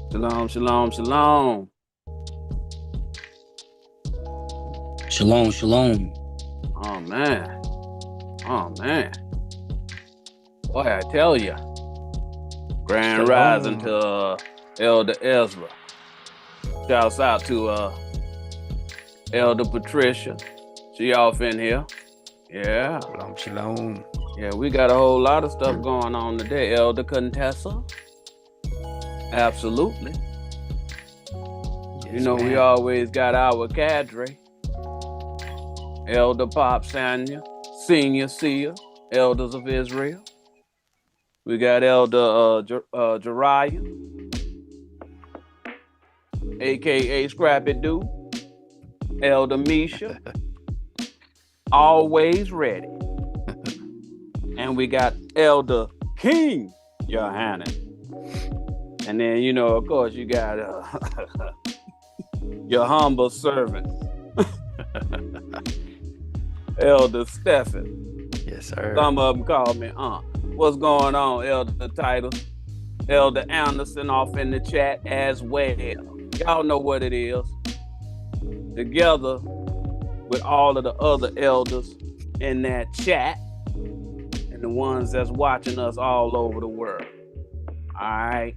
Shalom, shalom, shalom. Shalom, shalom. Oh, man. Oh, man. Boy, I tell you. Grand rising to Elder Ezra. Shouts out to Elder Patricia. She off in here. Yeah. Shalom, shalom. Yeah, we got a whole lot of stuff going on today. Elder Contessa. Absolutely. Yes, you know, we always got our cadre. Elder Pop Sanya, Senior Seer, Elders of Israel. We got Elder Jariah, a.k.a. Scrappy Doo. Elder Misha, always ready. And we got Elder King Johanna. And then, you know, of course, you got your humble servant, Elder Stephen. Yes, sir. Some of them call me Aunt. What's going on, Elder Title? Elder Anderson off in the chat as well. Y'all know what it is. Together with all of the other elders in that chat and the ones that's watching us all over the world. All right.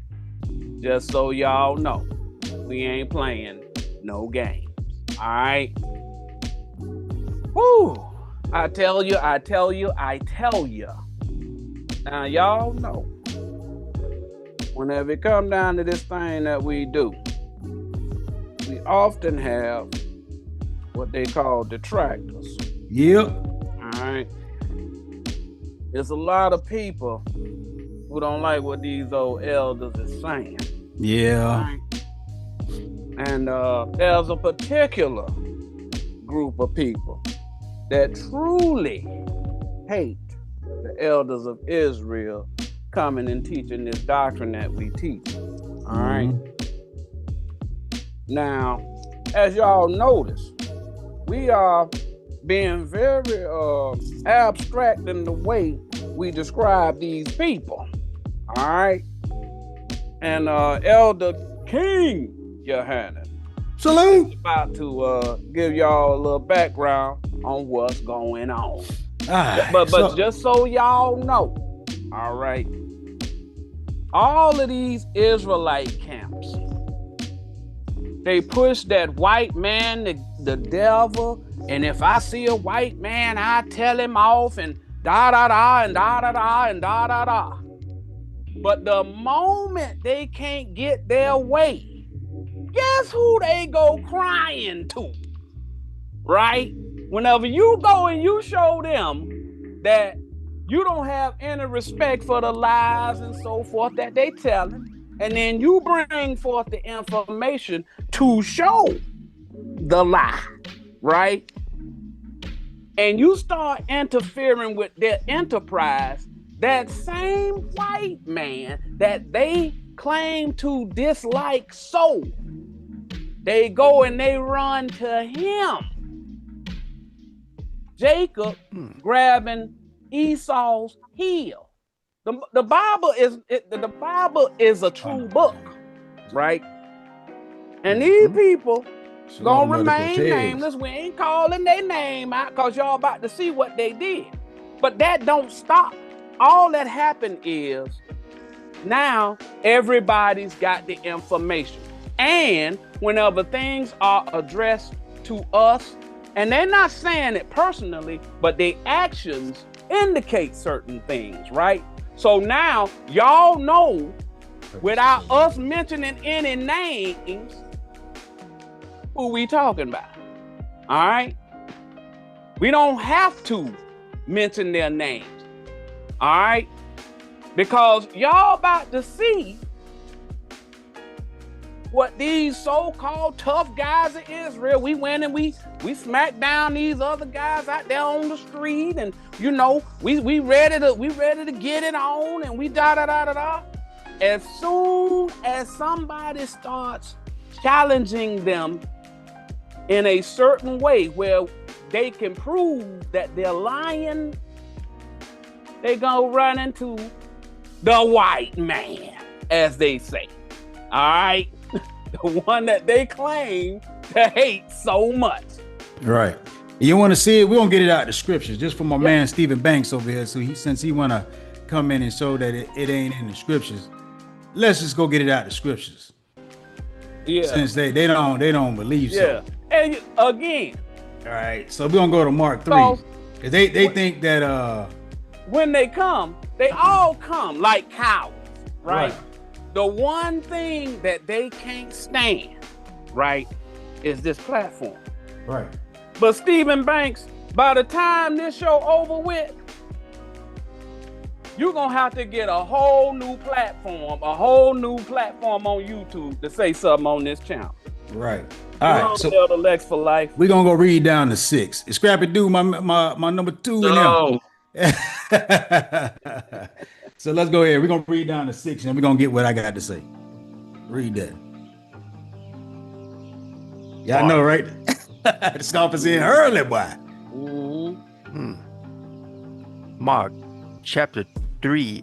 Just so y'all know, we ain't playing no games. All right. Woo! I tell you. Now, y'all know, whenever it come down to this thing that we do, we often have what they call detractors. Yep. All right. There's a lot of people who don't like what these old elders is saying. Yeah. Right? And there's a particular group of people that truly hate the elders of Israel coming and teaching this doctrine that we teach. All right. Now, as y'all notice, we are being very abstract in the way we describe these people. All right. And Elder King Johanna Salute. is about to give y'all a little background on what's going on. But just so y'all know, all right, all of these Israelite camps, they push that white man, the devil, and if I see a white man, I tell him off and da-da-da and da-da-da and da-da-da. But the moment they can't get their way, guess who they go crying to? Right? Whenever you go and you show them that You don't have any respect for the lies and so forth that they telling. And then you bring forth the information to show the lie, right? And you start interfering with their enterprise. That same white man that they claim to dislike so, they go and they run to him. Jacob grabbing Esau's heel. The Bible is a true book, right? And these people gonna remain nameless. We ain't calling their name out because y'all about to see what they did. But that don't stop. All that happened is now everybody's got the information. And whenever things are addressed to us, and they're not saying it personally, but their actions indicate certain things, right? So now y'all know, without us mentioning any names, who we talking about. All right? We don't have to mention their names. All right? Because y'all about to see what these so-called tough guys of Israel, we went and we smacked down these other guys out there on the street, and you know, we ready to get it on, and we da. As soon as somebody starts challenging them in a certain way where they can prove that they're lying, they gonna run into the white man, as they say. All right? The one that they claim to hate so much. Right. You want to see it? We're going to get it out of the scriptures, just for my man Stephen Banks over here. So since he want to come in and show that it ain't in the scriptures, let's just go get it out of the scriptures. Yeah. Since they don't believe so. And again. All right. So we're going to go to Mark 3. Because they think that when they come, they all come like cowards, right? The one thing that they can't stand, right, is this platform. Right. But Stephen Banks, by the time this show over with, you're going to have to get a whole new platform on YouTube to say something on this channel. Right. All right. So the Lex for life. We're going to go read down to 6. Is Scrappy Doo my number 2 in there? So let's go ahead. We're going to read down to 6 and we're going to get what I got to say. Read that. Y'all know, right? The scoffers in early, boy. Mark chapter 3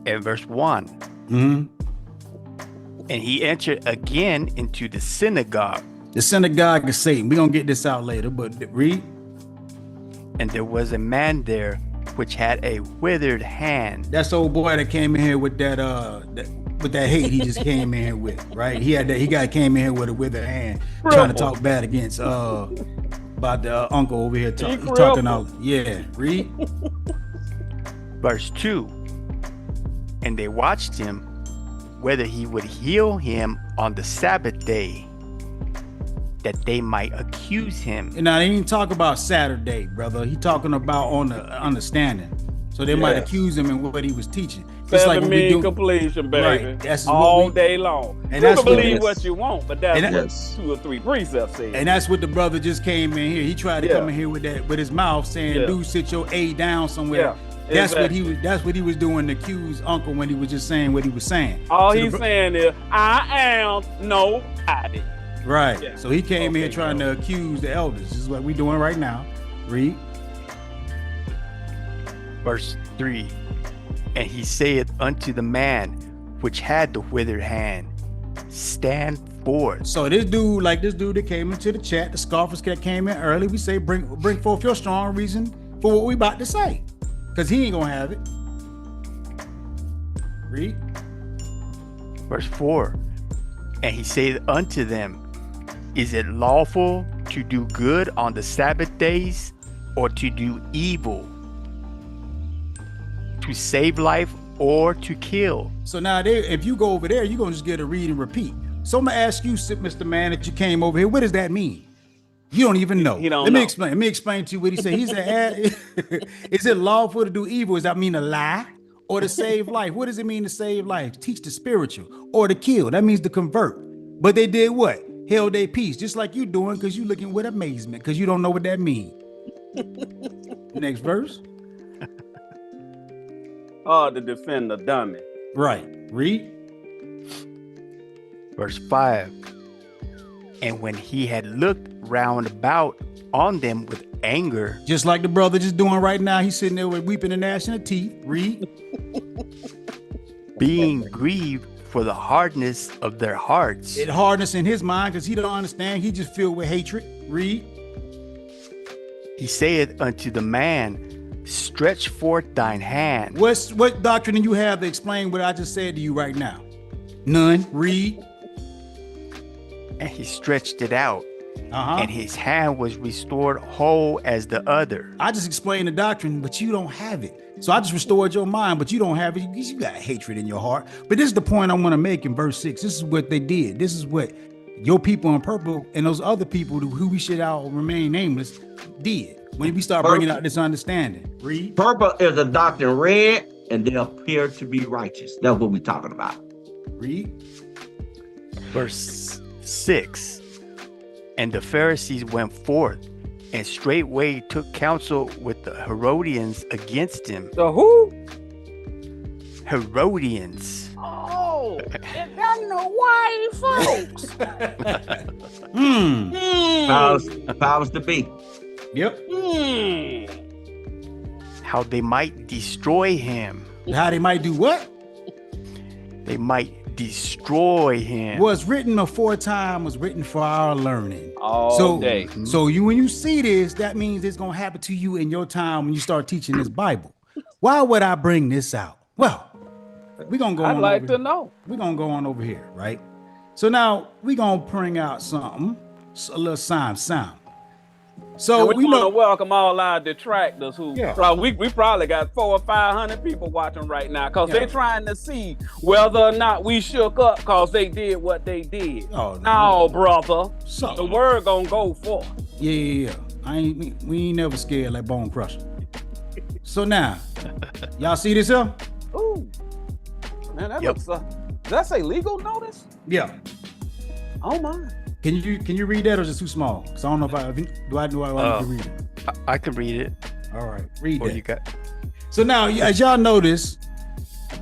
and verse 1. And he entered again into the synagogue. The synagogue is Satan. We're going to get this out later, but read. And there was a man there which had a withered hand. That's the old boy that came in here with that hate he just came in here with, right? He came in here with a withered hand, trying to talk bad against about the uncle over here talking out. Yeah, read. Verse 2. And they watched him whether he would heal him on the Sabbath day, that they might accuse him. And now, they didn't talk about Saturday, brother. He talking about on the understanding. So they might accuse him in what he was teaching. It's like completion, baby. Right. That's all day long. And you can believe what you want, but that's what 2 or 3 precepts say. And that's what the brother just came in here. He tried to come in here with his mouth saying, "Dude, sit your A down somewhere." That's what he was doing to accuse Uncle when he was just saying what he was saying. All he's saying is, "I am nobody." Right. Yeah. So he came in here trying to accuse the elders. This is what we're doing right now. Read. Verse 3. And he saith unto the man which had the withered hand, stand forth. So this dude that came into the chat, the scoffers that came in early, we say, bring forth your strong reason for what we about to say. Because he ain't gonna have it. Read. Verse 4. And he saith unto them, is it lawful to do good on the Sabbath days, or to do evil? To save life or to kill? So now if you go over there, you're going to just get a read and repeat. So I'm going to ask you, Mr. Man, that you came over here, what does that mean? You don't even know. He don't Let know. me explain. Let me explain to you what he said. He said, is it lawful to do evil? Does that mean to lie or to save life? What does it mean to save life? Teach the spiritual or to kill. That means to convert. But they did what? Held their peace, just like you doing, because you looking with amazement, because you don't know what that means. Next verse. Oh, to defend the dummy. Right. Read. Verse 5. And when he had looked round about on them with anger, just like the brother just doing right now, he's sitting there with weeping and gnashing of teeth. Read. being grieved for the hardness of their hearts. It hardness in his mind because he don't understand. He just filled with hatred. Read. He saith unto the man, stretch forth thine hand. What doctrine do you have to explain what I just said to you right now? None. Read. And he stretched it out, and his hand was restored whole as the other. I just explained the doctrine, but you don't have it. So I just restored your mind, but you don't have it. You got hatred in your heart. But this is the point I want to make in verse 6. This is what they did. This is what your people in purple and those other people who we should all remain nameless did when we start bringing out this understanding. Read. Purple is a doctrine red, and they appear to be righteous. That's what we're talking about. Read. Verse 6. And the Pharisees went forth and straightway took counsel with the Herodians against him. The who? Herodians. Oh, and them the white folks. Powers to be. Yep. How they might destroy him. How they might do what? They might destroy him. Was written aforetime was written for our learning. All day. So when you see this, that means it's gonna happen to you in your time when you start teaching this Bible. Why would I bring this out? Well, we're gonna go on. I'd like to know. We're gonna go on over here, right? So now we're gonna bring out something, a little sound. So we want know to welcome all our detractors who Yeah. we probably got 400 or 500 people watching right now because they're trying to see whether or not we shook up because they did what they did. Oh, no, brother. So- The word gonna go forth. Yeah. We ain't never scared like Bone Crusher. So now, y'all see this here? Ooh, man, that looks. Does that say legal notice? Yeah. Oh my. Can you read that or is it too small? Because I don't know if I can read it. I can read it. All right, read Or that. you got. So now, as y'all notice,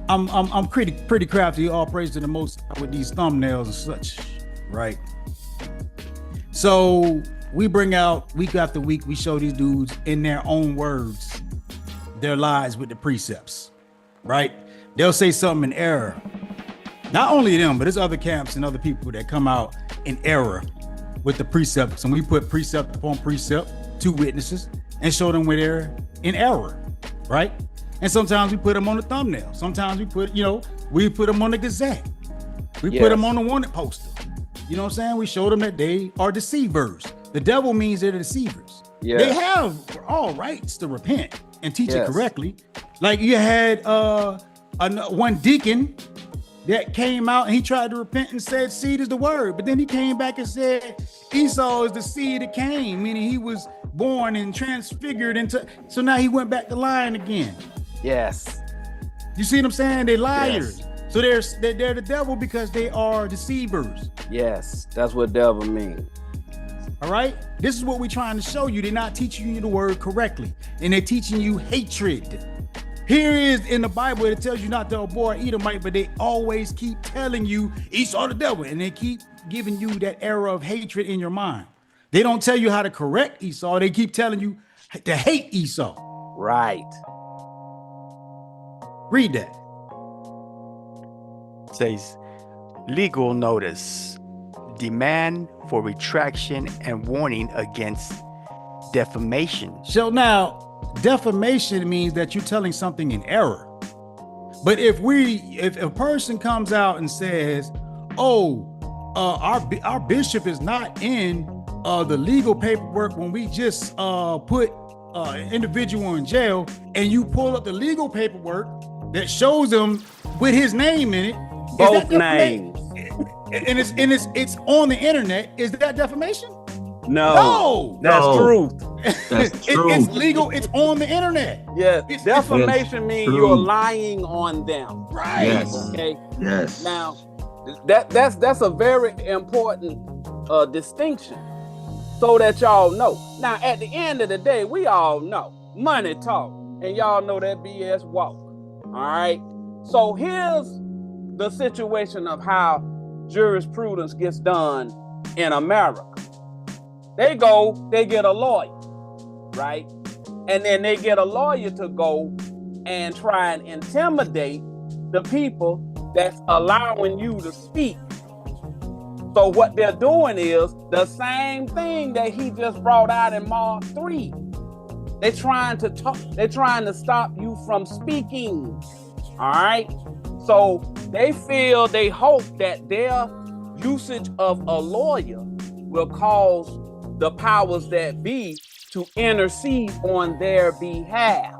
I'm pretty crafty. All praise to the Most High with these thumbnails and such, right? So we bring out week after week. We show these dudes in their own words their lies with the precepts, right? They'll say something in error. Not only them, but there's other camps and other people that come out in error with the precepts, and we put precept upon precept, two witnesses, and show them where they're in error, right? And sometimes we put them on the thumbnail. Sometimes we put them on the Gazette. We put them on the wanted poster. You know what I'm saying? We show them that they are deceivers. The devil means they're the deceivers. Yeah. They have all rights to repent and teach it correctly. Like you had one deacon that came out and he tried to repent and said seed is the word, but then he came back and said Esau is the seed of Cain, meaning he was born and transfigured into. So now he went back to lying again. Yes. You see what I'm saying? They're liars. Yes. So they're the devil because they are deceivers. Yes, that's what devil means. All right. This is what we're trying to show you. They're not teaching you the word correctly, and they're teaching you hatred. Here is in the Bible, it tells you not to abhor Edomite, but they always keep telling you Esau the devil, and they keep giving you that era of hatred in your mind. They don't tell you how to correct Esau. They keep telling you to hate Esau. Right. Read that. It says, legal notice, demand for retraction and warning against defamation. So now, defamation means that you're telling something in error. But if a person comes out and says, our bishop is not in the legal paperwork when we just put an individual in jail, and you pull up the legal paperwork that shows them with his name in it, both names, and it's on the internet, is that defamation? No, that's truth. That's true. It's legal. It's on the internet. Yes, defamation means you're lying on them. Right. Yes. Okay. Yes. Now, that's a very important distinction, so that y'all know. Now, at the end of the day, we all know money talk, and y'all know that BS walk. All right. So here's the situation of how jurisprudence gets done in America. They get a lawyer, right? And then they get a lawyer to go and try and intimidate the people that's allowing you to speak. So what they're doing is the same thing that he just brought out in Mark 3. They're trying to stop you from speaking. All right. So they hope that their usage of a lawyer will cause the powers that be to intercede on their behalf,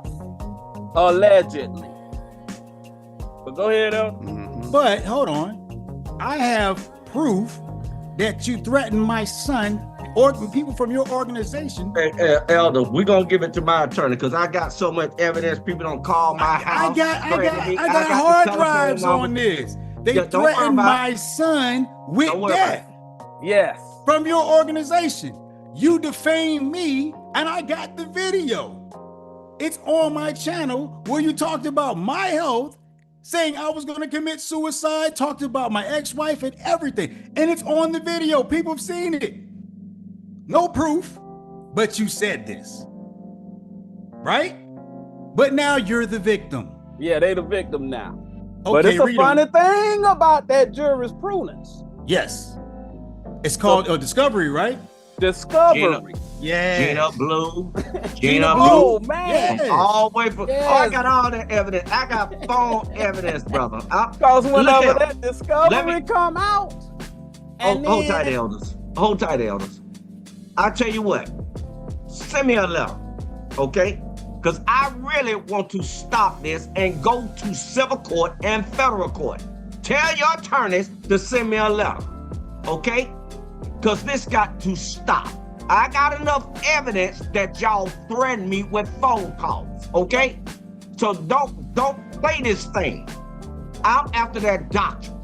allegedly. But go ahead, But hold on, I have proof that you threatened my son or people from your organization. Hey, Elder, we're gonna give it to my attorney because I got so much evidence. People don't call my house. I got hard drives on this. They threatened my son with death. Yes. From your organization. You defamed me, and I got the video. It's on my channel where you talked about my health, saying I was going to commit suicide, talked about my ex-wife and everything. And it's on the video. People have seen it. No proof, but you said this. Right? But now you're the victim. Yeah, they the victim now. Okay, but it's a funny thing about that jurisprudence. Yes. It's called Discovery, right? Discovery. Gina Blue. Oh, man. Yes. All the way from, I got all that evidence. I got phone evidence, brother. Because whenever that discovery come out. Hold tight, elders. Hold tight, elders. I'll tell you what. Send me a letter, okay? Because I really want to stop this and go to civil court and federal court. Tell your attorneys to send me a letter, okay? Because this got to stop. I got enough evidence that y'all threaten me with phone calls, okay? So don't play this thing. I'm after that doctrine.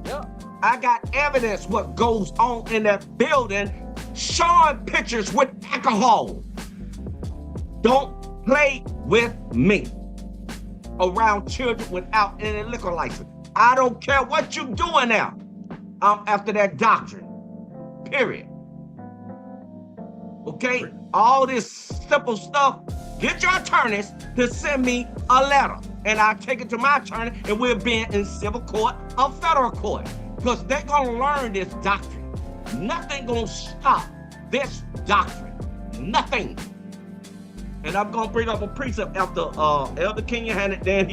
Yeah. I got evidence what goes on in that building, showing pictures with alcohol. Don't play with me around children without any liquor license. I don't care what you're doing now. I'm after that doctrine. Period. Okay? All this simple stuff, get your attorneys to send me a letter and I'll take it to my attorney and we'll be in civil court or federal court because they're going to learn this doctrine. Nothing going to stop this doctrine. Nothing. And I'm going to bring up a precept after Elder King had it. Then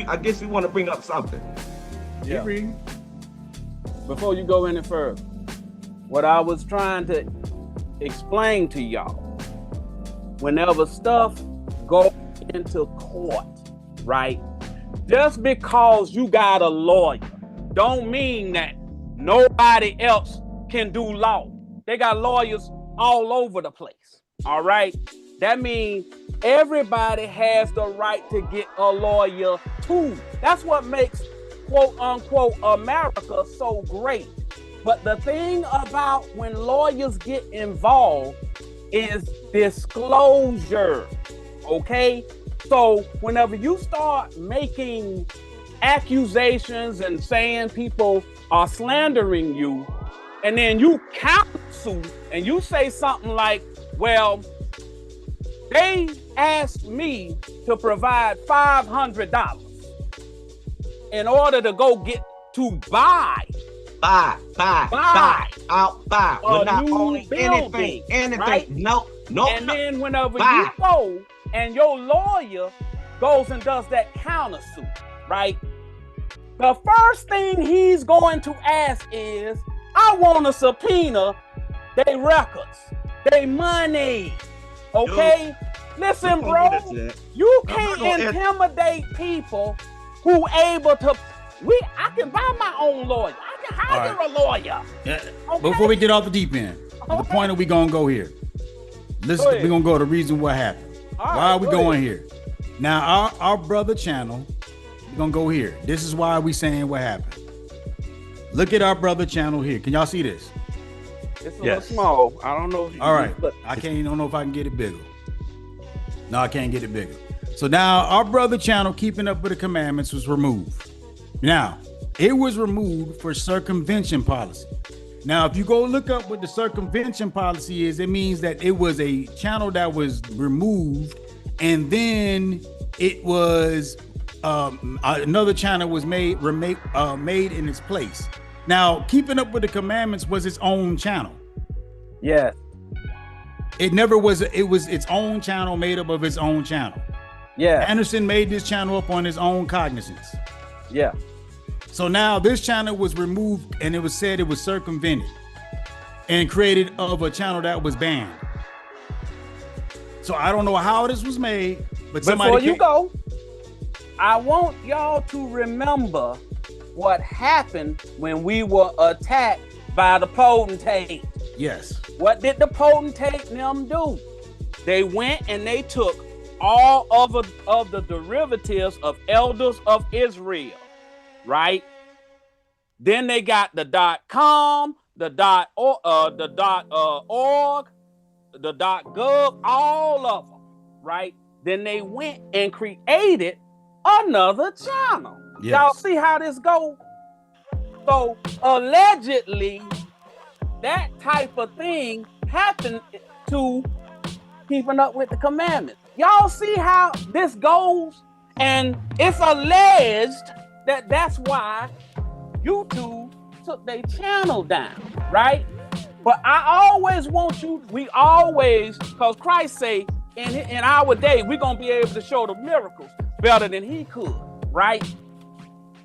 I guess he want to bring up something. Yeah. Before you go any further, what I was trying to explain to y'all, whenever stuff goes into court, right? Just because you got a lawyer don't mean that nobody else can do law. They got lawyers all over the place, all right? That means everybody has the right to get a lawyer too. That's what makes quote unquote America so great. But the thing about when lawyers get involved is disclosure, okay? So whenever you start making accusations and saying people are slandering you, and then you counsel and you say something like, well, they asked me to provide $500 in order to go get to buy. Buy. We're not owning anything. Right? No. And then whenever you go and your lawyer goes and does that countersuit, right? The first thing he's going to ask is, I want to subpoena their records, their money, okay? Listen, bro, you can't intimidate people who able to, I can buy my own lawyer. I can hire a lawyer. Okay? Before we get off the deep end, The point that we gonna go here. Listen, we're gonna go to the reason what happened. Why are we going here? Now, our brother channel, we're gonna go here. This is why we saying what happened. Look at our brother channel here. Can y'all see this? It's a little small. I don't know. All right. I don't know if I can get it bigger. No, I can't get it bigger. So now our brother channel, keeping up with the commandments, was removed. Now, it was removed for circumvention policy. Now, if you go look up what the circumvention policy is, it means that it was a channel that was removed, and then it was another channel was made in its place. Now, keeping up with the commandments was its own channel. Yes. It never was. It was its own channel made up of its own channel. Yeah. Anderson made this channel up on his own cognizance. Yeah. So now this channel was removed, and it was said it was circumvented and created of a channel that was banned. So I don't know how this was made, but somebody. Before you go, I want y'all to remember what happened when we were attacked by the potentate. Yes. What did the potentate them do? They went and they took all of the derivatives of elders of Israel, right? Then they got the .com, the .org, the .gov, all of them, right? Then they went and created another channel. Yes. Y'all see how this goes? So allegedly, that type of thing happened to keeping up with the commandments. Y'all see how this goes? And it's alleged that that's why YouTube took their channel down, right? But I always want you, because Christ say, in our day, we're going to be able to show the miracles better than he could, right?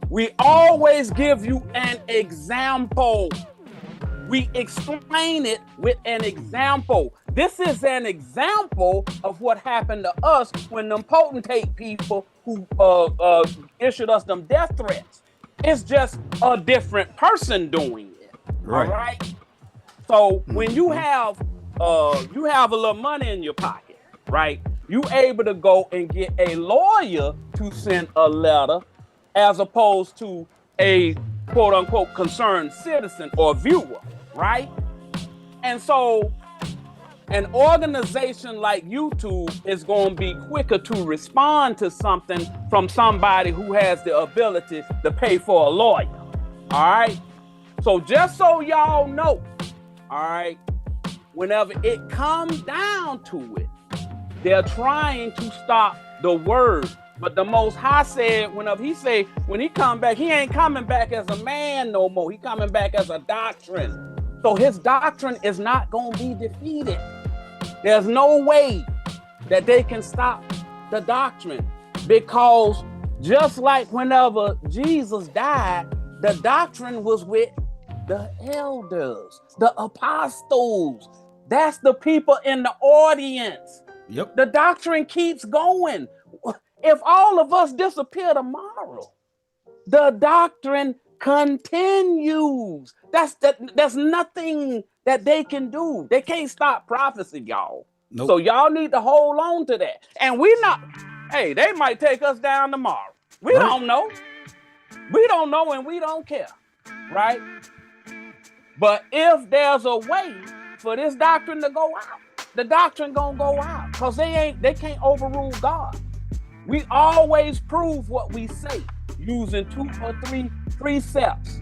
We always give you an example. We explain it with an example. This is an example of what happened to us when them potentate people who issued us them death threats. It's just a different person doing it. Right. All right. So when you have a little money in your pocket, right? You able to go and get a lawyer to send a letter as opposed to a quote unquote concerned citizen or viewer, right? And so an organization like YouTube is going to be quicker to respond to something from somebody who has the ability to pay for a lawyer. All right. So just so y'all know, all right, whenever it comes down to it, they're trying to stop the word. But the Most High said, when he come back, he ain't coming back as a man no more. He coming back as a doctrine. So his doctrine is not going to be defeated. There's no way that they can stop the doctrine, because just like whenever Jesus died, the doctrine was with the elders, the apostles. That's the people in the audience. Yep. The doctrine keeps going. If all of us disappear tomorrow, the doctrine continues. That's nothing that they can do. They can't stop prophecy, y'all. Nope. So y'all need to hold on to that. And they might take us down tomorrow. We don't know. We don't know, and we don't care, right? But if there's a way for this doctrine to go out, the doctrine gonna go out, because they can't overrule God. We always prove what we say using 2 or 3 precepts.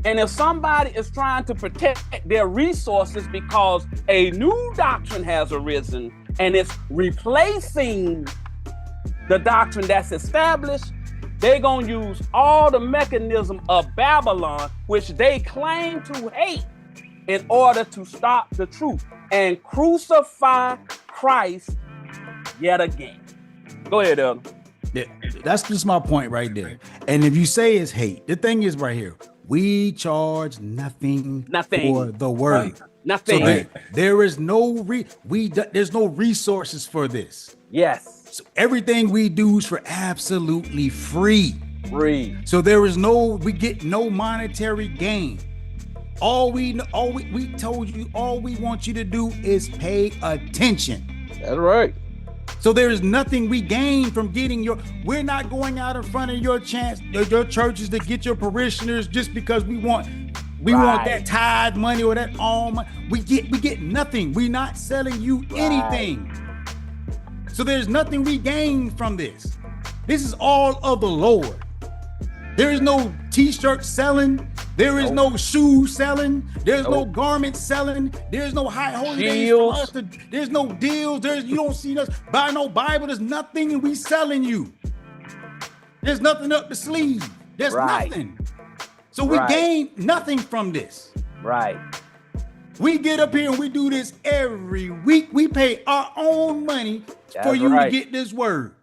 And if somebody is trying to protect their resources because a new doctrine has arisen and it's replacing the doctrine that's established, they're going to use all the mechanism of Babylon, which they claim to hate, in order to stop the truth and crucify Christ yet again. Go ahead, Elder. Yeah, that's just my point right there. And if you say it's hate, the thing is right here, we charge nothing for the word. Nothing. So there is there's no resources for this. Yes. So everything we do is for absolutely free. Free. So we get no monetary gain. we told you, all we want you to do is pay attention. That's right. So there is nothing we gain from getting we're not going out in front of your churches to get your parishioners just because we want that tithe money or that alms. We get nothing. We're not selling you anything. So there's nothing we gain from this. This is all of the Lord. There is no t-shirt selling. There is no shoes selling. There's no garments selling. There's no high holy days for us. There's no deals. You don't see us buy no Bible. There's nothing we selling you. There's nothing up the sleeve. There's nothing. So we gain nothing from this. Right. We get up here and we do this every week. We pay our own money for you to get this word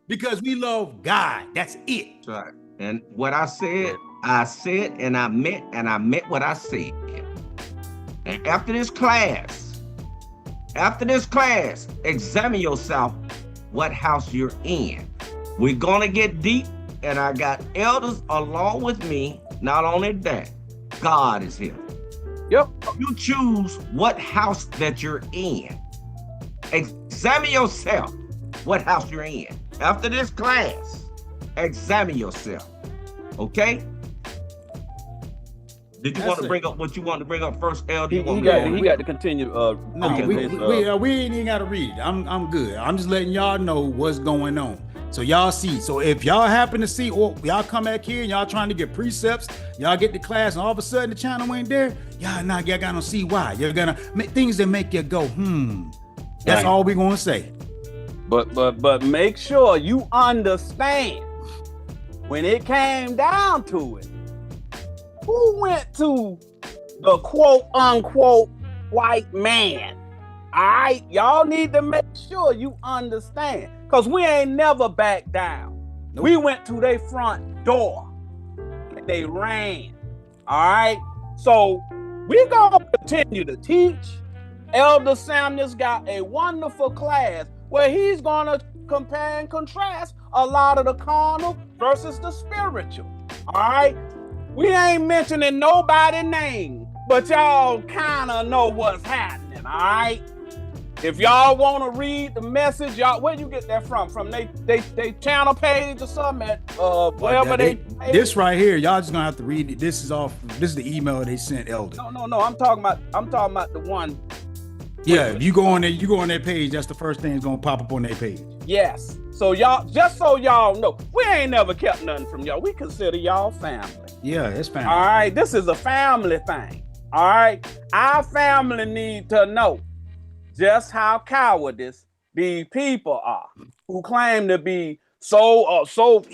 because we love God. That's it. That's right. And what I said and I meant what I said. And after this class, examine yourself what house you're in. We're gonna get deep, and I got elders along with me. Not only that, God is here. Yep. You choose what house that you're in. Examine yourself what house you're in. After this class, examine yourself. Okay? Did you want to bring up what you want to bring up first, Elder? He got to continue. We ain't even got to read it. I'm good. I'm just letting y'all know what's going on. So y'all see. So if y'all happen to see, or y'all come back here and y'all trying to get precepts, y'all get to class, and all of a sudden the channel ain't there, y'all gonna see why. You're gonna make things that make you go, That's all we're gonna say. But make sure you understand when it came down to it. Who went to the quote unquote white man? All right, y'all need to make sure you understand, because we ain't never back down. Nope. We went to their front door and they ran. All right, so we're gonna continue to teach. Elder Samuel's got a wonderful class where he's gonna compare and contrast a lot of the carnal versus the spiritual. All right. We ain't mentioning nobody's name, but y'all kind of know what's happening, all right? If y'all want to read the message, y'all, where you get that from? From they channel page or something at wherever This right here, y'all just gonna have to read it. This is the email they sent Elder. No. I'm talking about the one. Yeah, if you go on their page, that's the first thing that's gonna pop up on their page. Yes. So y'all, just so y'all know, we ain't never kept nothing from y'all. We consider y'all family. Yeah, it's family. All right, this is a family thing. All right, our family need to know just how cowardice these people are who claim to be so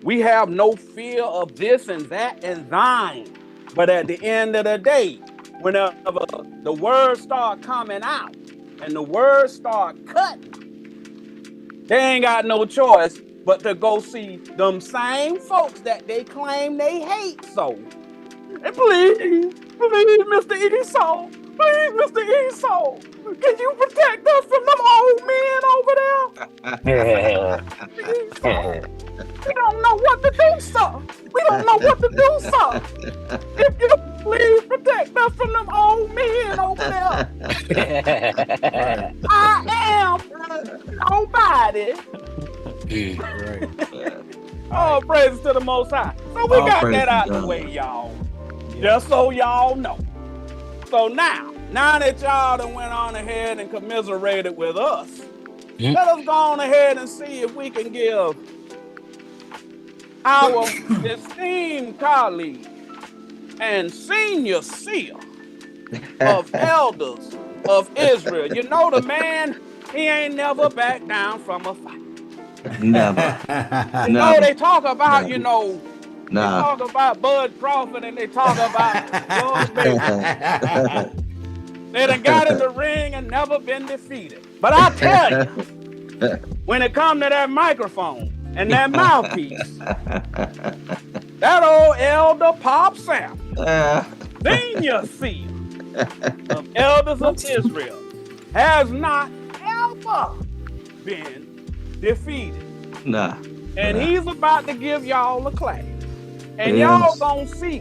we have no fear of this and that and thine. But at the end of the day, whenever the words start coming out and the words start cutting, they ain't got no choice but to go see them same folks that they claim they hate so. And please, Mr. Esau, can you protect us from them old men over there? We don't know what to do, sir. If you please protect us from them old men over there. I am nobody. Right. All praises to the Most High. So we got that out the way, y'all. Just so y'all know. So now that y'all done went on ahead and commiserated with us, let us go on ahead and see if we can give our esteemed colleague and senior seer of elders of Israel. You know the man, he ain't never backed down from a fight. Never. They talk about, they talk about Bud Crawford and they talk about George Baker. They done got in the ring and never been defeated. But I tell you, when it comes to that microphone and that mouthpiece, that old Elder Pop Sam, senior seer of elders of Israel, has not ever been defeated. And he's about to give y'all a class. And y'all gonna see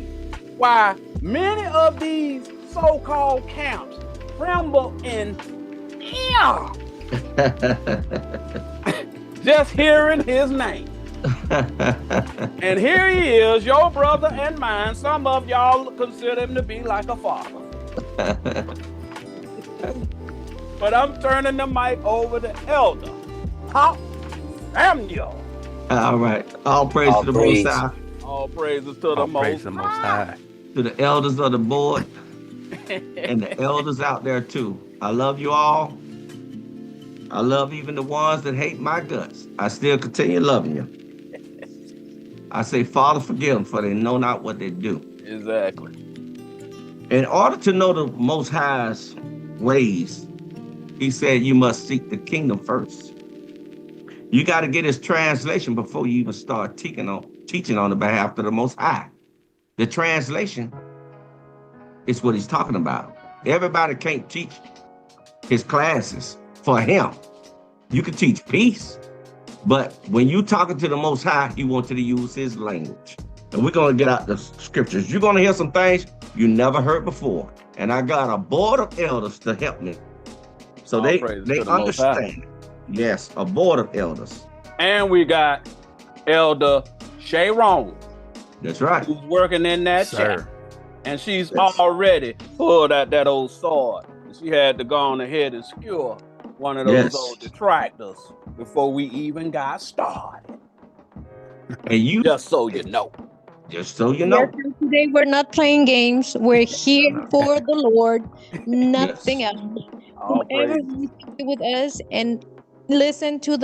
why Many of these so-called camps tremble in fear just hearing his name. And here he is, your brother and mine. Some of y'all consider him to be like a father. But I'm turning the mic over to Elder Pop Samuel. All right. All praise to the Most High. All praises to the Most High. To the elders of the board and the elders out there too. I love you all. I love even the ones that hate my guts. I still continue loving you. I say, Father, forgive them, for they know not what they do. Exactly. In order to know the Most High's ways, he said you must seek the kingdom first. You got to get his translation before you even start teaching on the behalf of the Most High. The translation is what he's talking about. Everybody can't teach his classes for him. You can teach peace, but when you talking to the Most High, you want to use his language. And we're going to get out the scriptures. You're going to hear some things you never heard before. And I got a board of elders to help me. So they understand. Yes, a board of elders. And we got Elder Sharon. That's right. Who's working in that chat. And she's already pulled out that old sword. She had to go on ahead and skewer one of those old detractors before we even got started. And you just so you know. Just so you know. Yes, today we're not playing games. We're here for the Lord. Nothing else. Whoever wants to be with us and listen to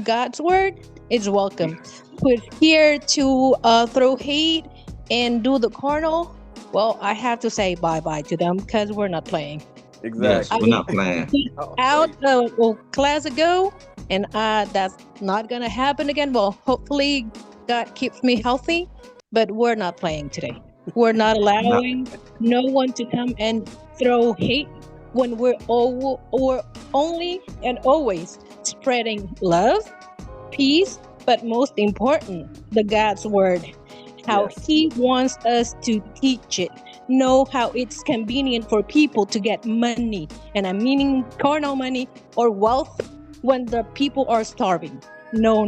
God's word is welcome. We're here to throw hate and do the carnal. Well, I have to say bye-bye to them because we're not playing. Exactly. Yes, we're not playing. Out a class ago, and that's not going to happen again. Well, hopefully God keeps me healthy, but we're not playing today. We're not allowing no one to come and throw hate when we're only and always spreading love, peace, but most important, the God's word. How he wants us to teach it. Know how it's convenient for people to get money, and I'm meaning carnal money or wealth when the people are starving. No.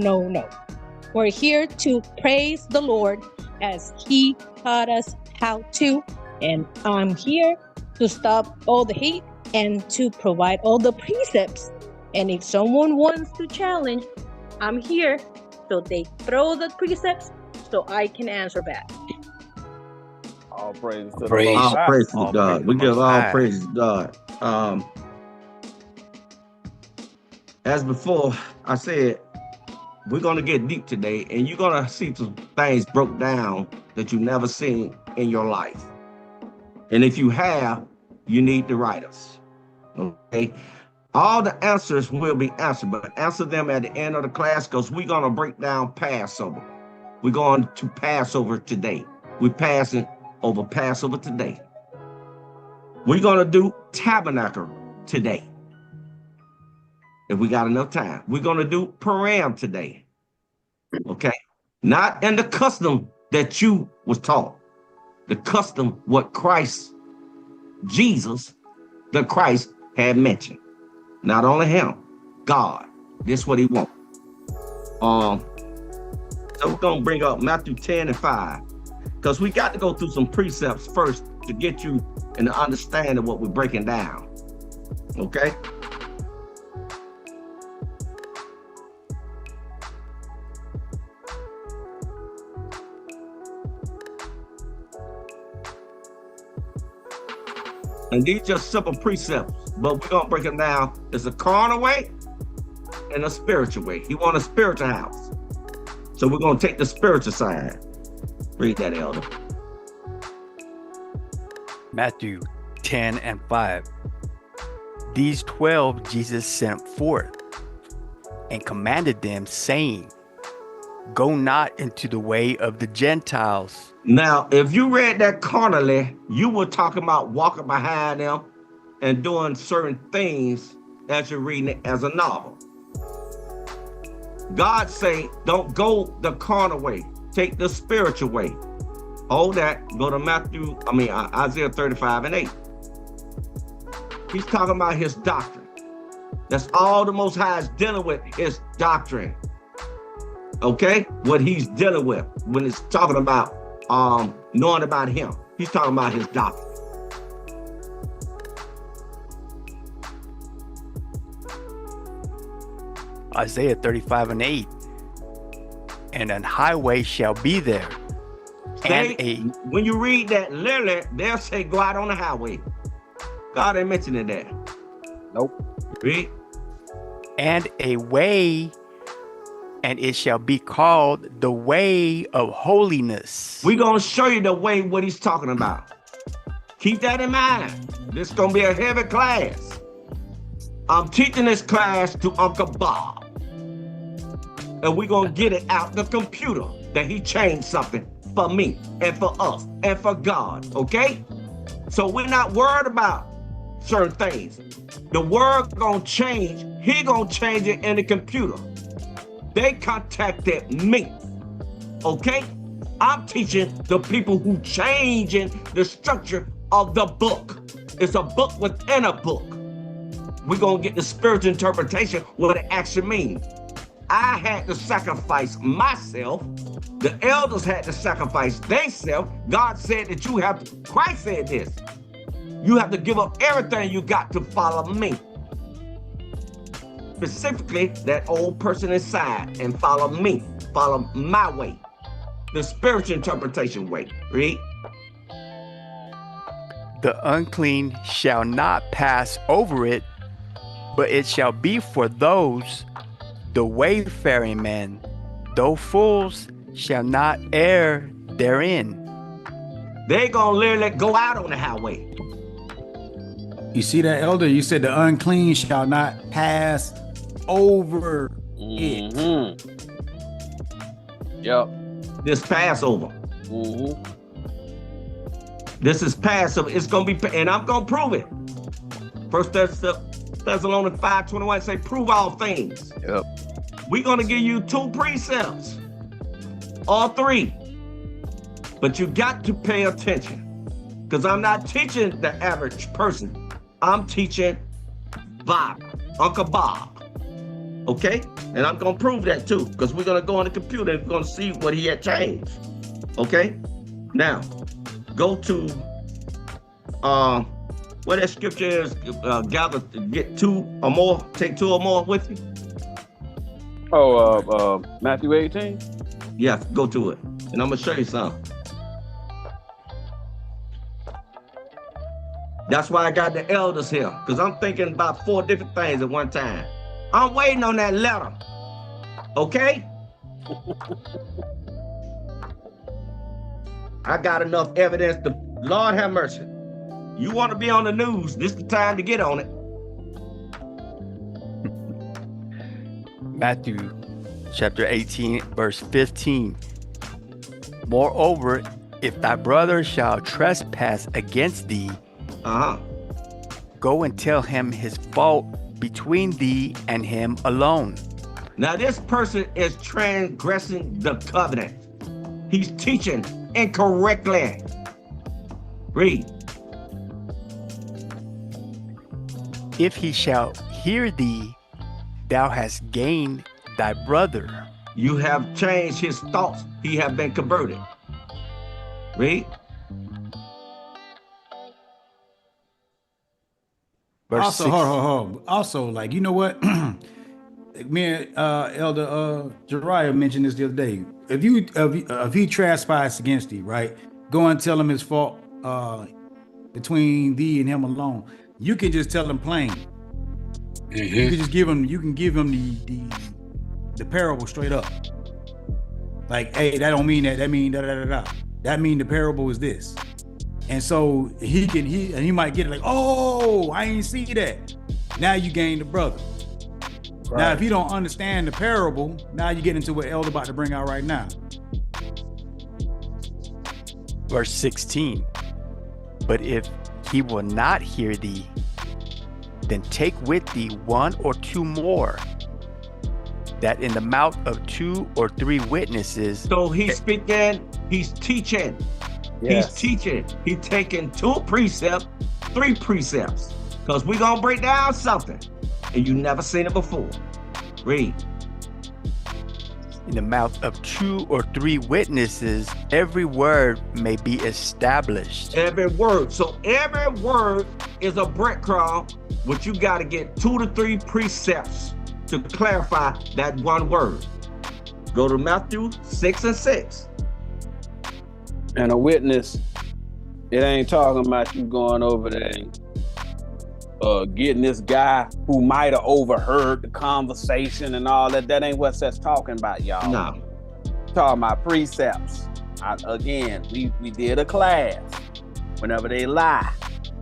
We're here to praise the Lord as he taught us how to, and I'm here to stop all the hate and to provide all the precepts. And if someone wants to challenge, I'm here. So they throw the precepts so I can answer back. All praise to God. We give all praise to God. As before, I said, we're going to get deep today, and you're going to see some things broke down that you've never seen in your life. And if you have, you need to write us. Okay? All the answers will be answered, but answer them at the end of the class, because we're going to break down Passover. We're going to Passover today. We're passing over Passover today. We're going to do Tabernacle today, if we got enough time. We're going to do Purim today. Okay? Not in the custom that you was taught. The custom what Christ, Jesus, the Christ had mentioned. Not only him, God. This is what he wants. So we're going to bring up Matthew 10 and 5. Because we got to go through some precepts first to get you an understanding of what we're breaking down. Okay? And these just simple precepts, but we're going to break them down. There's a carnal way and a spiritual way. He wants a spiritual house. So we're going to take the spiritual side. Read that, Elder. Matthew 10 and 5. These 12 Jesus sent forth and commanded them, saying, Go not into the way of the Gentiles. Now, if you read that carnally, you were talking about walking behind them and doing certain things as you're reading it as a novel. God say, don't go the carnal way. Take the spiritual way. Hold that. Go to Isaiah 35 and 8. He's talking about his doctrine. That's all the Most High is dealing with, is doctrine. Okay? What he's dealing with when it's talking about knowing about him. He's talking about his doctrine. Isaiah 35 and 8. And an highway shall be there. When you read that, literally, they'll say, go out on the highway. God ain't mentioning that. Nope. Read. And a way, and it shall be called the way of holiness. We're going to show you the way, what he's talking about. Keep that in mind. This is going to be a heavy class. I'm teaching this class to Uncle Bob. And we're going to get it out the computer that he changed something for me and for us and for God, okay? So we're not worried about certain things. The word gonna change. He gonna change it in the computer. They contacted me, okay? I'm teaching the people who changing the structure of the book. It's a book within a book. We're gonna get the spiritual interpretation, what it actually means. I had to sacrifice myself. The elders had to sacrifice themselves. God said that you have to, Christ said this. You have to give up everything you got to follow me. Specifically, that old person inside, and follow me. Follow my way. The spiritual interpretation way. Read. The unclean shall not pass over it, but it shall be for those, the wayfaring men, though fools shall not err therein. They gonna literally go out on the highway. You see that, elder? You said the unclean shall not pass over it. Yep. This Passover. This is Passover. It's gonna be, and I'm gonna prove it. First Thessalonians 5:21 say, prove all things. Yep. We're gonna give you 2 precepts, or 3, but you got to pay attention, because I'm not teaching the average person. I'm teaching Bob, Uncle Bob, okay? And I'm gonna prove that too, because we're gonna go on the computer and we're gonna see what he had changed, okay? Now, go to, what that scripture is, gather, get 2 or more, take 2 or more with you. Matthew 18? Yes, go to it. And I'm gonna show you something. That's why I got the elders here, because I'm thinking about 4 different things at one time. I'm waiting on that letter, okay? I got enough evidence to, Lord have mercy. You want to be on the news, this is the time to get on it. Matthew chapter 18, verse 15. Moreover, if thy brother shall trespass against thee, go and tell him his fault between thee and him alone. Now this person is transgressing the covenant. He's teaching incorrectly. Read. If he shall hear thee, thou hast gained thy brother. You have changed his thoughts. He have been converted. Read. Verse Also, 6. hold. Also, like, you know what? Me and Elder Jariah mentioned this the other day. If he trespass against thee, right? Go and tell him his fault between thee and him alone. You can just tell him plain. You can just give him. You can give him the parable straight up. Like, hey, that don't mean that. That mean da da da da. That mean the parable is this. And so he might get it like, oh, I ain't see that. Now you gain the brother. Right. Now, if you don't understand the parable, now you get into what Elder about to bring out right now. Verse 16. But if he will not hear thee, then take with thee 1 or 2 more, that in the mouth of 2 or 3 witnesses. So he's speaking, he's teaching. He's teaching. He's taking 2 precepts, 3 precepts. Because we're going to break down something. And you never seen it before. Read. In the mouth of 2 or 3 witnesses, every word may be established. Every word. So every word is a breadcrumb, which you got to get 2 to 3 precepts to clarify that one word. Go to Matthew 6 and 6. And a witness, it ain't talking about you going over there and getting this guy who might have overheard the conversation and all that. That ain't what that's talking about, y'all. No. Talking about precepts. Again, we did a class. Whenever they lie,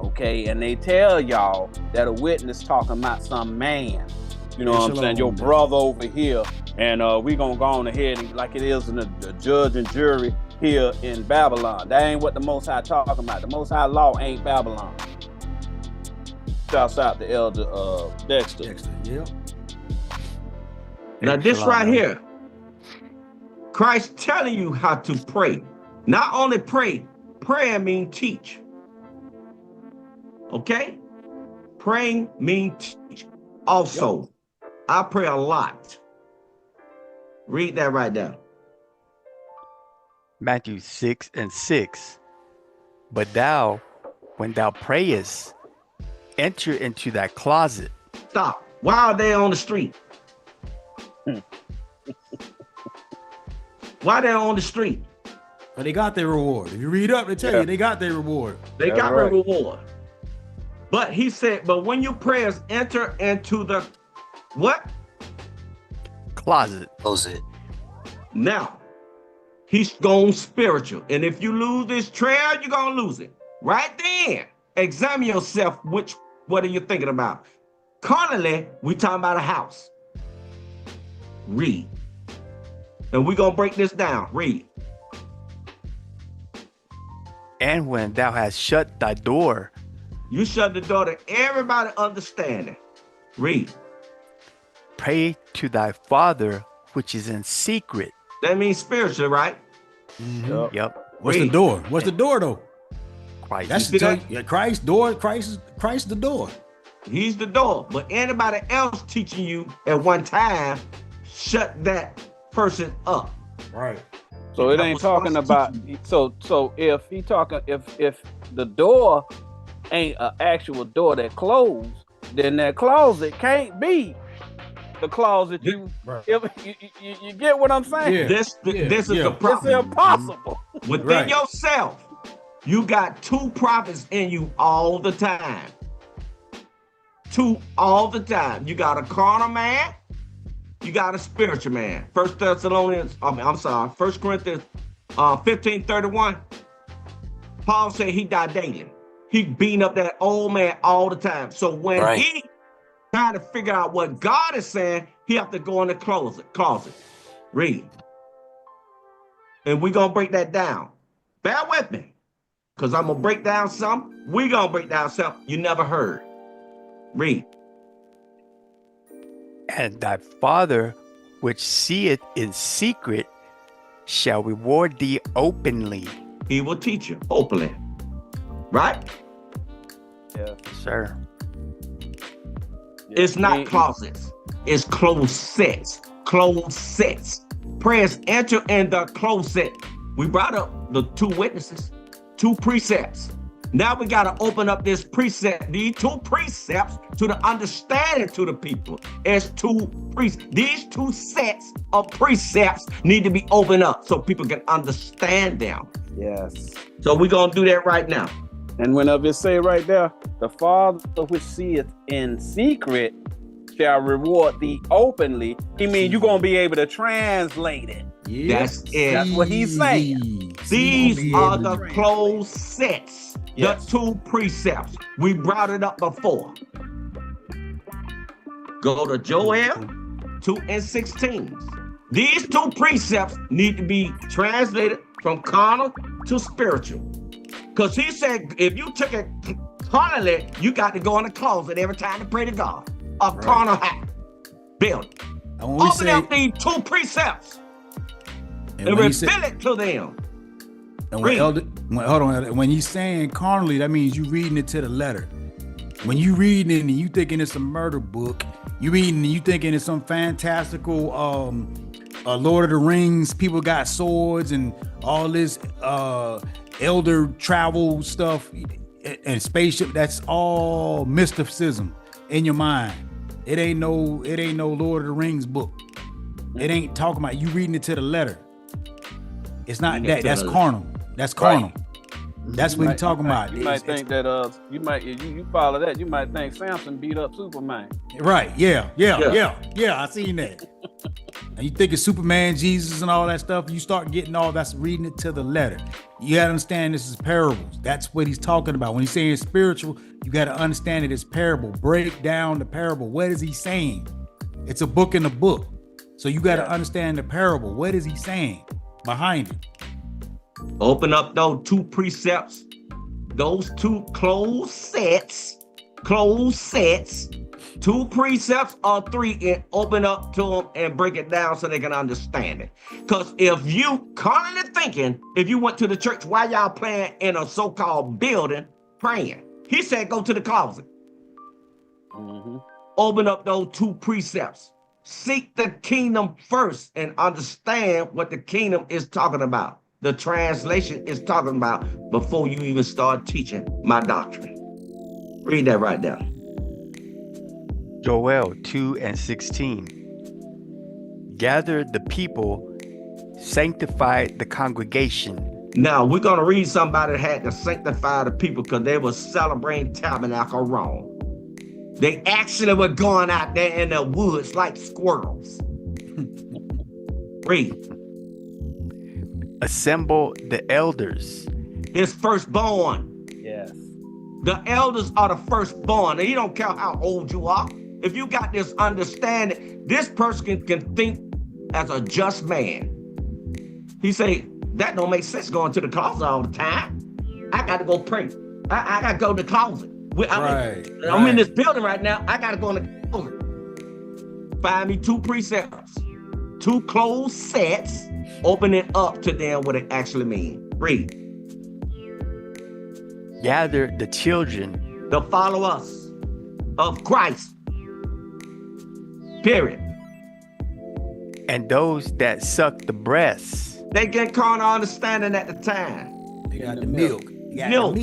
okay, and they tell y'all that a witness talking about some man. You know what I'm saying? Your brother over here, and we gonna go on ahead and like it is in the judge and jury here in Babylon. That ain't what the Most High talking about. The Most High law ain't Babylon. Shouts out to Elder Dexter. Yeah. Now this right here, Christ telling you how to pray. Not only pray, prayer mean teach. Okay? Praying mean teach. Also, I pray a lot. Read that right there. Matthew 6 and 6. But thou, when thou prayest, enter into that closet. Stop. Why are they on the street? Why they on the street? But they got their reward. If you read up, they tell you they got their reward. They got their reward. But he said, but when you prayers enter into the what? Closet. Closet. Now, he's going spiritual. And if you lose this trail, you're going to lose it. Right then, examine yourself. What are you thinking about? Carnally, we talking about a house. Read. And we're going to break this down. Read. And when thou hast shut thy door, you shut the door to everybody understanding. Read. Pray to thy Father which is in secret. That means spiritual, right? Mm-hmm. Yep. What's the door? What's the door though? Christ. That's Christ door. Christ the door. He's the door. But anybody else teaching you at one time, shut that person up. Right. So it ain't talking about. So if he talking, if the door ain't an actual door that closed, then that closet can't be the closet you. Right. You get what I'm saying? Yeah. This is the problem. It's impossible. Within yourself, you got 2 prophets in you all the time. 2 all the time. You got a carnal man, you got a spiritual man. 1 Corinthians 15:31. Paul said he died daily. He beating up that old man all the time. So when he trying to figure out what God is saying, he have to go in the closet. Read. And we're gonna break that down. Bear with me. Because I'm gonna break down something. We're gonna break down something you never heard. Read. And thy Father which seeth in secret shall reward thee openly. He will teach you openly. Right? Yeah, sir. It's not closets. It's closets. Closets. Prayers enter in the closet. We brought up the 2 witnesses, 2 precepts. Now we got to open up this precept, these 2 precepts to the understanding to the people. It's 2 precepts. These 2 sets of precepts need to be opened up so people can understand them. Yes. So we're going to do that right now. And whenever it say right there, the Father which seeth in secret shall reward thee openly. He mean you're going to be able to translate it. That's it. That's what he's saying. These are the closed sets. Yes. The 2 precepts. We brought it up before. Go to Joel 2 and 16. These 2 precepts need to be translated from carnal to spiritual. Because he said, if you took it carnally, you got to go in the closet every time to pray to God. A carnal hat. Build. Open up these 2 precepts and reveal it to them. And when you saying carnally, that means you reading it to the letter. When you reading it and you thinking it's a murder book, you reading and you thinking it's some fantastical Lord of the Rings, people got swords and all this elder travel stuff and spaceship, that's all mysticism in your mind. It ain't no Lord of the Rings book. It ain't talking about you reading it to the letter. It's not that. That's carnal. That's carnal. Right. That's what he's talking about. You might think that you follow that, you might think Samson beat up Superman. Right. Yeah. I seen that. And you think of Superman, Jesus, and all that stuff, you start getting all that's reading it to the letter. You gotta understand this is parables. That's what he's talking about. When he's saying spiritual, you gotta understand it as parable. Break down the parable. What is he saying? It's a book in the book. So you gotta understand the parable. What is he saying behind it? Open up those 2 precepts, those 2 closed sets, 2 precepts or 3, and open up to them and break it down so they can understand it. Because if you carnally thinking, if you went to the church, why y'all playing in a so-called building praying? He said, go to the closet. Mm-hmm. Open up those 2 precepts. Seek the kingdom first and understand what the kingdom is talking about. The translation is talking about before you even start teaching my doctrine. Read that right now. Joel 2:16. Gather the people, sanctify the congregation. Now, we're going to read somebody that had to sanctify the people because they were celebrating tabernacle wrong. They actually were going out there in the woods like squirrels. Read. Assemble the elders. His firstborn. Yes. The elders are the firstborn. And you don't care how old you are. If you got this understanding, this person can think as a just man. He say, that don't make sense going to the closet all the time. I got to go pray. I got to go to the closet. I'm in this building right now. I got to go in the closet. Find me 2 precepts, 2 closed sets. Open it up to them what it actually means. Read. Gather the children, the followers of Christ. Period. And those that suck the breasts. They get carnal understanding at the time. They got the milk. Milk.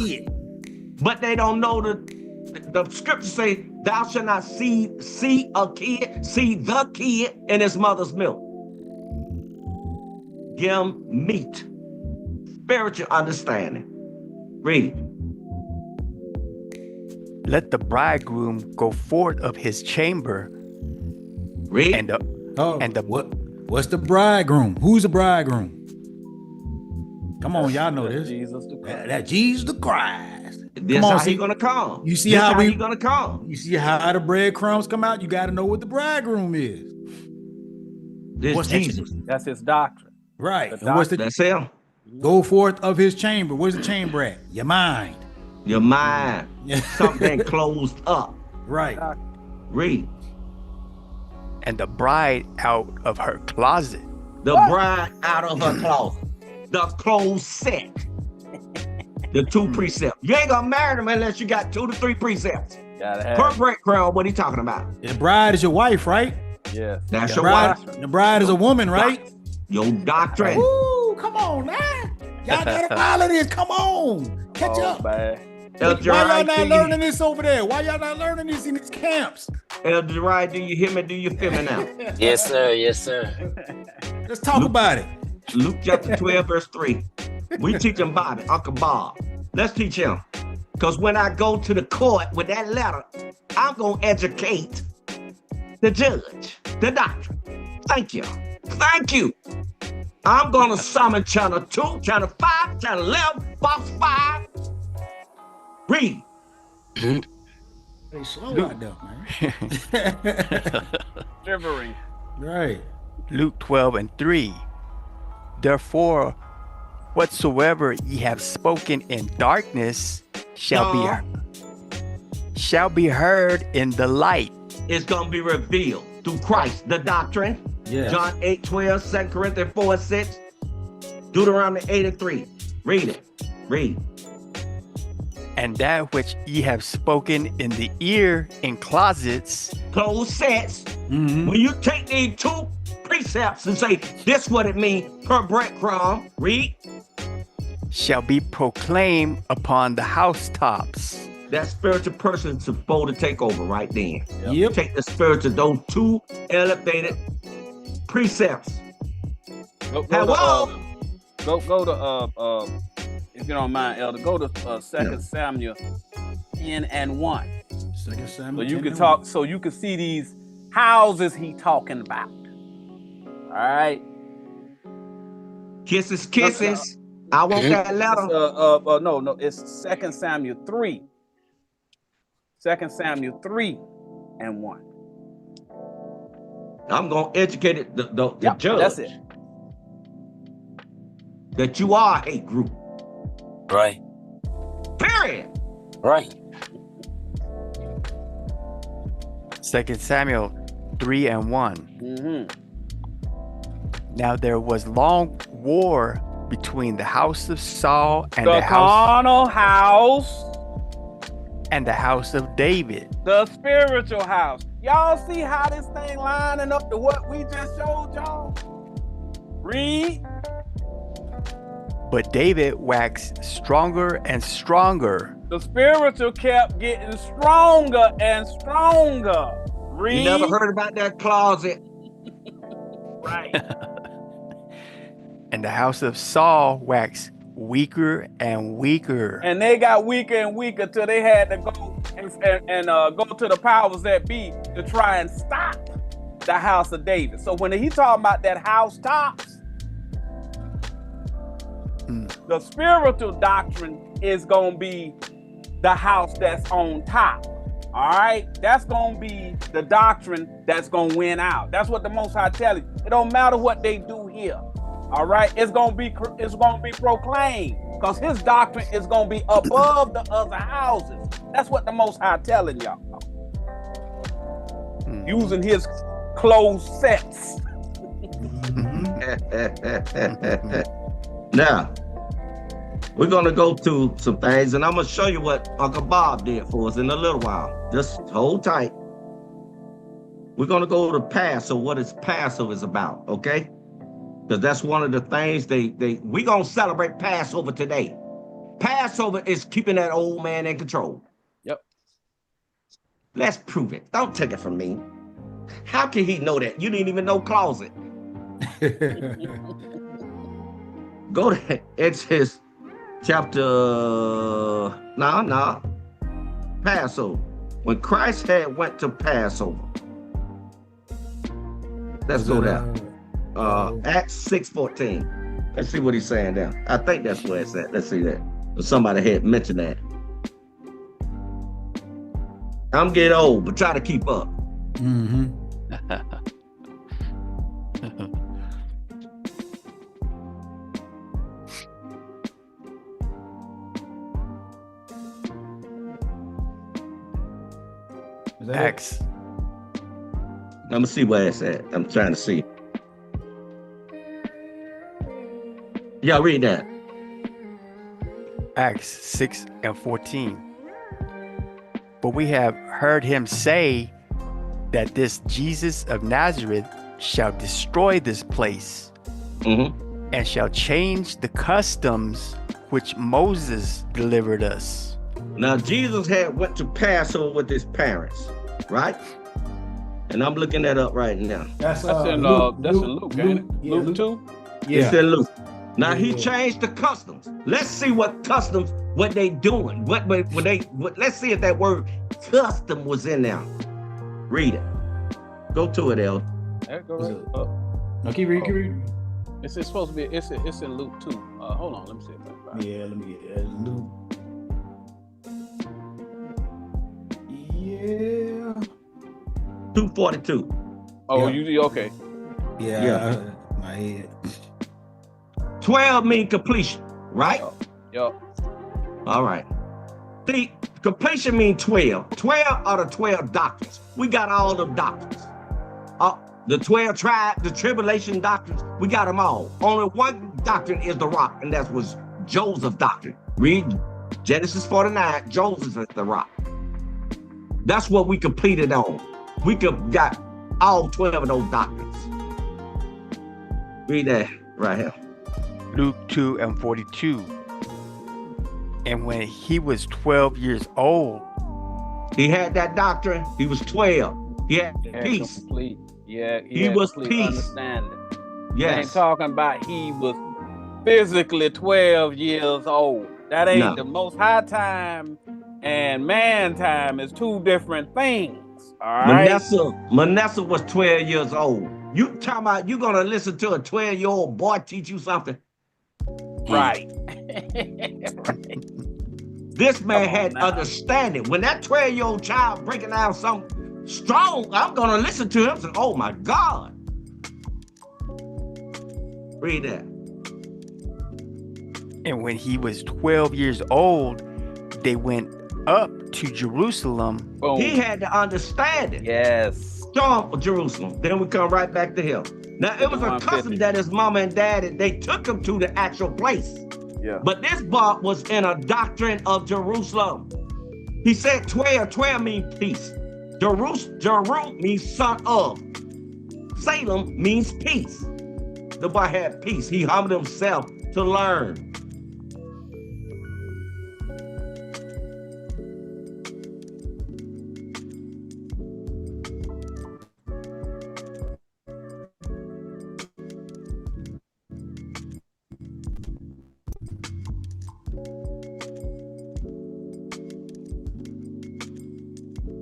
But they don't know the scriptures say, thou shalt not see the kid in his mother's milk. Give them meat. Spiritual understanding. Read. Let the bridegroom go forth of his chamber. Read. What's the bridegroom? Who's the bridegroom? Come on, y'all know this. Jesus the Christ. That Jesus the Christ. This how he gonna come. You see how he gonna come. You see how the breadcrumbs come out? You got to know what the bridegroom is. What's Jesus? That's his doctrine. Right. That's him. Go forth of his chamber. Where's the chamber at? Your mind. Your mind. Something closed up. Right. Read. And the bride out of her closet. The bride out of her closet. The closed set. The 2 precepts. You ain't gonna marry them unless you got 2 to 3 precepts. Per breadcrumb, what he talking about? The bride is your wife, right? Yes. That's your wife. The bride is a woman, right? Your doctrine. Ooh, come on now. Y'all gotta follow this. Come on. Catch up. Man. Why y'all not learning this over there? Why y'all not learning this in these camps? Elder Gerard, do you hear me? Do you feel me now? Yes, sir. Yes, sir. Let's talk about it. Luke chapter 12, verse 3. We teach him Bobby, Uncle Bob. Let's teach him. Because when I go to the court with that letter, I'm going to educate the judge, the doctrine. Thank you. Thank you. I'm going to summon channel 2, channel 5, channel 11, box 5. Read. They slow out there, man. Shivering. Right. Luke 12:3. Therefore, whatsoever ye have spoken in darkness shall be heard in the light. It's going to be revealed through Christ, the doctrine. Yes. John 8:12, 2 Corinthians 4:6, Deuteronomy 8:3. Read it. Read. And that which ye have spoken in the ear in closets. Closed sets. When you take these two precepts and say, this what it means per breadcrumb, read. Shall be proclaimed upon the housetops. That spiritual person is supposed to take over right then. Yep. Take the spiritual, those two elevated precepts. Go Hello? to if you don't mind, Elder, go to 2 Samuel 10 and 1. 2 Samuel. So you can talk, so you can see these houses he talking about. All right. Kisses. I want that letter. No, it's 2 Samuel 3. 2 Samuel 3 and 1. I'm going to educate it, the judge. That's it. That you are a group. Right. Period. Right. 2 Samuel 3 and 1. Now there was long war between the house of Saul and the carnal house and the house of David. The spiritual house. Y'all see how this thing lining up to what we just showed y'all? Read. But David waxed stronger and stronger. The spiritual kept getting stronger and stronger. Read. You never heard about that closet? Right. And the house of Saul waxed weaker and weaker. And they got weaker and weaker till they had to go and go to the powers that be to try and stop the house of David. So when he talking about that house tops, the spiritual doctrine is going to be the house that's on top. All right? That's going to be the doctrine that's going to win out. That's what the Most High tell you. It don't matter what they do here. All right? It's going to be proclaimed because his doctrine is going to be above the other houses. That's what the Most High telling y'all. Using his closed sets. Now, we're going to go to some things, and I'm going to show you what Uncle Bob did for us in a little while. Just hold tight. We're going to go to Passover, what is Passover is about, okay? Because that's one of the things we're going to celebrate Passover today. Passover is keeping that old man in control. Yep. Let's prove it. Don't take it from me. How can he know that? You didn't even know closet. Go to Exodus chapter, Passover. When Christ had went to Passover. Let's go down. Acts 6:14. Let's see what he's saying now. I think that's where it's at. Let's see that. Somebody had mentioned that. I'm getting old, but try to keep up. Acts. Let me see where it's at. I'm trying to see. Yeah, read that. Acts 6 and 14. But we have heard him say that this Jesus of Nazareth shall destroy this place and shall change the customs which Moses delivered us. Now, Jesus had went to Passover with his parents, right? And I'm looking that up right now. That's in Luke, ain't it? Yeah, Luke 2? Yeah. It's in Luke. Now he changed the customs. Let's see what customs, what they doing. Let's see if that word custom was in there. Read it. Go to it, El. There it goes. No, keep reading. It's supposed to be. It's in Luke 2. Hold on. Let me see if I can find it. Yeah, let me get it. Luke. Yeah. 2:42. Oh, Yeah. you okay? Yeah. My head. 12 mean completion, right? Yep. All right. See, completion means 12. 12 are the 12 doctrines. We got all the doctrines. The 12 tribes, the tribulation doctrines, we got them all. Only one doctrine is the rock, and that was Joseph's doctrine. Read Genesis 49, Joseph is the rock. That's what we completed on. We got all 12 of those doctrines. Read that right here. Luke 2:42. And when he was 12 years old, he had that doctrine. He was 12. He had peace. Complete. He was peace. Understanding. Yes. Ain't talking about he was physically 12 years old. That ain't the Most High time and man time is two different things. All right. Manasseh was 12 years old. You talking about you gonna listen to a 12-year-old boy teach you something? Right. Right. This man had understanding. When that 12-year-old child breaking down something strong, I'm gonna listen to him and say, oh my God. Read that. And when he was 12 years old, they went up to Jerusalem. Boom. He had the understanding. Yes. Show him Jerusalem. Then we come right back to him. Now, it was a custom that his mama and daddy, they took him to the actual place. Yeah. But this boy was in a doctrine of Jerusalem. He said 12. 12 means peace. Jeru means son of. Salem means peace. The boy had peace. He humbled himself to learn.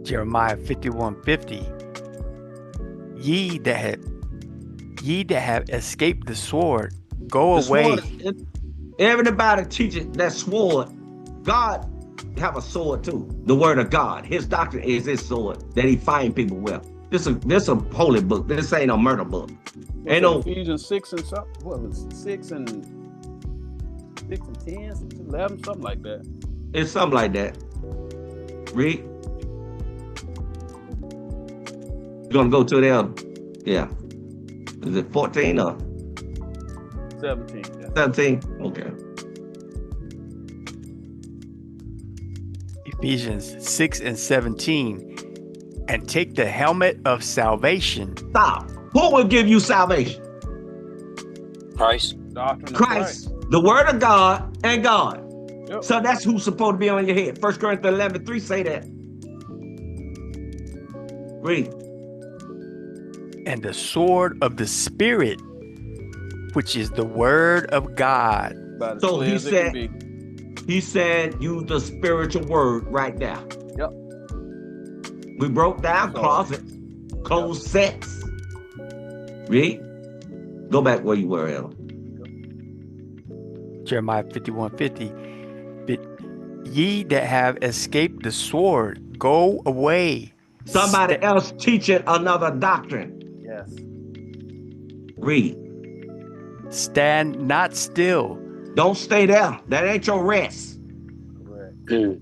Jeremiah 51:50. Ye that have escaped the sword, go away. Everybody teaches that sword. God have a sword too. The word of God. His doctrine is his sword that he find people with. This a holy book. This ain't a murder book. Ain't no Ephesians 6 and something. What was it? 6 and 10, 6 and 11, something like that. It's something like that. Read. You gonna go to there? Yeah. Is it 14 or 17? Yeah. 17? Okay. Ephesians 6 and 17. And take the helmet of salvation. Stop. Who will give you salvation? Christ. Doctrine of Christ. The word of God and God. Yep. So that's who's supposed to be on your head. 1 Corinthians 11:3 say that. Read. And the sword of the Spirit, which is the word of God. So he said use the spiritual word right now. Yep. We broke down closets, closed sets. Read. Go back where you were, Ella. Jeremiah 51:50. But ye that have escaped the sword, go away. Somebody else teaching another doctrine. Yes. Read. Stand not still. Don't stay there. That ain't your rest. Correct.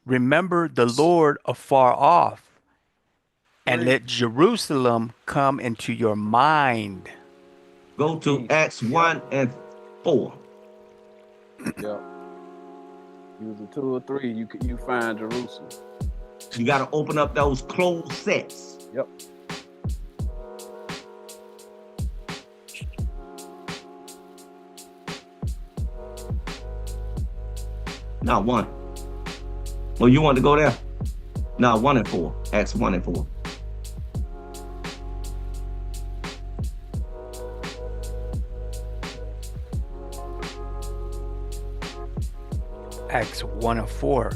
Remember the Lord afar off, and let Jerusalem come into your mind. Go to Acts 1 and 4. Yep. Use 2 or 3, you find Jerusalem. You got to open up those closed sets. Yep. Not 1. Well, you want to go there? No, 1 and 4. Acts 1 and 4. Acts 1 and 4.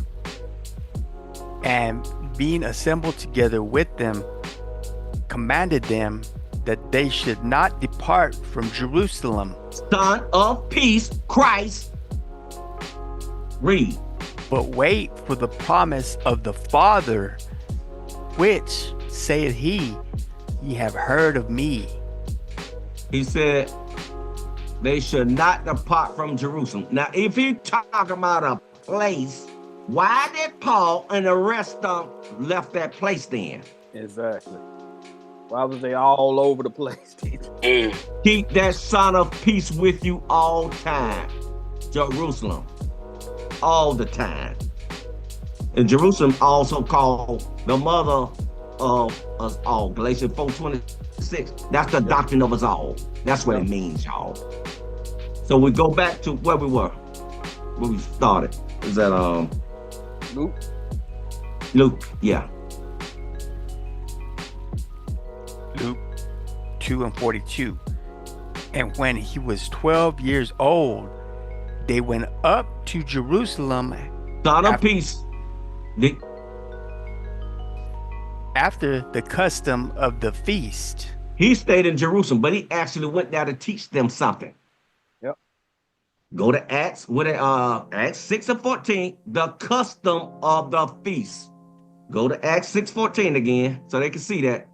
And being assembled together with them, commanded them that they should not depart from Jerusalem. Son of peace, Christ. Read. But wait for the promise of the Father, which saith he, ye have heard of me. He said they should not depart from Jerusalem. Now, if you talk about a place, why did Paul and the rest of them left that place then? Exactly. Why was they all over the place? Keep that son of peace with you all time. Jerusalem all the time. And Jerusalem also called the mother of us all. Galatians 4:26. That's the doctrine of us all. That's what it means, y'all. So we go back to where we were, where we started. Is that Luke? Luke, yeah. Luke 2:42. And when he was 12 years old, they went up to Jerusalem. Son of peace. After the custom of the feast. He stayed in Jerusalem, but he actually went there to teach them something. Yep. Go to Acts, Acts 6:14, the custom of the feast. Go to Acts 6:14 again, so they can see that.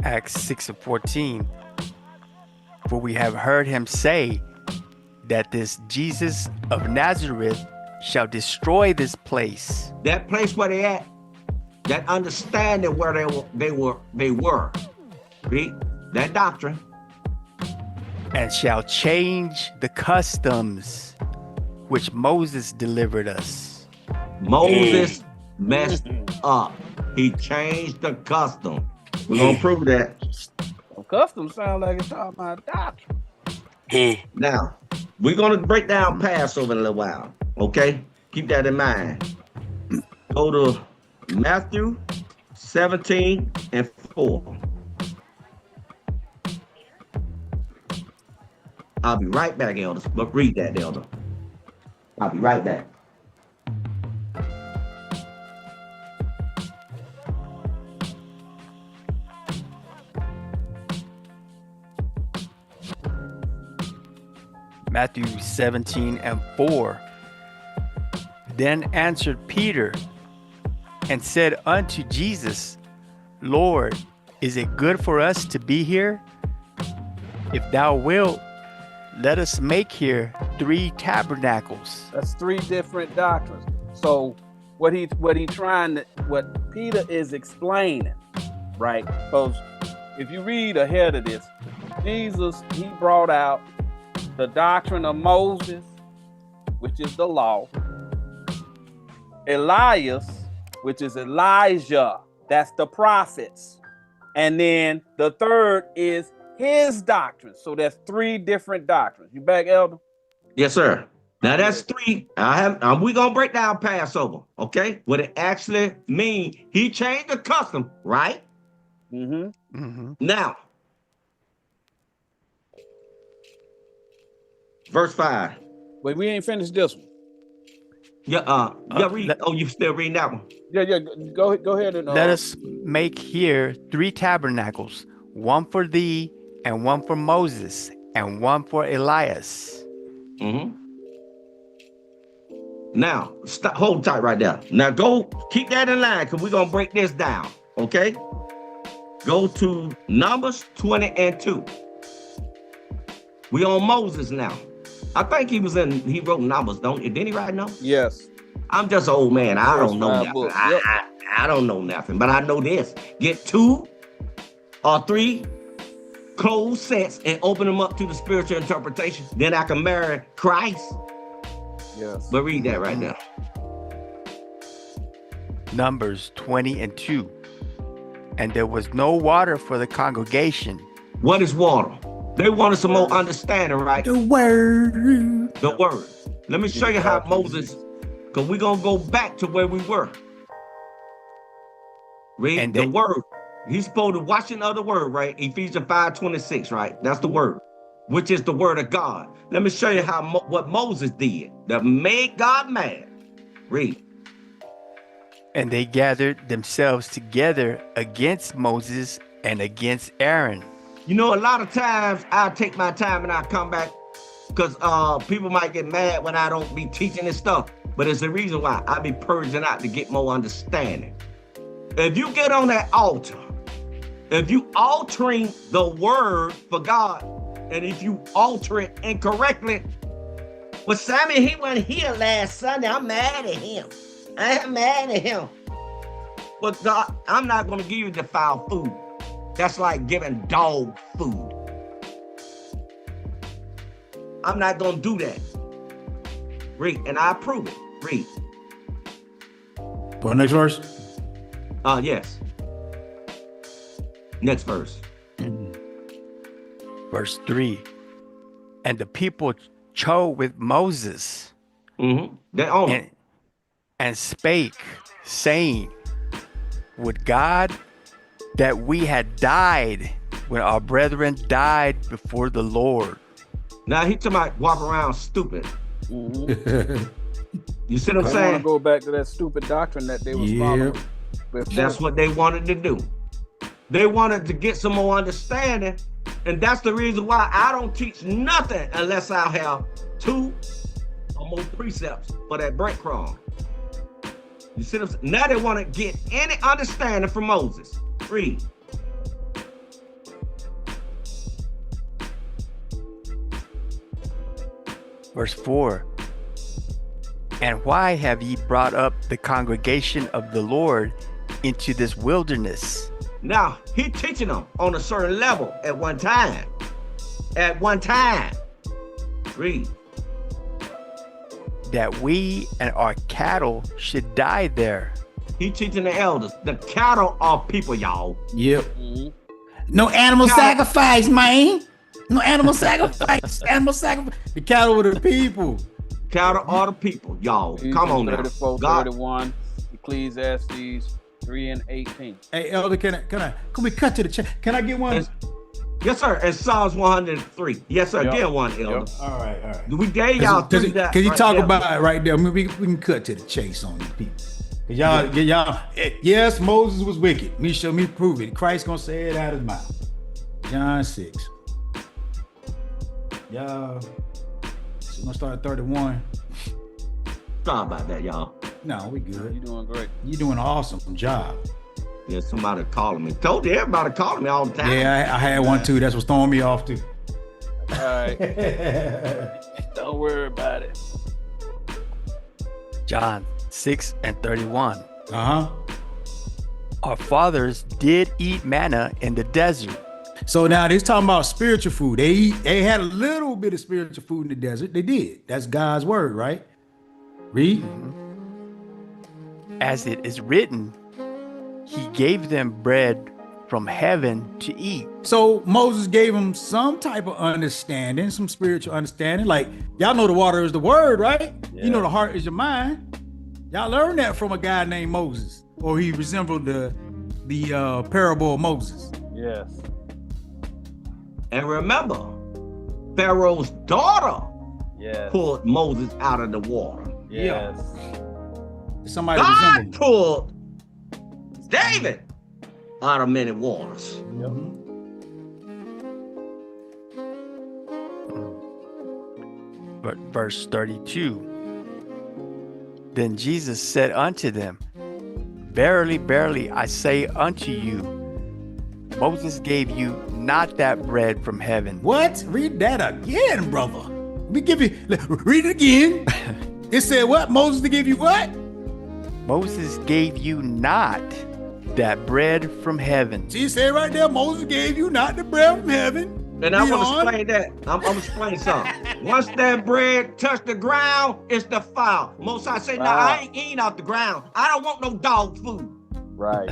Acts 6:14. For we have heard him say that this Jesus of Nazareth shall destroy this place. That place where they at, that understanding where they were. Read that doctrine. And shall change the customs which Moses delivered us. Moses messed up. He changed the custom. We're gonna prove that. Well, custom sound like it's talking about doctrine. Now, we're gonna break down Passover in a little while. Okay? Keep that in mind. Go to Matthew 17:4. I'll be right back, elders. But read that, elder. I'll be right back. Matthew 17:4. Then answered Peter and said unto Jesus, Lord, is it good for us to be here? If thou wilt, let us make here 3 tabernacles. That's 3 different doctrines. So what Peter is explaining, right? Because if you read ahead of this, Jesus, he brought out the doctrine of Moses, which is the law. Elias, which is Elijah, that's the prophets. And then the third is his doctrine. So that's 3 different doctrines. You back, elder? Yes, sir. Now that's 3. We're gonna break down Passover, okay? What it actually means. He changed the custom, right? Mm-hmm. Mm-hmm. Now, verse 5. But we ain't finished this one. Read. You still reading that one? Yeah. Go ahead and let us make here 3 tabernacles, one for thee, and one for Moses, and one for Elias. Mm-hmm. Now, hold tight right there. Now go, keep that in line, because we're gonna break this down. Okay? Go to Numbers 20:2. We on Moses now. I think he wrote Numbers, didn't he write Numbers? Yes. I'm just an old man. I don't know nothing. Yep. I don't know nothing, but I know this. Get 2 or 3 closed sets and open them up to the spiritual interpretation. Then I can marry Christ. Yes. But read that right now. Numbers 20:2. And there was no water for the congregation. What is water? They wanted some more understanding, right? The word. The word. Let me show you how Moses, because we're going to go back to where we were. Read And the word. He's supposed to washing of the word, right? Ephesians 5:26, right? That's the word, which is the word of God. Let me show you what Moses did that made God mad. Read. And they gathered themselves together against Moses and against Aaron. You know, a lot of times I'll take my time and I'll come back because people might get mad when I don't be teaching this stuff. But it's the reason why I be purging out to get more understanding. If you get on that altar, if you altering the word for God, and if you alter it incorrectly, well, Sammy, he wasn't here last Sunday. I'm mad at him. I am mad at him. But God, I'm not going to give you defiled food. That's like giving dog food. I'm not going to do that. Read, and I approve it. Read. For the next verse? Yes. Next verse. Verse 3. And the people chose with Moses They own it. and spake, saying, would God that we had died when our brethren died before the Lord. Now he talking about walk around stupid. You see what I'm I saying? want to go back to that stupid doctrine that they was following. Before. That's what they wanted to do. They wanted to get some more understanding, and that's the reason why I don't teach nothing unless I have 2 or more precepts for that breadcrumb. You see what I'm saying? Now they want to get any understanding from Moses. Read. Verse 4. And why have ye brought up the congregation of the Lord into this wilderness? Now, he teaching them on a certain level at one time. At one time. Read. That we and our cattle should die there. He teaching the elders. The cattle are people, y'all. Yep. No animal sacrifice, man. No animal sacrifice. Animal sacrifice. The cattle were the people. Cattle are the people, y'all. Come on now. 34, God. 31, Ecclesiastes 3 and 18. Hey, Elder, can we cut to the chase? Can I get one? Yes, sir. And Psalms 103. Yes, sir. Yep. Get one, Elder. Yep. All right. We gave y'all three. Because you talk about it right there. I mean, we can cut to the chase on these people. Y'all, yes, Moses was wicked. Me prove it. Christ gonna say it out of his mouth. John 6. Y'all, so gonna start at 31. Sorry about that, y'all. No, we good. You're doing great. You're doing an awesome job. Yeah, somebody calling me. Told you everybody calling me all the time. Yeah, I had one too. That's what's throwing me off too. All right. Don't worry about it. John 6 and 31. Our fathers did eat manna in the desert. So now they're talking about spiritual food. They had a little bit of spiritual food in the desert. They did. That's God's word, right? Read. As it is written, he gave them bread from heaven to eat. So Moses gave them some type of understanding, some spiritual understanding. Like, y'all know the water is the word, right? Yeah. You know the heart is your mind. Y'all learned that from a guy named Moses, or he resembled the parable of Moses. Yes. And remember, Pharaoh's daughter pulled Moses out of the water. Yes. Somebody God resembled him. pulled David out of many waters. But verse 32. Then Jesus said unto them, Verily, verily, I say unto you, Moses gave you not that bread from heaven. What? Read that again, brother. Read it again. It said what? Moses to give you what? Moses gave you not that bread from heaven. See, it said right there, Moses gave you not the bread from heaven. And I want to explain that. I'm going to explain something. Once that bread touched the ground, it's defiled. Most I say, now I ain't eating off the ground. I don't want no dog food. Right.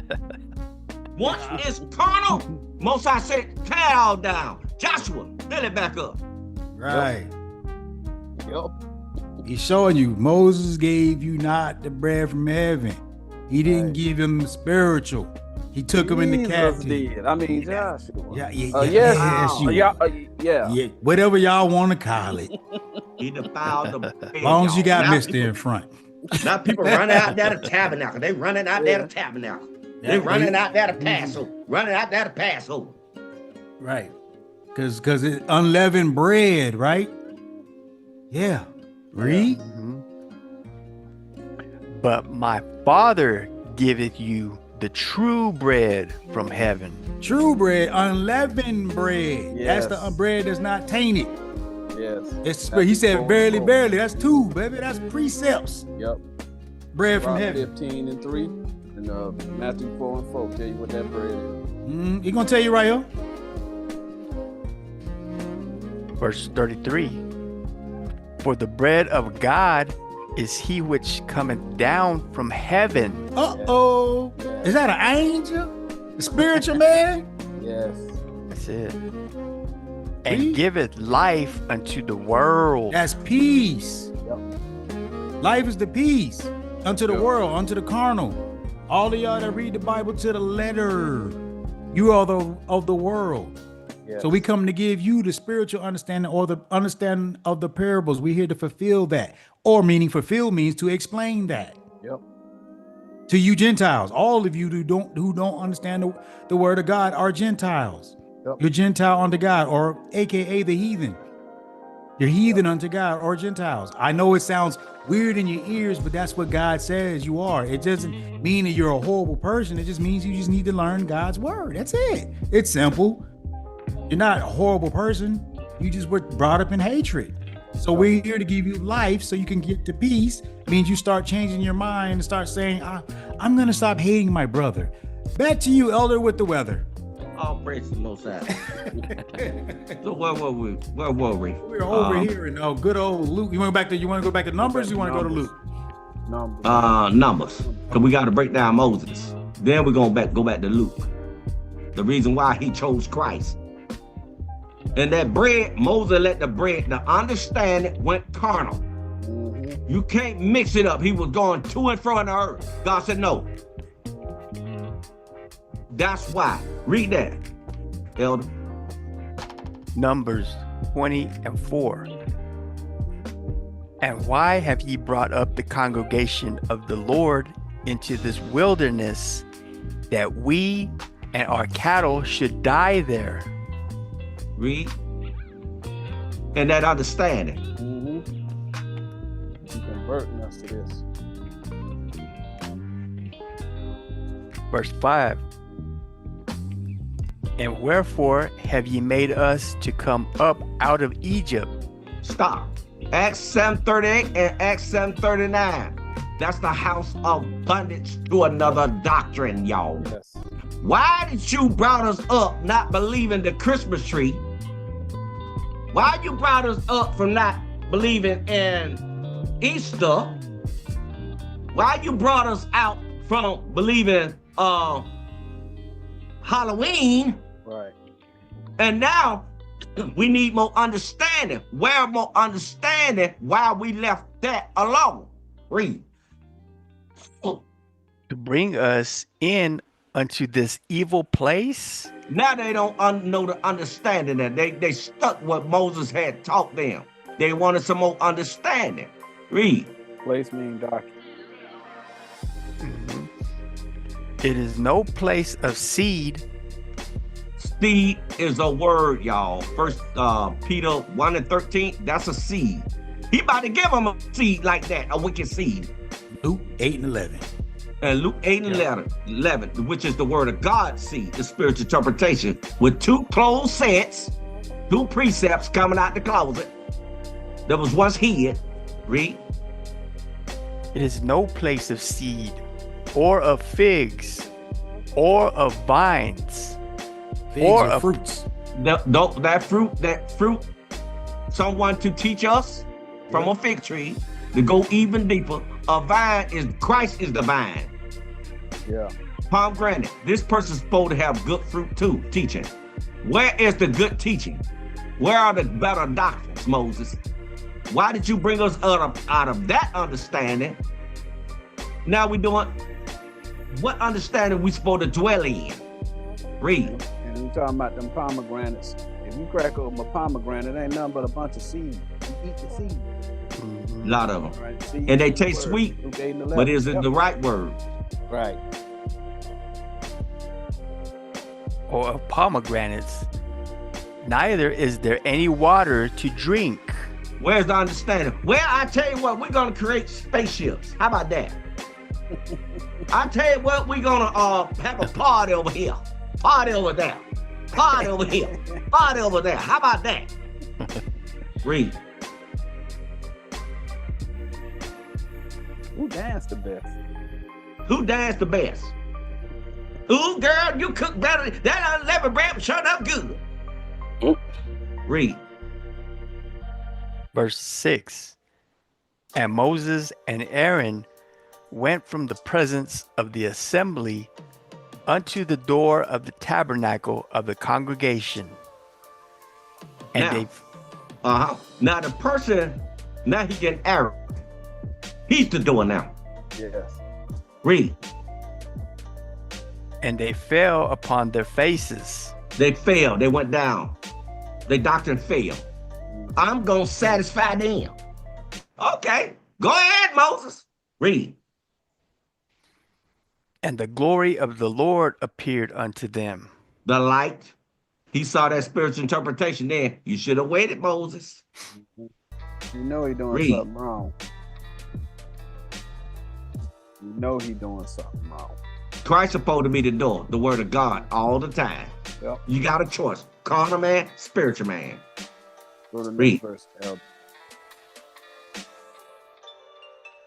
Once it's carnal, most I say, tear it all down. Joshua, fill it back up. Right. Yep. He's showing you, Moses gave you not the bread from heaven. He didn't give him spiritual. He took him into captivity. I mean, Joshua. Yeah. Whatever y'all want to call it. He defiled the bed, As long as you got now Mister in front. Now people running out there to Tabernacle. They running out there to Tabernacle. They running out there to Passover. Running out there to Passover. Right. Because it's unleavened bread, right? Yeah. Read. But my Father giveth you the true bread from heaven. True bread, unleavened bread. Yes. That's the bread that's not tainted. Yes. He said, barely, barely. That's 2, baby. That's precepts. Yep. Bread from heaven. 15 and 3. And Matthew 4:4 tell you what that bread is. He gonna tell you right here. Verse 33. For the bread of God is he which cometh down from heaven. Uh-oh. Is that an angel? A spiritual man? Yes. That's it. And giveth life unto the world. That's peace. Yep. Life is the peace unto the world, unto the carnal. All of y'all that read the Bible to the letter, you are of the world. Yes. So we come to give you the spiritual understanding or the understanding of the parables. We're here to fulfill that. Or meaning fulfill means to explain that. Yep. To you Gentiles, all of you who don't understand the word of God are Gentiles. Yep. You're Gentile unto God, or AKA the heathen. You're heathen unto God or Gentiles. I know it sounds weird in your ears, but that's what God says you are. It doesn't mean that you're a horrible person. It just means you just need to learn God's word. That's it. It's simple. You're not a horrible person. You just were brought up in hatred. So we're here to give you life so you can get to peace. It means you start changing your mind and start saying, I'm going to stop hating my brother. Back to you, Elder, with the weather. All praise the Most High. So where were we? We're over here in good old Luke. You want to go back to Numbers? Or you want to go to Luke? Numbers. Because we got to break down Moses. Then we're going to go back to Luke. The reason why he chose Christ. And that bread, Moses let the understanding went carnal. Mm-hmm. You can't mix it up. He was going to and fro in the earth. God said no. That's why. Read that, Elder. Numbers 20:4. And why have ye brought up the congregation of the Lord into this wilderness, that we and our cattle should die there? Read. And that understanding. Mm-hmm. He's converting us to this. Verse 5. And wherefore have ye made us to come up out of Egypt? Stop. Acts 7:38 and Acts 7:39. That's the house of bondage to another doctrine, y'all. Yes. Why did you brought us up not believing the Christmas tree? Why you brought us up from not believing in Easter? Why you brought us out from believing Halloween? Right. And now we need more understanding. Where more understanding why we left that alone? Read. To bring us in unto this evil place? Now they don't know the understanding that they stuck what Moses had taught them. They wanted some more understanding. Read. Place mean doctrine. Mm-hmm. It is no place of seed. Seed is a word, y'all. First Peter 1:13, that's a seed. He about to give them a seed like that, a wicked seed. Luke 8:11. And Luke 8:11, which is the word of God seed, the spiritual interpretation, with two closed sets, two precepts coming out the closet that was once hid. Read. It is no place of seed, or of figs, or of vines, Figs or of fruits. That fruit, someone to teach us from a fig tree to go even deeper. A vine is, Christ is the vine. Yeah. Pomegranate. This person's supposed to have good fruit too, teaching. Where is the good teaching? Where are the better doctrines, Moses? Why did you bring us out of that understanding? Now we doing, what understanding we supposed to dwell in? Read. And we talking about them pomegranates. If you crack open a pomegranate, it ain't nothing but a bunch of seed. You eat the seed. A lot of them. Right. And they taste sweet, but is it the right word? Right. or of pomegranates. Neither is there any water to drink. Where's the understanding? Well, I tell you what, we're gonna create spaceships. How about that? I tell you what, we're gonna have a party over here, party over there, party over here, party over there. How about that? Read. Who danced the best? Who danced the best? Ooh, girl, you cook better. That unleavened bread showed up good. Read. Verse 6. And Moses and Aaron went from the presence of the assembly unto the door of the tabernacle of the congregation. And now the person, now he getting Aaron. He's the door now. Yes. Read. And they fell upon their faces. They failed. They went down. Their doctrine failed. I'm going to satisfy them. Okay. Go ahead, Moses. Read. And the glory of the Lord appeared unto them. The light. He saw that spiritual interpretation there. You should have waited, Moses. You know he doing something wrong. You know he doing something wrong. Christ supposed to be the door, the word of God all the time. Yep. You got a choice. Carnal man, spiritual man. Go to the Read. next verse, Elder.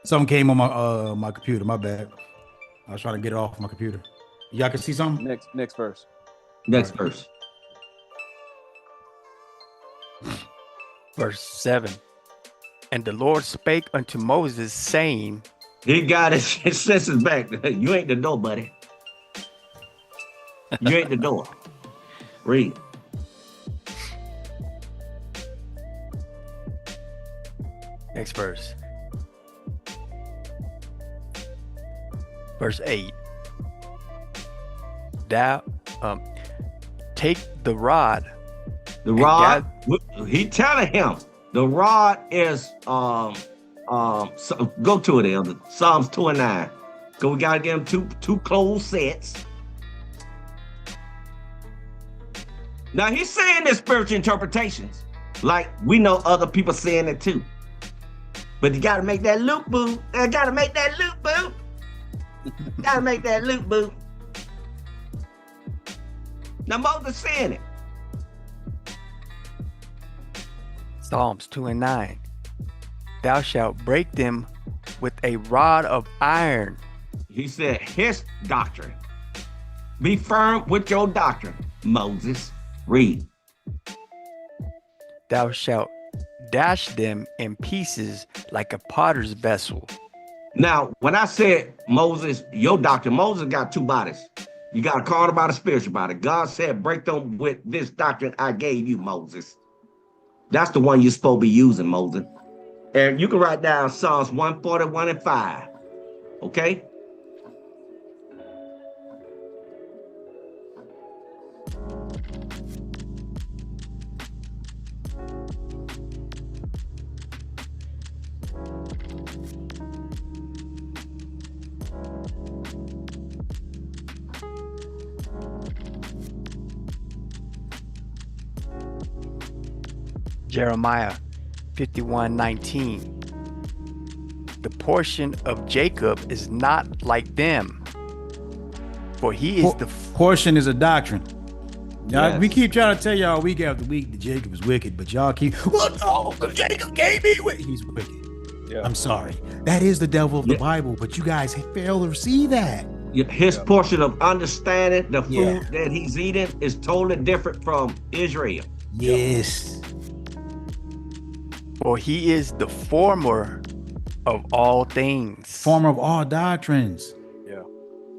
Something came on my computer. My bad. I was trying to get it off my computer. Y'all can see something? Next verse. Next verse. Verse 7. And the Lord spake unto Moses, saying, He got his senses back. You ain't the door, buddy. You ain't the door. Read. Next verse. Verse 8. Thou take the rod. The rod, he telling him the rod is so go to it, Elder. Psalms 2 and 9. Because we gotta get him two closed sets. Now he's saying there's spiritual interpretations. Like we know other people saying it too. But you gotta make that loop, boo. Gotta make that loop, boo. Gotta make that loop, boo. Now Moses saying it. Psalms 2 and 9. Thou shalt break them with a rod of iron. He said his doctrine. Be firm with your doctrine, Moses. Read. Thou shalt dash them in pieces like a potter's vessel. Now, when I said Moses, your doctrine, Moses got two bodies. You got a carnal body, spiritual body. God said, break them with this doctrine I gave you, Moses. That's the one you're supposed to be using, Moses. And you can write down Psalms 141 and 5. Okay? Jeremiah 51:19. The portion of Jacob is not like them, for he is the portion is a doctrine. Y'all, Yes. we keep trying to tell y'all week after week that Jacob is wicked, but y'all keep, well, no, because Jacob gave me wicked. He's wicked. Yeah. I'm sorry. That is the devil of the Bible, but you guys fail to see that. His portion of understanding the food that he's eating is totally different from Israel. Yes. For he is the former of all things. Former of all doctrines. Yeah.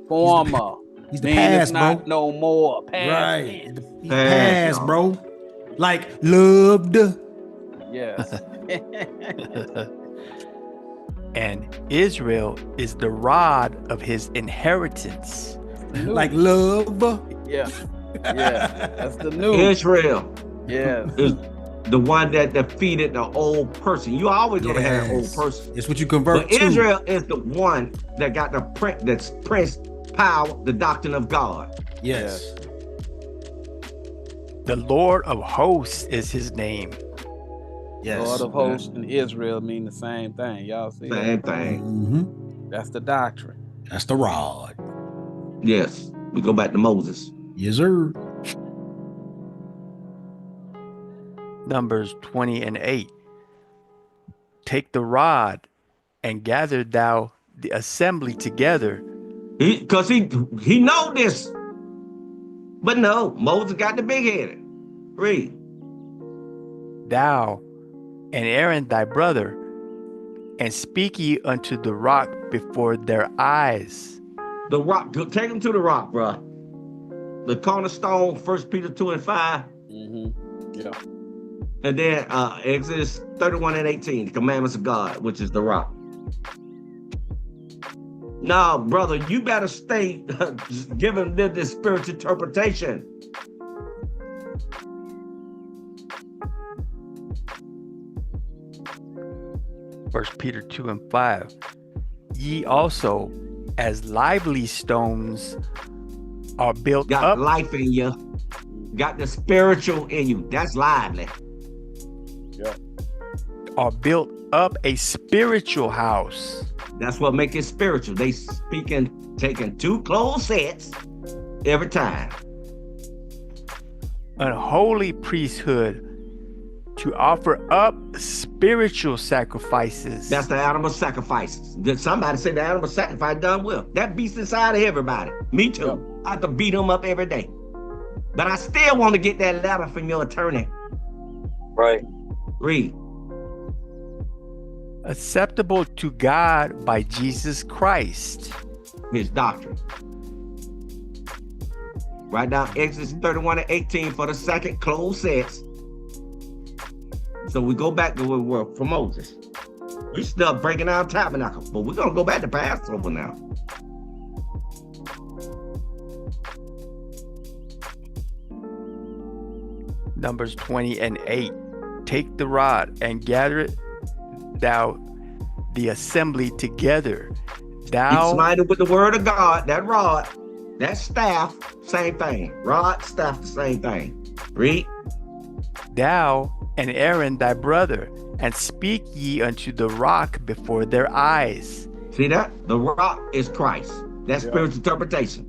Former. He's the Man, past, it's not bro. no more. Past Right. tense. He's past, bro. Like loved. Yes. And Israel is the rod of his inheritance. Like love. Yeah. Yeah. That's the new. Israel Yeah. is the one that defeated the old person. You always gonna have an old person. It's what you convert But to. Israel is the one that got the prince power, the doctrine of God. Yes. The Lord of hosts is his name. Yes. Lord of hosts and Israel mean the same thing. Y'all see Same that? thing. Mm-hmm. That's the doctrine. That's the rod. Yes. We go back to Moses. Yes, sir. Numbers 20:8. Take the rod and gather thou the assembly together Because he know this. But no, Moses got the big headed. Read. Thou and Aaron thy brother, and speak ye unto the rock before their eyes. The rock, take them to the rock, bro. The cornerstone, 1 Peter 2 and 5. Yeah. And then Exodus 31 and 18, the commandments of God, which is the rock. Now, brother, you better stay giving them this spiritual interpretation. First Peter 2 and 5. Ye also, as lively stones, are built got up. Life in you. Got the spiritual in you. That's lively. Yeah. Are built up a spiritual house. That's what makes it spiritual. They speaking, taking 2 clothes sets every time. An holy priesthood to offer up spiritual sacrifices. That's the animal sacrifices. Did somebody say the animal sacrifice done well? That beats inside of everybody. Me too. Yep. I have to beat them up every day. But I still want to get that letter from your attorney. Right. Read. Acceptable to God by Jesus Christ. His doctrine. Write down Exodus 31 and 18 for the second closed sets. So we go back to where we were for Moses. We still breaking down Tabernacles, but we're going to go back to Passover now. Numbers 20 and 8. Take the rod and gather it thou the assembly together. Thou Smite it with the word of God, that rod, that staff, same thing. Rod, staff, the same thing. Read. Thou and Aaron thy brother, and speak ye unto the rock before their eyes. See that? The rock is Christ. That's spiritual interpretation.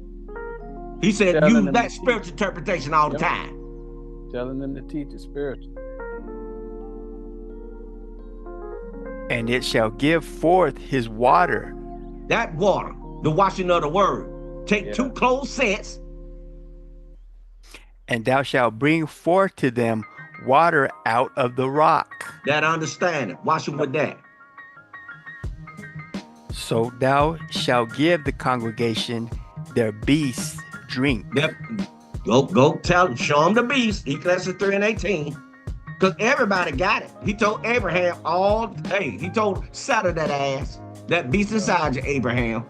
He said Telling use that spiritual interpretation all the time. Telling them to teach the spiritual. And it shall give forth his water. That water, the washing of the word. Take 2 closed sets. And thou shalt bring forth to them water out of the rock. That understanding. Wash them with that. So thou shalt give the congregation their beasts drink. Yep. Go tell them, show them the beast. Ecclesiastes 3 and 18. Because everybody got it. He told Abraham he told Sarah that ass, that beast inside you, Abraham.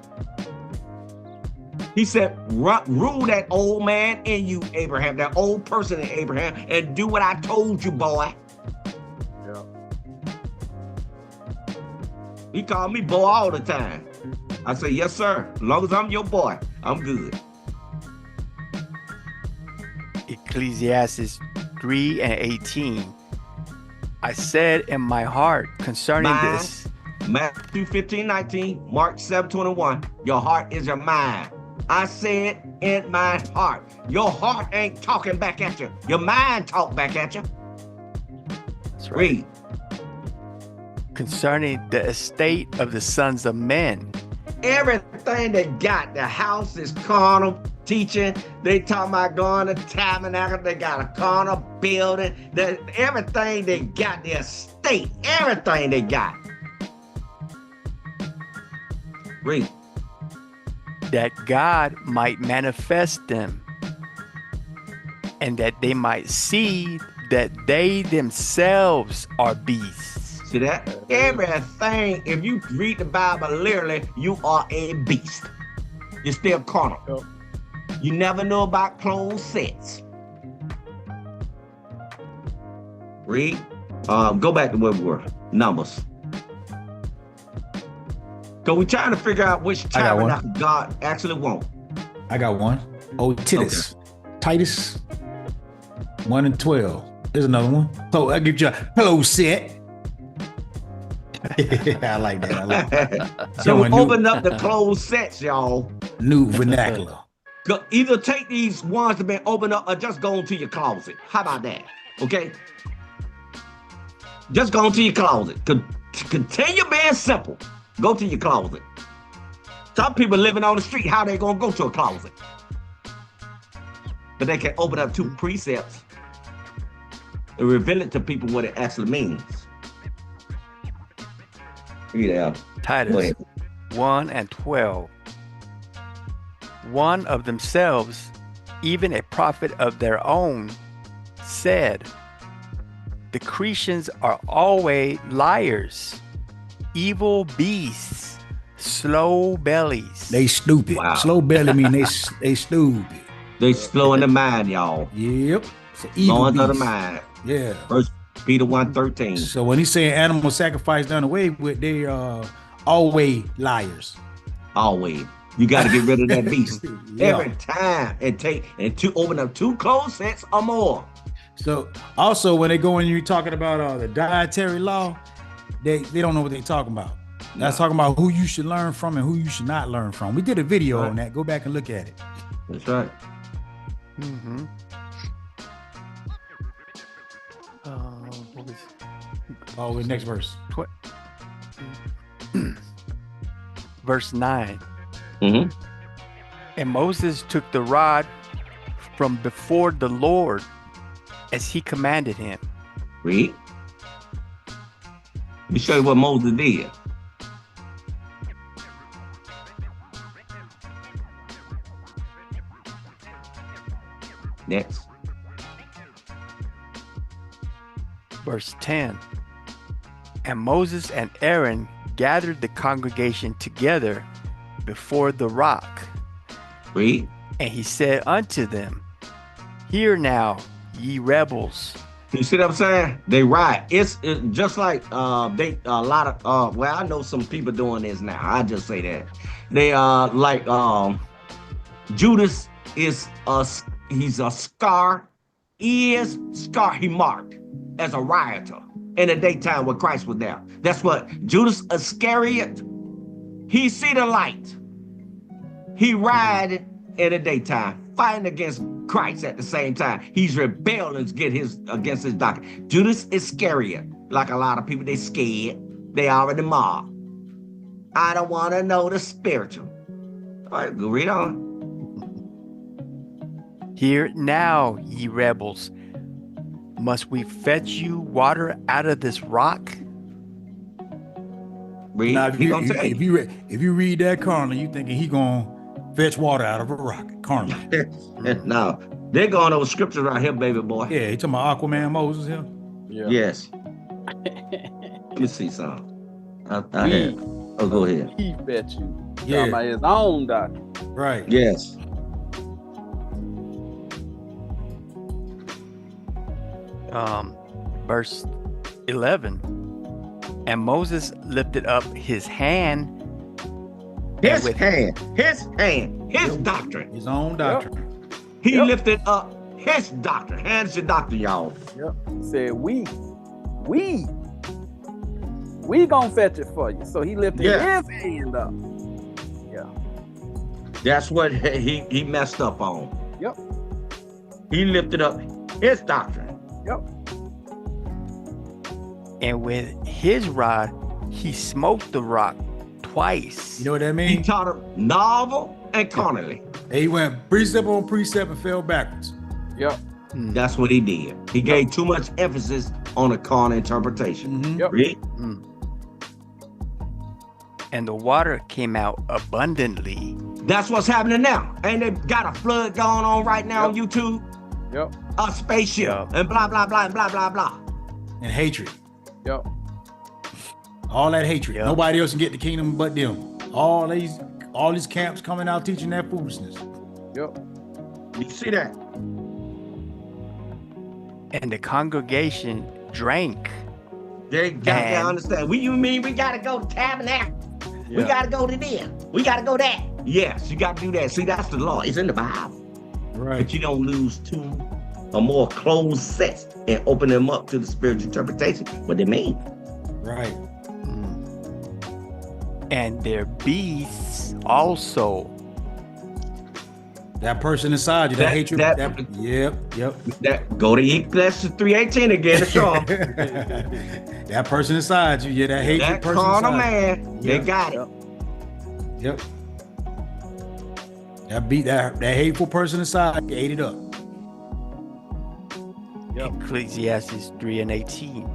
He said, rule that old man in you, Abraham, that old person in Abraham, and do what I told you, boy. Yeah. He called me boy all the time. I said, yes, sir. As long as I'm your boy, I'm good. Ecclesiastes 3 and 18. I said in my heart concerning this. Matthew 15, 19, Mark 7, 21. Your heart is your mind. I said in my heart. Your heart ain't talking back at you. Your mind talk back at you. That's right. Read. Concerning the estate of the sons of men. Everything they got, the house is carnal teaching. They talking about going to Tabernacle. They got a carnal building. Everything they got, the estate, everything they got. Read. That God might manifest them, and that they might see that they themselves are beasts. See that? Everything, if you read the Bible literally, you are a beast. You're still carnal. Yep. You never know about closed sets. Read. Go back to where we were. Numbers. Because we're trying to figure out which tabernacle God actually wants. I got one. Titus. Okay. Titus 1 and 12. There's another one. So I'll give you a close set. I like that. So we open up the closed sets, y'all. New vernacular. Either take these ones that have been opened up or just go into your closet. How about that? Okay? Just go into your closet. Continue being simple. Go to your closet. Some people living on the street, how they gonna go to a closet? But they can open up 2 precepts and reveal it to people what it actually means. Yeah. Titus 1:12. One of themselves, even a prophet of their own, said, the Cretians are always liars, evil beasts, slow bellies. They stupid. Wow. Slow belly mean they stupid. They slow in the mind, y'all. Yep. It's an evil Slow into the beast. mind. Yeah. 1 Peter 1:13. So when he's saying animal sacrifice done away with, they always liars. Always. You got to get rid of that beast. Yeah. Every time and to open up 2 clothes sets or more. So also when they go in, you're talking about the dietary law, they don't know what they're talking about. That's talking about who you should learn from and who you should not learn from. We did a video on that. Go back and look at it. That's right. Mm-hmm. What was Oh, the next verse. verse 9? Mm-hmm. And Moses took the rod from before the Lord as he commanded him. Read. Let me show you what Moses did. Next. Verse 10. And Moses and Aaron gathered the congregation together before the rock. Read. And he said unto them, hear now, ye rebels. You see what I'm saying? They riot. It's just like they a lot of well, I know some people doing this now. I just say that they like Judas is he's a scar. He marked as a rioter in the daytime when Christ was there. That's what Judas Iscariot. He see the light. He rioted in the daytime, fighting against Christ at the same time. He's rebelling against his doctrine. Judas Iscariot, like a lot of people, they scared. They already mobbed. I don't want to know the spiritual. All right, go read on. Hear now, ye rebels. Must we fetch you water out of this rock? Read. Now, if you read that carnally, you thinking he gonna fetch water out of a rock carnally. Now, they're going over scripture right here, baby boy. Yeah, you talking about Aquaman Moses here? Yeah. Yes. Let me see something. I had. Oh, go ahead. He bet you. Yeah. Talking about his own doctrine. Right. Yes. Verse 11. And Moses lifted up his hand. His doctrine. His own doctrine. He lifted up his doctrine. Hands your doctrine, y'all. Yep. Said we gonna fetch it for you. So he lifted his hand up. Yeah. That's what he messed up on. Yep. He lifted up his doctrine. Yep. And with his rod, he smote the rock twice. You know what that He means? taught her novel and carnally. He went precept on precept and fell backwards. Yep. That's what he did. He gave too much emphasis on a carnal interpretation. Mhm. Yep. Read. And the water came out abundantly. That's what's happening now. Ain't they got a flood going on right now on YouTube? Yep. A spaceship and blah, blah, blah, and blah, blah, blah. And hatred. Yep. All that hatred. Yep. Nobody else can get the kingdom but them. All these camps coming out teaching that foolishness. Yep. You see that? And the congregation drank. They got to understand. You mean we got to go to Tabernacles? Yeah. We got to go to this. We got to go there. Yes, you got to do that. See, that's the law. It's in the Bible. Right. But you don't lose 2 or more closed sets and open them up to the spiritual interpretation. What they mean. Right. And their beasts also. That person inside you, that hatred. Yep. That go to Ecclesiastes 3:18 again, show 'em. That person inside you, that hatred That person carnal inside. man, they got it. Yep. That beat that hateful person aside, he ate it up. Yep. Ecclesiastes 3:18.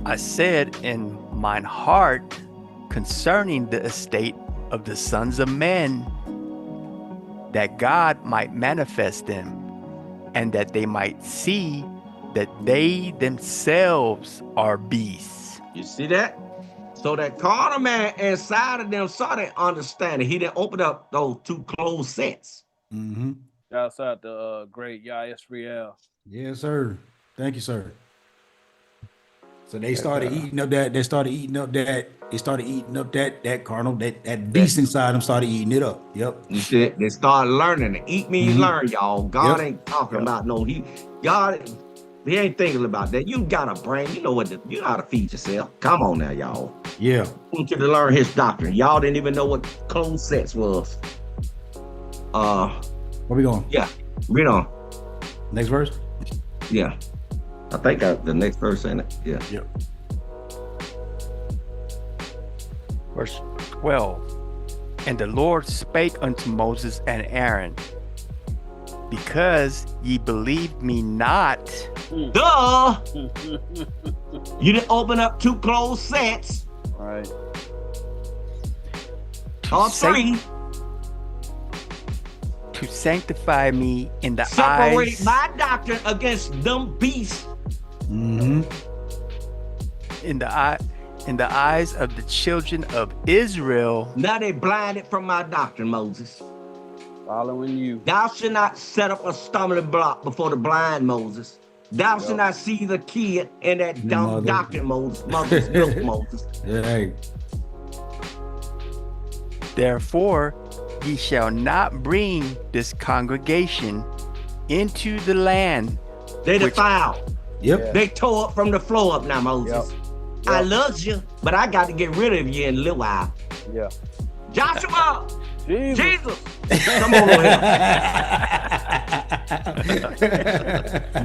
I said in mine heart concerning the estate of the sons of men, that God might manifest them, and that they might see that they themselves are beasts. You see that? So that carnal man inside of them saw that understanding. He didn't open up those two closed sets. Mm-hmm. Shouts out to great Israel. Yes, sir. Thank you, sir. So they started eating up that. They started eating up that. They started eating up that carnal, that beast inside them started eating it up. Yep. You see it? They started learning. Eat means learn, y'all. God ain't talking about no. He ain't thinking about that. You got a brain. You know you know how to feed yourself. Come on now, y'all. Yeah. I want you to learn his doctrine. Y'all didn't even know what closed sets was. Where we going? Yeah. Read on. Next verse? Yeah. I think the next verse in it. Yeah. Yep. Verse 12. And the Lord spake unto Moses and Aaron, because ye believed me not. Duh! You didn't open up two closed sets. Right. Or three. To sanctify me in the Separate eyes. my doctrine against them beasts. Mm-hmm. In the eyes of the children of Israel. Now they blinded from my doctrine, Moses. Following you. Thou should not set up a stumbling block before the blind, Moses. Thou should not see the kid in that dumb doctrine, Moses. Mother's milk, Moses. Hey. Therefore, ye shall not bring this congregation into the land. They defiled. Yep. They tore up from the floor up now, Moses. Yep. I loved you, but I got to get rid of you in a little while. Yeah. Joshua! Jesus! Come on over here.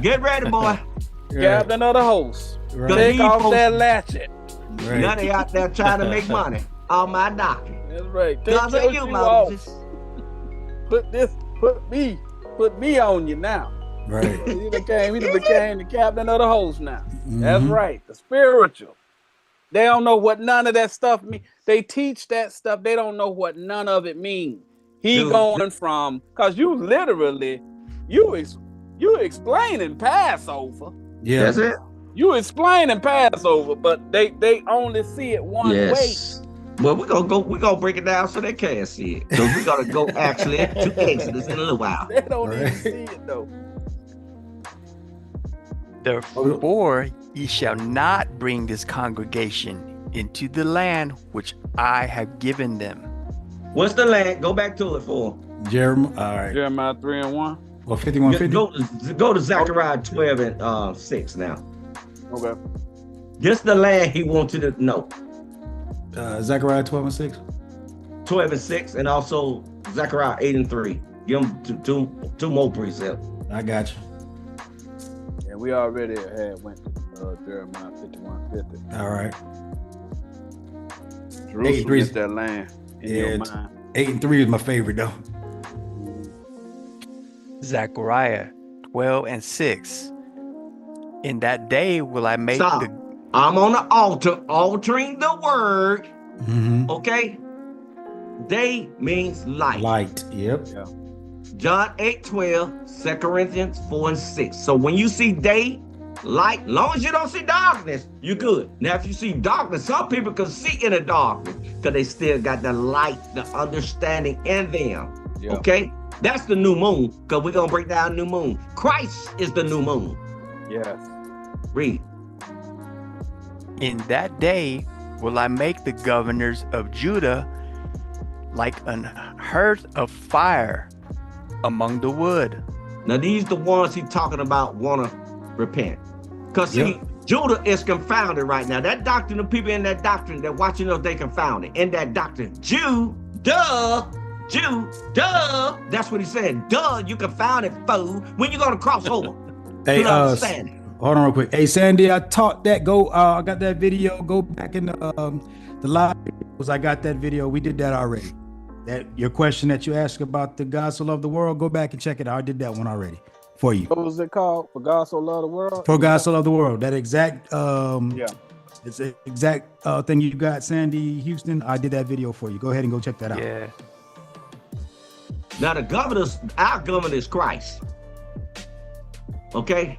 Get ready, boy. Captain of the host. Right. Take off that latchet. Right. Now they out there trying to make money on my doctrine. That's right. God Take said your you, shoe off. Moses. Put me on you now. Right. He became the captain of the host now. Mm-hmm. That's right. The spiritual. They don't know what none of that stuff means. They teach that stuff. They don't know what none of it means. Going from, because you literally, you explaining Passover. Yeah. That's it. You explaining Passover, but they only see it one way. Well, we're gonna break it down so they can see it. So we're gonna go actually to Exodus in a little while. They don't even see it though. Therefore, ye shall not bring this congregation into the land which I have given them. What's the land? Go back to it for Jeremiah. All right. Jeremiah 3:1. Well, 51:50. Go to Zechariah 12:6 now. Okay. This the land he wants you to know. Zechariah 12:6. 12:6, and also Zechariah 8:3. Give them two more precepts. I got you. And we already had went to Jeremiah 51:50. All right. Jerusalem is that land in your mind. 8 and 3 is my favorite though. Zechariah 12:6. In that day will I make Stop. I'm on the altar, altering the word. Mm-hmm. Okay? Day means light. Light. Yep. Yeah. John 8:12, 2 Corinthians 4:6. So when you see day, light, long as you don't see darkness, you're good. Now, if you see darkness, some people can see in the darkness because they still got the light, the understanding in them. Yeah. Okay? That's the new moon, because we're going to break down new moon. Christ is the new moon. Yes. Read. In that day will I make the governors of Judah like an hearth of fire among the wood. Now, these the ones he's talking about want to repent. Because see, Judah is confounded right now. That doctrine, the people in that doctrine, they're watching us, they confounded. In that doctrine, Jew, duh. That's what he said. Duh, you confounded fool. When you going to cross over? Hey, understand. Hold on real quick. Hey, Sandy, I taught that. Go. I got that video. Go back in the live videos. I got that video. We did that already. That your question that you asked about the God so loved the world, go back and check it out. I did that one already for you. What was it called? For God so loved the world? For God so loved the world. That exact Yeah. it's the exact thing you got, Sandy Houston. I did that video for you. Go ahead and go check that out. Yeah. Now our governor is Christ. Okay?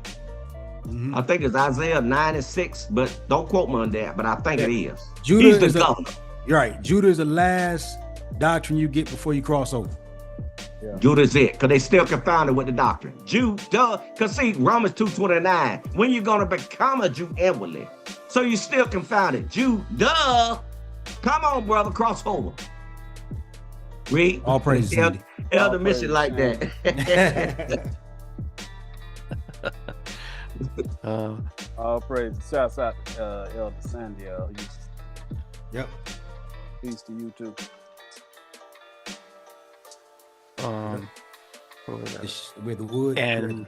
Mhm. I think it's Isaiah 9:6, but don't quote me on that, but I think it is. Judah He's the is governor. You're right. Judah is the last doctrine you get before you cross over. Yeah. Judah's it, because they still confounded with the doctrine. Judah, because see, Romans 2:29, when you're going to become a Jew inwardly, so you still confounded. Judah, come on, brother, cross over. Read. All praise, Sandy. Elder mission like that. All praise. Shouts out Elder Sandy. Yep. Peace to you too. With the wood. And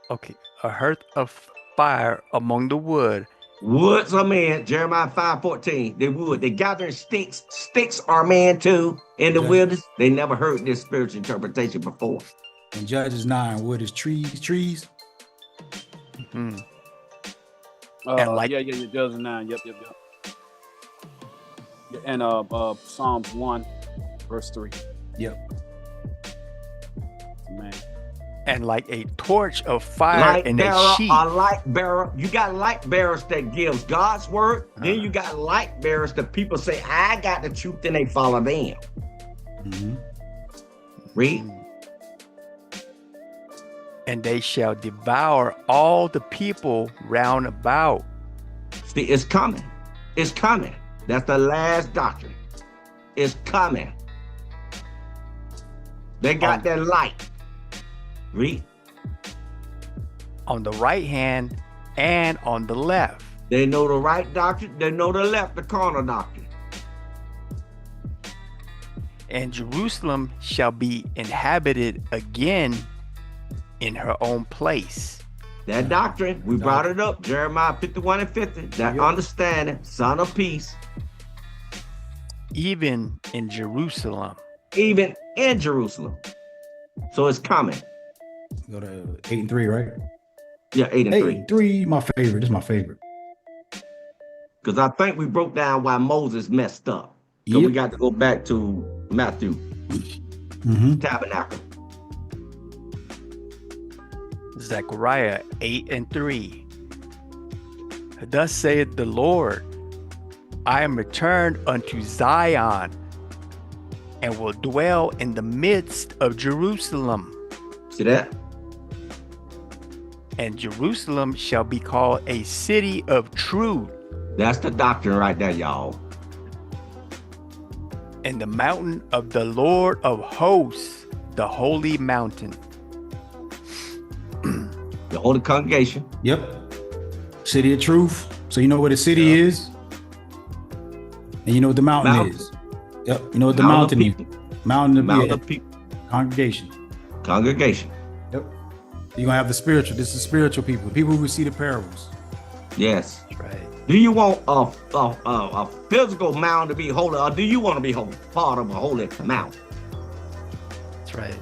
okay, a hearth of fire among the wood. Woods are man, Jeremiah 5:14. They wood. They gathering sticks. Sticks are man too in the wilderness. They never heard this spiritual interpretation before. In Judges 9, wood is trees. Hmm. And like, yeah, Judges 9. Yep. And Psalms 1, verse 3. Yep. Man. And like a torch of fire in a sheet. A light bearer. You got light bearers that gives God's word. Then you got light bearers that people say, I got the truth, and they follow them. Mm-hmm. Read. And they shall devour all the people round about. See, it's coming. It's coming. That's the last doctrine. It's coming. They got that light. Read. On the right hand and on the left. They know the right doctrine. They know the left, the carnal doctrine. And Jerusalem shall be inhabited again in her own place. That doctrine, we brought it up, Jeremiah 51:50. That understanding, son of peace. Even in Jerusalem. Even in Jerusalem. So it's coming. Go to 8 and 3, right? Yeah, 8 and 3. 8 and 3, my favorite. This is my favorite. Because I think we broke down why Moses messed up. So we got to go back to Matthew. Tabernacle. Zechariah 8 and 3. Thus saith the Lord, I am returned unto Zion, and will dwell in the midst of Jerusalem. See that? And Jerusalem shall be called a city of truth. That's the doctrine right there, y'all. And the mountain of the Lord of hosts, the holy mountain. The holy congregation. Yep. City of truth. So you know what a city is? And you know what the mountain is. Yep. You know what the mountain is. Mountain of people. Congregation. Congregation. Yep. You're gonna have the spiritual. This is spiritual people. People who see the parables. Yes. That's right. Do you want a physical mound to be holy, or do you want to be holy, part of a holy mound? That's right.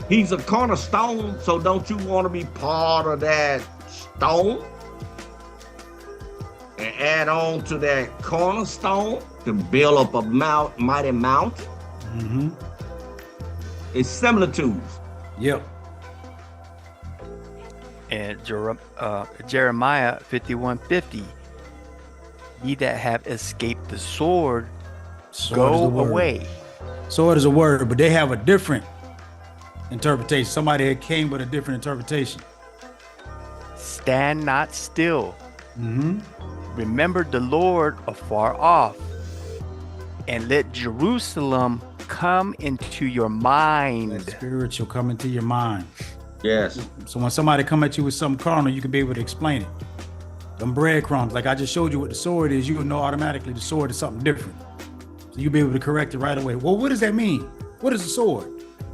He's a cornerstone, so don't you want to be part of that stone? And add on to that cornerstone to build up a mighty mountain? Mm-hmm. It's similitudes. Yep. And Jeremiah 51:50. Ye that have escaped the sword, go away. Sword is a word, but they have a different interpretation. Somebody had came with a different interpretation. Stand not still. Mm-hmm. Remember the Lord afar off, and let Jerusalem come into your mind. That spiritual come into your mind. Yes. So when somebody come at you with something carnal, you can be able to explain it. Them breadcrumbs, like I just showed you what the sword is, you will know automatically the sword is something different. So you'll be able to correct it right away. Well, what does that mean? What is the sword?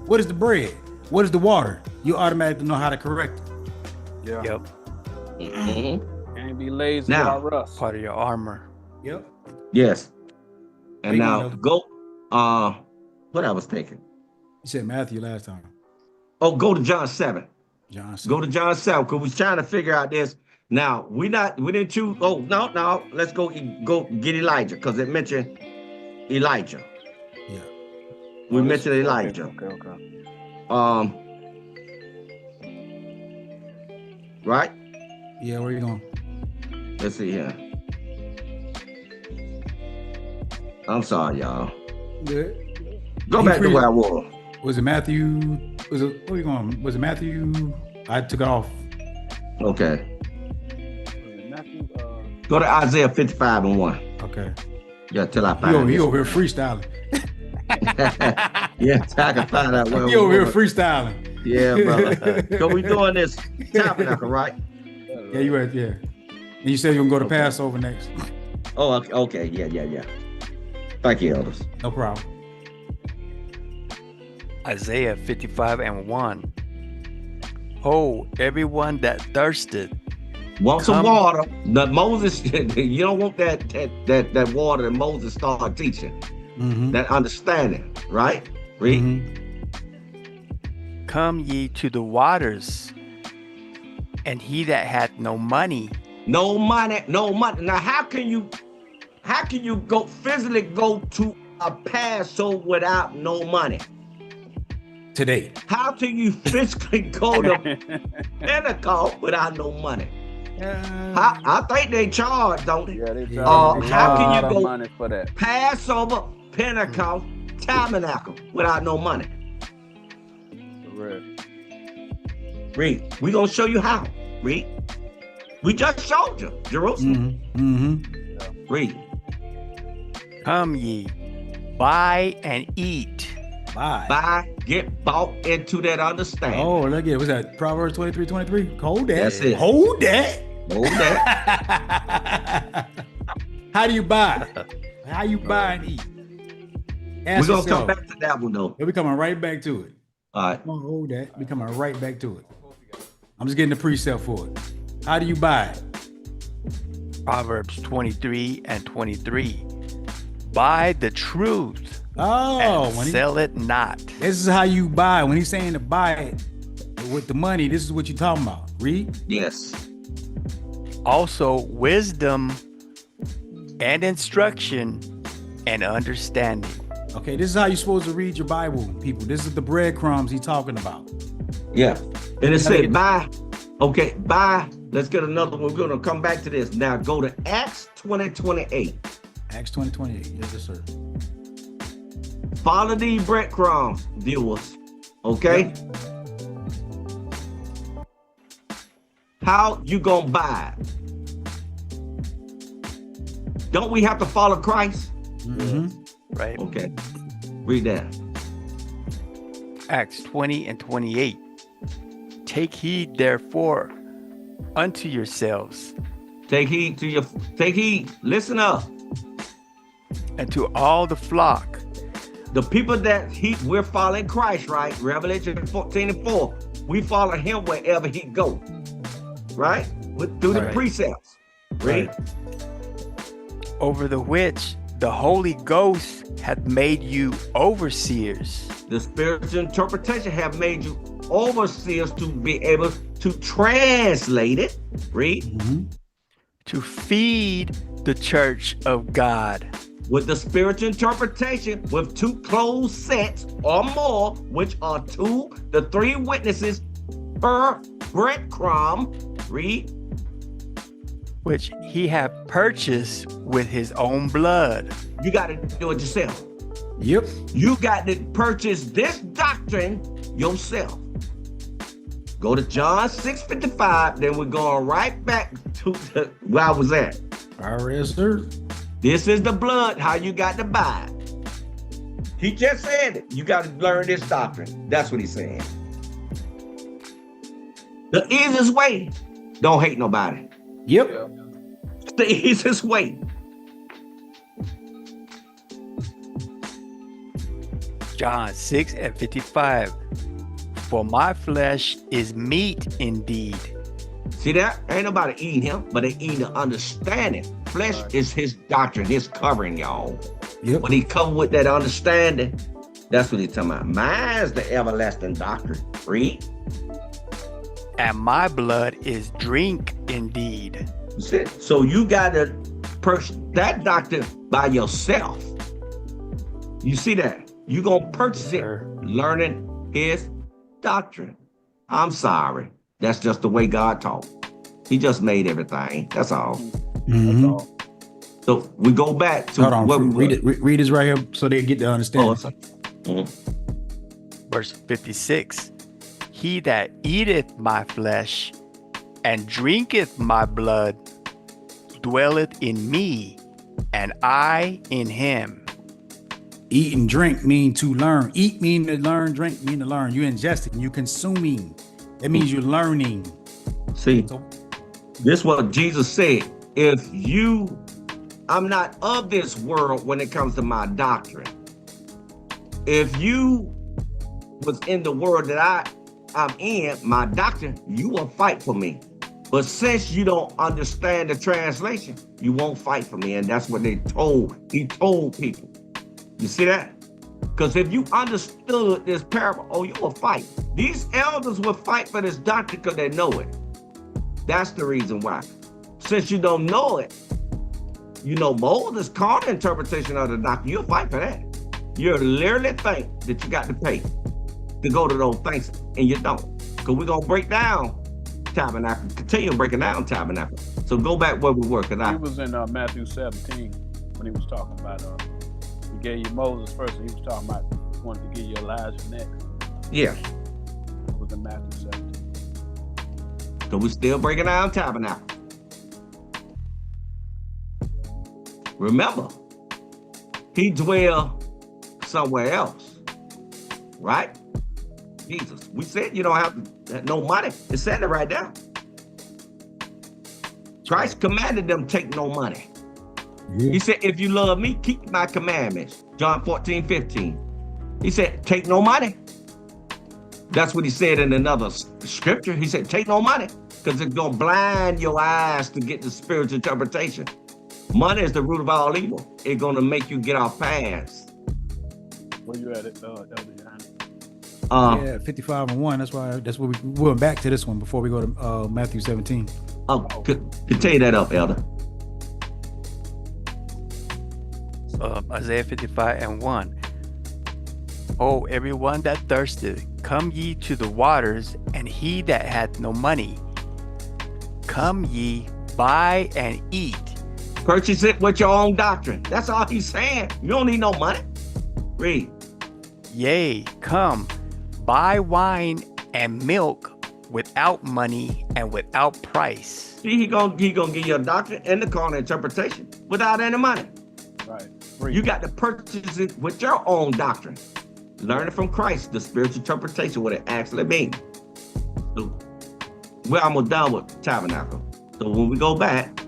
What is the bread? What is the water? You automatically know how to correct it. Yeah. Yep. Mm-hmm. Can't be lazy Now, without rust. Part of your armor. Yep. Yes. And Big now one, go, What I was thinking. You said Matthew last time. Oh, go to John 7. John 7. Go to John 7, because we're trying to figure out this. Now, we didn't choose. Oh, no. Let's go get Elijah, because it mentioned Elijah. Yeah. We mentioned Elijah. Okay. Right? Yeah, where you going? Let's see here. I'm sorry, y'all. Good. Go back to where I was. Was it Matthew? Where you going? Was it Matthew? I took it off. Okay. Go to Isaiah 55:1. Okay. Yeah, till I find He over here freestyling. Yeah, till I can find out where He over here freestyling. Yeah, brother. So we doing this tabernacle, right? Yeah, you right there. And you said you're gonna go to Passover next. Oh, okay. Yeah. Thank you, elders. No problem. Isaiah 55:1. Oh, everyone that thirsted. Want some water? Now, Moses, you don't want that water that Moses started teaching. Mm-hmm. That understanding, right? Read. Mm-hmm. Come ye to the waters, and he that hath no money. No money. Now, how can you physically go to a Passover without no money? Today. How can you physically go to Pentecost without no money? I think they charge, don't they? Yeah, they charge. How can you go money for that? Passover, Pentecost, Tabernacle without no money? Correct. Read. We're going to show you how. Read. We just showed you Jerusalem. Mm-hmm. Read. Come ye, buy and eat. Buy, get bought into that understanding. Oh, look at it. Was that Proverbs 23:23? Hold that. That's it. Hold that. How do you buy? How you buy and eat? We're going to come back to that one, though. We're coming right back to it. All right. Hold that. We're coming right back to it. I'm just getting the precept for it. How do you buy it? Proverbs 23:23. Buy the truth. Oh, and sell it not. This is how you buy. When he's saying to buy it with the money, this is what you're talking about. Read. Yes. Also, wisdom and instruction and understanding. Okay, this is how you're supposed to read your Bible, people. This is the breadcrumbs he's talking about. Yeah. And it said buy. Okay, buy. Let's get another one. We're going to come back to this. Now go to Acts 20:28. Acts 20:28. Yes, sir. Follow these breadcrumbs, viewers. Okay? Yep. How you gonna buy it? Don't we have to follow Christ? Mm-hmm. Right. Okay. Read that. Acts 20:28. Take heed, therefore, unto yourselves. Take heed. Listen up. And to all the flock. The people that we're following Christ, right? Revelation 14:4. We follow him wherever he goes. Right? Through the precepts. Right? Over the which the Holy Ghost hath made you overseers. The spiritual interpretation have made you overseers to be able to translate it. Read. Mm-hmm. To feed the church of God. With the spiritual interpretation, with 2 closed sets or more, which are 2 to 3 witnesses per breadcrumb. Read. Which he hath purchased with his own blood. You got to do it yourself. Yep. You got to purchase this doctrine yourself. Go to John 6:55. Then we're going right back to where I was at. All right, sir. This is the blood, how you got to buy it. He just said it. You got to learn this doctrine. That's what he's saying. The easiest way, don't hate nobody. Yep. It's the easiest way. John 6:55. For my flesh is meat indeed. See that? Ain't nobody eating him, but they eating the understanding. Flesh is his doctrine, his covering, y'all. Yep. When he come with that understanding, That's what he's talking about. Mine's the everlasting doctrine. Read. And my blood is drink indeed. So you got to purchase that doctrine by yourself. You see that? You're going to purchase it learning his doctrine. I'm sorry. That's just the way God taught. He just made everything. That's all. Mm-hmm. That's all. So we go back to what we read this right here so they get to understand. Verse 56. He that eateth my flesh and drinketh my blood dwelleth in me, and I in him. Eat and drink mean to learn. Eat mean to learn. Drink mean to learn. You're ingesting. You're consuming. That means you're learning. See, this is what Jesus said. I'm not of this world when it comes to my doctrine. If you was in the world that I'm in, my doctrine, you will fight for me. But since you don't understand the translation, you won't fight for me. And that's what he told people. You see that? Because if you understood this parable, you will fight. These elders will fight for this doctrine because they know it. That's the reason why. Since you don't know it, you know Moses' carnal interpretation of the doctrine, you'll fight for that. You literally think that you got to pay to go to those things, and you don't. Because we're going to break down Tabernacle, continue breaking down Tabernacle. So go back where we were. He was in Matthew 17 when he was talking about, he gave you Moses first, and he was talking about he wanted to give you Elijah next. Yeah. It was in Matthew 17. So we're still breaking down Tabernacle. Remember, he dwelled somewhere else, right? Jesus. We said you don't have no money. It said it right there. Christ commanded them take no money. Yeah. He said, if you love me, keep my commandments. John 14:15. He said, take no money. That's what he said in another scripture. He said, take no money, because it's going to blind your eyes to get the spiritual interpretation. Money is the root of all evil. It's going to make you get off paths. Where you at it, Elder yeah, 55:1. That's what we went back to this one before we go to Matthew 17. Continue that up, Elder. Isaiah 55:1. Oh, everyone that thirsteth, come ye to the waters, and he that hath no money, come ye, buy and eat. Purchase it with your own doctrine. That's all he's saying. You don't need no money. Read. Yea, come, buy wine and milk without money and without price. See, he gonna give you a doctrine and the carnal interpretation without any money. Right. You got to purchase it with your own doctrine. Learn it from Christ, the spiritual interpretation, what it actually means. So we're almost done with Tabernacle. So when we go back,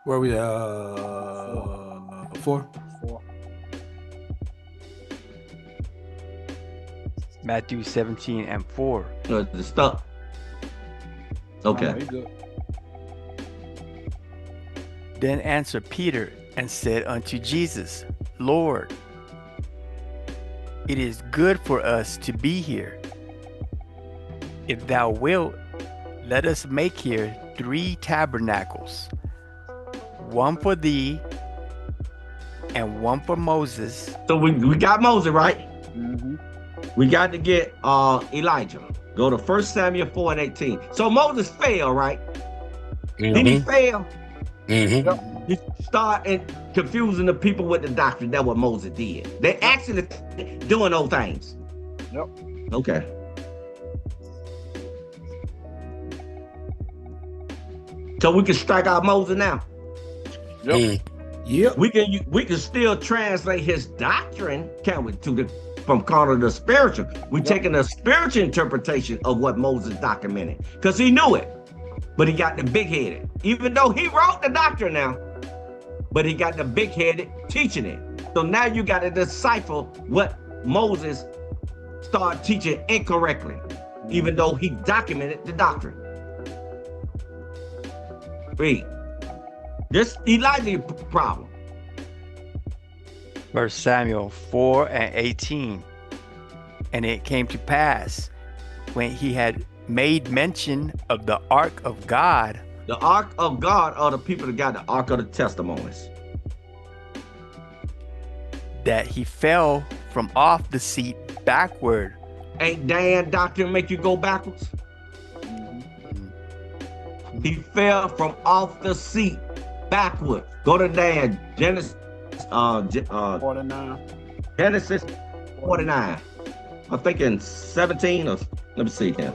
where we 4? Matthew 17:4. The stuff. Okay. Then answered Peter and said unto Jesus, Lord, it is good for us to be here. If thou wilt, let us make here 3 tabernacles, one for thee and one for Moses. So we got Moses, right? Mm-hmm. We got to get Elijah. Go to 1 Samuel 4:18. So Moses failed, right? Mm-hmm. Did he fail? Mm-hmm. He started confusing the people with the doctrine. That's what Moses did. They actually doing those things. Yep. Okay. So we can strike out Moses now. Yep. Mm. Yep. We can still translate his doctrine, can't we, from carnal to spiritual. We're taking the spiritual interpretation of what Moses documented, because he knew it, but he got the big-headed. Even though he wrote the doctrine now, but he got the big-headed teaching it. So now you got to decipher what Moses started teaching incorrectly, even though he documented the doctrine. Read. This Elijah problem. 1 Samuel 4:18. And it came to pass, when he had made mention of the ark of God. The ark of God are the people that got the ark of the testimonies. That he fell from off the seat backward. Ain't Dan doctrine make you go backwards? He fell from off the seat backward. Go to Dan, Genesis 49. Genesis 49. I'm thinking 17 or let me see here.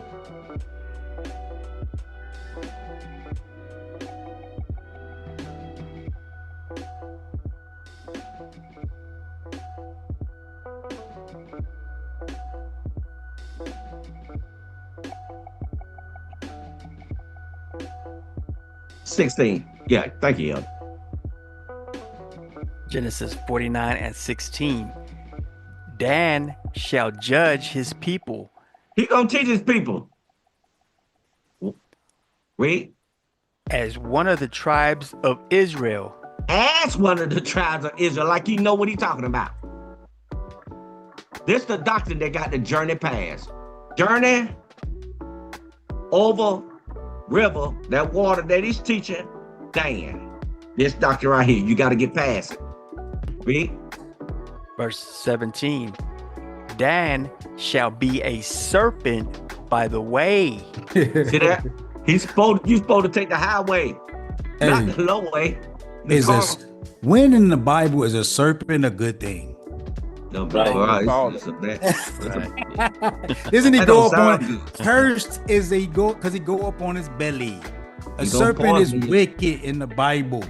$16. Yeah, thank you, Elder. Genesis 49:16. Dan shall judge his people. He gonna teach his people. Read. As one of the tribes of Israel. As one of the tribes of Israel, like he know what he talking about. This the doctrine that got the journey past. Journey over river, that water that he's teaching, Dan. This doctrine right here, you got to get past it. Read. Verse 17. Dan shall be a serpent by the way. See that? You supposed to take the highway, not the low way. When in the Bible is a serpent a good thing? No, right. Isn't he go up on cursed is he go because he go up on his belly. A serpent is wicked in the Bible.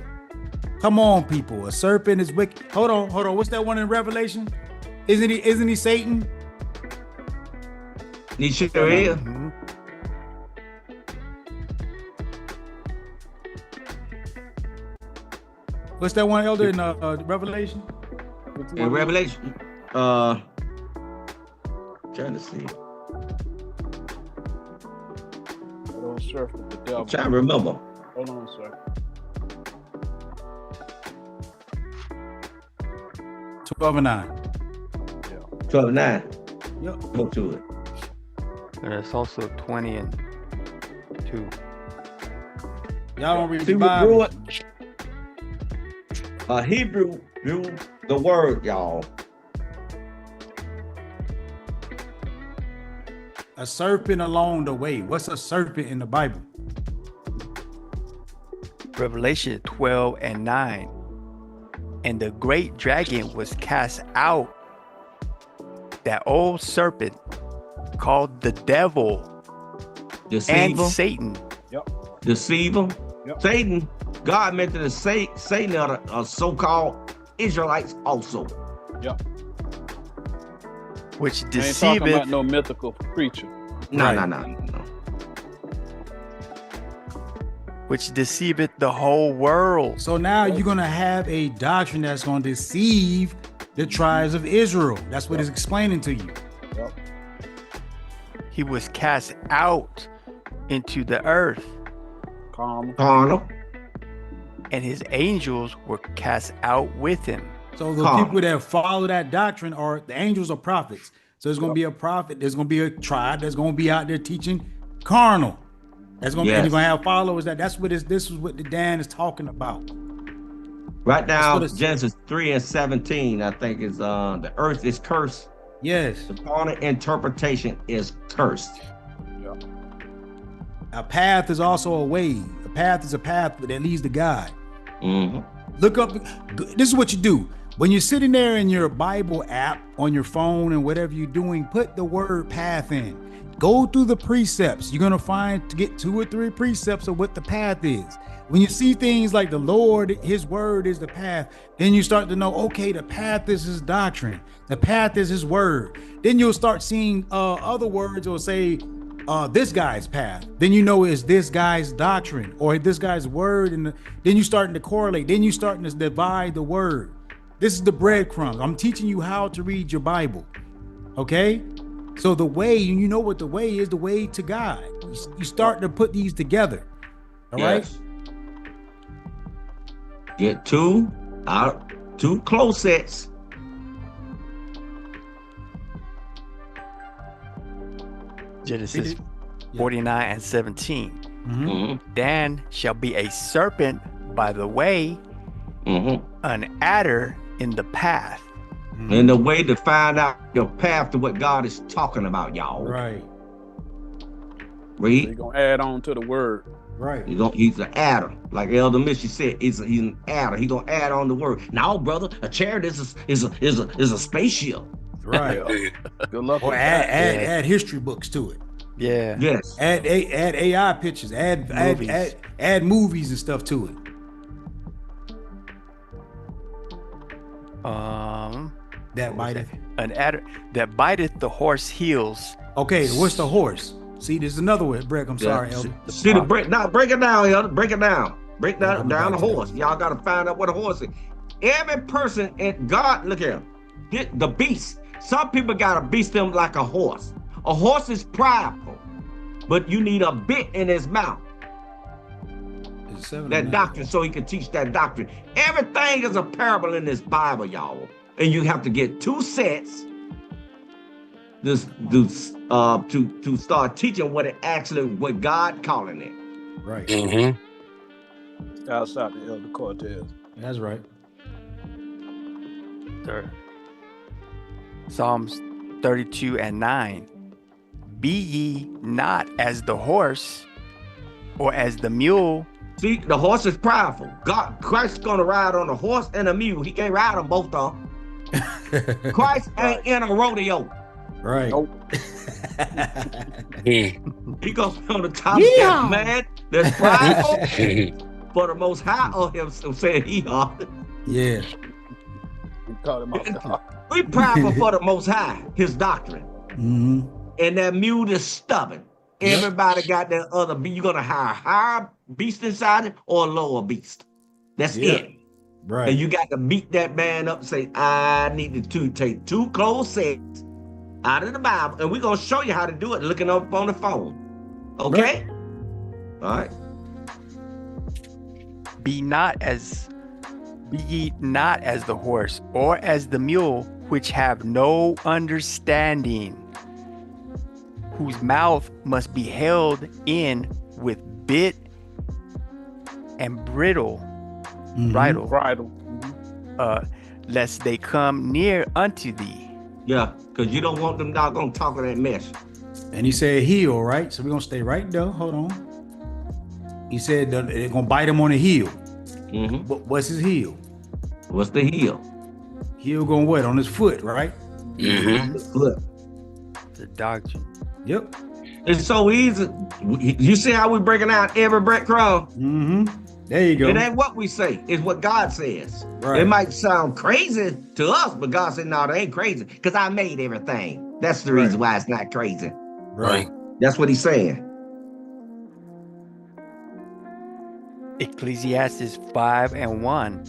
Come on, people. A serpent is wicked. Hold on. What's that one in Revelation? Isn't he Satan? He sure is. What's that one, Elder, in Revelation? In Revelation, trying to see. Hold on, sir. The devil. I'm trying to remember. Hold on, sir. 12:9. Yeah. 12:9. Yep. Go to it. And it's also 20:2. Y'all don't read the Bible. Hebrew drew the word, y'all. A serpent along the way. What's a serpent in the Bible? Revelation 12:9. And the great dragon was cast out, that old serpent called the devil and Satan. Yep. Deceiver. Yep. Satan. God meant to say Satan are so-called Israelites also. Yep. Which Ain't deceiveth. talking about no mythical creature. No. Which deceiveth the whole world. So now you're going to have a doctrine that's going to deceive the tribes of Israel. That's what it's explaining to you. Yep. He was cast out into the earth, Carnal. and his angels were cast out with him. So the people that follow that doctrine are the angels or prophets. So there's going to be a prophet. There's going to be a tribe that's going to be out there teaching carnal. That's going to be, and you're going to have followers. This is what the Dan is talking about. Right now, Genesis 3:17, I think is the earth is cursed. Yes. The carnal interpretation is cursed. Yeah. A path is also a way. A path is a path that leads to God. Mm-hmm. Look up. This is what you do. When you're sitting there in your Bible app on your phone and whatever you're doing, put the word path in. Go through the precepts. You're going to get 2 or 3 precepts of what the path is. When you see things like the Lord, his word is the path, then you start to know, okay, the path is his doctrine. The path is his word. Then you'll start seeing other words or say, this guy's path. Then you know it's this guy's doctrine or this guy's word. And then you starting to correlate. Then you starting to divide the word. This is the breadcrumbs. I'm teaching you how to read your Bible. Okay? So the way, you know what the way is, the way to God. You start to put these together. All right. Get two close sets. Genesis 49 and 17. Mm-hmm. Dan shall be a serpent by the way, an adder in the path. And the way to find out your path to what God is talking about, y'all. Right. Read. You're gonna add on to the word. Right. He's an adder. Like Elder Mishy said, he's an adder. He's gonna add on the word. Now, brother, a chariot is a spaceship. Right. Good luck. Or add history books to it. Yeah. Yes. Add AI pictures. Add movies and stuff to it. That biteth. An adder that biteth the horse heels. Okay, what's the horse? See, there's another way. Break. I'm sorry, Elder. See the break. Now break it down, Elder. Break it down. Break down the horse. Y'all got to find out what a horse is. Every person in God, look at him. The beast. Some people got to beast them like a horse. A horse is prideful, but you need a bit in his mouth. That doctrine, so he can teach that doctrine. Everything is a parable in this Bible, y'all. And you have to get two sets to start teaching what God calling it. Right. Mm-hmm. Outside the Elder Cortez. That's right. Sir. Psalms 32 and 9. Be ye not as the horse or as the mule. See, the horse is prideful. Christ's gonna ride on a horse and a mule. He can't ride on both of them. Christ ain't in a rodeo. Right. Nope. He goes on the top of that man that's prideful for the most high of him saying he are. Yeah. We call him out. We prideful for the most high, his doctrine. Mm-hmm. And that mule is stubborn. Everybody got that other beast. You're gonna hire a higher beast inside it or a lower beast. That's it. Right. And you got to beat that man up and say, I need to take two close sets out of the Bible, and we're gonna show you how to do it looking up on the phone. Okay? Right. All right. Be ye not as the horse or as the mule, which have no understanding, whose mouth must be held in with bit and bridle, lest they come near unto thee. Yeah, because you don't want them doggone talking that mess. And he said heel, right? So we're gonna stay right there. Hold on. He said they're gonna bite him on the heel. Mm-hmm. What's his heel? What's the heel? Heel going what? On his foot, right? Mm-hmm. The foot. The doctrine. Yep. It's so easy. You see how we breaking out every breadcrumb? Mm-hmm. There you go. It ain't what we say, it's what God says. Right. It might sound crazy to us, but God said, no, it ain't crazy, because I made everything. That's the reason why it's not crazy. Right. That's what he's saying. Ecclesiastes 5 and 1.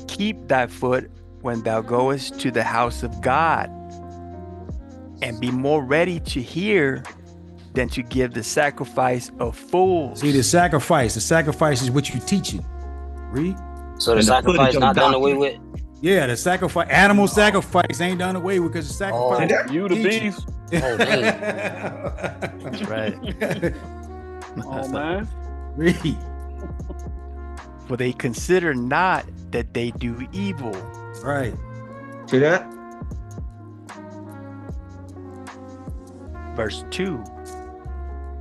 Keep thy foot when thou goest to the house of God, and be more ready to hear than to give the sacrifice of fools. See, the sacrifice is what you're teaching. Read. So the sacrifice not done away with? Yeah, the sacrifice, animal sacrifice ain't done away with because the sacrifice. You the beast. Oh, man. That's right. Oh, man. Read. For they consider not that they do evil. Right. See that? Verse 2.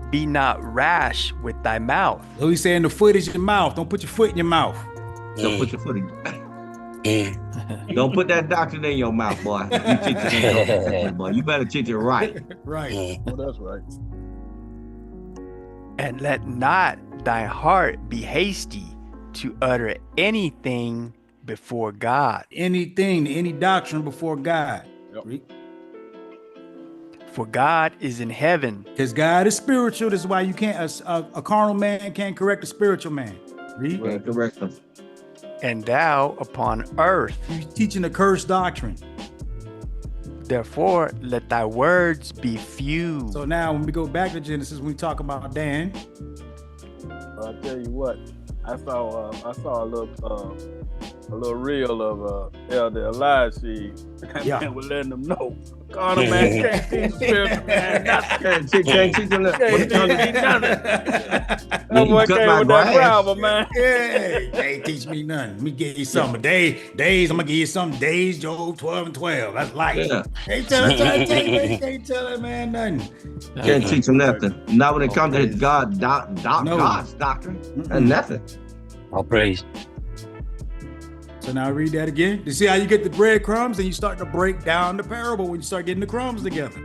Be not rash with thy mouth. So he's saying the foot is your mouth. Don't put your foot in your mouth. Don't put your foot in. Don't put that doctrine in your mouth, boy. You teach it, boy. You better teach it right. Right. Well, that's right. And let not thy heart be hasty to utter anything before God. Anything, any doctrine before God. Yep. Read. For God is in heaven. Because God is spiritual. This is why you can't, a carnal man can't correct a spiritual man. Read. Well, correct them. And thou upon earth. He's teaching the cursed doctrine. Therefore, let thy words be few. So now when we go back to Genesis, when we talk about Dan. I'll tell you what, I saw a little reel of Elder Elisha, and we're letting them know. Carnal man can't teach spiritual man nothing. Can't teach them nothing. That boy came with that gravel, man. Yeah, can't teach me nothing. Let me give you some days. I'm gonna give you some days. Job 12 and 12. That's light. Yeah. Can't tell that man nothing. Can't teach them nothing. Not when it comes to God's doctrine. And nothing. All praise. So now read that again. You see how you get the breadcrumbs and you start to break down the parable when you start getting the crumbs together.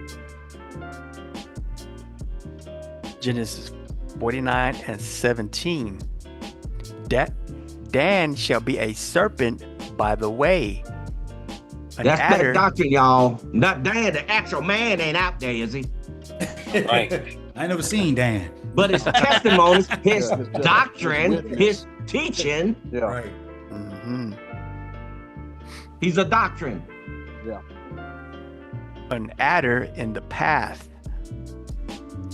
Genesis 49 and 17. Dan shall be a serpent by the way. That's that doctrine, y'all. Not Dan, the actual man ain't out there, is he? Right. I never seen Dan. But his testimonies, his doctrine, his teaching. Yeah. Right. Mm-hmm. He's a doctrine. Yeah. An adder in the path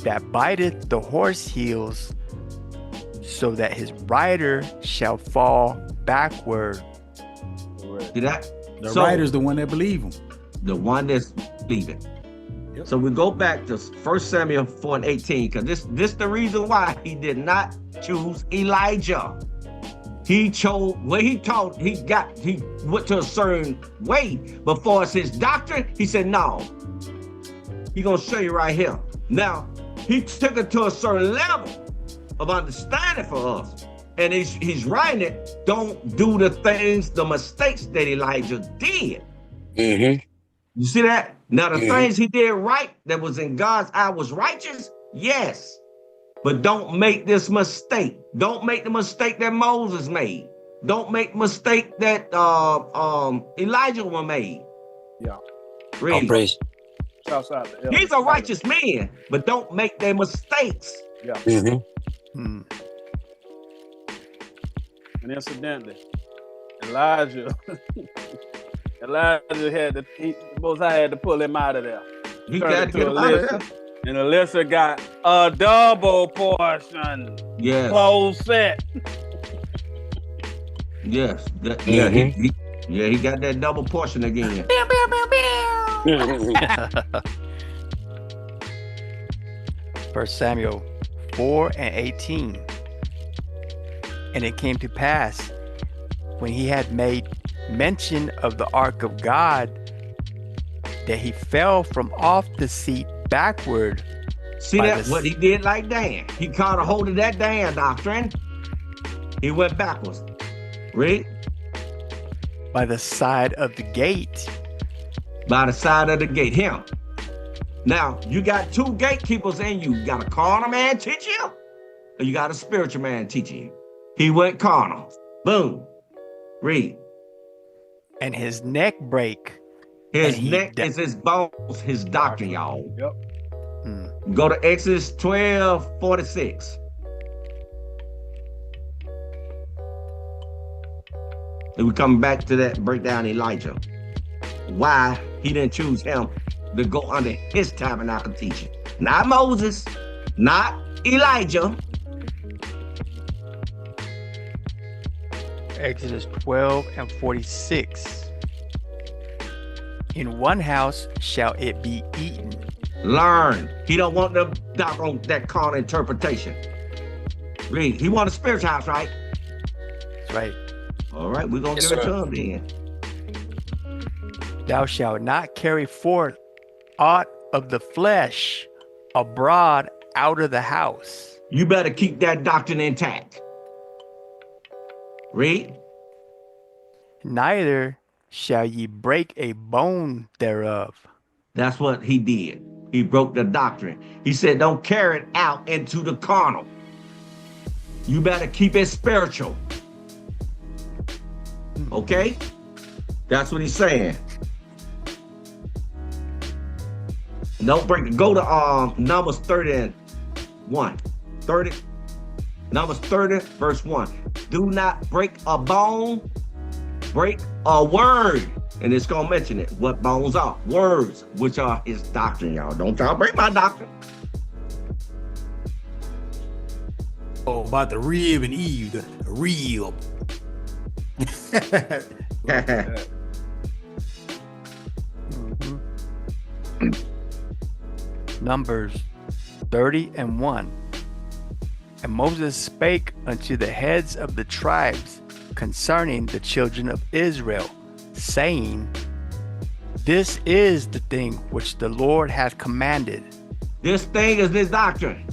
that biteth the horse heels, so that his rider shall fall backward. See that? The rider's the one that believe him. The one that's believing. Yep. So we go back to 1 Samuel 4 and 18, because this the reason why he did not choose Elijah. He chose where he taught, he went to a certain way. But for his doctrine, he said, no. He gonna show you right here. Now, he took it to a certain level of understanding for us. And he's writing it, don't do the mistakes that Elijah did. Mm-hmm. You see that? Now, the things he did right that was in God's eye was righteous, yes. But don't make this mistake. Don't make the mistake that Moses made. Don't make the mistake that Elijah made. Yeah. Really. All praise. He's a righteous man, but don't make their mistakes. Yeah. Mm-hmm. And incidentally, Elijah had to pull him out of there. He got to get him out of there. And Elisha got a double portion. Yeah. Close set. Yes. He got that double portion again. 1 Samuel 4 and 18. And it came to pass, when he had made mention of the ark of God, that he fell from off the seat backward. See that? What he did like Dan. He caught a hold of that Dan doctrine. He went backwards. Read. By the side of the gate. By the side of the gate. Him. Now, you got two gatekeepers in you. You got a carnal man teaching you, or you got a spiritual man teaching you. He went carnal. Boom. Read. And his neck brake. His neck is his bones, his doctrine, y'all. Yep. Go to Exodus 12:46. And we come back to that breakdown Elijah. Why he didn't choose him to go under his tabernacle teaching. Not Moses, not Elijah. Exodus 12 and 46. In one house shall it be eaten. Learn. He don't want the doggone that carnal interpretation. Read. He want a spiritual house, right? That's right. All right, we're gonna give it to him then. Thou shalt not carry forth aught of the flesh abroad out of the house. You better keep that doctrine intact. Read. Neither shall ye break a bone thereof. That's what he did. He broke the doctrine. He said, don't carry it out into the carnal. You better keep it spiritual. Okay? That's what he's saying. Don't break it. Go to Numbers 31. Numbers 30, verse 1. Do not break a bone, break a word And it's gonna mention it. What bones are? Words, which are his doctrine, y'all. Don't y'all break my doctrine. Oh, about the rib and Eve, the rib. Numbers 30:1. And Moses spake unto the heads of the tribes concerning the children of Israel, saying, This is the thing which the Lord hath commanded. This thing is this doctrine.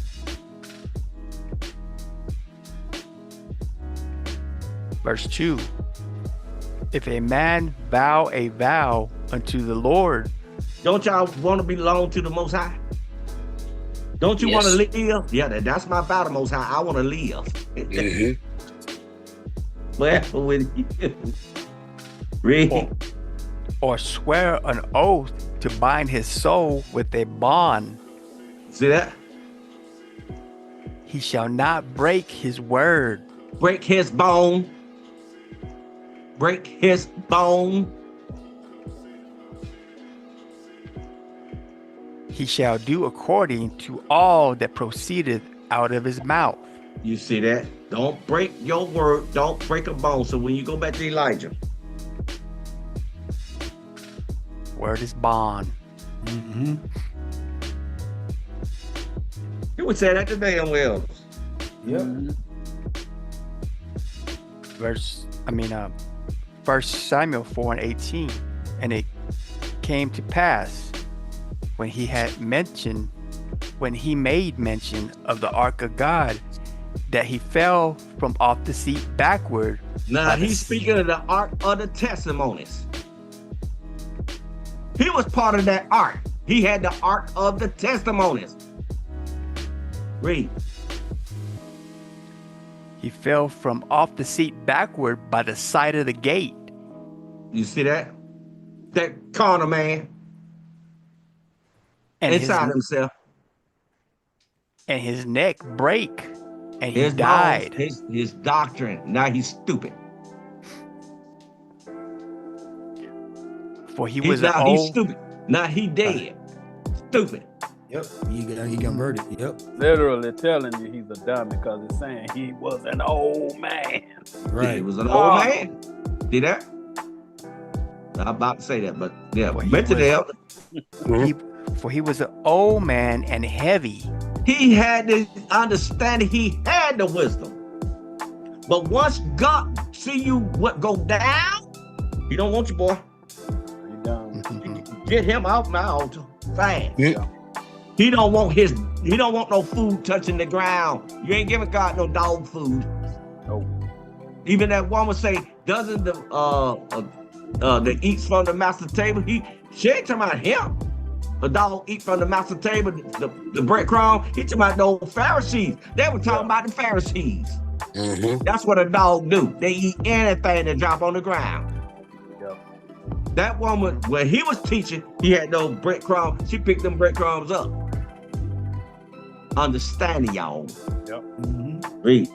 Verse 2. If a man vow a vow unto the Lord. Don't y'all want to belong to the Most High? Don't you want to live? Yeah, that's my vow to the Most High. I want to live. Well, with you. Read. Or swear an oath to bind his soul with a bond. See that? He shall not break his word. Break his bone. Break his bone. He shall do according to all that proceedeth out of his mouth. You see that? Don't break your word. Don't break a bone. So when you go back to Elijah. Word is bond. You would say that today on Wells. Yep. First Samuel 4:18. And it came to pass when he made mention of the ark of God, that he fell from off the seat backward. Now he's speaking of the ark of the testimonies. He was part of that ark. He had the ark of the testimonies. Read. He fell from off the seat backward by the side of the gate. You see that? That carnal man. And inside himself. And his neck break. And he his died. Bones, his doctrine. Now he's stupid. For he's stupid. Now he dead. Stupid. Yep. He converted. Yep. Literally telling you he's a dummy because it's saying he was an old man. Right. He was an old man. See that? I'm about to say that, but yeah, mention that. For he was an old man and heavy. He had the understanding. He had the wisdom. But once God see you what go down, he don't want you, boy. You done. Get him out my altar fast. Yeah. He don't want no food touching the ground. You ain't giving God no dog food. No. Even that woman say, doesn't the eats from the master table? She ain't talking about him. A dog eat from the master table, the breadcrumb. He talking about the Pharisees. They were talking about the Pharisees. That's what a dog do. They eat anything that drop on the ground. That woman, when he was teaching, he had no breadcrumbs. She picked them breadcrumbs up. Understanding, y'all. Yep. Read.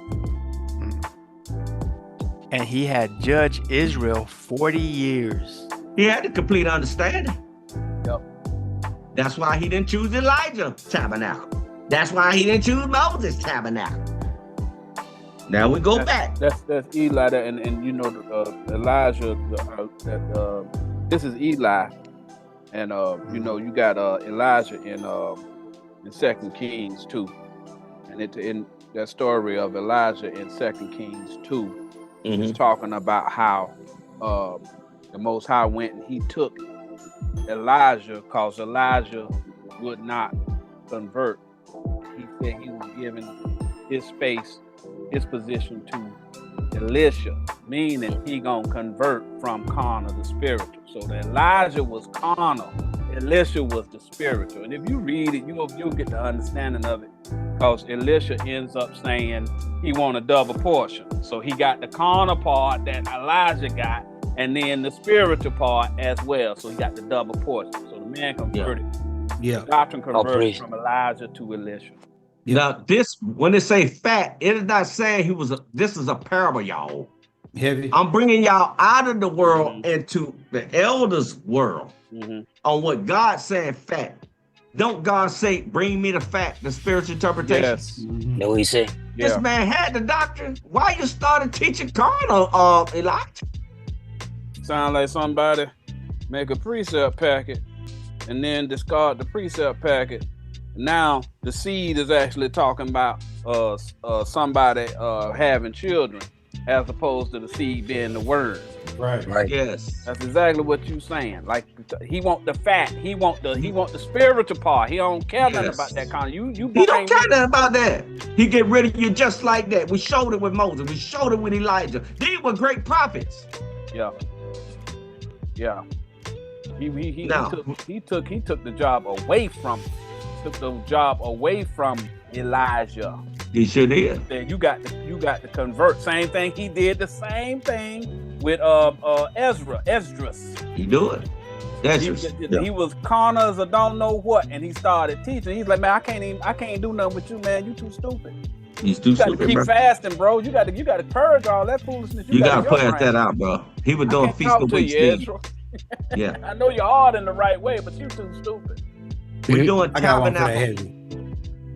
And he had judged Israel 40 years. He had the complete understanding. Yep. That's why he didn't choose Elijah tabernacle. That's why he didn't choose Moses tabernacle. Now we go back. That's Eli, and you know Elijah. This is Eli, and you know you got Elijah in 2 Kings 2, and in that story of Elijah in 2 Kings 2, it's talking about how the Most High went and he took Elijah because Elijah would not convert. He said he was giving his position to Elisha, meaning he gonna convert from carnal to spiritual. So that Elijah was carnal, Elisha was the spiritual. And if you read it, you'll get the understanding of it, because Elisha ends up saying he want a double portion. So he got the carnal part that Elijah got, and then the spiritual part as well. So he got the double portion. So the man converted. Yeah. The doctrine converted from Elijah to Elisha. Now this, when they say fat, it is not saying this is a parable, y'all. Heavy. I'm bringing y'all out of the world into the elders' world on what God's saying fact. Don't God say, bring me the fact, the spiritual interpretation? Yes. Know what he say? This man had the doctrine. Why you started teaching carnal, Elijah? Sound like somebody make a precept packet and then discard the precept packet. Now the seed is actually talking about somebody having children, as opposed to the seed being the word. Right. Yes. That's exactly what you saying. Like he want the fat, he want the spiritual part. He don't care nothing about that kind of you. He don't care nothing about that. He get rid of you just like that. We showed it with Moses. We showed it with Elijah. These were great prophets. Yeah. He took the job away from Elijah. He sure did. Then you got to convert. Same thing. He did the same thing with Esdras. He do it. He was carnal as a don't know what, and he started teaching. He's like, man, I can't do nothing with you, man. You too stupid. He's too stupid, bro. You got to keep fasting, bro. You got to purge all that foolishness. You got to put that out, bro. He was doing feast of weeks. Yeah. I know you're hard in the right way, but you too stupid. We're doing tabernacle.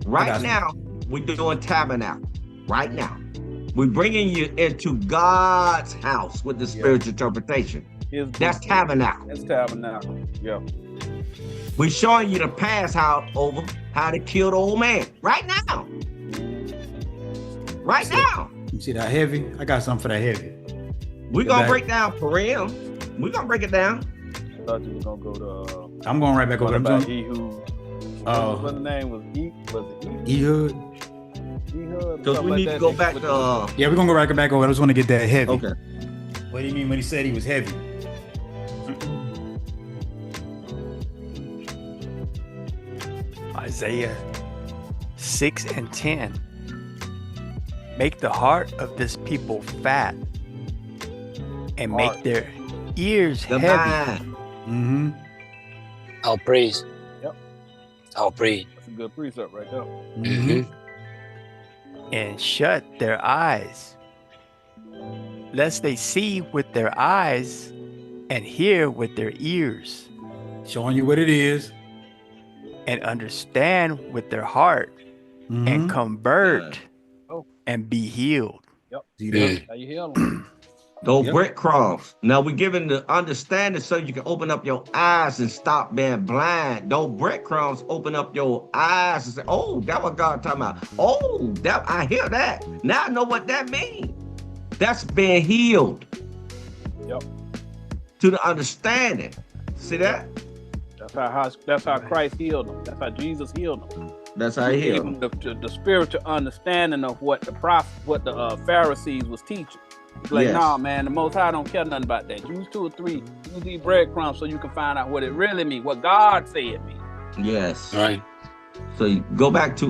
Right now, we're doing tabernacle. Right now. We're bringing you into God's house with the spiritual interpretation. That's tabernacle. That's tabernacle. Yeah. We're showing you the past how to kill the old man. Right now. Right now. You see that heavy? I got something for that heavy. We're going to break down Purim. We're going to break it down. I thought you were going to go to... I'm going right back over. What the name was? Ehud. Because we need to go back to... Yeah, we're going to go right back over. I just want to get that heavy. Okay. What do you mean when he said he was heavy? Isaiah 6:10. Make the heart of this people fat and make their ears heavy. Mm-hmm. All praise. Yep. All praise. That's a good precept right there. Mm-hmm. And shut their eyes, lest they see with their eyes and hear with their ears. Showing you what it is. And understand with their heart and convert and be healed. Yep. See that? How you healing? Those breadcrumbs. Now we're giving the understanding so you can open up your eyes and stop being blind. Those breadcrumbs open up your eyes and say, oh, that's what God talking about. Oh, that I hear that. Now I know what that means. That's being healed. Yep. To the understanding. See that? That's how Christ healed them. That's how Jesus healed them. That's how he healed them. The spiritual understanding of what the Pharisees was teaching. Like, nah, man, the Most High don't care nothing about that. Use 2 or 3. Use these breadcrumbs so you can find out what it really means, what God said it means. Yes. Right. So you go back to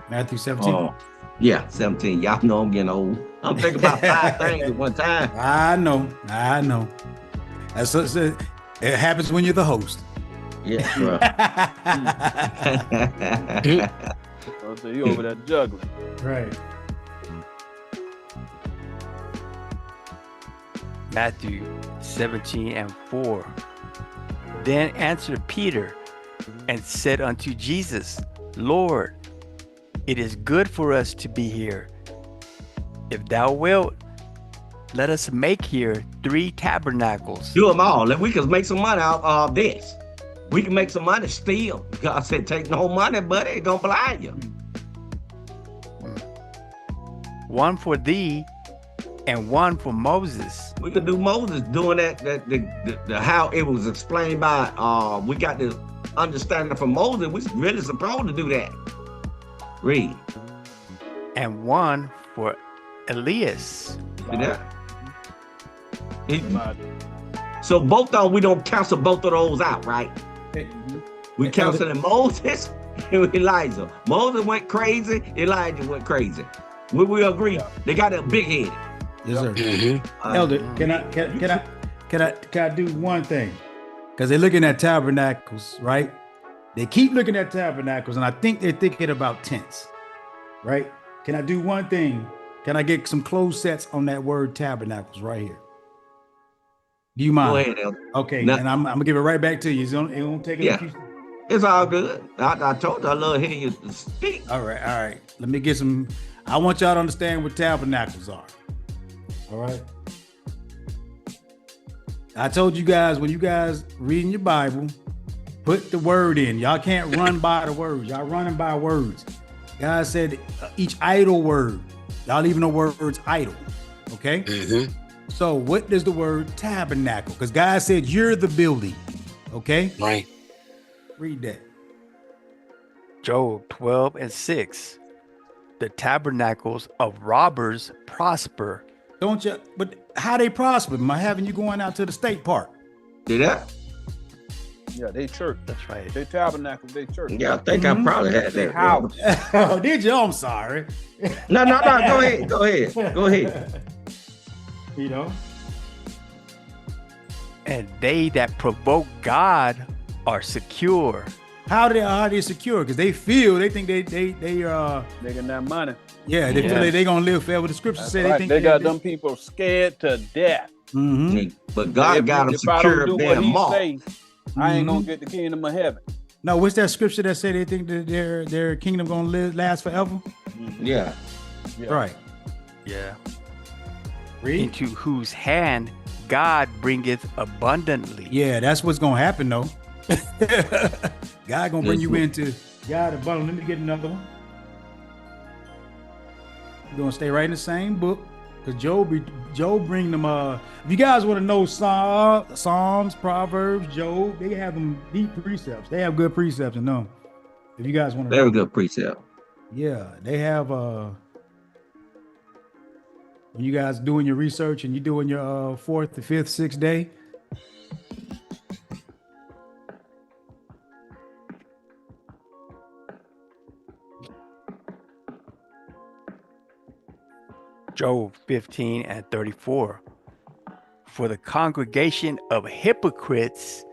Matthew 17. Yeah, 17. Y'all know I'm getting old. I'm thinking about 5 things at one time. I know. That's what it happens when you're the host. Yeah, bro. So you over there juggling. Right. Matthew 17:4. Then answered Peter and said unto Jesus, Lord, it is good for us to be here. If thou wilt, let us make here 3 tabernacles. Do them all, and we can make some money out of this. We can make some money still. God said, take no money, buddy. It's going to blind you. One for thee and one for Moses. We could do Moses doing the how it was explained by, we got the understanding from Moses. We really supposed to do that. Read. And one for Elias. See that? So both of them, we don't cancel both of those out, right? We canceling Moses and Elijah. Moses went crazy, Elijah went crazy. We agree. They got a big head. Yes, sir. Mm-hmm. Elder, can I do one thing? Because they're looking at tabernacles, right? They keep looking at tabernacles, and I think they're thinking about tents, right? Can I do one thing Can I get some closed sets on that word tabernacles right here? Do you mind? Go ahead, Elder. Okay, Now- and I'm gonna give it right back to you. It won't take it. Yeah. It's all good. I told you I love hearing you speak. All right. Let me get some. I want y'all to understand what tabernacles are. All right. I told you guys, when you guys reading your Bible, put the word in. Y'all can't run by the words. Y'all running by words. God said each idle word. Y'all leaving the words idle. Okay. Mm-hmm. So what does the word tabernacle? Because God said you're the building. Okay. Right. Read that. Job 12:6. The tabernacles of robbers prosper. Don't you? But how they prosper? Am I having you going out to the state park? Did that? Yeah, they church. That's right. They tabernacle, they church. Yeah, I think I probably had They that. house. Oh, did you? I'm sorry. No. Go ahead. You know. And they that provoke God are secure. How they secure? Because they think they Making that money. yeah, they feel like they gonna live forever. The scripture That's said right. they think They got them people scared to death. Mm-hmm. But God got them If I secure don't do up there what in he Mark. say, I ain't gonna get the kingdom of heaven. No, what's that scripture that say they think that their kingdom gonna last forever? Yeah. Yeah. Right. Yeah. Read. Into whose hand God bringeth abundantly. Yeah, that's what's gonna happen though. God gonna bring you into God abundant. Let me get another one. You're gonna stay right in the same book. Because Job bring them if you guys want to know Psalms, Proverbs, Job, they have them deep precepts. They have good precepts in them. If you guys want to Very good precept. Yeah, they have when you guys doing your research and you doing your fourth, the fifth, sixth day. Job 15:34. For the congregation of hypocrites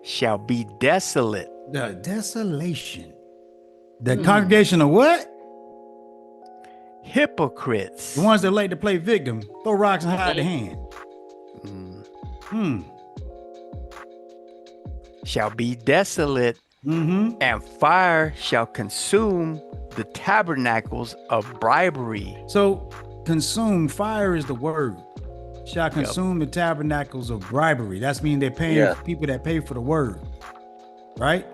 shall be desolate. The desolation. The congregation of what? Hypocrites. The ones that like to play victim, throw rocks and hide their hand. Shall be desolate, and fire shall consume the tabernacles of bribery. So consume, fire is the word. Shall consume the tabernacles of bribery. That's mean they're paying people that pay for the word. Right?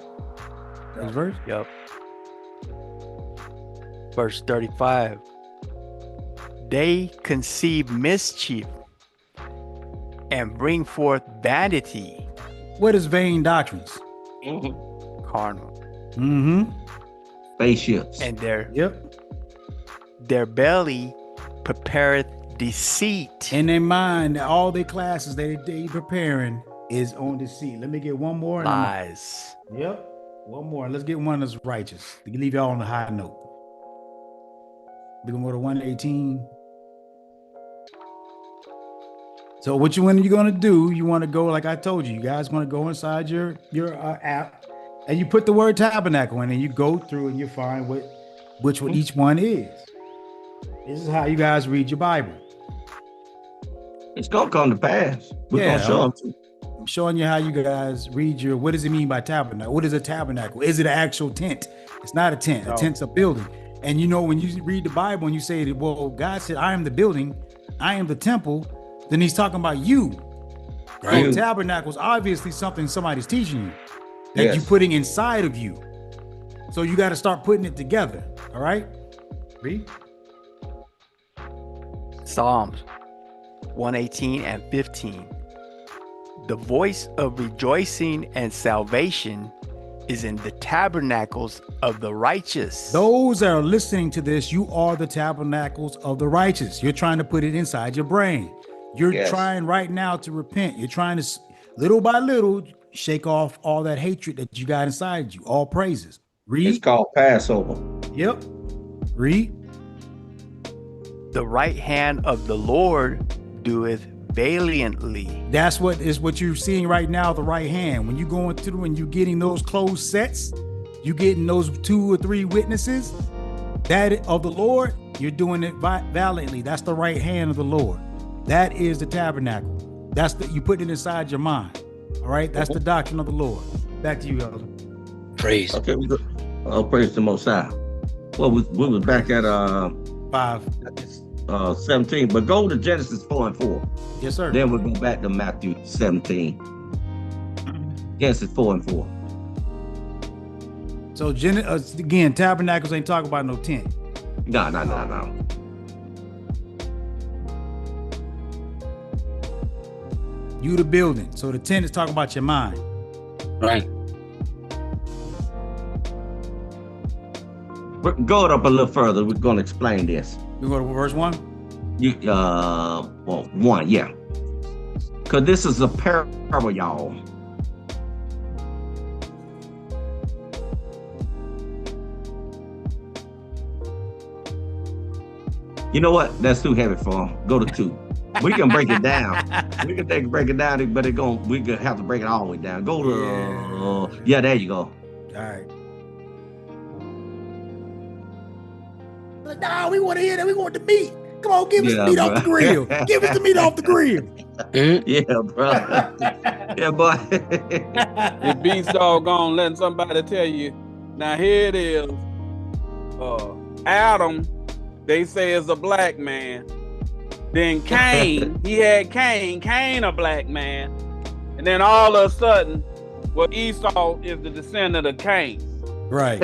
Next verse? Yep. Verse 35. They conceive mischief and bring forth vanity. What is vain doctrines? Carnal. Spaceships. And their belly prepareth deceit. In their mind, all their classes they preparing is on deceit. Let me get one more. Lies. One more. Let's get one that's righteous. To leave y'all on a high note. We're gonna go to 118. So when you're gonna do, you want to go like I told you. You guys want to go inside your app, and you put the word tabernacle in, and you go through and you find which one each one is. This is how you guys read your Bible. It's gonna come to pass. We're gonna show them to. I'm showing you how you guys read your. What does it mean by tabernacle? What is a tabernacle? Is it an actual tent? It's not a tent. A tent's a building. And you know, when you read the Bible and you say that, well, God said, I am the building, I am the temple, then he's talking about you. Right? So tabernacle is obviously something somebody's teaching you that you're putting inside of you. So you got to start putting it together. All right? Read. Psalms 118:15. The voice of rejoicing and salvation is in the tabernacles of the righteous. Those that are listening to this, you are the tabernacles of the righteous. You're trying to put it inside your brain. You're trying right now to repent. You're trying to, little by little, shake off all that hatred that you got inside you. All praises. Read. It's called Passover. Yep. Read. The right hand of the Lord doeth valiantly. That's what you're seeing right now, the right hand. When you're going through and you're getting those closed sets, you getting those 2 or 3 witnesses, that of the Lord, You're doing it valiantly. That's the right hand of the Lord. That is the tabernacle. That's you put it inside your mind. All right. That's the doctrine of the Lord. Back to you, Elder. Praise. Okay, praise the Most High. Well, we was back at 17, but go to Genesis 4:4. Yes, sir. Then we'll go back to Matthew 17. Genesis 4:4. So again, tabernacles ain't talking about no tent. No. You the building. So the tent is talking about your mind. Right. Go it up a little further. We're going to explain this. We go to verse 1? 1, yeah. Because this is a parable, y'all. You know what? That's too heavy for them. Go to 2. We can break it down. We can break it down, but we gonna have to break it all the way down. Go to there you go. All right. No, we want to hear that. We want the meat. Come on, give us the meat off the grill. Give us the meat off the grill. Yeah, bro. Yeah, boy. It beats doggone letting somebody tell you. Now here it is. Adam, they say is a black man. Then Cain, he had Cain a black man. And then all of a sudden, well, Esau is the descendant of Cain. Right.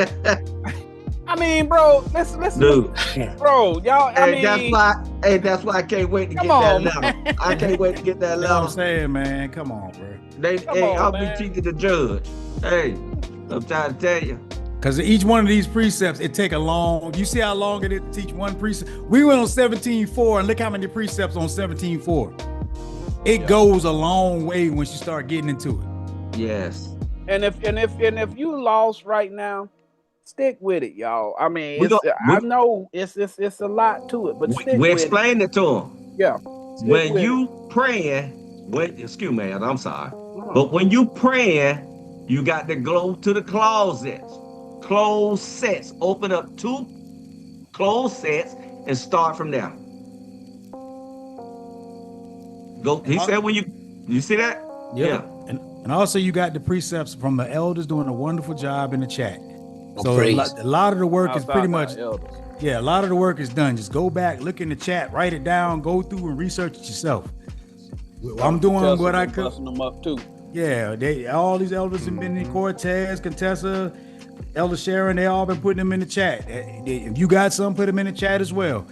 I mean, bro, listen, dude. Bro, y'all. That's why I can't wait to get that letter. I can't wait to get that letter. You know what I'm saying, man. Come on, bro. I'll be teaching the judge. Hey, I'm trying to tell you. Because each one of these precepts, it take a long. You see how long it is to teach one precept? We went on 17:4, and look how many precepts on 17:4. It goes a long way once you start getting into it. Yes. And if you lost right now, stick with it, y'all. I mean, I know it's a lot to it, but we explained it to them. Yeah. When you praying, excuse me, I'm sorry, but when you praying, you got to go to the closets. Closed sets. Open up 2 closed sets and start from there. Go. He said when you see that? Yeah. And also you got the precepts from the elders doing a wonderful job in the chat. So a lot of the work is pretty much, a lot of the work is done. Just go back, look in the chat, write it down, go through and research it yourself. I'm doing what I could. Busting them up too. Yeah, all these elders have been in Cortez, Contessa, Elder Sharon, they all been putting them in the chat. If you got some, put them in the chat as well.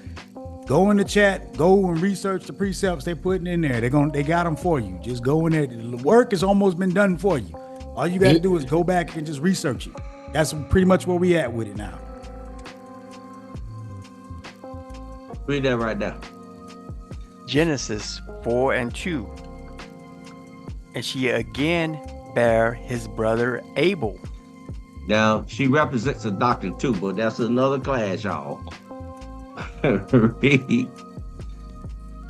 Go in the chat, go and research the precepts they're putting in there. They got them for you. Just go in there. The work has almost been done for you. All you got to do is go back and just research it. That's pretty much where we at with it now. Read that right now. Genesis 4:2. And she again bare his brother Abel. Now, she represents a doctrine too, but that's another class, y'all.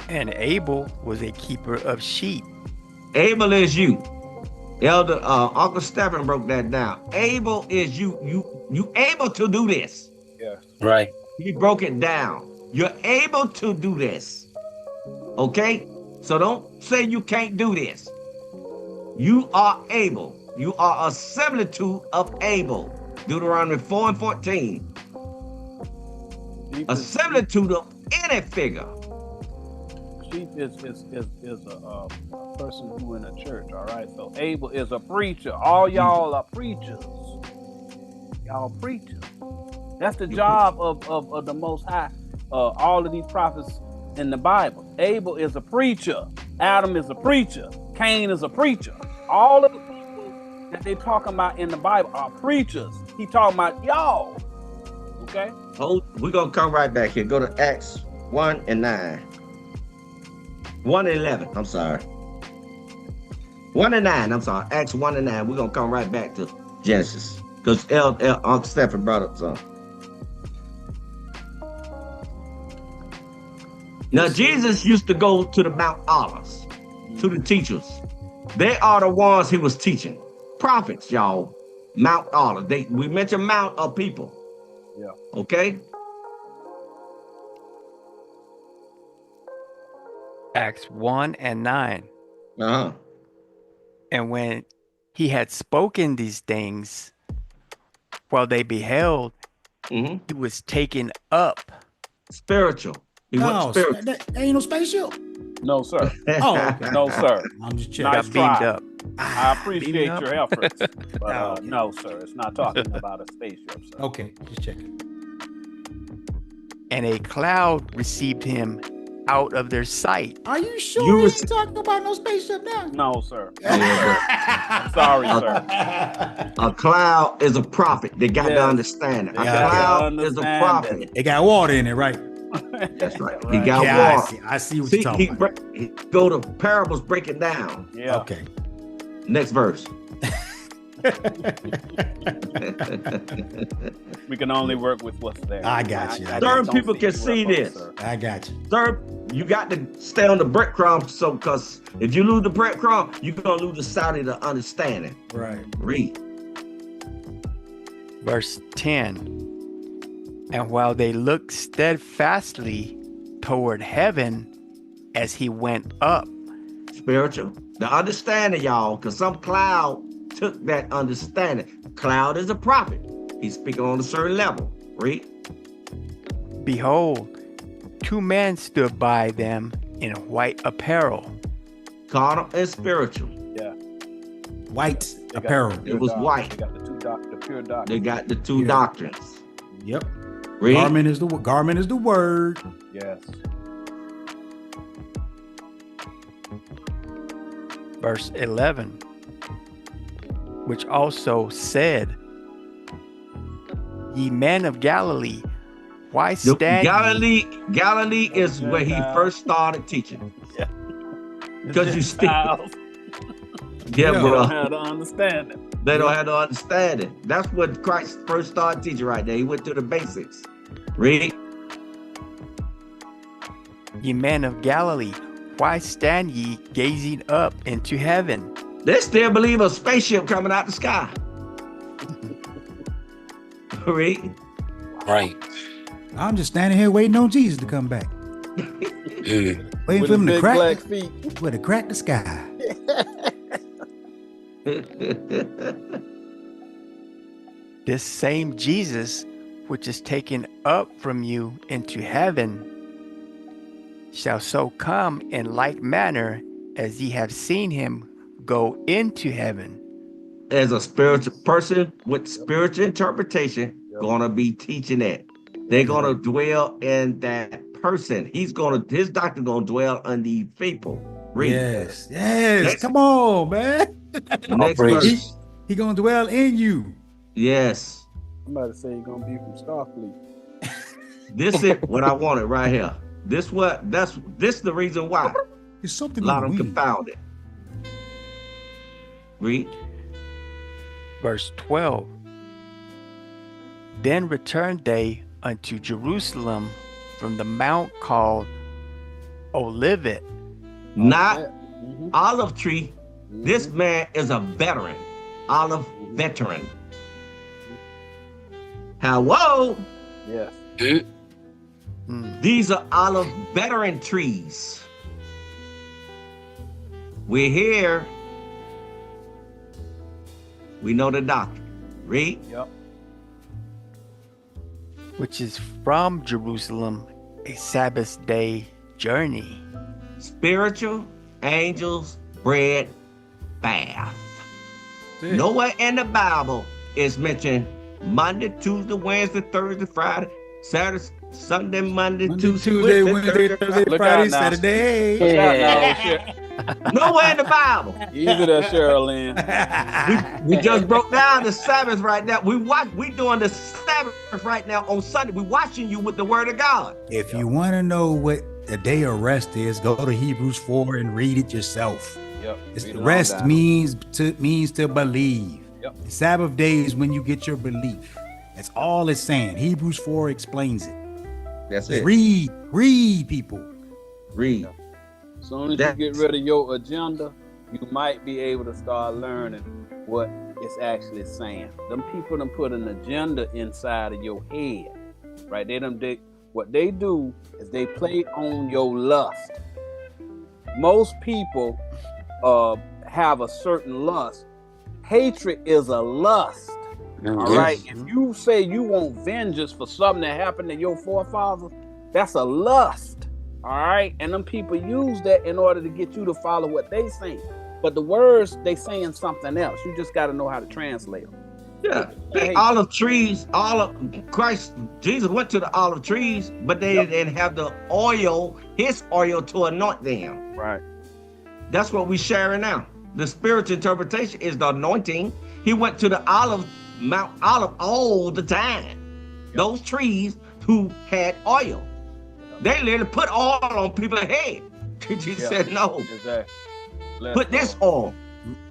And Abel was a keeper of sheep. Abel is you. Elder Uncle Stephen broke that down. Abel is you able to do this. Yeah. Right. He broke it down. You're able to do this. Okay? So don't say you can't do this. You are able. You are a similitude of Abel. Deuteronomy 4:14. A similitude of any figure. Sheep is a person who in a church, all right? So Abel is a preacher. All y'all are preachers. Y'all preachers. That's the job of the Most High. All of these prophets in the Bible. Abel is a preacher. Adam is a preacher. Cain is a preacher. All of the people that they talking about in the Bible are preachers. He talking about y'all. Okay? We're going to come right back here. Go to Acts 1:9. 1:11. I'm sorry. 1:9. I'm sorry. Acts 1:9. We're going to come right back to Genesis. Because Uncle Stephen brought up some. Now, Jesus used to go to the Mount Olives, to the teachers. They are the ones he was teaching. Prophets, y'all. Mount Olives. We mentioned Mount of people. Yeah. Okay? Acts 1:9. Uh-huh. And when he had spoken these things, while they beheld, he was taken up. Spiritual. He went spiritual. That ain't no spaceship. No, sir. Oh, okay. No, sir. I'm just checking. Nice Got beamed try. up. I appreciate Beamed your up. efforts. But no, sir. It's not talking about a spaceship, sir. Okay, just checking. And a cloud received him out of their sight. Are you sure you ain't talking about no spaceship now? No, sir. I'm sorry, sir. A cloud is a prophet. They got to understand it. A cloud is a prophet. It got water in it, right? That's right. He got water. I see what you're talking about. He go to parables, break it down. Yeah. Okay. Next verse. We can only work with what's there. I got you. Certain people can see this. I got you. Sir, you got to stay on the breadcrumb, so because if you lose the breadcrumb, you're gonna lose the side of the understanding. Right. Read. Verse 10. And while they looked steadfastly toward heaven as he went up. Spiritual. The understanding, y'all, because some cloud took that understanding. Cloud is a prophet. He's speaking on a certain level. Read. Behold, 2 men stood by them in white apparel. Carnal and spiritual. Yeah. White apparel. It was white. They got the pure doctrine. They got the two doctrines. Yep. Read. Garment is the word. Yes. Verse 11. Which also said, Ye men of Galilee, why stand Galilee is where he first started teaching. Yeah. Because you speak. Yeah, They don't have to understand it. They don't have to understand it. That's what Christ first started teaching right there. He went to the basics. Read. Ye men of Galilee, why stand ye gazing up into heaven? They still believe a spaceship coming out the sky. Read. Right. I'm just standing here waiting on Jesus to come back. Waiting for him to crack. Black feet. To crack the sky. This same Jesus, which is taken up from you into heaven, shall so come in like manner as ye have seen him go into heaven. As a spiritual person with spiritual interpretation, gonna be teaching that. They're gonna dwell in that person. His doctrine gonna dwell on these people. Read. Yes. Next. Come on, man. Next verse. He gonna dwell in you. Yes. I'm about to say you're gonna be from Starfleet. This is what I wanted right here. This the reason why. It's something a lot of them confounded. Read. Verse 12. Then returned they unto Jerusalem from the mount called Olivet. Not olive tree. This man is a veteran. Olive veteran. Hello. Yes. These are olive veteran trees. We're here. We know the doctrine. Read. Yep. Which is from Jerusalem a Sabbath day journey. Spiritual, angels, bread, bath. Nowhere in the Bible is mentioned Monday, Tuesday, Wednesday, Thursday, Friday, Saturday, Sunday, Monday, Tuesday, Wednesday, Thursday, Friday, Saturday. Yeah. Nowhere in the Bible. Easy there, Sherilyn. We just broke down the Sabbath right now. We doing the Sabbath right now on Sunday. We watching you with the Word of God. If you want to know what a day of rest is, go to Hebrews 4 and read it yourself. Yep. Rest means to believe. Yep. The Sabbath day is when you get your belief. That's all it's saying. Hebrews 4 explains it. That's it. Read, people. Read. As soon as you get rid of your agenda, you might be able to start learning what it's actually saying. Them people done put an agenda inside of your head, right? What they do is they play on your lust. most people have a certain lust. Hatred is a lust. All right. If you say you want vengeance for something that happened to your forefathers, that's a lust. All right. And them people use that in order to get you to follow what they say. But the words, they saying something else. You just got to know how to translate them. Yeah. The olive trees, Jesus went to the olive trees, but they didn't have the oil, his oil, to anoint them. Right. That's what we sharing now. The spiritual interpretation is the anointing. He went to the Mount Olive all the time. Yep. Those trees who had oil. They literally put oil on people's head. Jesus said no. Exactly. Put this oil.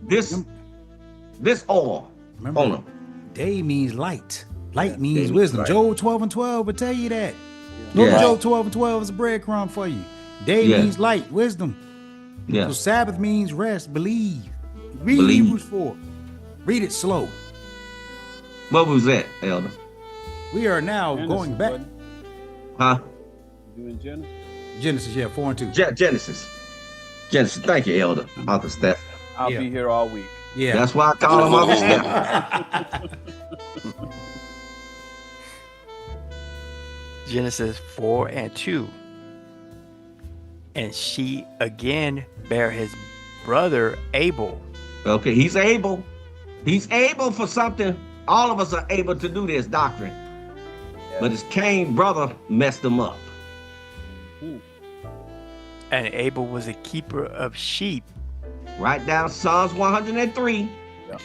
This oil on them. Day means light. Light means wisdom. Right. Job 12:12 will tell you that. Job 12:12 is a breadcrumb for you. Day means light, wisdom. Yeah. So Sabbath means rest, believe. Read Hebrews 4. Read it slow. What was that, Elder? We are now going back. Buddy. Huh? You in Genesis? Genesis, 4 and 2. Genesis. Thank you, Elder. Uncle Steph. I'll be here all week. Yeah. That's why I call him Uncle Steph. Genesis 4 and 2. And she again bare his brother Abel. Okay, he's able. He's able for something. All of us are able to do this doctrine. Yeah. But his Cain brother messed him up. And Abel was a keeper of sheep. Write down Psalms 103. Yeah.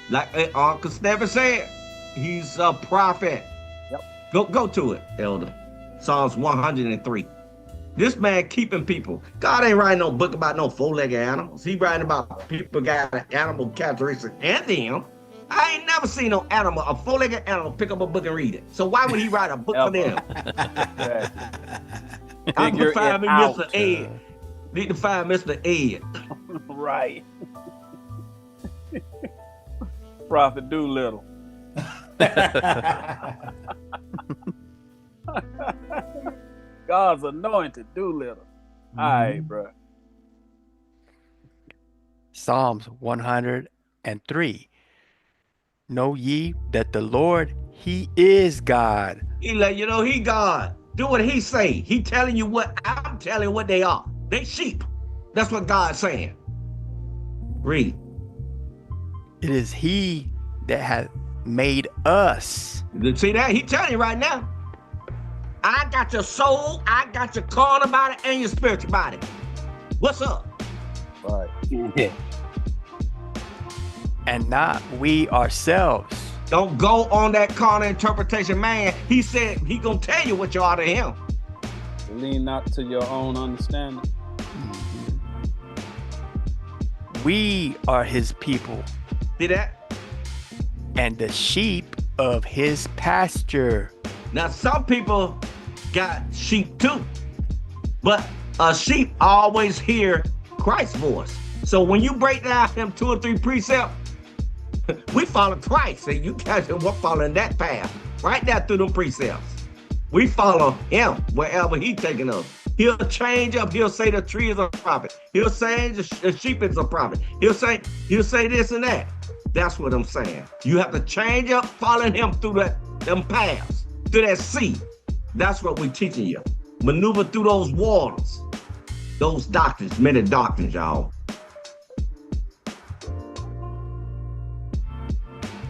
Like Uncle Stephen said, he's a prophet. Yep. Go to it, Elder. Psalms 103. This man keeping people. God ain't writing no book about no four-legged animals. He writing about people got an animal characteristic and them. I ain't never seen no animal, a four-legged animal, pick up a book and read it. So why would he write a book for them? I need to find me Mr. Ed. Need to find Mr. Ed. Right. Prophet Doolittle. God's anointed Doolittle. All right, bro. Psalms 103. Know ye that the Lord, he is God. He let you know he God. Do what he say. He telling you what I'm telling what they are. They sheep. That's what God's saying. Read. It is he that hath made us. See that? He telling you right now. I got your soul, I got your carnal body, and your spiritual body. What's up? Right. And not we ourselves. Don't go on that carnal interpretation, man. He said he gonna tell you what you are to him. Lean not to your own understanding. We are his people. See that? And the sheep of his pasture. Now, some people got sheep too, but a sheep always hear Christ's voice. So when you break down them 2 or 3 precepts, we follow Christ. And you guys are following that path right there through them precepts. We follow him wherever he's taking us. He'll change up. He'll say the tree is a prophet. He'll say the sheep is a prophet. He'll say this and that. That's what I'm saying. You have to change up, following him through them paths. To that sea. That's what we're teaching you. Maneuver through those waters. Those doctrines, many doctrines, y'all.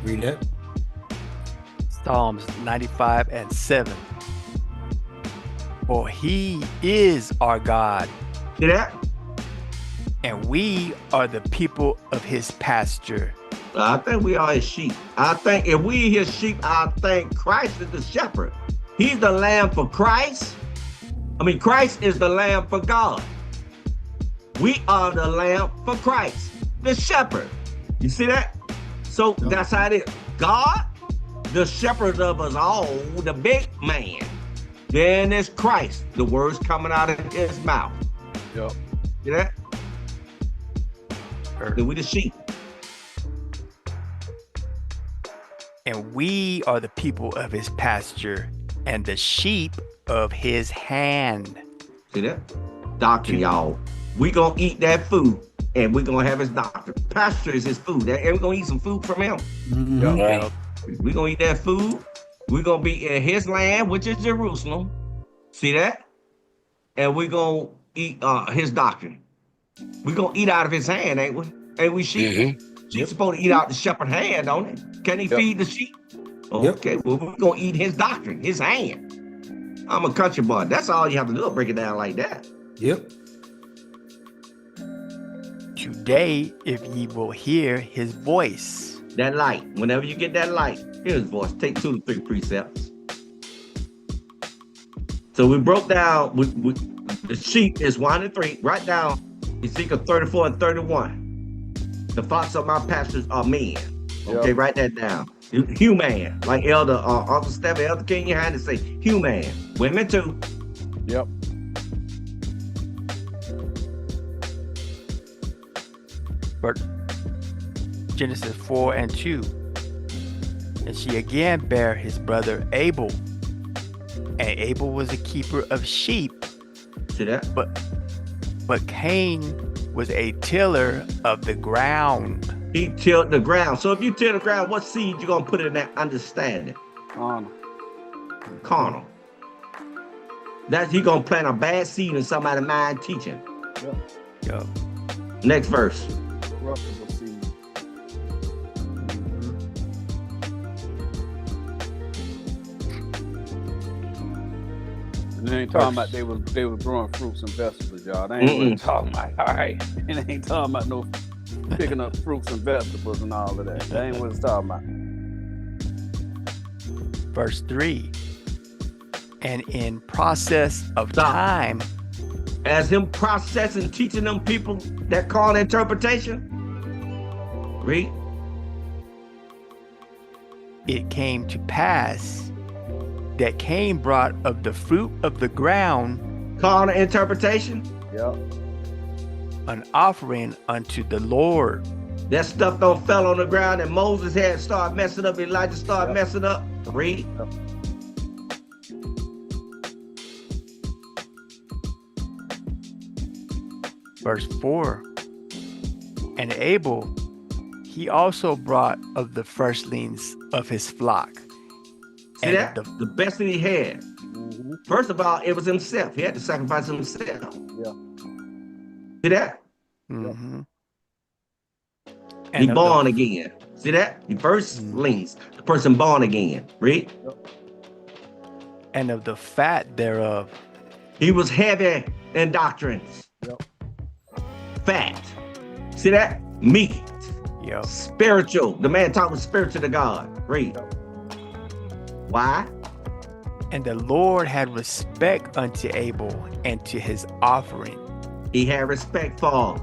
Read that. Psalms 95 and 7. For he is our God. See that? And we are the people of his pasture. I think we are his sheep. I think if we his sheep, I think Christ is the shepherd. He's the lamb for Christ. Christ is the lamb for God. We are the lamb for Christ, the shepherd. You see that? So that's how it is. God, the shepherd of us all, the big man. Then there's Christ, the words coming out of his mouth. Yep. See that? Then we the sheep. And we are the people of his pasture and the sheep of his hand. See that? Doctrine, y'all. We gonna eat that food, and we gonna have his doctrine. Pastor is his food, and we gonna eat some food from him. Right. We gonna eat that food. We gonna be in his land, which is Jerusalem. See that? And we gonna eat his doctrine. We gonna eat out of his hand, ain't we? Ain't we sheep? Sheep supposed to eat out the shepherd's hand, don't it? Can he feed the sheep? Okay, well, we're gonna eat his doctrine, his hand. I'm a country boy. That's all you have to do, break it down like that. Yep. Today, if ye will hear his voice. That light. Whenever you get that light, hear his voice. Take 2 to 3 precepts. So we broke down the sheep is 1 and 3. Write down Ezekiel 34 and 31. The flocks of my pastures are men. Okay, write that down. Human, like Elder Uncle Stephen, Elder King, you had to say human. Women too. Yep. But Genesis 4 and 2. And she again bare his brother Abel. And Abel was a keeper of sheep. See that? But Cain was a tiller of the ground. He tilled the ground. So if you till the ground, what seed you gonna put in that understanding? Carnal. That's he gonna plant a bad seed in somebody's mind teaching. Yep. Next verse. Corruptible seed. And they ain't talking about they was growing fruits and vegetables, y'all. They ain't really talking about, all right. And they ain't talking about no picking up fruits and vegetables and all of that. That ain't what it's talking about. Verse 3. And in process of time. As him processing, teaching them people that call interpretation. Read. It came to pass that Cain brought of the fruit of the ground. Carnal interpretation. Yep. An offering unto the Lord. That stuff don't fell on the ground and Moses had started messing up. Elijah started messing up. Read. Verse 4. And Abel, he also brought of the firstlings of his flock. See that? The best that he had. First of all, it was himself. He had to sacrifice himself. Yeah. See that? He born again. See that? The firstlings. The person born again. Read. And of the fat thereof. He was heavy in doctrines. Fat. See that? Meat. Spiritual. The man talking spiritual to God. Read. Why? And the Lord had respect unto Abel and to his offering. He had respect for him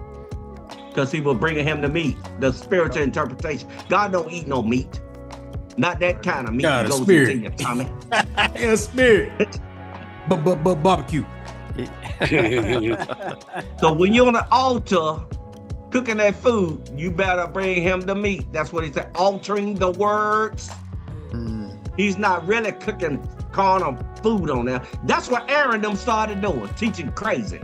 because he was bringing him the meat, the spiritual interpretation. God don't eat no meat. Not that kind of meat. God, goes spirit. into your tummy. A spirit. But barbecue. So when you're on the altar cooking that food, you better bring him the meat. That's what he said. Altering the words. He's not really cooking carnal food on there. That's what Aaron them started doing, teaching crazy.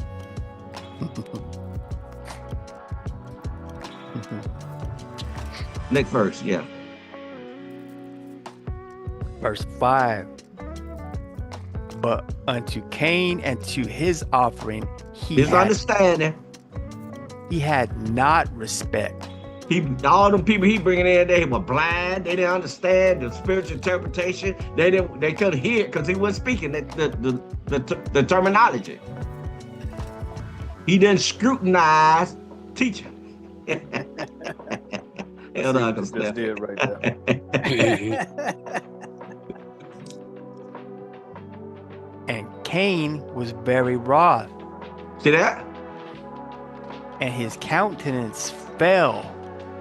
Next verse, Verse 5. But unto Cain and to his offering, his understanding. He had not respect. All them people he bringing in, they were blind. They didn't understand the spiritual interpretation. They couldn't hear it because he wasn't speaking the terminology. He didn't scrutinize teaching. Just did right there. And Cain was very wroth. See that? And his countenance fell.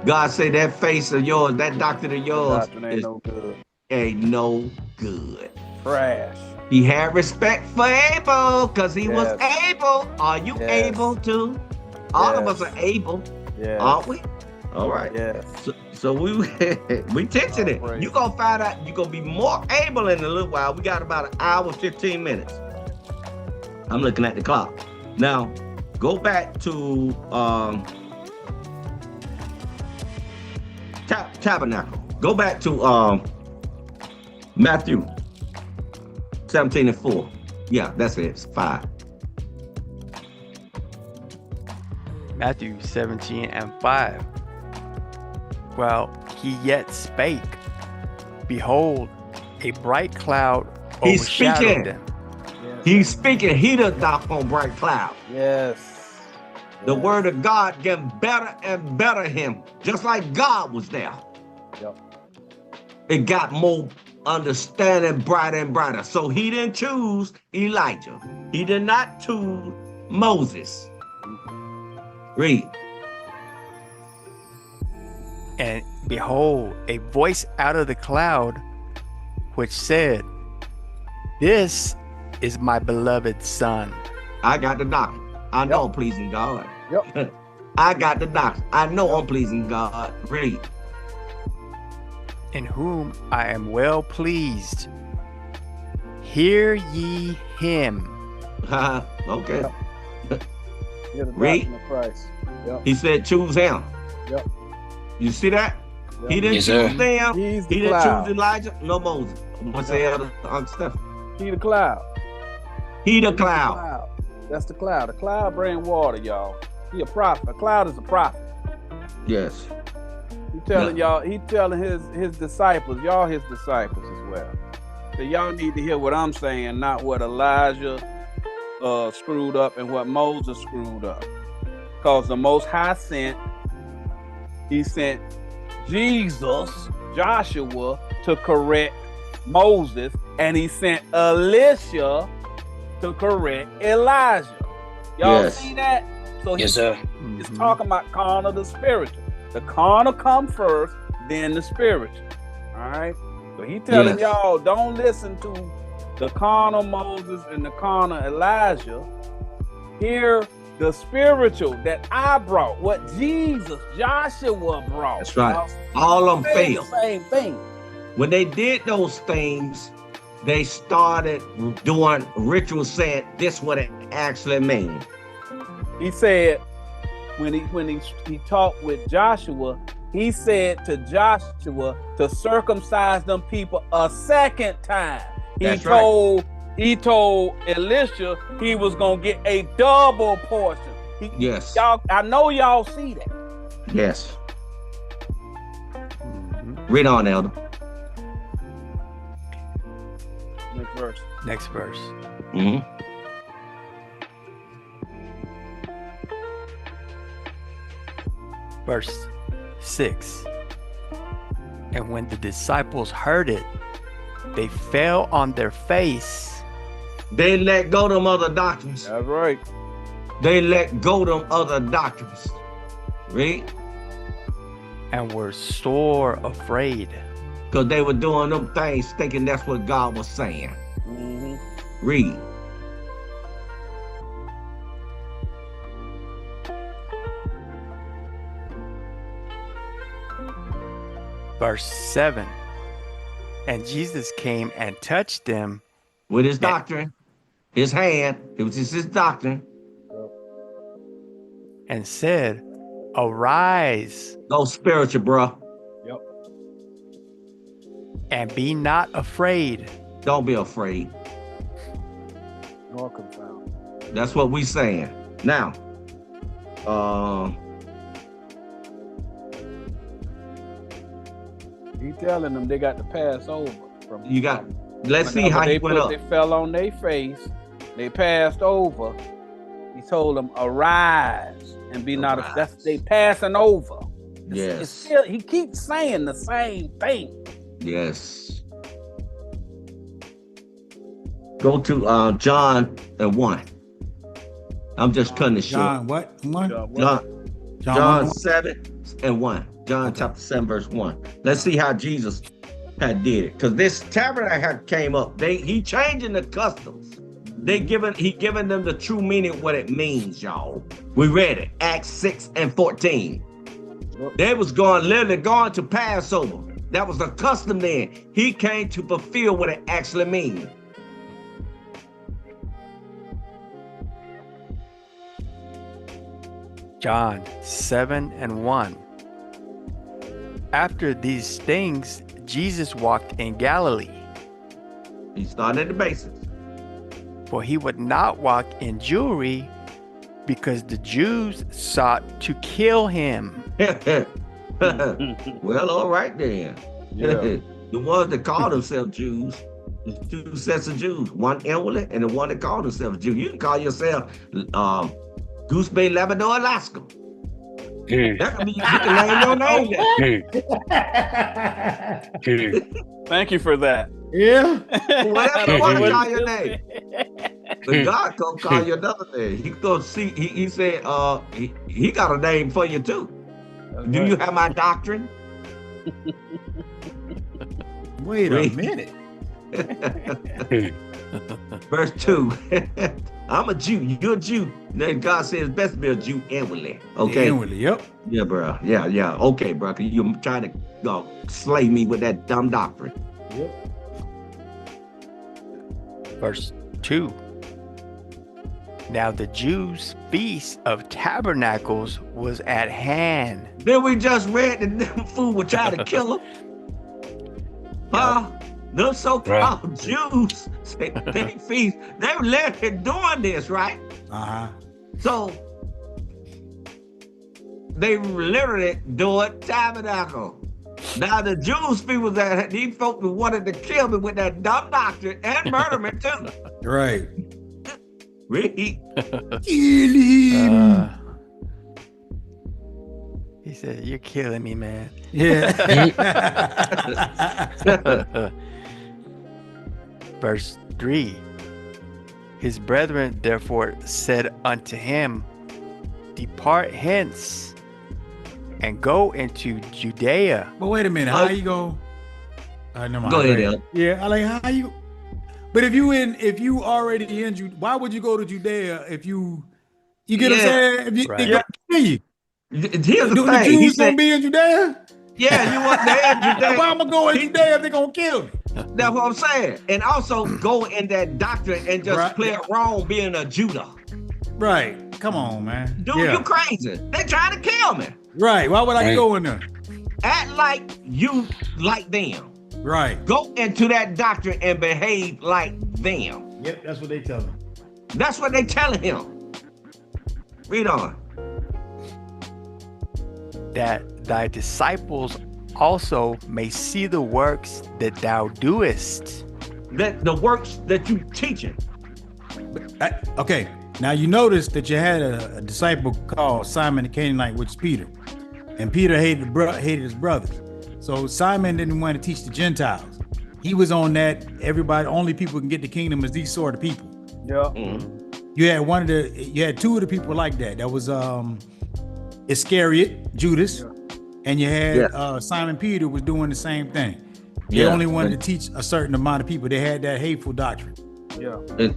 God say that face of yours, that doctrine of yours ain't no good. Ain't no good. Trash. He had respect for Abel because he was able. Are you able to? All of us are able, aren't we? All right. So we teaching it. You gonna find out you're gonna be more able in a little while. We got about an hour, 15 minutes. I'm looking at the clock. Now, go back to Tabernacle. Go back to Matthew 17:4. Yeah, that's it. It's 5. Matthew 17:5. While he yet spake, behold, a bright cloud He's overshadowed speaking. them. Yes. He's speaking. He does knock on bright cloud. Yes. The word of God getting better and better him, just like God was there. Yep. It got more understanding, brighter and brighter. So he didn't choose Elijah. He did not choose Moses. Read. And behold, a voice out of the cloud, which said, "This is my beloved son." I got the doctrine. I know I'm pleasing God. Yep. I got the doctrine. I know I'm pleasing God. Read. In whom I am well pleased. Hear ye him. Okay. You're the Read. doctrine of Christ. Yep. He said, choose him. Yep. You see that? Yep. He didn't Yes, choose sir. them. He's He the didn't cloud. choose Elijah. No Moses. What's the other stuff? He the cloud. He the He's the cloud. That's the cloud. The cloud bring water, y'all. He a prophet. A cloud is a prophet. Yes. He telling y'all, he telling his disciples, y'all his disciples as well. So y'all need to hear what I'm saying, not what Elijah screwed up and what Moses screwed up. Because the Most High he sent Jesus, Joshua, to correct Moses, and he sent Elisha to correct Elijah. Y'all Yes. see that? So Yes, sir. It's talking about carnal to spiritual. The carnal come first, then the spiritual. All right. So he telling Yes. y'all, don't listen to the carnal Moses and the carnal Elijah. Hear the spiritual that I brought, what Jesus, Joshua brought. That's right. Y'all All of them say the failed. same thing. When they did those things, they started doing rituals saying this what it actually means. He said when he talked with Joshua, he said to Joshua to circumcise them people a second time. He told Elisha he was gonna get a double portion. Yes. Y'all, I know y'all see that. Yes. Read on, Elder. Next verse. Next verse. Mm-hmm. Verse 6. And when the disciples heard it, they fell on their face. They let go them other doctrines. That's right. They let go them other doctrines. Read. And were sore afraid. Because they were doing them things thinking that's what God was saying. Mm-hmm. Read. Verse 7. And Jesus came and touched them. With his doctrine, his hand, it was just his doctrine. And said, Arise. Go spiritual, bro. Yep. And be not afraid. Don't be afraid. Nor confound. That's what we saying. Now, He telling them they got to pass over. Let's see how he went up. They fell on their face. They passed over. He told them, arise and be not. Arise. That's they passing over. Yes. It's still, he keeps saying the same thing. Yes. Go to John 1. I'm just cutting it short. John, what? One? John 7 and 1. John chapter 7 verse 1. Let's see how Jesus had did it. Because this tabernacle had came up. He changing the customs. He giving them the true meaning what it means, y'all. We read it. Acts 6 and 14. They was literally going to Passover. That was the custom then. He came to fulfill what it actually means. John 7:1. After these things, Jesus walked in Galilee. He started at the basics. For he would not walk in Jewry, because the Jews sought to kill him. Well, all right then. Yeah. The ones that call themselves Jews, there's two sets of Jews, one inwardly and the one that call themselves Jews. You can call yourself Goose Bay, Labrador, Alaska. That can mean you can name your name. Thank you for that. Yeah. Whatever you want to call your name. But God gonna call you another name. He gonna see. He said, he got a name for you too. That's Do right. you have my doctrine? Wait a minute. Verse 2. I'm a Jew. You're a Jew. Then God says, best to be a Jew inwardly. Okay. Inwardly, yep. Yeah, bro. Yeah. Okay, bro. You're trying to slay me with that dumb doctrine. Yep. Verse 2. Now the Jews' feast of Tabernacles was at hand. Then we just read that them fool were trying to kill him. Huh? Them so-called Jews, they feast. They were literally doing this, right? Uh-huh. So they literally doing tabernacle. Now the Jews people that these folks wanted to kill me with that dumb doctrine and murder me too. Right. Read. Kill him. He said, "You're killing me, man." Yeah. Verse 3. His brethren therefore said unto him, Depart hence and go into Judea. But wait a minute, how you go? Never mind. Go ahead, El. Yeah, I like how you. But if you already in Judea, why would you go to Judea if you get what I'm saying? If you, Right. they gonna kill you. Here's the The thing. He Jews said, gonna be in Judea? yeah, you want there in Judea. Why am I going to Judea if they gonna kill me? That's what I'm saying. And also go in that doctrine and just Right. play it wrong being a Judah. Right. Come on, man. Dude, Yeah. you crazy. They trying to kill me. Right. Why would I go in there? Act like you like them. Right. Go into that doctrine and behave like them. Yep, that's what they tell me. That's what they telling him. Read on. That thy disciples also may see the works that thou doest. That the works that you teaching. Okay. Now you notice that you had a disciple called Simon the Canaanite, which is Peter, and Peter hated his brothers. So Simon didn't want to teach the Gentiles. He was on that. Everybody, only people who can get the kingdom is these sort of people. Yeah. You had two of the people like that. That was Iscariot, Judas, and you had Simon Peter was doing the same thing. They only wanted to teach a certain amount of people. They had that hateful doctrine. Yeah. And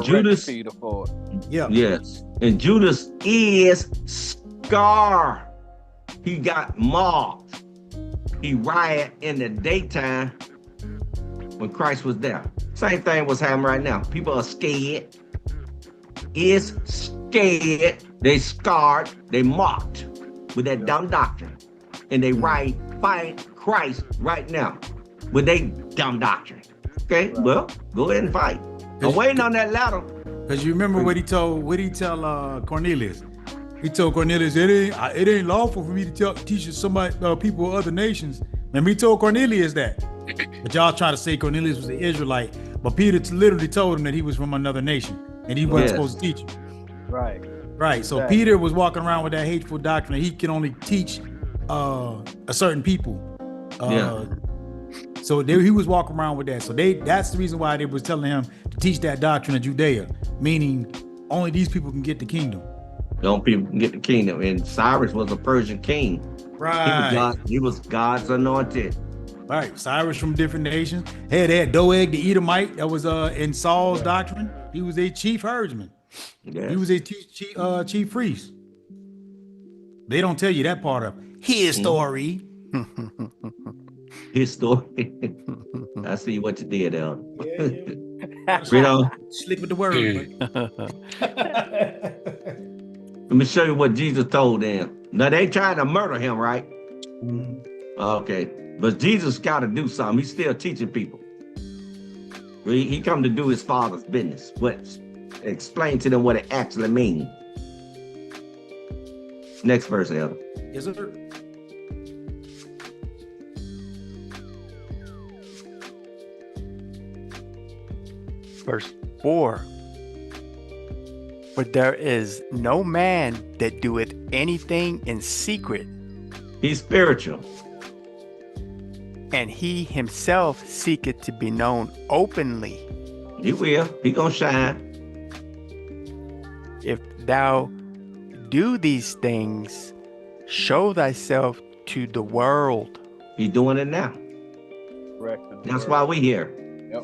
Judas. Peter for it. Yeah. Yes. And Judas is scar. He got marked. He rioted in the daytime when Christ was there. Same thing was happening right now. People are scared. Is scared. They scarred. They mocked with that dumb doctrine. And they fight Christ right now with their dumb doctrine. Okay, well, go ahead and fight. I'm waiting on that ladder. Because you remember what he tell Cornelius? He told Cornelius, it ain't lawful for me to teach somebody people of other nations. Remember, he told Cornelius that. But y'all trying to say Cornelius was an Israelite, but Peter literally told him that he was from another nation and he wasn't supposed to teach him. Right. Right. So Exactly. Peter was walking around with that hateful doctrine. He can only teach a certain people. So he was walking around with that. So that's the reason why they was telling him to teach that doctrine of Judea, meaning only these people can get the kingdom. Don't people can get the kingdom. And Cyrus was a Persian king. Right. He was God's anointed. Right. Cyrus from different nations. Hey, they had Doeg the Edomite that was in Saul's doctrine. He was a chief herdsman. Yes. He was a chief priest. They don't tell you that part of his story. His story. I see what you did, Elder. Yeah. You know, Slick with the word. Let me show you what Jesus told them. Now they trying to murder him, right? Okay. But Jesus got to do something. He's still teaching people. He come to do his Father's business. Explain to them what it actually means. Next verse, Elder. Yes, sir. Verse 4. For there is no man that doeth anything in secret, He's spiritual. and he himself seeketh to be known openly. He will. He gonna shine. If thou do these things, show thyself to the world. He's doing it now. Correct. That's why we here. Yep.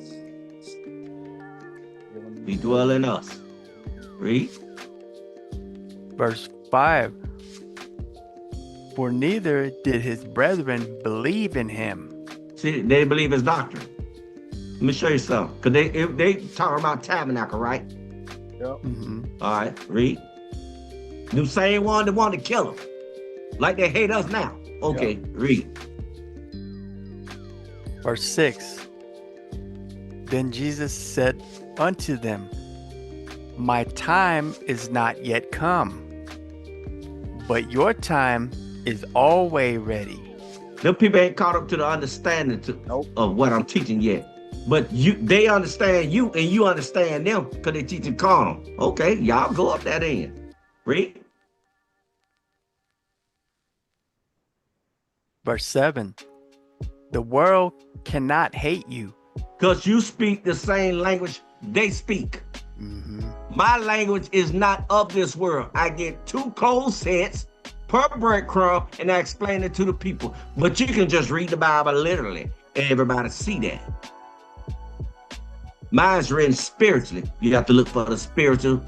He dwell in us. Read. Verse 5. For neither did his brethren believe in him. See, they believe his doctrine. Let me show you something. Because they talking about tabernacle, right? Yep. All right, read. The same one that wanted to kill him. Like they hate us now. Okay, read. Verse 6. Then Jesus said unto them, My time is not yet come, but your time is always ready. Them people ain't caught up to the understanding of what I'm teaching yet. But they understand you and you understand them because they teaching carnal. Okay, y'all go up that end. Read. Verse 7. The world cannot hate you. Because you speak the same language they speak. My language is not of this world. I get 2 cold cents per breadcrumb and I explain it to the people. But you can just read the Bible literally and everybody see that. Mine's written spiritually. You have to look for the spiritual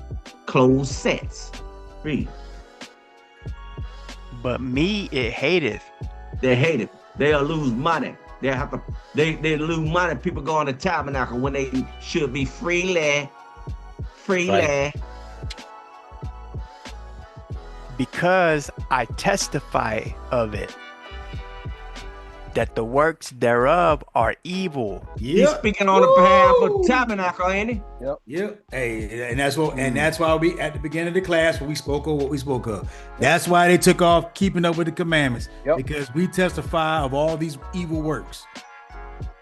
closed sets. Read. But me it hateth. They hate it. They'll lose money. They lose money. People go on the tabernacle when they should be freely. Right. Because I testify of it, that the works thereof are evil. He's speaking on the behalf of tabernacle, ain't he? Yep. Hey, and that's why we at the beginning of the class when we spoke of what we spoke of. That's why they took off keeping up with the commandments, because we testify of all these evil works.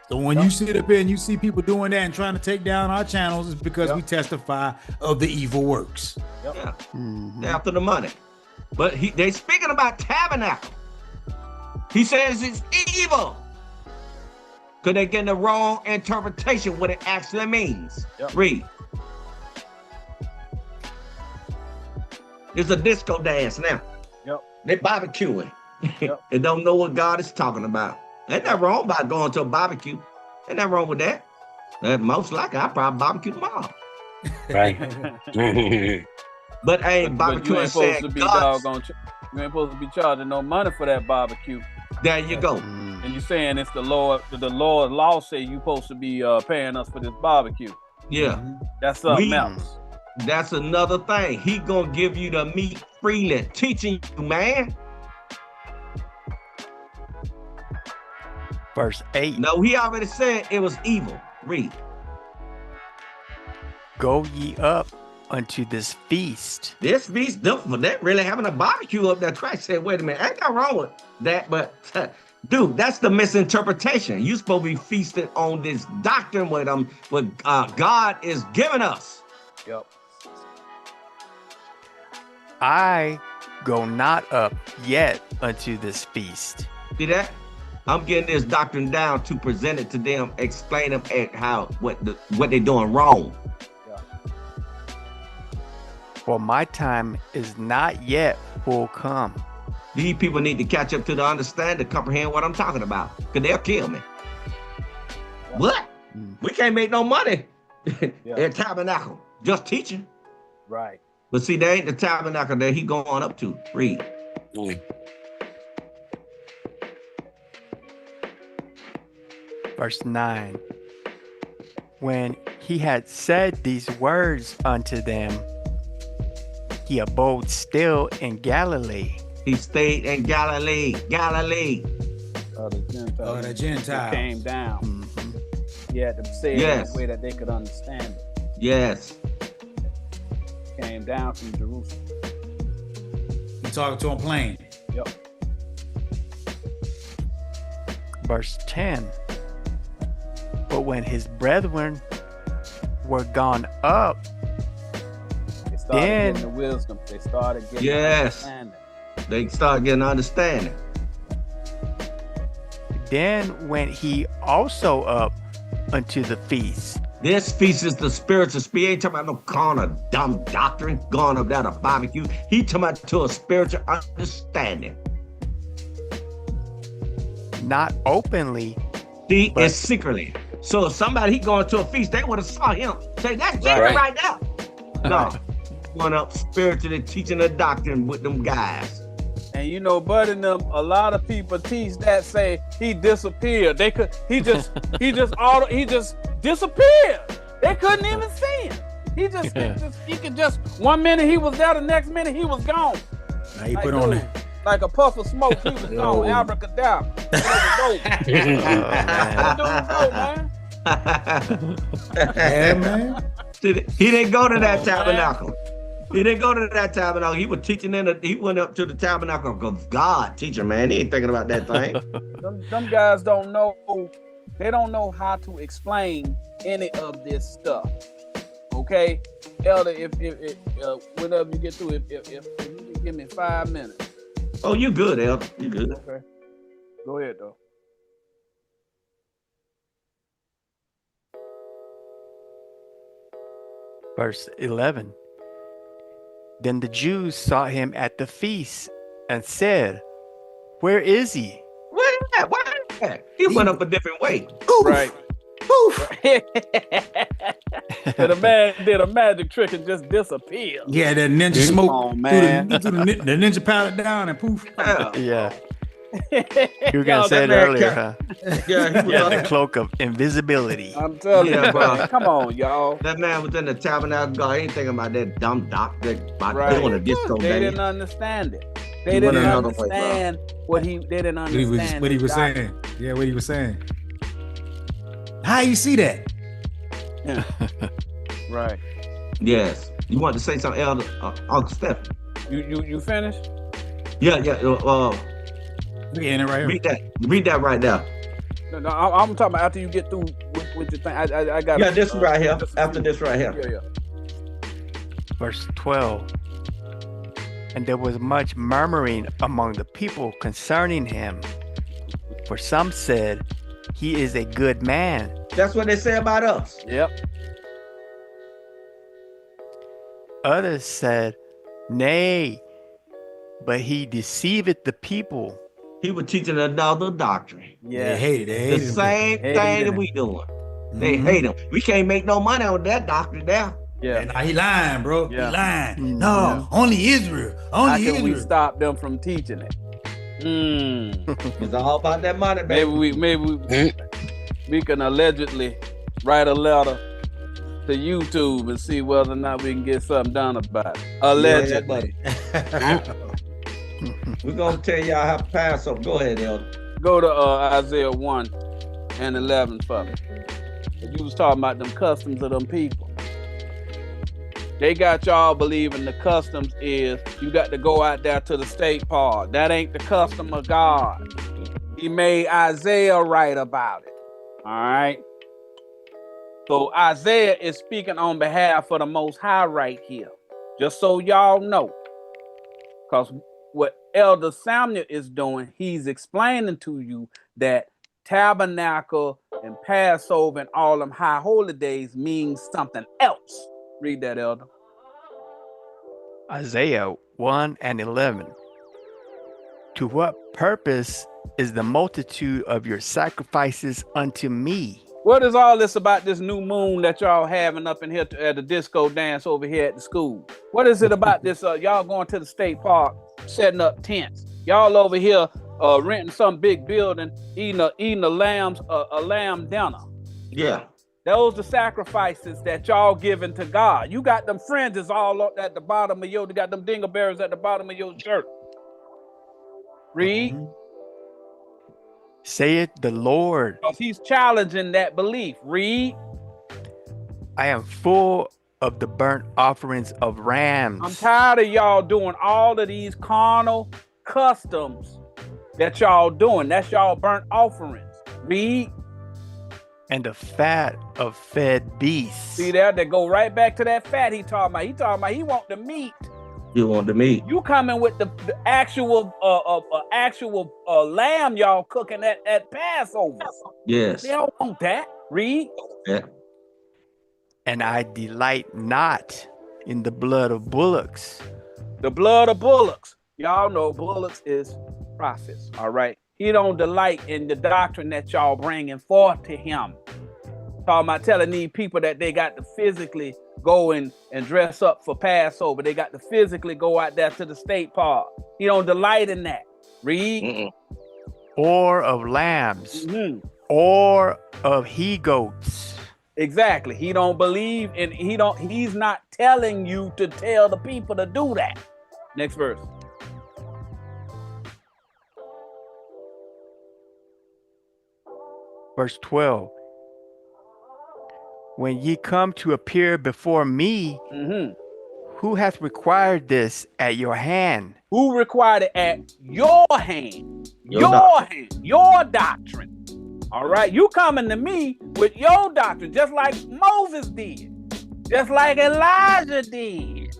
So when you sit up here and you see people doing that and trying to take down our channels, it's because we testify of the evil works. Yeah. They're after the money. But they speaking about tabernacle. He says it's evil. Because they're getting the wrong interpretation what it actually means. Read. It's a disco dance now. They barbecuing. They don't know what God is talking about. Ain't that wrong about going to a barbecue. Ain't that wrong with that. Most likely, I probably barbecue tomorrow. Right. But I ain't barbecuing. You ain't supposed to be doggone. You ain't supposed to be charging no money for that barbecue. There you go. And you saying it's the Lord. The Lord law say you supposed to be paying us for this barbecue. Yeah. That's something else. That's another thing. He gonna give you the meat freely, teaching you, man. Verse 8. No, he already said it was evil. Read. Go ye up unto this feast. This feast, they're really having a barbecue up there. Christ said, wait a minute, ain't nothing wrong with that, but dude, that's the misinterpretation. You supposed to be feasted on this doctrine what God is giving us. Yep. I go not up yet unto this feast. See that? I'm getting this doctrine down to present it to them, explain them what they're doing wrong. For my time is not yet full come. These people need to catch up to the understanding, comprehend what I'm talking about, because they'll kill me. What? We can't make no money at tabernacle, just teaching. Right. But see, there ain't the tabernacle that he going up to. Read. Verse 9. When he had said these words unto them, he abode still in Galilee. He stayed in Galilee. Galilee. The Gentiles. Came down. Mm-hmm. He had to say it in a way that they could understand it. Yes. Came down from Jerusalem. He talking to him plain. Yep. Verse 10. But when his brethren were gone up, they started getting the wisdom. They started getting understanding. They started getting understanding. Then went he also up unto the feast. This feast is the spiritual spirit. He ain't talking about no carnal dumb doctrine going up there to barbecue. He talking about to a spiritual understanding. Not openly. See, it's secretly. So if somebody he going to a feast, they would have saw him. Say, that's Jesus right there. No. Going up spiritually teaching the doctrine with them guys. And you know, buddy, them a lot of people teach that, say he disappeared. He just disappeared. They couldn't even see him. He could just 1 minute he was there, the next minute he was gone. Now he put on that. Like a puff of smoke, he was gone. Abracadabra. Man. Yeah, man. He didn't go to that tabernacle. He didn't go to that tabernacle. He was teaching he went up to the tabernacle because God teacher, man. He ain't thinking about that thing. them guys don't know. They don't know how to explain any of this stuff. Okay, Elder, if whenever you get through, if you can give me 5 minutes. Oh, you good, Elder. You good. Okay. Go ahead, though. Verse 11. Then the Jews saw him at the feast and said, where is he? Where is that? Where is that? He went up a different way. Oof. Right. Oof. The man did a magic trick and just disappeared. Yeah, that ninja smoke. On, man. Threw the ninja powder down and poof. Yeah. You were going to say it earlier, huh? Yeah, he was The cloak of invisibility. I'm telling you, bro. man. Come on, y'all. That man was in the tabernacle. God, he ain't thinking about that dumb doctor about doing a disco They day. didn't understand it. They didn't understand what he didn't understand. What he was saying. Yeah, what he was saying. How you see that? Yeah. Right. Yes. You want to say something, Elder? Uncle Steph. You finished? Yeah. We in it right here. Read that right now. No, I'm talking about after you get through with your thing. I got. Yeah, this right here. After this right here. Yeah. Verse 12. And there was much murmuring among the people concerning him. For some said, he is a good man. That's what they say about us. Yep. Others said, nay, but he deceiveth the people. He was teaching another doctrine. Yeah. They hated The same thing that we doing. They hate him. We can't make no money on that doctrine now. Yeah. Nah, he lying, bro. Yeah. He lying. No, only Israel. How Only can Israel. we stop them from teaching it? It's all about that money, baby. Maybe we can allegedly write a letter to YouTube and see whether or not we can get something done about it. Allegedly. We're gonna tell y'all how to pass up. Go ahead, Elder. Go to Isaiah 1 and 11 for me. You was talking about them customs of them people. They got y'all believing the customs is you got to go out there to the state park. That ain't the custom of God. He made Isaiah write about it. All right. So Isaiah is speaking on behalf of the Most High right here. Just so y'all know. Because what Elder Samuel is doing, he's explaining to you that tabernacle and Passover and all them high holy days means something else. Read that, Elder. Isaiah 1 and 11. To what purpose is the multitude of your sacrifices unto me? What is all this about this new moon that y'all having up in here at the disco dance over here at the school? What is it about this? Y'all going to the state park, setting up tents. Y'all over here renting some big building, eating a lamb dinner. Yeah. Those the sacrifices that y'all giving to God. You got them fringes all up at the bottom of you got them dingleberries at the bottom of your shirt. Read. Saith the Lord. Because he's challenging that belief. Read. I am full of the burnt offerings of rams. I'm tired of y'all doing all of these carnal customs that y'all doing. That's y'all burnt offerings. Read. And the fat of fed beasts. See there, they go right back to that fat he talking about. He talking about he want the meat. You want the meat. You coming with the actual lamb y'all cooking at Passover. Yes. They don't want that. Read. Yeah. And I delight not in the blood of bullocks. The blood of bullocks. Y'all know bullocks is prophets, all right? He don't delight in the doctrine that y'all bringing forth to him. Talking about telling these people that they got to physically go and dress up for Passover. They got to physically go out there to the state park. He don't delight in that. Read. Or of lambs. Or of he-goats. Exactly. He don't believe and he's not telling you to tell the people to do that. Next verse. Verse 12. When ye come to appear before me, who hath required this at your hand? Who required it at your hand? Your hand, your doctrine. All right, you coming to me with your doctrine, just like Moses did, just like Elijah did.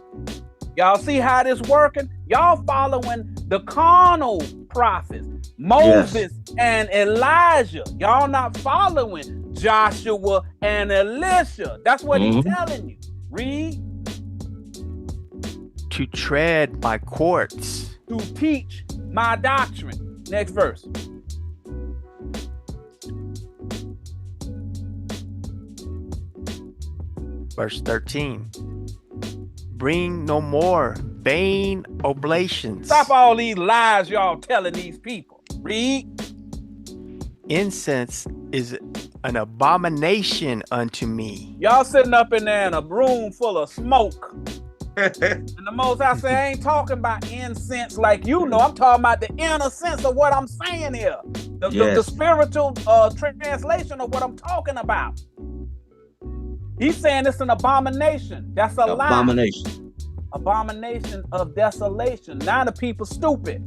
Y'all see how this working? Y'all following the carnal prophets, Moses and Elijah. Y'all not following Joshua and Elisha. That's what he's telling you. Read. To tread my courts. To teach my doctrine. Next verse. Verse 13. Bring no more vain oblations. Stop all these lies y'all telling these people. Read. Incense is an abomination unto me. Y'all sitting up in there in a room full of smoke. And the Most I say, I ain't talking about incense like you know. I'm talking about the inner sense of what I'm saying here. The spiritual translation of what I'm talking about. He's saying it's an abomination. That's a abomination. lie. Abomination of desolation. Now the people stupid.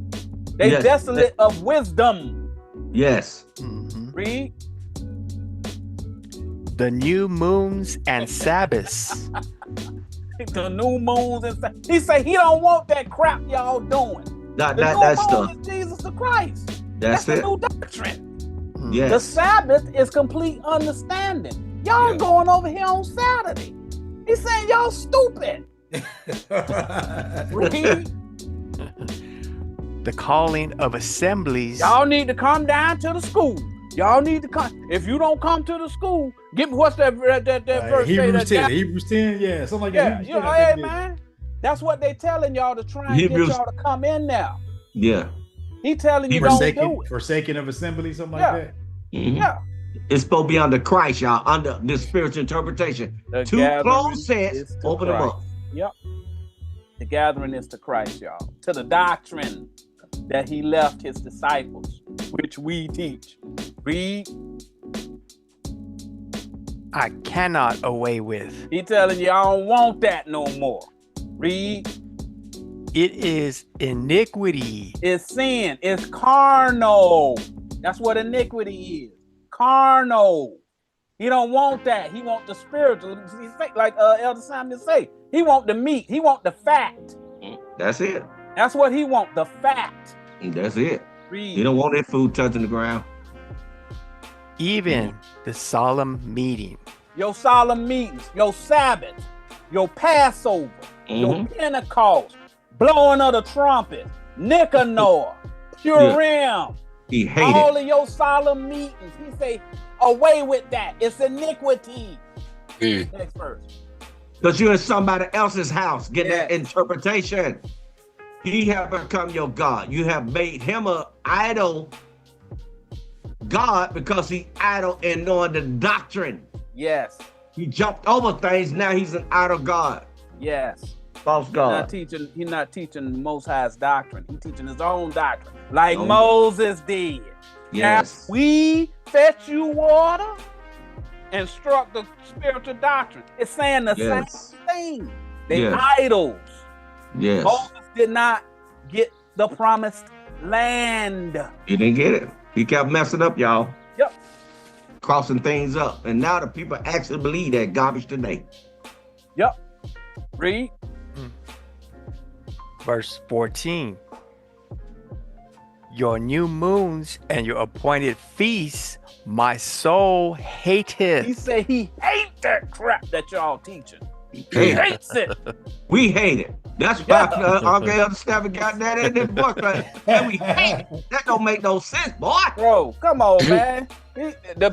They desolate of wisdom. Yes. Read. The new moons and Sabbaths. The new moons and he say he don't want that crap y'all doing. That's the Jesus the Christ. That's the it. new doctrine. Yes. The Sabbath is complete understanding. Y'all going over here on Saturday. He's saying y'all stupid. Read. The calling of assemblies. Y'all need to come down to the school. Y'all need to come. If you don't come to the school, give me what's that verse? Hebrews 10. Hebrews 10, yeah, something like that. Yeah, hey man, that's what they telling y'all to try and get y'all to come in now. Yeah, he telling you don't do it. Forsaking of assembly, something like that. Yeah, it's supposed to be under Christ, y'all, under this spiritual interpretation. The Two closed sets, open them up. Yep. The gathering is to Christ, y'all, to the doctrine that he left his disciples, which we teach. Read. I cannot away with. He telling you I don't want that no more. Read. It is iniquity. It's sin. It's carnal. That's what iniquity is. Carnal. He don't want that. He want the spiritual. Like Elder Simon say, he want the meat. He want the fat. That's it. That's what he want, the fat. That's it. Read. He don't want that food touching the ground. Even the solemn meeting. Your solemn meetings, your Sabbath, your Passover, your Pentecost, blowing of the trumpet, Nicanor, Purim. He hated all of your solemn meetings. He say, away with that. It's iniquity. Next verse. Because you're in somebody else's house, get that interpretation. He have become your God. You have made him an idol God because he idle in knowing the doctrine. Yes. He jumped over things. Now he's an idol god. Yes. False god. He's not teaching the Most High's doctrine. He's teaching his own doctrine, like Moses did. Yes. Now, we fetch you water, instruct the spiritual doctrine. It's saying the same thing. They idols. Yes. Moses did not get the promised land. He didn't get it. He kept messing up, y'all. Yep. Crossing things up. And now the people actually believe that garbage today. Yep. Read. Verse 14. Your new moons and your appointed feasts, my soul hateth. He said he hates that crap that y'all teaching. He hates it. We hate it. That's why Uncle Elder got that in this book. And we hate it. That don't make no sense, boy. Bro, come on, man. The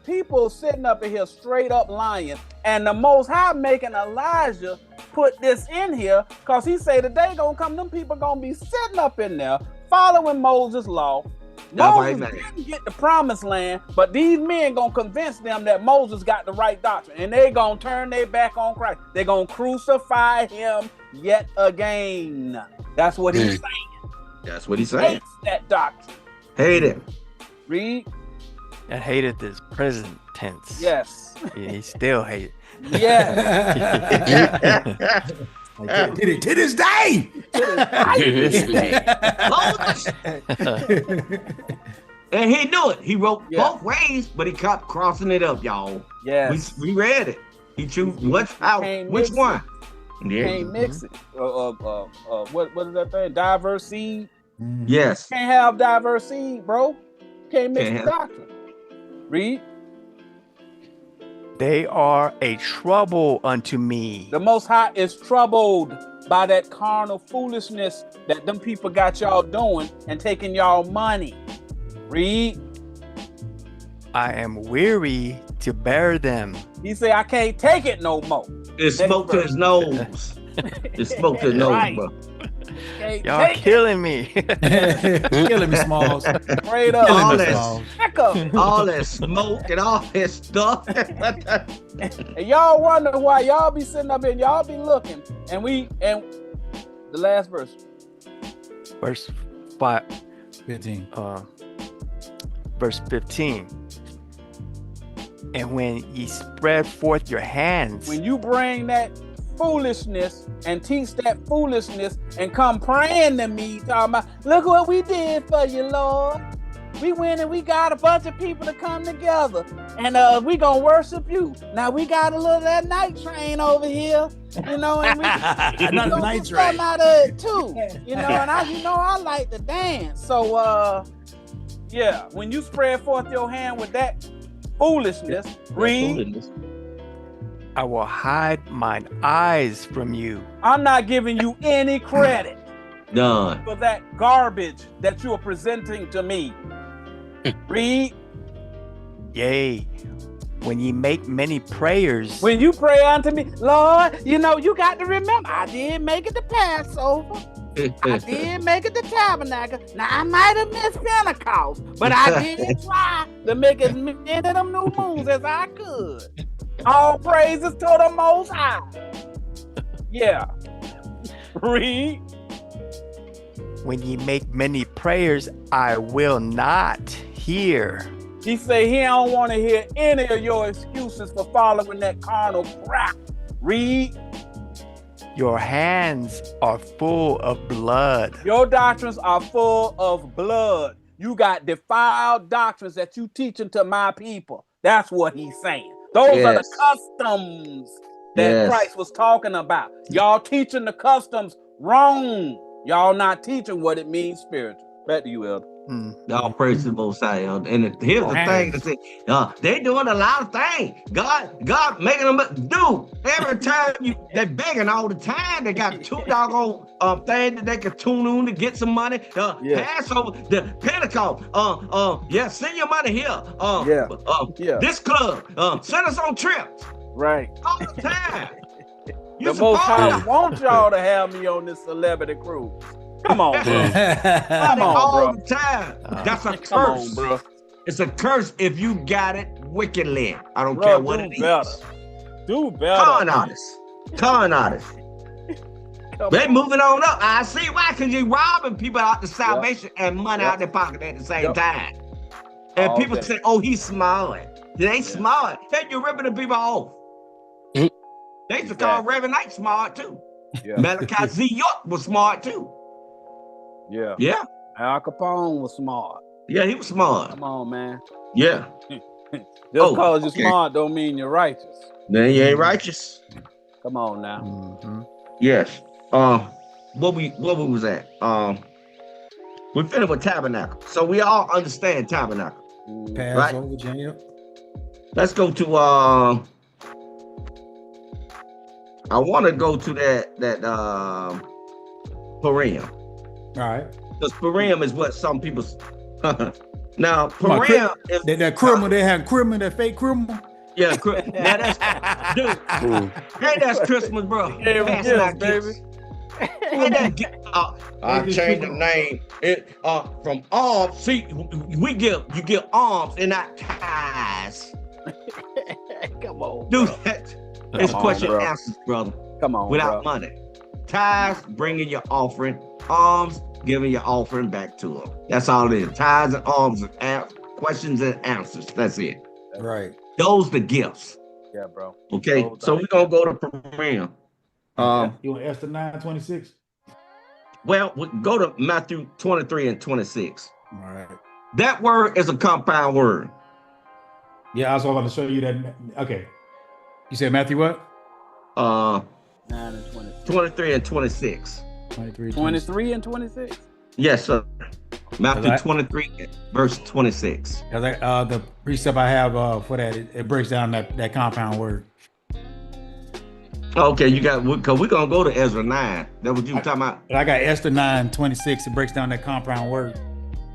people sitting up in here straight up lying, and the Most High making Elijah put this in here because he say the day gonna come, them people gonna be sitting up in there following Moses' law. Moses didn't get the promised land, but these men gonna convince them that Moses got the right doctrine, and they gonna turn their back on Christ. They gonna crucify him yet again. That's what he's saying. That's what he's saying. Hates that doctrine. Hate it. Read. And hated this present tense. Yes. Yeah, he still hated. Yes. To this day. And he knew it. He wrote both ways, but he kept crossing it up, y'all. Yes. We read it. He chose which one. Yeah. Can't mix it. What is that thing? Diverse seed. Yes. Can't have diverse seed, bro. Can't mix the doctrine. Read. They are a trouble unto me. The Most High is troubled by that carnal foolishness that them people got y'all doing and taking y'all money. Read. I am weary to bear them. He say, I can't take it no more. It smoked to his nose. It smoked to his nose, bro. Y'all killing me. Killing me, Smalls. Straight up. All that smoke and all that stuff. And y'all wonder why y'all be sitting up here and y'all be looking. And the last verse. Verse 15. Verse 15. And when ye spread forth your hands. When you bring that foolishness and teach that foolishness and come praying to me, talking about, look what we did for you, Lord. We went and we got a bunch of people to come together and we gonna worship you. Now we got a little of that night train over here, you know, and we gonna night train out of it too, you know, and I like to dance. So when you spread forth your hand with that foolishness, read. I will hide mine eyes from you. I'm not giving you any credit. None. For that garbage that you are presenting to me. Read. Yea, when ye make many prayers. When you pray unto me, Lord, you know, you got to remember, I did make it to Passover. I did make it to Tabernacle. Now, I might have missed Pentecost, but I did try to make as many of them new moons as I could. All praises to the Most High. Yeah. Read. When ye make many prayers, I will not hear. He say he don't want to hear any of your excuses for following that carnal crap. Read. Your hands are full of blood. Your doctrines are full of blood. You got defiled doctrines that you teaching to my people. That's what he's saying. Those are the customs that Christ was talking about. Y'all teaching the customs wrong. Y'all not teaching what it means spiritual. Back to you, Elder. All praise to the Most High, Elder. And here's the thing to say, they doing a lot of things. God making them do. Every time they begging all the time. They got two doggone things that they can tune in to get some money. Passover, the Pentecost. Send your money here. This club. Send us on trips. Right. All the time. The Most High want y'all to have me on this celebrity cruise. Come on, bro. Come on, all bro. the time. That's a curse. Come on, bro. It's a curse if you got it wickedly. I don't care what it is. Do better. Con artists. They moving on up. I see why, because you're robbing people out the salvation and money out their pocket at the same time. And all people say, oh, he's smart. They ain't smart. Hey, you're ripping the people off. They used to call Reverend Knight smart too. Malachi Z. York was smart too. Yeah. Al Capone was smart. Yeah, he was smart. Come on, man. Yeah. Just because you're smart don't mean you're righteous. Then you ain't righteous. Come on now. Yes. What we was at? We finished with tabernacle. So we all understand tabernacle. Passover, right? Let's go to I want to go to that Purim. All right. Because Purim is what some people now Purim is that criminal, they have criminal, that fake criminal. Yeah, now that's dude. Hey, that's Christmas, bro. Baby. I changed the name. From arms. See, you get arms and not ties. Come on, dude. It's question and answers, brother. Come on, without money. Tithes, bringing your offering. Alms, giving your offering back to them. That's all it is. Tithes and alms, questions and answers. That's it. Right. Those the gifts. Yeah, bro. Okay, so we're gonna go to Purim. You want Esther 9:26? Well, we go to Matthew 23 and 26. All right. That word is a compound word. Yeah, I was about to show you that. Okay. You said Matthew what? 9 and 26. 23 and 26. 23 and 26? Yes, sir. Matthew 23, verse 26. The precept I have for that, it breaks down that compound word. Okay, you got, because we're going to go to Ezra 9. That's what you were talking about? I got Esther 9:26. It breaks down that compound word.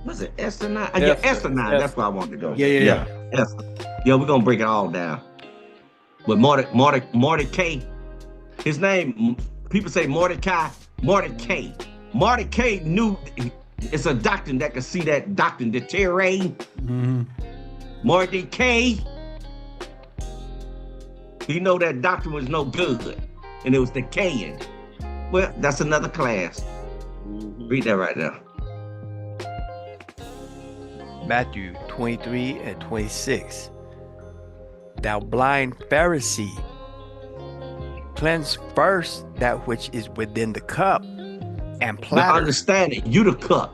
Was it Esther 9? Yeah, Esther 9. Esther. That's where I wanted to go. Yeah. Esther. Yeah, we're going to break it all down. With Mordecai, his name, people say Mordecai. Mordecai knew it's a doctrine that can see that doctrine deteriorating. Mordecai, he know that doctrine was no good and it was decaying. Well, that's another class. Read that right now. Matthew 23 and 26. Thou blind Pharisee, cleanse first that which is within the cup and platter. Now understand it, you the cup.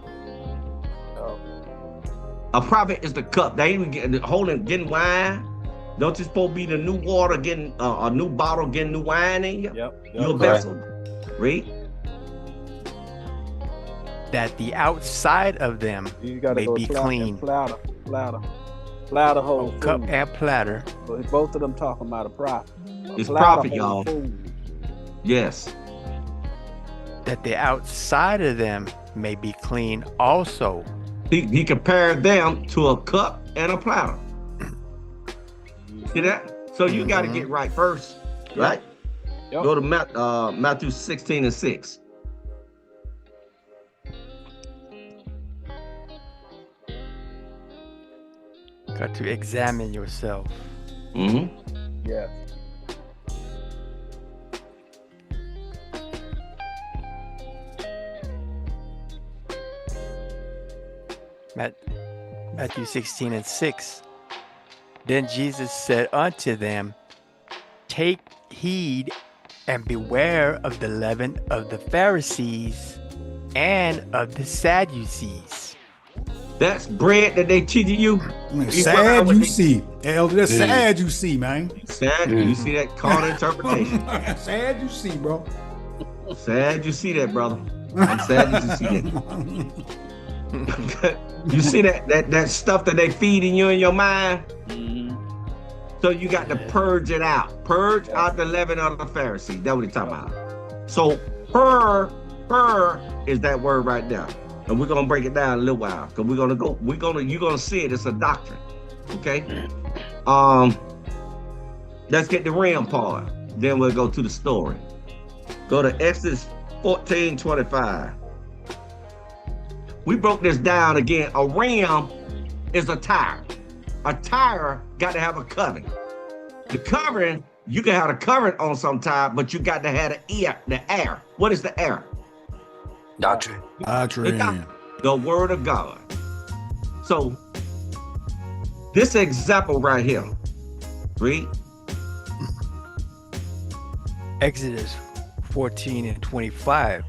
A prophet is the cup. They ain't getting wine. Don't you supposed to be the new water, getting a new bottle, getting new wine in you? Yep. You a vessel. Read. That the outside of them may be clean. Platter whole cup and platter. But both of them talking about a prophet. It's prophet, y'all. Yes. That the outside of them may be clean also. He compared them to a cup and a platter. See that? So you got to get right first, right? Yep. Go to Matthew 16 and 6. Got to examine yourself. Yeah. Matthew 16 and 6. Then Jesus said unto them, take heed and beware of the leaven of the Pharisees and of the Sadducees. That's bread that they teaching you. Sad you see. Elder, that's sad you see, man. Sad, you see that carnal interpretation. Sad you see, bro. Sad you see that, brother. I'm sad that you see that. You see that stuff that they feeding you in your mind? So you got to purge it out. Purge out the leaven of the Pharisee. That's what he's talking about. So her is that word right there. And we're gonna break it down in a little while. Because you're gonna see it. It's a doctrine. Okay? Let's get the rim part. Then we'll go to the story. Go to Exodus 14:25. We broke this down again. A rim is a tire. A tire got to have a covering. The covering, you can have a covering on sometime, but you got to have the air. What is the air? Doctrine. The word of God. So this example right here, read. Exodus 14 and 25,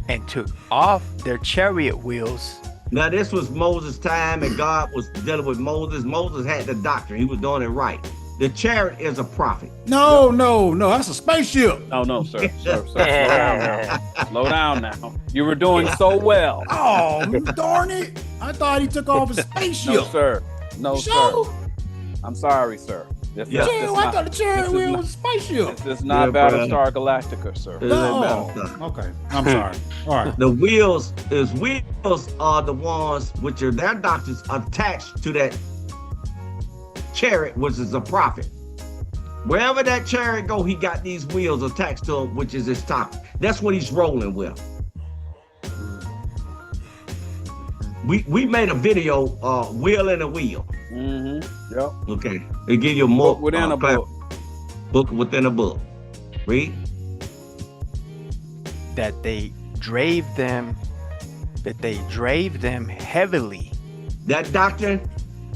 and took off their chariot wheels. Now this was Moses' time, and God was dealing with Moses. Moses had the doctrine. He was doing it right. The chariot is a prophet. No, that's a spaceship. No, sir. Slow down now. Slow down now. You were doing so well. Oh, darn it. I thought he took off a spaceship. No, sir. I'm sorry, sir. I thought the chariot wheel was a spaceship. This is not Battlestar Galactica, sir. No. Okay, I'm sorry. All right. The wheels are the ones which are their doctrines attached to that chariot, which is a prophet. Wherever that chariot go, he got these wheels attached to him, which is his topic. That's what he's rolling with. We made a video, wheel in a wheel. Mm-hmm. Yep. Okay. They give you more book within a book. Book within a book. Read. That they drave them heavily. That doctrine,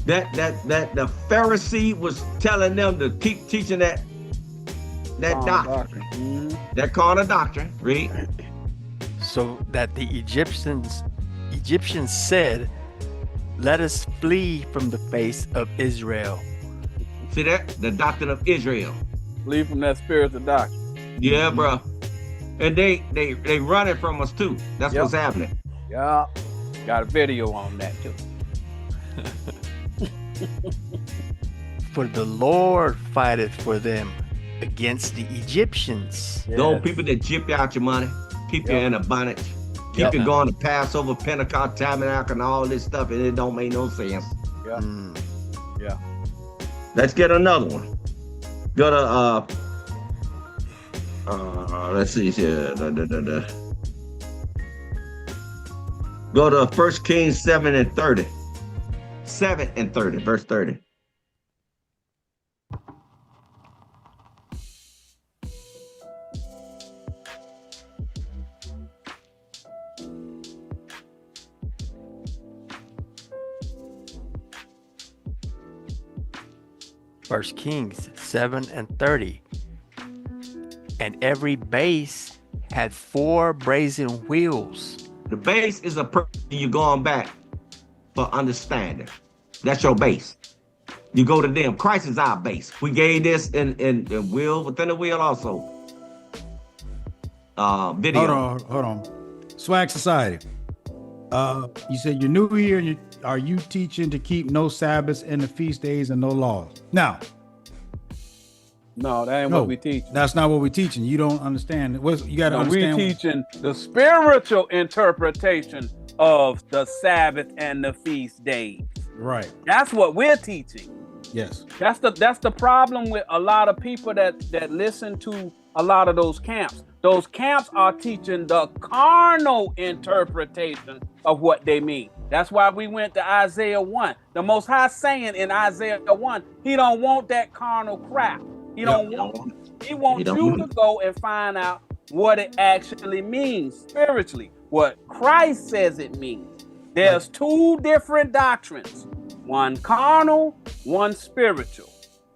that the Pharisee was telling them to keep teaching that doctrine. Mm-hmm. That carnal doctrine. Read. So that the Egyptians said, "Let us flee from the face of Israel." See that? The doctrine of Israel. Flee from that spirit of doctrine. Yeah, bro. And they running from us too. That's what's happening. Yeah. Got a video on that too. For the Lord fighteth for them against the Egyptians. Yes. Those people that jip you out your money, keep you in a bondage, keep you going to Passover, Pentecost, Tabernacle, and all this stuff, and it don't make no sense. Yeah. Yeah. Let's get another one. Go to let's see here. Go to 1 Kings 7 and 30. 7 and 30, verse 30. First Kings 7 and 30. And every base had 4 brazen wheels. The base is a person you're going back for understanding. That's your base. You go to them. Christ is our base. We gave this in wheel within the wheel also. Video. Hold on. Swag Society. You said you're new here. Are you teaching to keep no Sabbaths and the feast days and no laws? Now. No, that ain't what we teach. That's not what we're teaching. You don't understand. You got to understand. We're teaching the spiritual interpretation of the Sabbath and the feast days. Right. That's what we're teaching. Yes. That's the problem with a lot of people that listen to a lot of those camps. Those camps are teaching the carnal interpretation of what they mean. That's why we went to Isaiah 1. The Most High saying in Isaiah 1, he don't want that carnal crap. He wants you to go and find out what it actually means spiritually, what Christ says it means. There's 2 different doctrines, one carnal, one spiritual.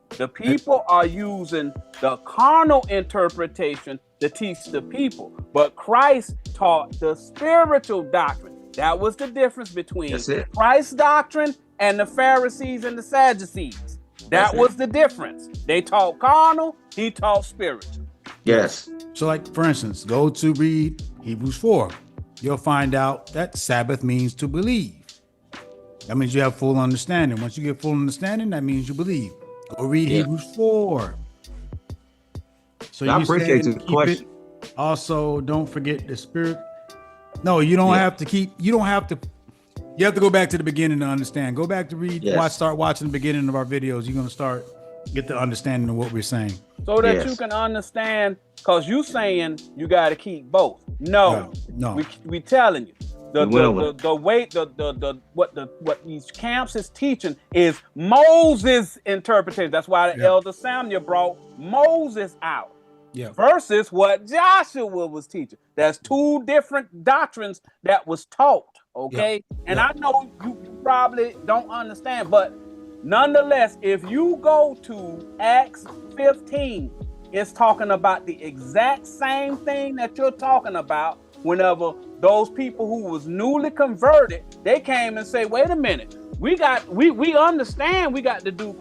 The people are using the carnal interpretation to teach the people, but Christ taught the spiritual doctrine. That was the difference between Christ's doctrine and the Pharisees and the Sadducees. That was the difference. They taught carnal, he taught spiritual. Yes. So like, for instance, go to read Hebrews 4. You'll find out that Sabbath means to believe. That means you have full understanding. Once you get full understanding, that means you believe. Go read Hebrews 4. So I appreciate the question. Also, don't forget the spirit. No, you don't have to keep, you have to go back to the beginning to understand. Go back to read, start watching the beginning of our videos. You're going to get the understanding of what we're saying. So that you can understand, because you saying you got to keep both. No. We telling you, The way what these camps is teaching is Moses' interpretation. That's why the Elder Samuel brought Moses out. Versus what Joshua was teaching. There's two different doctrines that was taught. Okay. And I know you probably don't understand, but nonetheless, if you go to Acts 15, it's talking about the exact same thing that you're talking about. Whenever those people who was newly converted, they came and say, wait a minute, we understand we got to do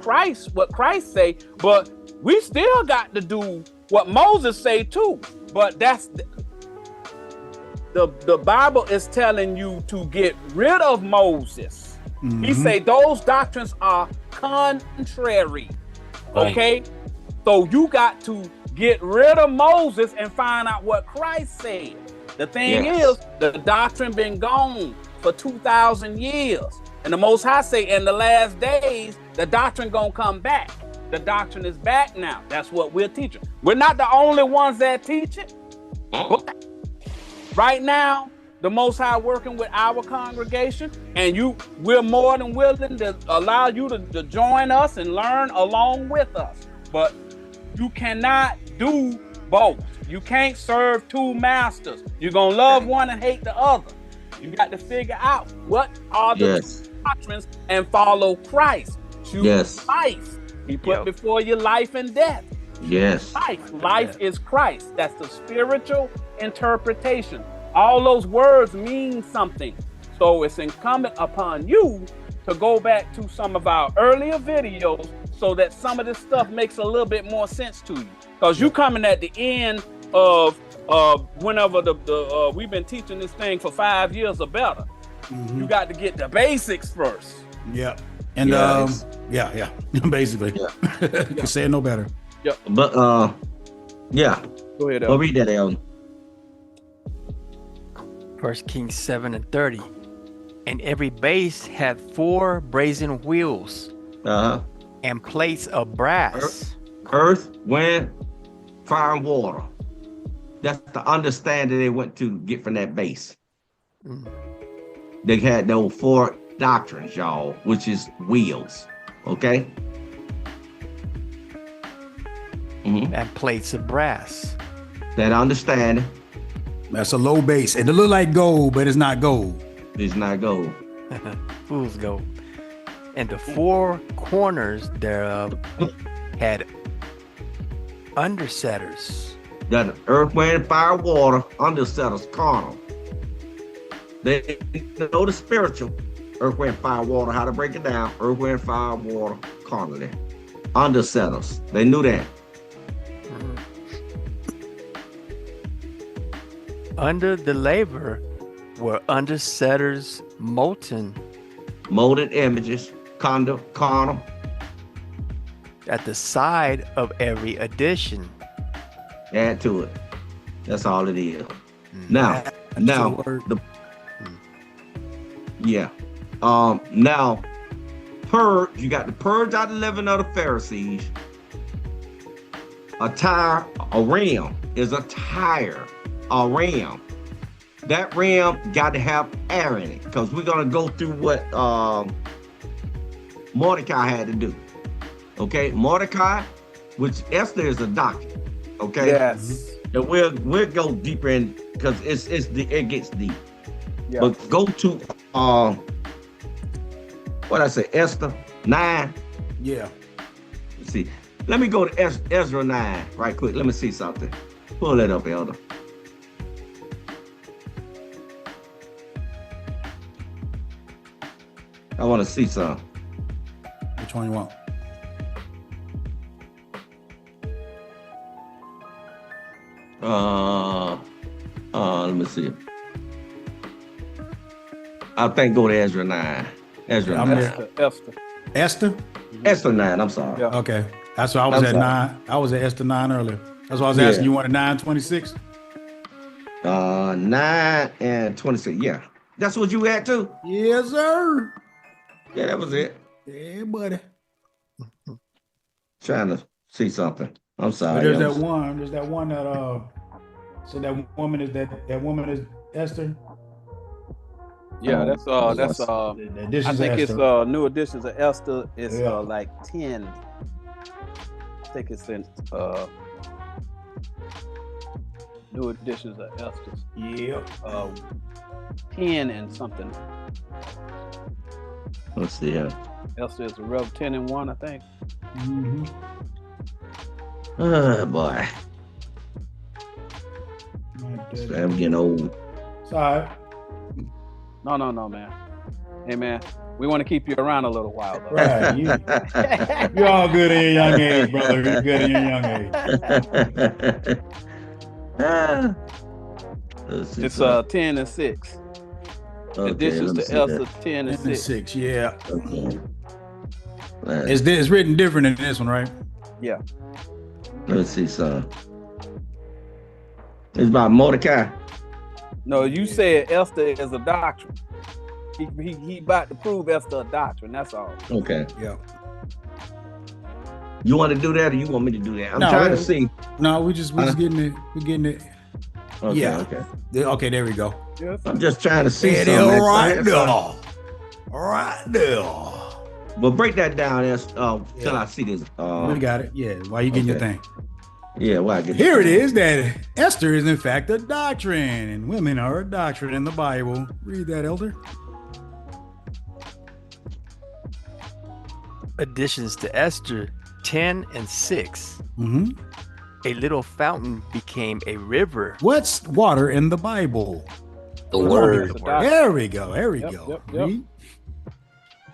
what Christ say, but we still got to do what Moses say too. But that's the Bible is telling you to get rid of Moses. He say those doctrines are contrary. Okay, so you got to get rid of Moses and find out what Christ said. The thing is, the doctrine been gone for 2,000 years. And the Most High say in the last days, the doctrine gonna come back. The doctrine is back now. That's what we're teaching. We're not the only ones that teach it. But right now, the Most High working with our congregation, and we're more than willing to allow you to join us and learn along with us. But you cannot do both. You can't serve two masters. You're going to love one and hate the other. You got to figure out what are the doctrines and follow Christ. Choose life. He put before you life and death. Life is Christ. That's the spiritual interpretation. All those words mean something. So it's incumbent upon you to go back to some of our earlier videos so that some of this stuff makes a little bit more sense to you. Because you coming at the end of whenever we've been teaching this thing for 5 years or better. You got to get the basics first. And basically, you say it no better. But go ahead. I'll read that, Elton. 1 Kings 7:30. And every base had 4 brazen wheels and plates of brass. Earth, wind, fire, and water. That's the understanding they went to get from that base. They had those 4 doctrines, y'all, which is wheels. Okay? And plates of brass. That understanding. That's a low base. And it look like gold, but it's not gold. It's not gold. Fool's gold. And the 4 corners thereof had undersetters. That earth, wind, fire, water, undersetters, carnal. They know the spiritual. Earth, wind, fire, water, how to break it down. Earth, wind, fire, water, carnally. Undersetters. They knew that. Under the laver were undersetters molten. Molded images, carnal. At the side of every addition. Add to it. That's all it is. Now, now purge, you got to purge out the leaven of the Pharisees. A tire, a ram is a tire, a ram. That ram got to have air in it, because we're gonna go through what Mordecai had to do. Okay, Mordecai, which Esther is a doctor. Okay. Yes. And we'll go deeper in, because it gets deep. But go to what I say, Esther 9. Let's see. Let me go to Ezra 9 right quick. Let me see something. Pull that up, Elder. I want to see some. Which one you want? Let me see. I think go to Ezra 9. Ezra 9. Esther? Esther 9, I'm sorry. Okay. That's why I was at 9. I was at Esther 9 earlier. That's why I was asking you wanted 9:26? 9 and 26. Yeah. That's what you had too? Yes, sir. Yeah, that was it. Yeah, buddy. Trying to see something. I'm sorry. But there's that one that so that woman is Esther. Yeah, that's I think it's new editions of Esther. It's like 10. I think it's in new editions of Esther. Yeah. 10 and something. Let's see. Esther is a Rev 10 and 1, I think. Mm-hmm. Oh boy. I'm getting old. Sorry. No, man. Hey, man, we want to keep you around a little while, though. Right. You're all good in your young age, brother. You're good in your young age. It's 10 and 6. Additions to Esther 10 and 6. Yeah. Okay. It's written different in this one, right? Yeah. Let's see, son. It's about Mordecai. No, you said Esther is a doctrine. He about to prove Esther a doctrine. That's all. Okay. Yeah. You want to do that, or you want me to do that? I'm trying to see. No, we're just getting it. We're getting it. Okay, yeah. Okay. Okay. There we go. Yes. I'm just trying to see something. Right there. Right there. Well, break that down till I see this. We got it. Yeah. Why you getting your thing? Yeah. Why I get Here it is that Esther is in fact a doctrine, and women are a doctrine in the Bible. Read that, Elder. Additions to Esther 10 and 6. Mm-hmm. A little fountain became a river. What's water in the Bible? The word. There we go. There we go. Yep. Read.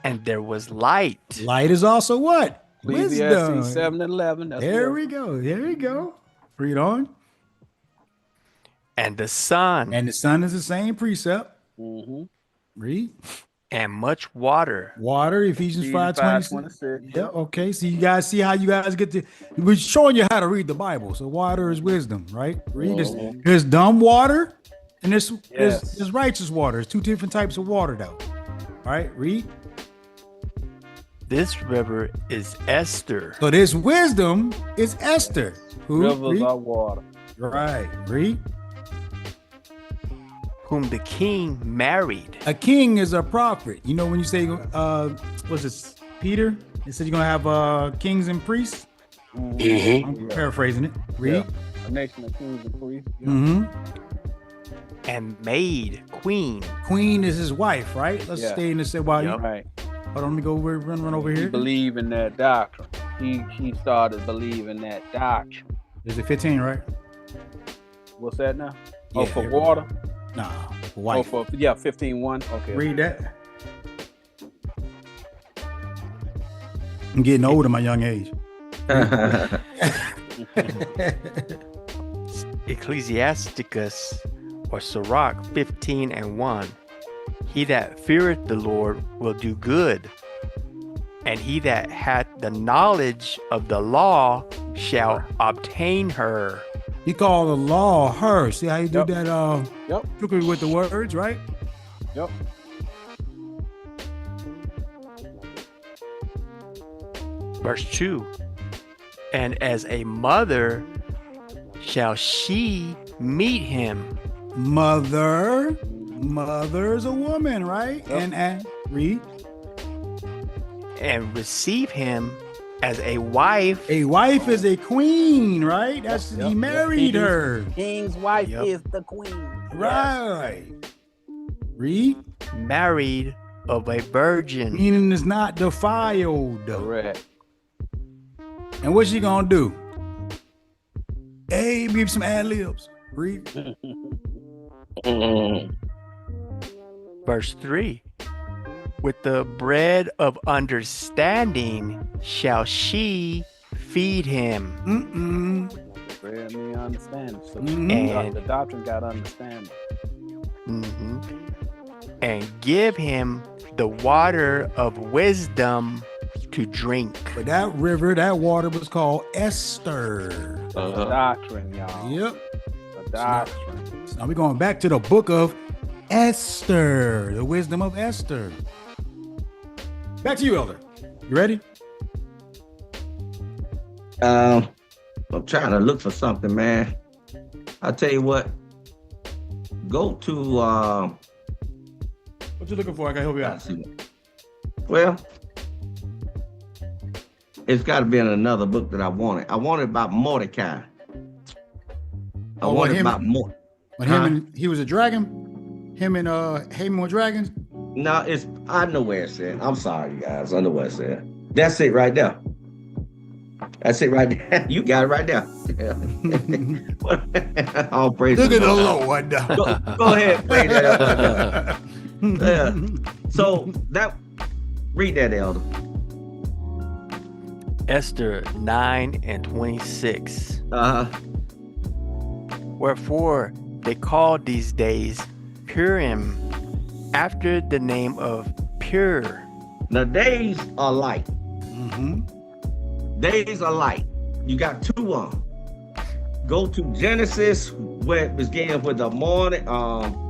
And there was light. Light is also what? Wisdom. 7 and 11. There we go. There we go. Read on. And the sun. And the sun is the same precept. Mm-hmm. Read. And much water. Water, Ephesians 5:26. 5:26. Yeah, okay. So you guys see how you guys get to, we're showing you how to read the Bible. So water is wisdom, right? Read this. There's dumb water and there's righteous water. There's two different types of water though. All right, read. This river is Esther. So this wisdom is Esther. Who? Rivers are water. Right, read. Whom the king married. A king is a prophet. You know when you say, what's this, Peter? He said you're going to have kings and priests. Mm-hmm. I'm paraphrasing it. Read. Yeah. A nation of kings and priests. Yeah. Mm-hmm. And made queen. Queen is his wife, right? Let's stay in this. While Yep. Right. Hold on, let me go run over He here. believe in that doctrine. He started believing that doctrine. Is it 15, right? What's that now? Yeah, for here we go. water? Nah, for wife. 15:1. Okay. Read that. I'm getting old at my young age. Ecclesiasticus or Sirach 15 and 1. He that feareth the Lord will do good, and he that hath the knowledge of the law shall obtain her. He called the law her. See how you do that? Yep. Trickery with the words, right? Yep. Verse 2. And as a mother shall she meet him. Mother is a woman, right? Yep. And read. And receive him as a wife. A wife is a queen, right? That's he married her. King's wife Yep. is the queen. Right. Read. Married of a virgin. Meaning is not defiled. Correct. And what's she gonna do? Hey, give some ad libs. Read. Verse 3. With the bread of understanding shall she feed him. Bread me understanding. So And- the doctrine got understanding. And give him the water of wisdom to drink. But that river, that water was called Esther. The doctrine, y'all. Yep. The doctrine. So now we're going back to the book of Esther, the wisdom of Esther. Back to you, Elder. You ready? I'm trying to look for something, man. I'll tell you what. Go to What you looking for? I can help you out. Well, it's got to be in another book that I wanted. I wanted about Mordecai. I wanted about more. When he was a dragon? Him and Haman were dragons? No, I know where it's at. I'm sorry, you guys. I know where it's at. That's it right there. That's it right there. You got it right there. All praise. Look at the Lord. Go ahead, play that up. Yeah. So read that, Elder. Esther 9:26. Wherefore they called these days Purim, after the name of pure. Now days are light. Mm-hmm. Days are light. You got two of them. Go to Genesis, where it began with the morning.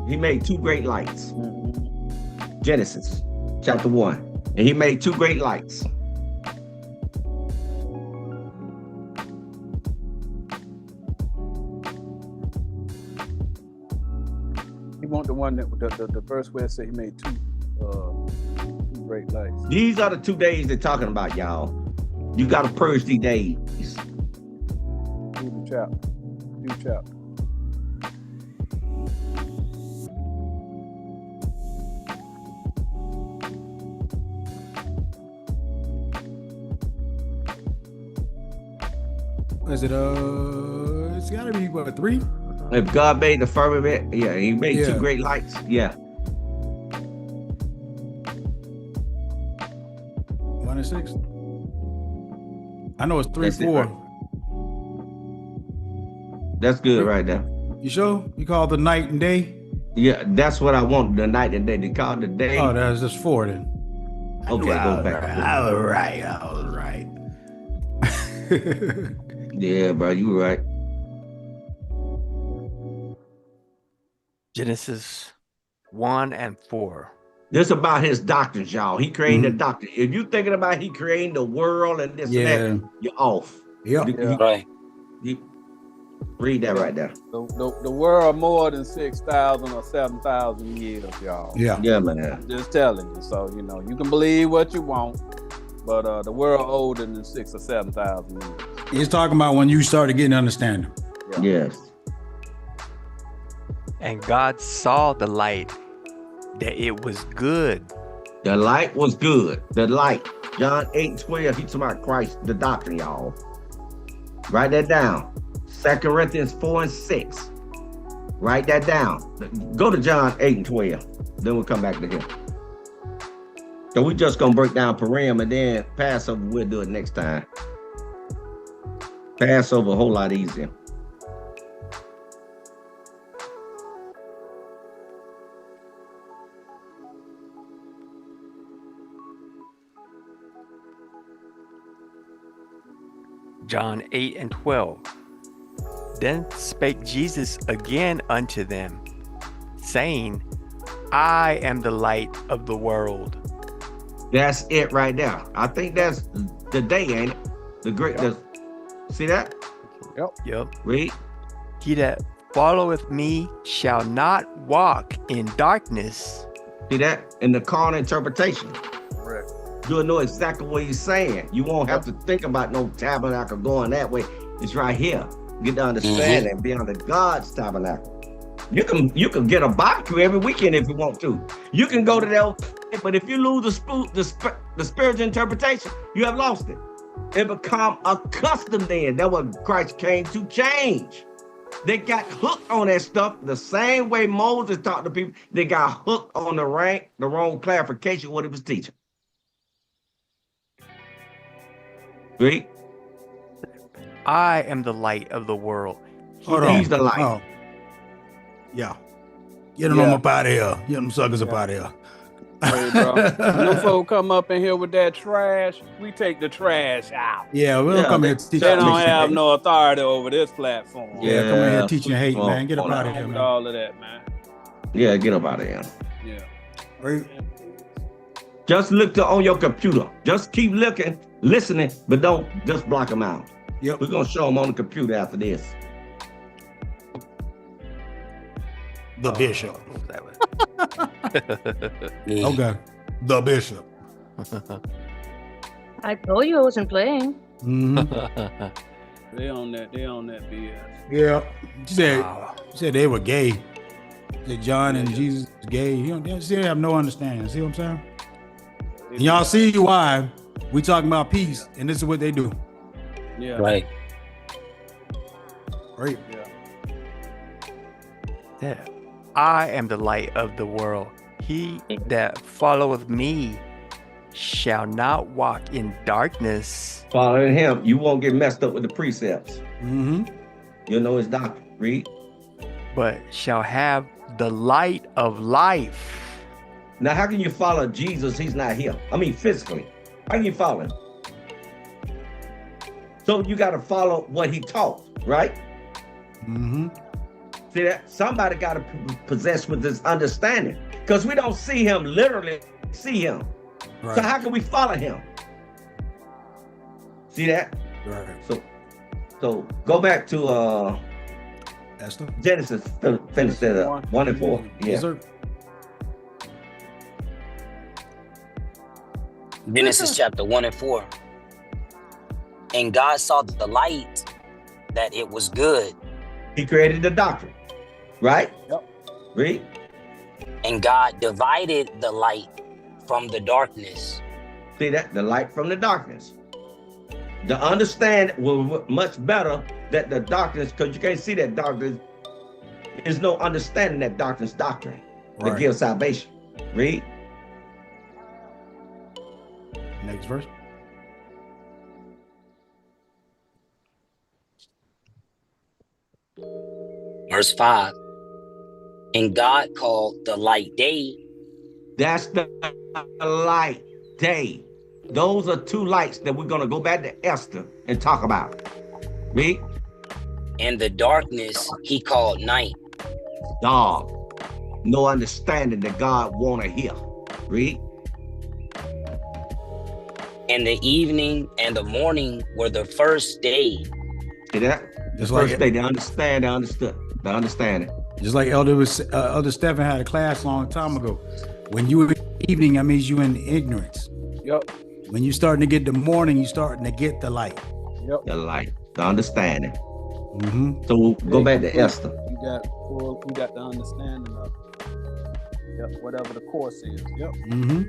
He made two great lights. Genesis chapter 1. And he made two great lights. He want the one that the verse where it said he made two great lights. These are the 2 days they're talking about, y'all. You got to purge these days. Do the chapter. Is it it's gotta be what, 3? If God made the firmament, yeah, he made Yeah. two great lights. Yeah. 1 and 6. I know it's 3, That's it, 4. right? That's good right there. You sure? You call it the night and day? Yeah, that's what I want, the night and day. They call it the day. Oh, that's just 4 then. Okay, go back. All right. Yeah, bro, you were right. Genesis 1 and 4. This about his doctrines, y'all. He created the doctrine. If you thinking about he creating the world and this and that, you're off. Yeah. Right. You read that right there. The world more than 6,000 or 7,000 years, y'all. Yeah. Yeah, man. Just telling you. So, you can believe what you want, but the world older than 6,000 or 7,000 years. He's talking about when you started getting understanding. Yes. And God saw the light, that it was good. The light was good. The light. John 8:12. He's talking about Christ, the doctrine, y'all. Write that down. 2 Corinthians 4 and 6. Write that down. Go to John 8 and 12. Then we'll come back to him. So we're just going to break down Purim, and then Passover, we'll do it next time. Passover a whole lot easier. John 8 and 12. Then spake Jesus again unto them, saying, I am the light of the world. That's it right there. I think that's the day, ain't it? The great. See that? Yep. Read. He that followeth me shall not walk in darkness. See that? In the carnal interpretation. Correct. You'll know exactly what he's saying. You won't have to think about no tabernacle going that way. It's right here. Get the understanding and be under God's tabernacle. You can get a barbecue every weekend if you want to. You can go to that, but if you lose the spiritual interpretation, you have lost it. It become a custom then. That's what Christ came to change. They got hooked on that stuff the same way Moses taught the people. They got hooked on the wrong clarification of what he was teaching. Read. I am the light of the world. He's the light. Oh. Yeah. Get them up out of here. Get them suckers up out of here. Hey, bro. When folk come up in here with that trash, we take the trash out. Yeah, we don't come here to teach. They don't have no authority over this platform. Yeah, come in here teaching hate, man. Get up out of here, man. All of that, man. Yeah, get up out of here. Yeah. Right. Just look on your computer. Just keep looking, listening, but don't just block them out. Yep. We're going to show them on the computer after this. The bishop. Okay. The bishop. I told you I wasn't playing. They on that BS. Yeah. She said they were gay. That John and Jesus was gay. They have no understanding. See what I'm saying? And y'all see why we talking about peace, and this is what they do. Yeah. Right. Right. Yeah. I am the light of the world. He that followeth me shall not walk in darkness. Following him, you won't get messed up with the precepts. Mm-hmm. You'll know his doctrine. Read. But shall have the light of life. Now, how can you follow Jesus? He's not here. I mean, physically. How can you follow him? So you got to follow what he taught, right? Mm-hmm. See that? Somebody got to possess with this understanding, because we don't see him, literally see him. Right. So how can we follow him? See that? Right. So go back to Esther? Genesis, finish that up. 1 and 4. Yeah. Yes, sir. Genesis chapter 1 and 4. And God saw the light, that it was good. He created the doctrine, right? Yep. Read. And God divided the light from the darkness. See that? The light from the darkness. The understand was much better that the darkness, because you can't see that darkness. There's no understanding that darkness doctrine that gives salvation. Read. Next verse. Verse 5. And God called the light day. That's the light, day. Those are two lights that we're going to go back to Esther and talk about. Read. And the darkness he called night. Dog. No understanding that God want to hear. Read. And the evening and the morning were the first day. See that? The first day, they understand, they understood. The understanding. Just like Elder Stephen had a class a long time ago. When you in evening, that means you in ignorance. Yep. When you starting to get the morning, you starting to get the light. Yep. The light, the understanding. Mm-hmm. So we'll go back to Esther. You got the understanding of whatever the course is. Yep. Mm-hmm.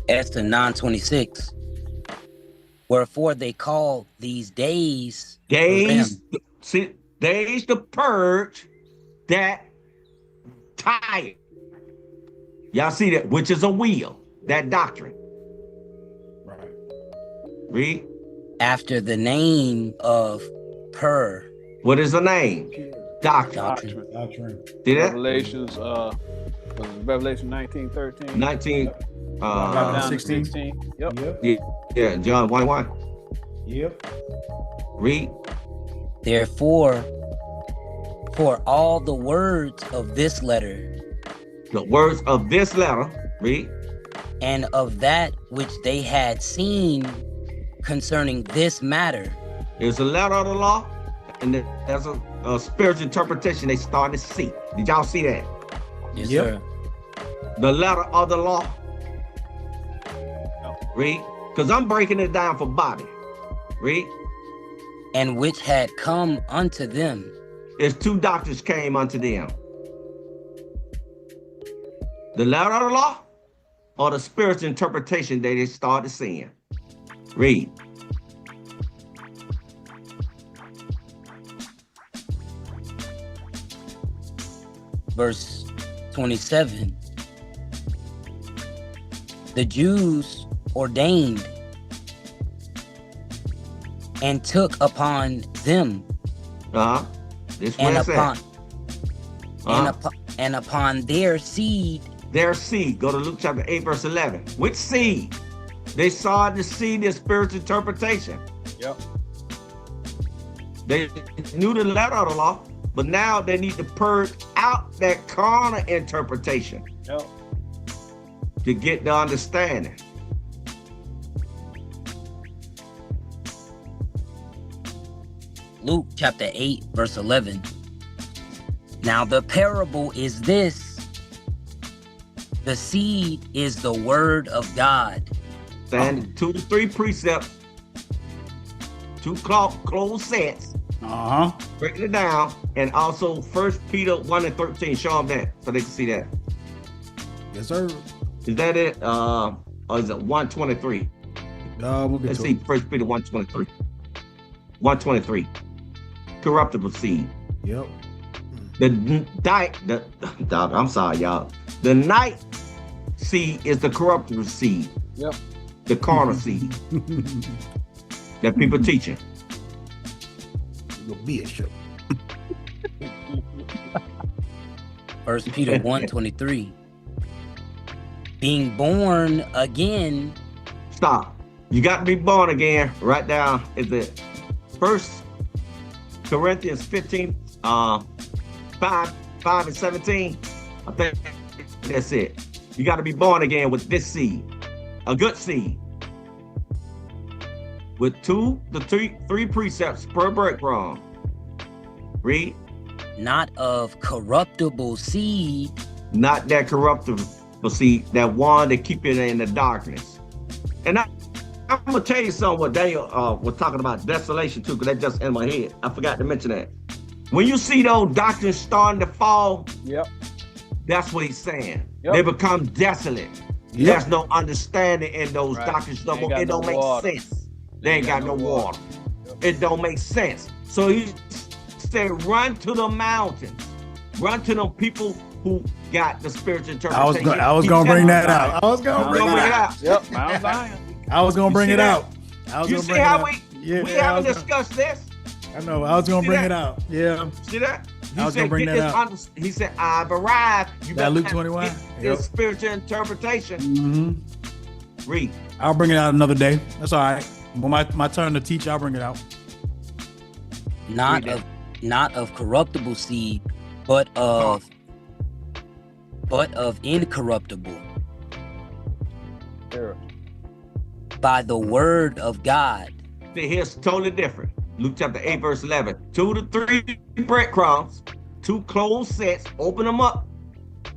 Esther 9:26. Wherefore they call these days. Days to purge that tired. Y'all see that? Which is a wheel, that doctrine. Right. Read. After the name of Pur. What is the name? Doctrine. See that? Revelation 19:13. 16. Yep. Yeah, John 1:1. Yep. Read. Therefore, for all the words of this letter. The words of this letter. Read. And of that which they had seen concerning this matter. There's a letter of the law, and there's a spiritual interpretation they started to see. Did y'all see that? Yes, sir. The letter of the law. Read. Because I'm breaking it down for Bobby. Read. And which had come unto them. There's two doctrines came unto them. The letter of the law, or the spiritual interpretation that they started seeing. Read. Verse 27. The Jews ordained and took upon them This and upon and upon their seed. Their seed. Go to Luke chapter 8, verse 11. Which seed? They saw the seed in spiritual interpretation. Yep. They knew the letter of the law, but now they need to purge out that carnal interpretation. Yep. To get the understanding. Luke chapter 8, verse 11. Now the parable is this. The seed is the word of God. And 2 to 3 precepts, 2 closed sets. Breaking it down. And also 1 Peter 1 and 13. Show them that so they can see that. Yes, sir. Is that it? Or is it 123? Let's see, 1 Peter 123. 123. Corruptible seed. Yep. I'm sorry, y'all. The night seed is the corruptible seed. Yep. The carnal seed that people teaching. It'll be a show. 1 Peter 1:23. Being born again. Stop. You got to be born again. Right down is it 1 Corinthians 15, 5 and 17. I think that's it. You got to be born again with this seed, a good seed, with 2 to 3 precepts per breadcrumb. Read. Not of corruptible seed. Not that corruptible seed, that one that keep it in the darkness. And I'm gonna tell you something what Daniel was talking about, desolation too, because that just in my head. I forgot to mention that. When you see those doctrines starting to fall, yep, that's what he's saying. Yep. They become desolate. Yep. There's no understanding in those doctrines no more. It don't make sense. They ain't got no water. Yep. It don't make sense. So he said, run to the mountains. Run to them people who got the spiritual interpretation. I was gonna bring that out. I was gonna bring it out. Yep, Mount Zion. I was gonna bring it out. You see how we haven't discussed this? I know. I was gonna bring it out. Yeah. See that? I was gonna bring that out. He said, I've arrived. You got Luke 21. This spiritual interpretation. Mm-hmm. Read. I'll bring it out another day. That's all right. When my turn to teach, I'll bring it out. Not of corruptible seed, but of incorruptible. Sure. By the word of God. Here's totally different. Luke chapter 8, verse 11. 2 to 3 breadcrumbs, 2 closed sets, open them up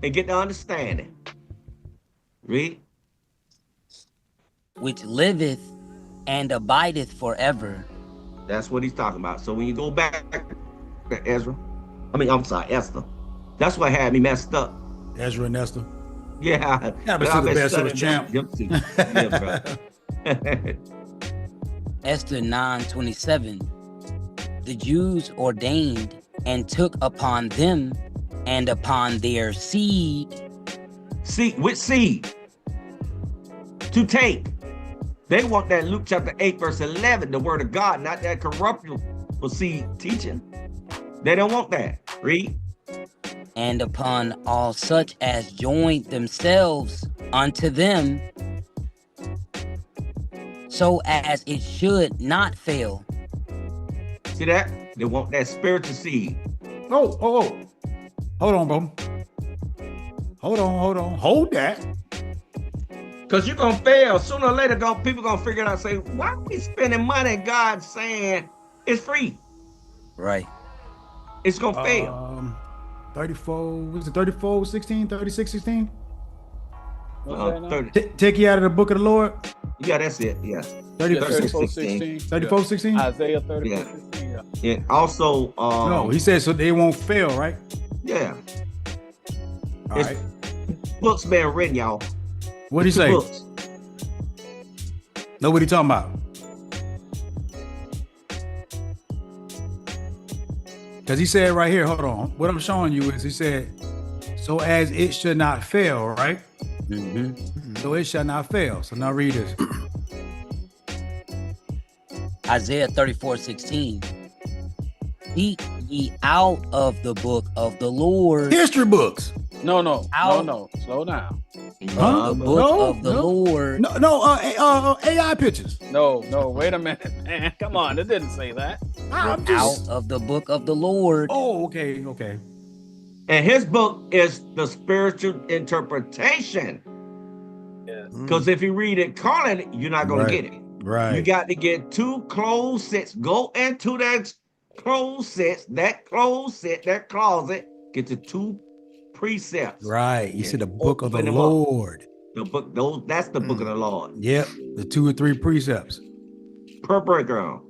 and get the understanding. Read. Which liveth and abideth forever. That's what he's talking about. So when you go back to Esther, that's what had me messed up. Ezra and Esther. Yeah. Yeah, but the best of the champ. Yeah, bro. Esther 9:27. The Jews ordained and took upon them and upon their seed. Seed, which seed? To take. They want that Luke chapter 8, verse 11, the word of God, not that corruptible seed teaching. They don't want that. Read. And upon all such as joined themselves unto them, so as it should not fail. See that? They want that spiritual seed. Oh. Hold on, bro. Hold on. Hold that. Because you're going to fail. Sooner or later, people going to figure it out and say, why are we spending money? God saying it's free. Right. It's going to fail. 34, was it 34, 16, 36, 16? 30. Take you out of the book of the Lord? Yeah, that's it. Yeah. 34, 16. 34, 16? Isaiah 34, 16. Yeah. Yeah. Also, no, he said so they won't fail, right? Yeah. All right. Books been written, y'all. What'd he say? Books. Know what he talking about? Because he said right here, hold on. What I'm showing you is he said, so as it should not fail, right? Mm-hmm. So it shall not fail. So now read this. Isaiah 34:16. Speak ye out of the book of the Lord. History books. No. Out. Slow down. The book of the Lord. AI pictures. No, wait a minute, man. Come on, it didn't say that. Out of the book of the Lord. Oh, okay. And his book is the spiritual interpretation. Yes. Because if you read it carnally, you're not going to get it. Right. You got to get 2 closed sets. Go into that closed sets, that closet, Get the 2 precepts. Right. You said the book of the Open them Lord. up. The book, that's the book of the Lord. Yep. The 2 or 3 precepts. Per background.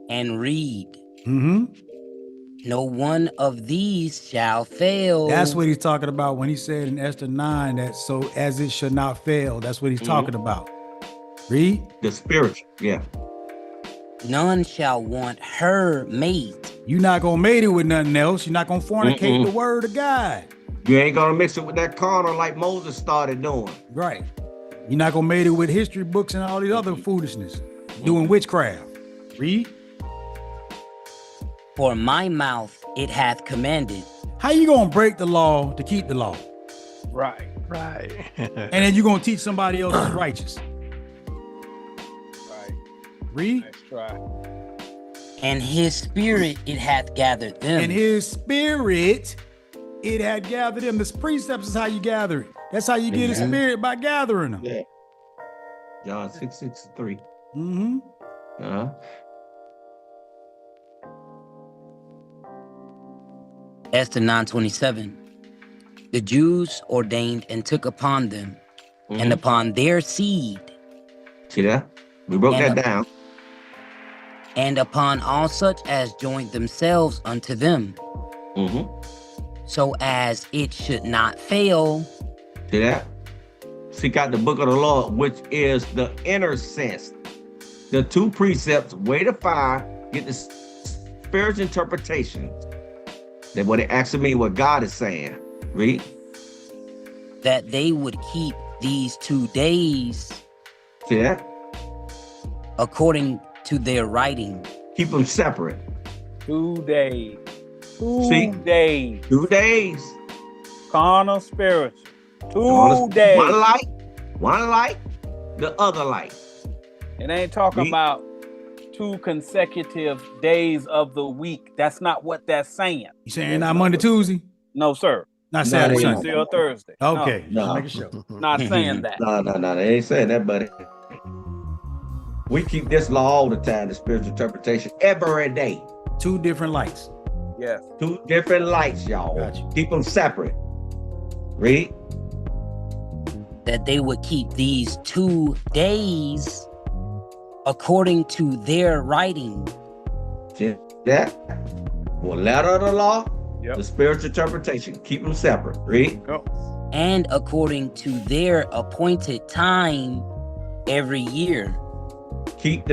And read. No one of these shall fail. That's what he's talking about when he said in Esther 9 that so as it should not fail. That's what he's talking about. Read. The spiritual, yeah. None shall want her mate. You're not going to mate it with nothing else. You're not going to fornicate the word of God. You ain't going to mix it with that carnal like Moses started doing. Right. You're not going to mate it with history books and all these other foolishness. Doing witchcraft. Read. For my mouth it hath commanded. How you going to break the law to keep the law? Right. And then you're going to teach somebody else is righteous. Right. Read. Nice try. And his spirit it hath gathered them. And his spirit it had gathered them. This precepts is how you gather it. That's how you get his spirit, by gathering them. Yeah. John 6:63. Esther 9:27. The Jews ordained and took upon them and upon their seed. See that? We broke that down. And upon all such as joined themselves unto them. So as it should not fail. See that? Seek out the book of the Lord, which is the inner sense. The 2 precepts, way to find, get the spiritual interpretation. That what it actually means, what God is saying. Read. That they would keep these 2 days. See that? According to their writing. Keep them separate. 2 days. 2 days. 2 days. Carnal, spiritual. 2 days. One light, the other light. It ain't talking about 2 consecutive days of the week. That's not what that's saying. You saying not Monday, Tuesday? No, sir. Not Saturday, Wednesday or Thursday. Okay. No. Make a show. Not saying that. No, they ain't saying that, buddy. We keep this law all the time, the spiritual interpretation, every day. 2 different lights. Yes. 2 different lights, y'all. Gotcha. Keep them separate. Read. That they would keep these 2 days according to their writing. See that? Well, letter of the law, Yep. the spiritual interpretation. Keep them separate. Read. Go. And according to their appointed time every year. Keep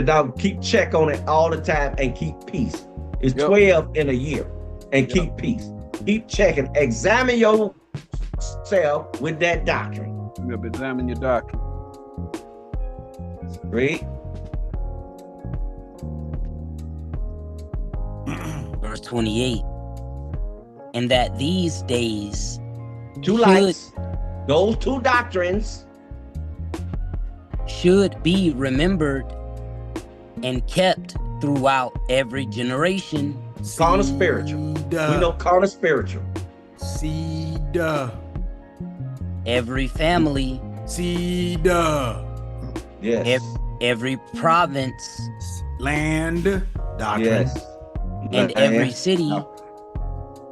check on it all the time and keep peace. It's 12 in a year. And keep peace. Keep checking. Examine yourself with that doctrine. You gotta examine your doctrine. Read. Verse 28. And that these days 2 lights. Those 2 doctrines should be remembered and kept throughout every generation. Carnal spiritual. We know carnal spiritual. Seed. Every family. Seed. Yes. Every province. Land. Doctrine. Yes. And every city.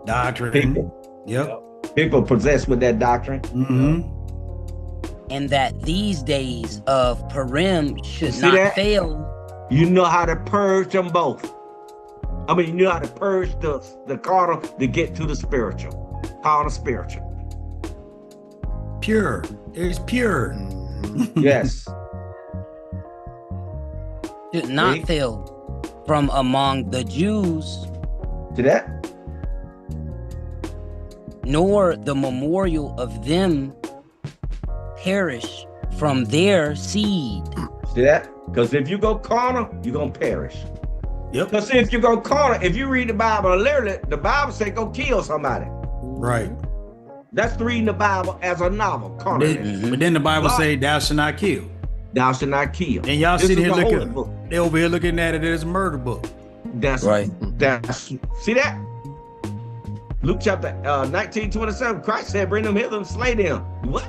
Doctrine. People. Yep. People possessed with that doctrine. And that these days of Purim should not fail. You know how to purge them both. I mean, you know how to purge the carnal to get to the spiritual. Carnal spiritual. Pure. It's pure. Yes. Should not fail from among the Jews. See that? Nor the memorial of them perish from their seed. See that? Because if you go carnal, you're going to perish. Yep. Because if you go carnal, if you read the Bible, literally, the Bible says go kill somebody. Right. That's reading the Bible as a novel, carnal. But then the Bible say thou shalt not kill. Thou shalt not kill. And y'all sitting here looking, they over here looking at it as a murder book. That's right. See that? Luke chapter 19:27, Christ said, bring them hither and slay them. What?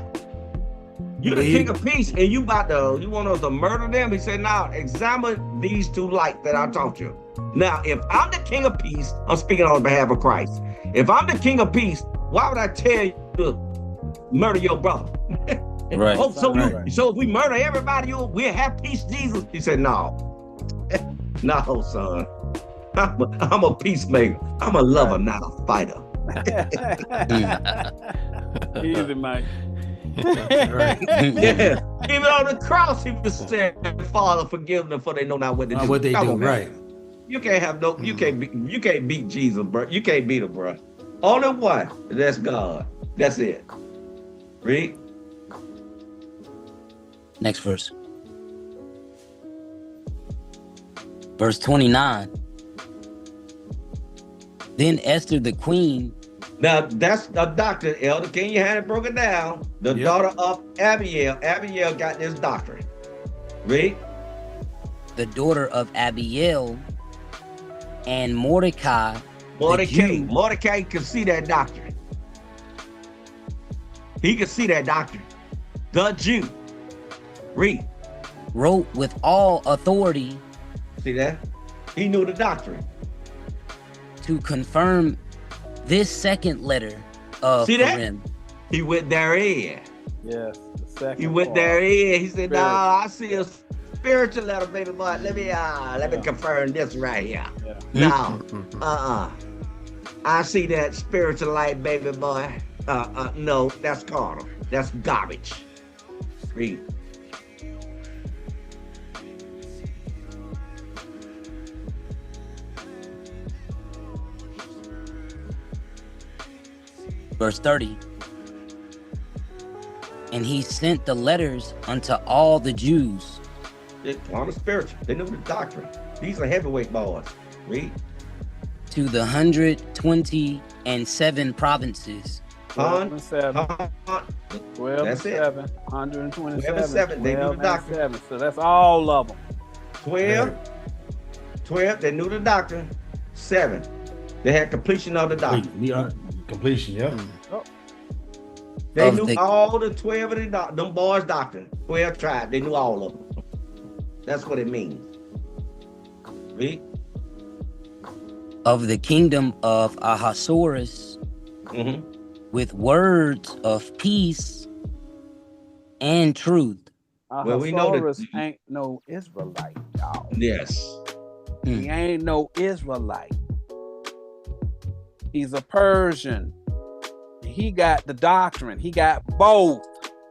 You the king of peace and you want us to murder them? He said, now examine these 2 lights that I taught you. Now, if I'm the king of peace, I'm speaking on behalf of Christ. If I'm the king of peace, why would I tell you to murder your brother? Right. Oh, so if we murder everybody, we'll have peace, Jesus. He said, no. No, son. I'm a peacemaker. I'm a lover, not a fighter. Easy, Mike. Yeah. Even on the cross, he was saying, Father, forgive them, for they know not what they do. What they do, right? You can't have no. You can't beat Jesus, bro. You can't beat him, bro. Only one. That's God. That's it. Read. Next verse. Verse 29. Then Esther the queen. Now that's a doctrine, Elder. Can you have it broken down? The daughter of Abiel. Abiel got this doctrine. Read. The daughter of Abiel and Mordecai. Mordecai could see that doctrine. He could see that doctrine. The Jew. Read. Wrote with all authority. See that? He knew the doctrine. To confirm this second letter of Purim. He went therein. Yes, the second. He went therein. He said, "Nah, I see a spiritual letter, baby boy. Let me confirm this right here. Yeah. Now, I see that spiritual light, baby boy. No, that's carnal. That's garbage. Read. Verse 30. And he sent the letters unto all the Jews. It's carnal spiritual. They know the doctrine. These are heavyweight boys. Read. To the 127 provinces. 12 and 7. 12 and 7. 127. 12 and 7. They knew the doctrine. So that's all of them. 12. They knew the doctrine. 7. They had completion of the doctrine. Completion, yeah. They knew all the 12 of them boys' doctrine. 12 tribes. They knew all of them. That's what it means. Read. Of the kingdom of Ahasuerus, with words of peace and truth. Well, we know that ain't no Israelite, y'all. Yes. He ain't no Israelite. He's a Persian. He got the doctrine. He got both.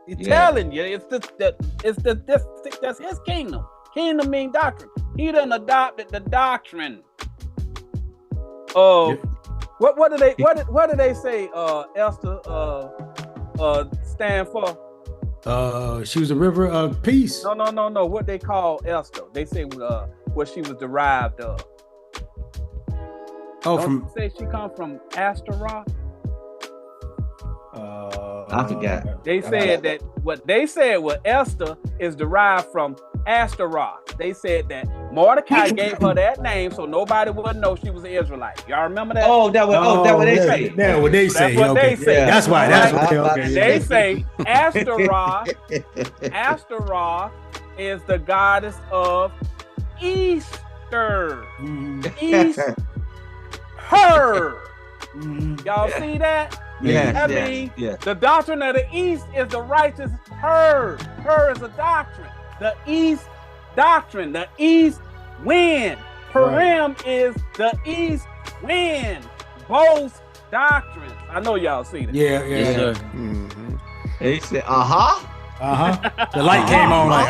He's telling you, that's his kingdom. Kingdom mean doctrine. He done adopted the doctrine of what do they say? Esther stand for? She was a river of peace. No. What they call Esther? They say what she was derived of. Say she come from Astaroth? I forgot. They said that what they said was Esther is derived from Astaroth. They said that Mordecai gave her that name so nobody would know she was an Israelite. Y'all remember that? That's what they say. That's what they say. That's what they say. Yeah. That's why. They say Astaroth. Astaroth is the goddess of Easter. Easter. Y'all see that? The doctrine of the East is the righteous her. Her is a doctrine. The East doctrine, the East wind. Purim is the East wind. Both doctrines. I know y'all see that. Yeah. Yes, sir. He said, The light came on like,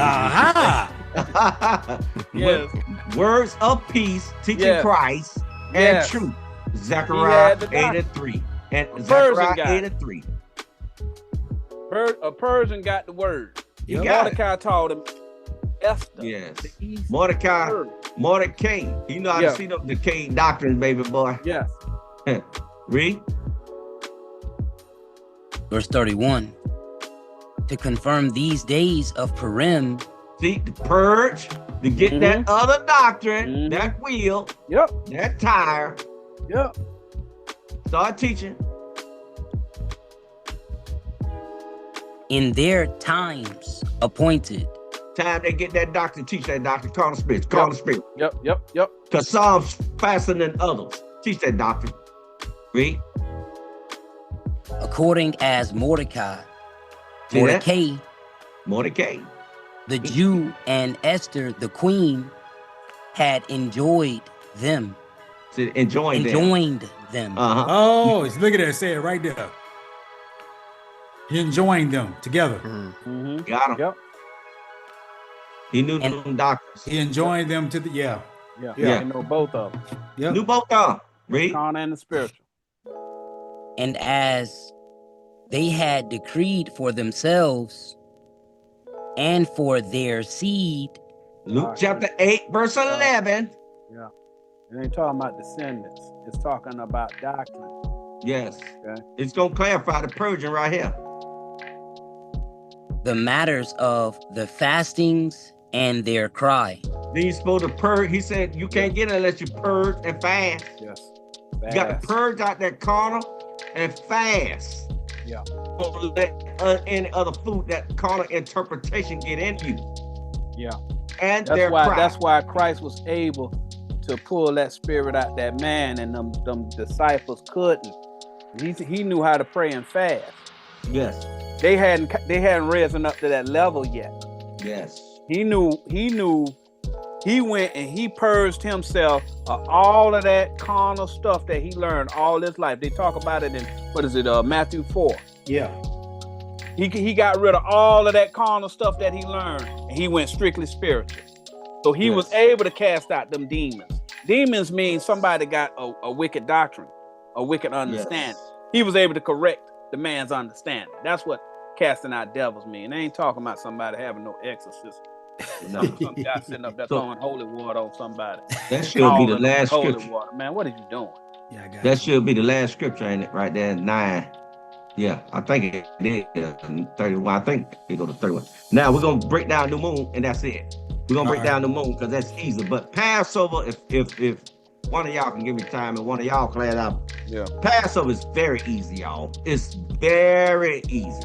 Yes. Words of peace, teaching Christ and truth. Zechariah 8:3. And Zechariah 8:3. A Persian got the word. Mordecai taught him Esther. Yes. Mordecai. You know how to see the Cain doctrine, baby boy. Yes. Read. Verse 31. To confirm these days of Purim. See, the purge, to get that other doctrine, that wheel, that tire. Start teaching. In their times appointed. Time they get that doctrine, teach that doctrine. Carnal spirits, carnal spirit. Yep. Because Psalms faster than others. Teach that doctrine. Read. According as Mordecai, the Jew, and Esther, the queen, had enjoyed them. Enjoined them. Oh, look at that. Say it right there. He enjoined them together. Got him. Yep. He knew them doctors. He enjoined them to the Yeah. He know both of them. Yep. Knew both of them. Read. Carnal and the spiritual. And as they had decreed for themselves and for their seed. Luke chapter 8, verse 11. Yeah. It ain't talking about descendants. It's talking about doctrine. Yes. Okay. It's going to clarify the purging right here. The matters of the fastings and their cry. Then you're supposed to purge. He said you can't get it unless you purge and fast. Yes. You got to purge out that carnal and fast. Yeah. Don't let any other food, that carnal interpretation get in you. Yeah. And that's why Christ was able to pull that spirit out that man, and them disciples couldn't. He knew how to pray and fast. Yes. They hadn't risen up to that level yet. Yes. He knew. He went and he purged himself of all of that carnal stuff that he learned all his life. They talk about it in Matthew 4. Yeah. He got rid of all of that carnal stuff that he learned, and he went strictly spiritual. So he was able to cast out them demons. Demons mean somebody got a wicked doctrine, a wicked understanding. Yes. He was able to correct the man's understanding. That's what casting out devils mean. They ain't talking about somebody having no exorcism. No, some guy sitting up there throwing holy water on somebody. That should be the last scripture. Water. Man, what are you doing? Yeah, I got that should be the last scripture, ain't it? Right there, 9. Yeah, I think it is 31. I think it go to 31. Now we're gonna break down the moon, and that's it. We're gonna break down the moon because that's easy. But Passover, if one of y'all can give me time and one of y'all clear it up. Yeah. Passover is very easy, y'all. It's very easy.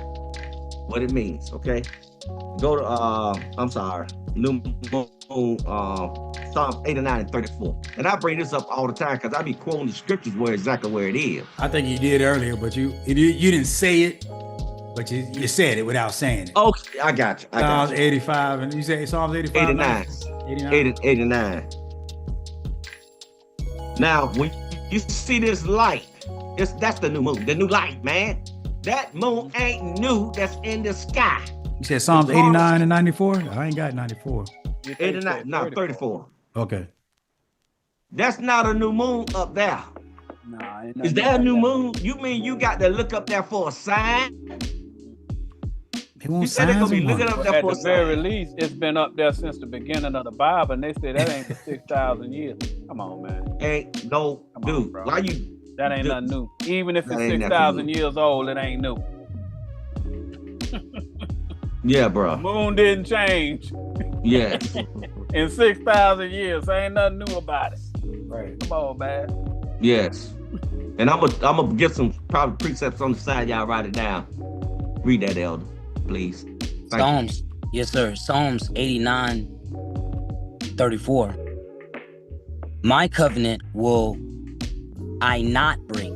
What it means, okay? Go to New Moon, Psalms 89 and 34. And I bring this up all the time because I be quoting the scriptures exactly where it is. I think you did earlier, but you didn't say it, but you said it without saying it. Okay, I got you. Psalms 85, and you say Psalms 85? 89. Now, when you see this light, that's the new moon, the new light, man. That moon ain't new, that's in the sky. You said Psalms 89 and 94? I ain't got 94. 89, no, 34. Okay. That's not a new moon up there. Nah, is that a new moon? You mean you got to look up there for a sign? You said they're going to be looking up there for a sign. At the very least, it's been up there since the beginning of the Bible, and they said that ain't for 6,000 years. Come on, man. Ain't no, dude. Why you? That ain't nothing new. Even if it's 6,000 years old, it ain't new. Yeah, bro. The moon didn't change. Yeah. In 6,000 years, there ain't nothing new about it. Right. Come on, man. Yes. And I'm gonna get some probably precepts on the side. Y'all write it down. Read that, Elder, please. Psalms. Yes, sir. Psalms 89, 34. My covenant will I not break.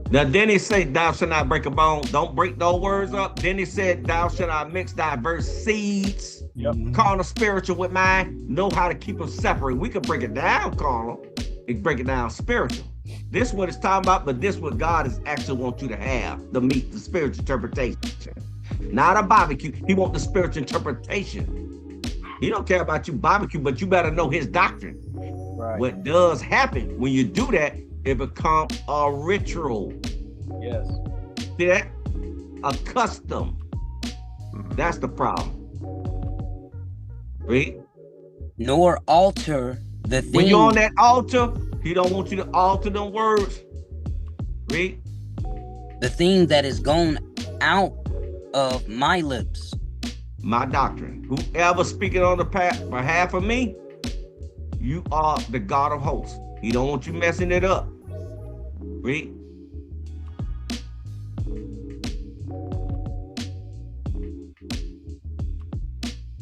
Now, then he said, thou shalt not break a bone. Don't break those words up. Then he said, thou shalt not mix diverse seeds, carnal, spiritual with mine. Know how to keep them separate. We could break it down, carnal, and break it down spiritual. This is what it's talking about, but this is what God is actually want you to have, the spiritual interpretation. Not a barbecue. He want the spiritual interpretation. He don't care about you barbecue, but you better know his doctrine. Right. What does happen when you do that, it becomes a ritual. Yes. See that? A custom. That's the problem. Read. Nor alter the thing. When you're on that altar, he don't want you to alter them words. Read. The thing that is gone out of my lips. My doctrine. Whoever speaking on the behalf of me, you are the God of hosts. He don't want you messing it up. Read.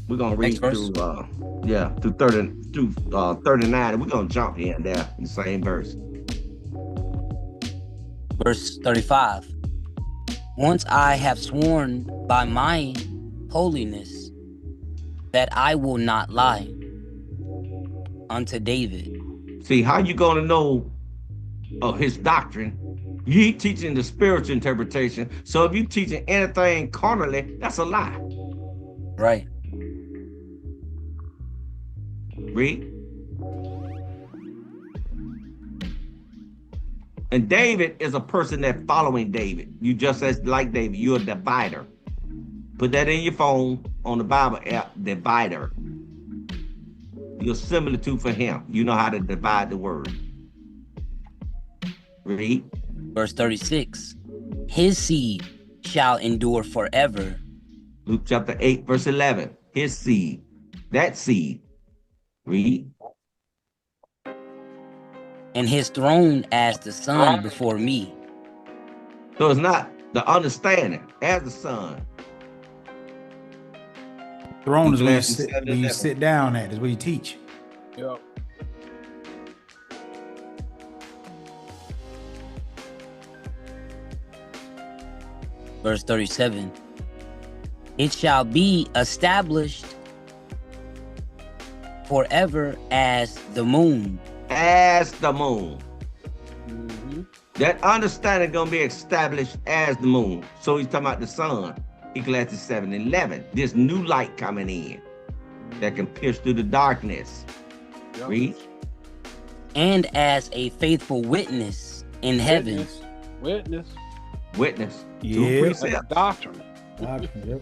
We're gonna read through 39, and we're gonna jump here and there in the same verse. Verse 35. Once I have sworn by my holiness that I will not lie unto David. See, how you gonna know of his doctrine? You teaching the spiritual interpretation. So if you teaching anything carnally, that's a lie. Right. Read. And David is a person that following David. You just as like David, you're a divider. Put that in your phone on the Bible app, divider. You're similitude for him. You know how to divide the word. Read. Verse 36. His seed shall endure forever. Luke chapter 8, verse 11. His seed. That seed. Read. And his throne as the sun before me. So it's not the understanding as the sun. Throne is where you sit down at, is where you teach. Yep. Verse 37. It shall be established forever as the moon. As the moon. That understanding gonna be established as the moon. So he's talking about the sun. Ecclesiastes 7:11. This new light coming in that can pierce through the darkness. Yep. Read. And as a faithful witness in heaven. Witness. Yeah. That's doctrine. Yep.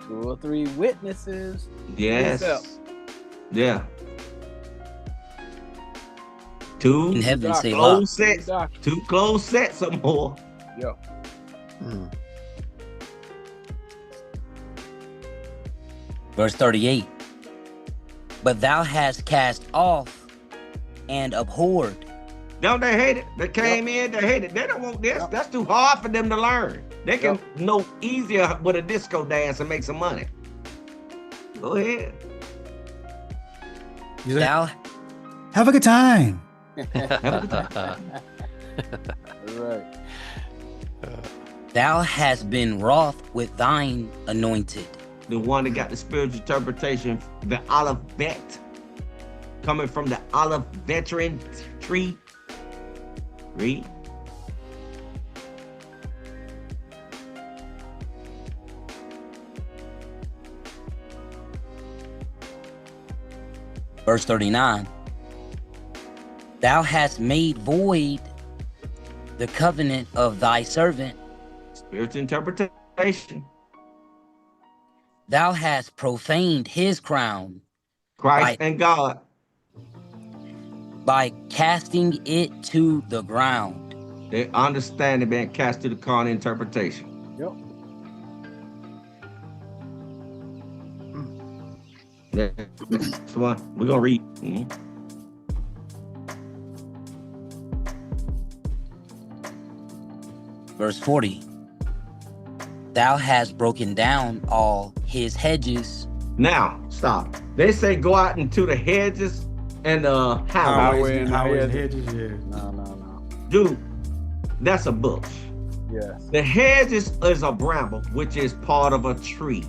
2 or 3 witnesses. Yes. Precepts. Yeah. 2 In heaven, say closed sets. Doctrine. 2 closed sets or more. Yeah. Verse 38. But thou hast cast off and abhorred. Don't they hate it? They came in, they hate it. They don't want this. That's too hard for them to learn. They can know easier with a disco dance and make some money. Go ahead. Thou Have a good time. Right. Thou hast been wroth with thine anointed. The one that got the spiritual interpretation, the olive vet, coming from the olive veteran tree. Read. Verse 39. Thou hast made void the covenant of thy servant. Spiritual interpretation. Thou hast profaned his crown. Christ and God. By casting it to the ground. They understand it being cast to the carnal interpretation. Yep. Next one. We're going to read. Verse 40. Thou hast broken down all his hedges. Now, stop. They say go out into the hedges and highway. Highways and hedges, yeah. No. Dude, that's a bush. Yes. The hedges is a bramble, which is part of a tree.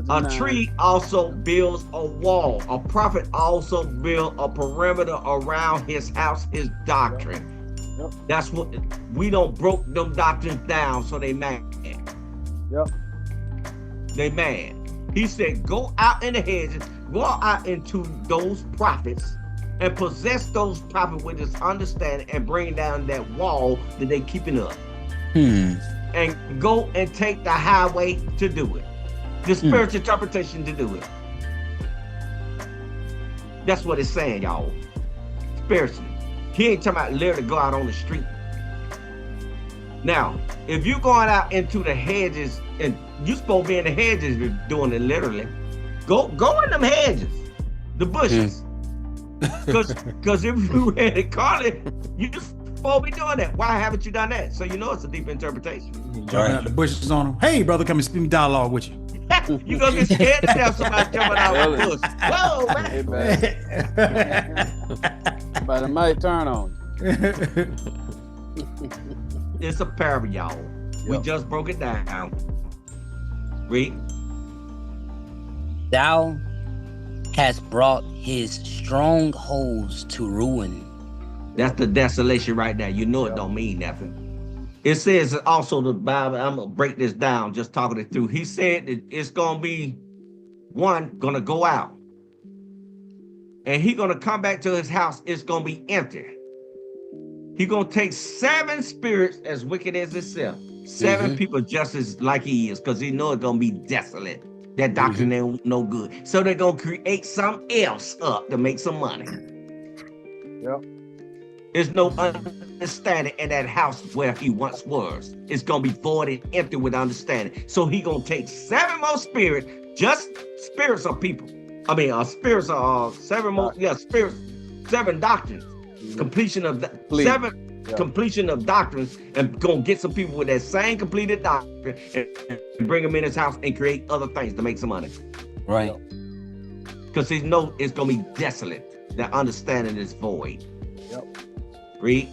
A tree also builds a wall. A prophet also builds a perimeter around his house, his doctrine. Yep. That's what we don't broke them doctrines down, so they mad. Yep. They mad. He said, go out in the hedges, go out into those prophets and possess those prophets with this understanding and bring down that wall that they keeping up. And go and take the highway to do it. The spiritual interpretation to do it. That's what it's saying, y'all. Spiritually. He ain't talking about literally go out on the street. Now, if you're going out into the hedges, and you're supposed to be in the hedges if you're doing it literally, go in them hedges, the bushes. Because if you read it carnally, you're supposed to be doing that. Why haven't you done that? So you know it's a deep interpretation. Jumping out the bushes on them. Hey, brother, come and speak me dialogue with you. You gonna get scared to death somebody jumping out of the bush. Whoa, man. Somebody might turn on you. It's a parable, y'all. We just broke it down. Read. Thou hast brought his strongholds to ruin. That's the desolation right there. You know it don't mean nothing. It says also the Bible, I'm gonna break this down, just talking it through. He said that it's gonna be one gonna go out. And he gonna come back to his house, it's gonna be empty. He gonna take 7 spirits as wicked as himself. 7 people just as like he is, because he know it's gonna be desolate. That doctrine ain't no good. So they're gonna create something else up to make some money. Yep. There's no understanding in that house where he once was. It's gonna be void and empty with understanding. So he gonna take 7 more spirits, just spirits of people. I mean, spirits of 7 more, spirits, 7 doctrines. Completion of 7 completion of doctrines, and gonna get some people with that same completed doctrine and bring them in his house and create other things to make some money. Right. Because he know it's gonna be desolate. That understanding is void. Yep. Read.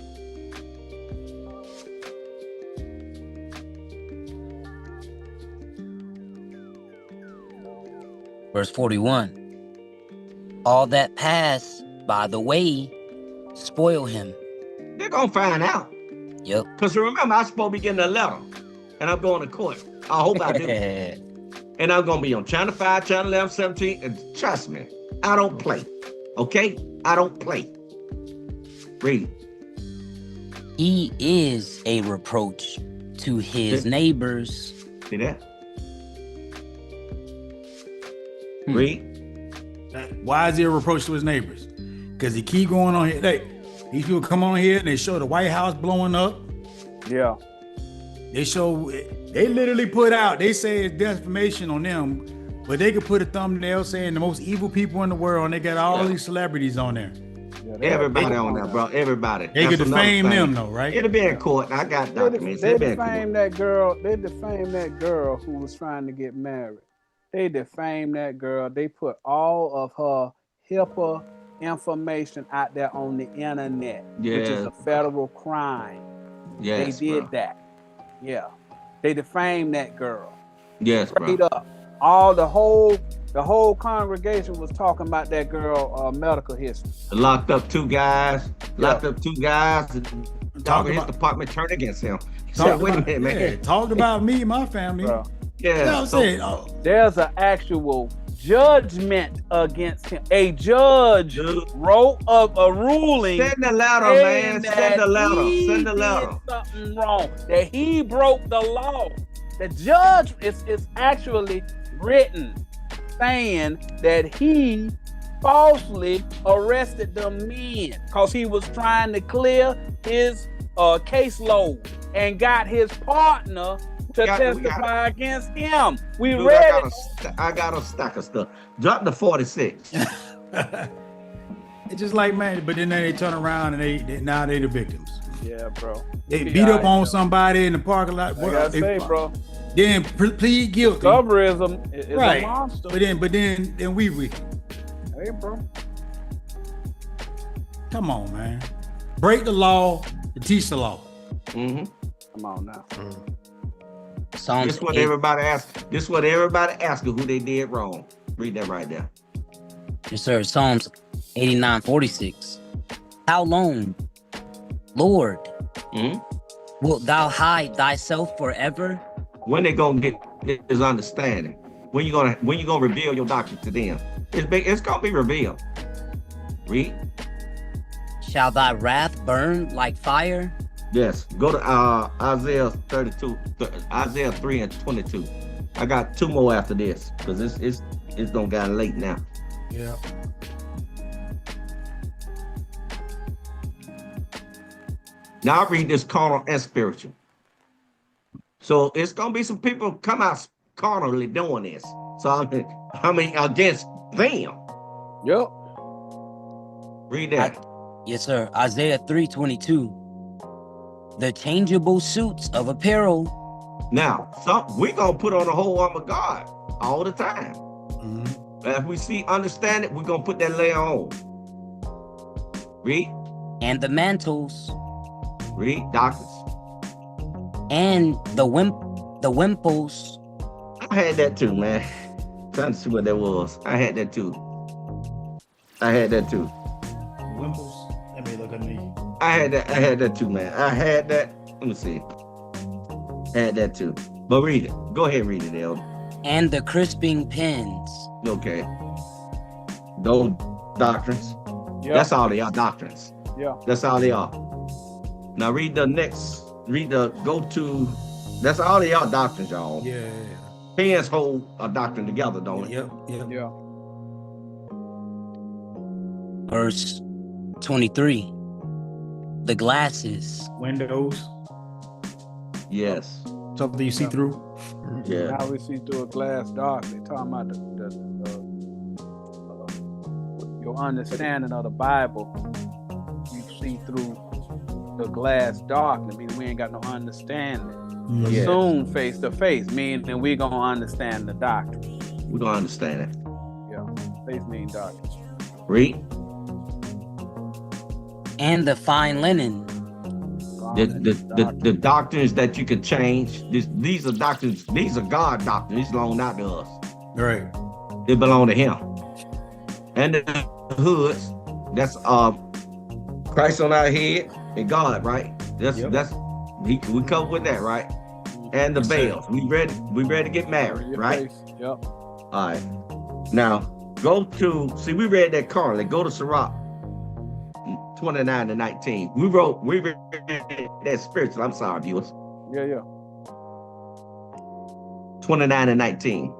Verse 41. All that pass by the way spoil him. They're gonna find out. Yep. Because remember, I'm supposed to be getting a letter, and I'm going to court. I hope I do. And I'm gonna be on Channel 5, Channel 11, 17, and trust me, I don't play. Okay? I don't play. Read. He is a reproach to his neighbors. See that? Read. Why is he a reproach to his neighbors? Because he keep going on here. These people come on here and they show the White House blowing up. Yeah. They literally put out, they say it's defamation on them, but they could put a thumbnail saying the most evil people in the world, and they got all these celebrities on there. Yeah, everybody on there, bro. Everybody. They could defame them though, right? It'll be in court. I got documents. They defamed that girl. They defamed that girl who was trying to get married. They defamed that girl. They put all of her HIPAA information out there on the internet, which is a federal crime. Yes, they did that. Yeah, they defamed that girl. Yes, straight bro. up. All the whole congregation was talking about that girl medical history. Locked up 2 guys. Locked up 2 guys. And his department turned against him. Wait a minute, man. Talked about me and my family. Bro. Yeah. You know what I'm saying? There's an actual judgment against him. A judge wrote up a ruling. Send the letter, man. Send the letter. Send the letter. Something wrong. That he broke the law. The judge is actually written saying that he falsely arrested the men because he was trying to clear his caseload and got his partner to testify against him. We read it. I got a stack of stuff. Drop the 46. It's just like, man, but then they turn around and now they the victims. Yeah, bro. They beat up on somebody in the parking lot. I gotta say, bro. Then plead guilty. Discoverism is right. a monster. But then we wicked. Hey, bro. Come on, man. Break the law to teach the law. Mm-hmm. Come on now. Psalms This what everybody asks. This what everybody asking who they did wrong. Read that right there. Yes, sir. Psalms 89:46. How long, Lord, wilt thou hide thyself forever? When they gonna get his understanding? When you gonna reveal your doctrine to them? It's gonna be revealed. Read. Shall thy wrath burn like fire? Yes. Go to Isaiah 32, Isaiah 3 and 22. I got 2 more after this because it's gonna get late now. Yeah. Now I read this carnal and spiritual. So it's gonna be some people come out carnally doing this. So I mean against them. Yep. Read that. Yes, sir. Isaiah 3:22. The changeable suits of apparel. Now, we gonna put on the whole armor of God. all the time. And if we see understand it, we're gonna put that layer on. Read. And the mantles. Read, doctors. And the wimples. I had that too, man. Trying to see what that was. I had that too. Wimples. Let me look at me. I had that too, man. I had that. Let me see. I had that too. But read it. Go ahead and read it, Elder. And the crisping pins. Okay. Those doctrines. Yep. That's all they are, doctrines. Yeah. That's all they are. Now read the next. That's all they are, doctrines, y'all. Yeah. Pins hold a doctrine together, don't it? Yep. Yeah. Verse 23. The glasses. Windows. Yes. Something you see through. Yeah. Now we see through a glass darkly. Talking about your understanding of the Bible. You see through the glass darkly. Meaning we ain't got no understanding. Yes. Soon face to face. Meaning we gonna understand the doctrine. We're gonna understand it. Yeah. Face mean darkness. Read. And the fine linen. The doctrines that you can change. These are doctrines. These are God doctrines. These belong not to us. Right. They belong to Him. And the hoods. That's Christ on our head and God, right? We cover with that, right? And the veils. We ready to get married, right? Face. Yep. All right. Now we read that Carnal. Go to Sirach 29 to 19. We read that spiritual. I'm sorry, viewers. Yeah. 29 and 19.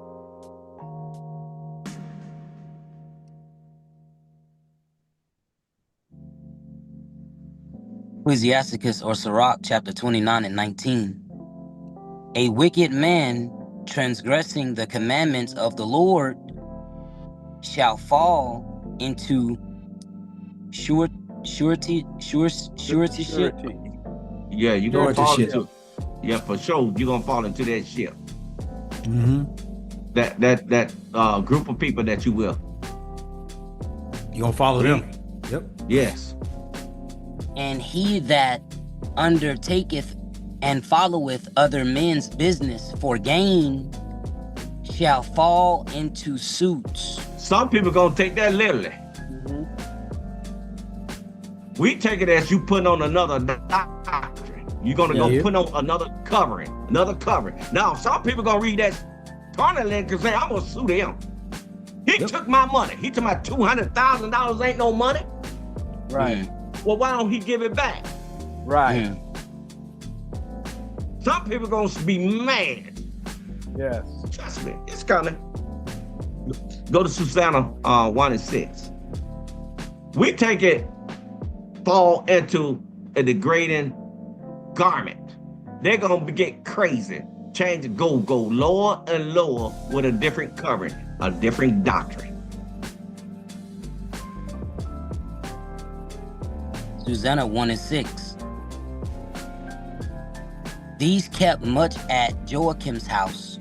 Ecclesiasticus or Sirach chapter 29 and 19. A wicked man transgressing the commandments of the Lord shall fall into suretyship. Yeah, you're gonna fall Ship. into. Yeah, for sure, you're gonna fall into that ship. Mm-hmm. That group of people that you will. You gonna follow them? Yep. Yes. And he that undertaketh and followeth other men's business for gain shall fall into suits. Some people gonna take that literally. We take it as you putting on another doctrine. You're gonna put on another covering. Now, some people gonna read that Carnal and say, I'm gonna sue them. He took my money. He took my $200,000 ain't no money. Right. Well, why don't he give it back? Right. Some people gonna be mad. Yes. Trust me, it's coming. Go to Susanna 1 and 6. We take it, fall into a degrading garment. They're gonna get crazy. Change it, go lower and lower with a different covering, a different doctrine. Susanna 1 and 6. These kept much at Joachim's house,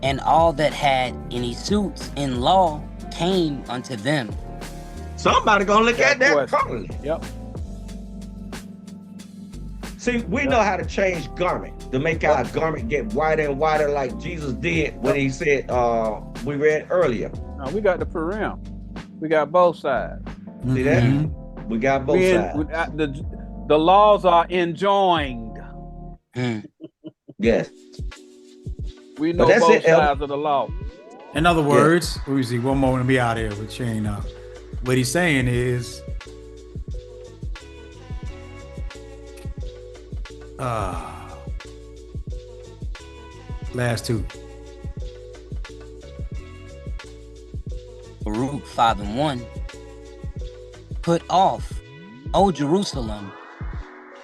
and all that had any suits in law came unto them. Somebody gonna look at that properly. Yep. See, we know how to change garment to make our garment get wider and wider, like Jesus did when he said, we read earlier. Now we got the Purim. We got both sides. See that? We got both sides. The laws are enjoined. Yes. We know both sides of the law. In other words, we see one more and be out here with Shane up. What he's saying is, last two. Baruch 5 and 1. Put off, O Jerusalem,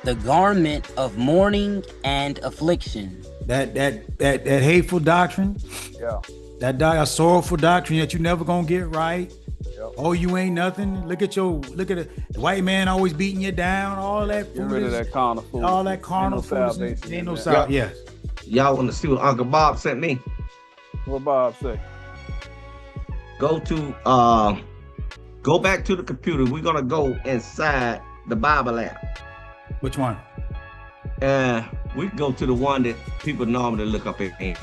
the garment of mourning and affliction. That hateful doctrine. Yeah. That sorrowful doctrine that you never gonna get right. Yep. Oh, you ain't nothing. Look at the white man always beating you down. All that. Get rid of that carnal food. All that carnal food. Ain't no salvation. Yes. Y'all want to see what Uncle Bob sent me? What Bob say? Go back to the computer. We're gonna go inside the Bible app. Which one? We can go to the one that people normally look up in.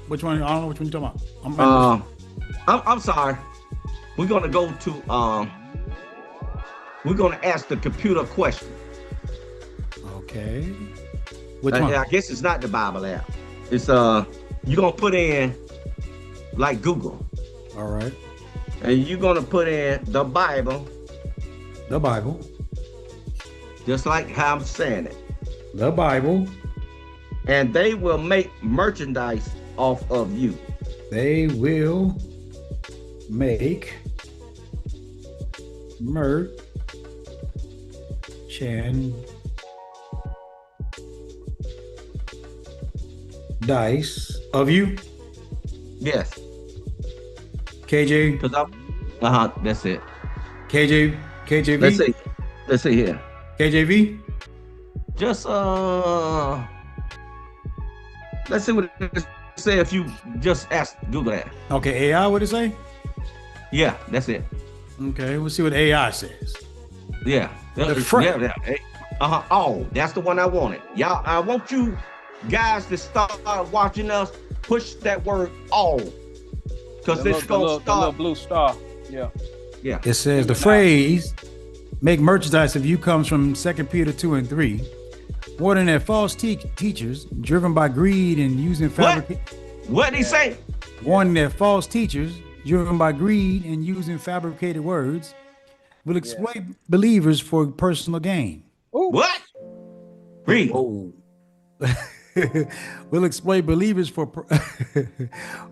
Which one? I don't know which one you're talking about. I'm sorry. We're gonna go to we're gonna ask the computer a question. Okay. Which one? I guess it's not the Bible app. It's you're gonna put in like Google. All right. And you're gonna put in the Bible. The Bible. Just like how I'm saying it. The Bible. And they will make merchandise off of you. They will make merchandise of you. Yes. KJ. That's it. KJV. Let's see here. KJV. Just let's see what it say if you just ask Google that. Okay, AI, what it say? Yeah, that's it. Okay, we'll see what AI says. Yeah. Oh, that's the one I wanted. Y'all, I want you guys to start watching us push that word all. Because it's gonna start. The little blue star. Yeah. Yeah. It says the phrase make merchandise of you comes from 2 Peter 2 and 3. Warning that false teachers driven by greed and using fabricated. What did he say? Warning that false teachers driven by greed and using fabricated words will exploit believers for personal gain. Ooh. What? Read. Oh. Will exploit believers for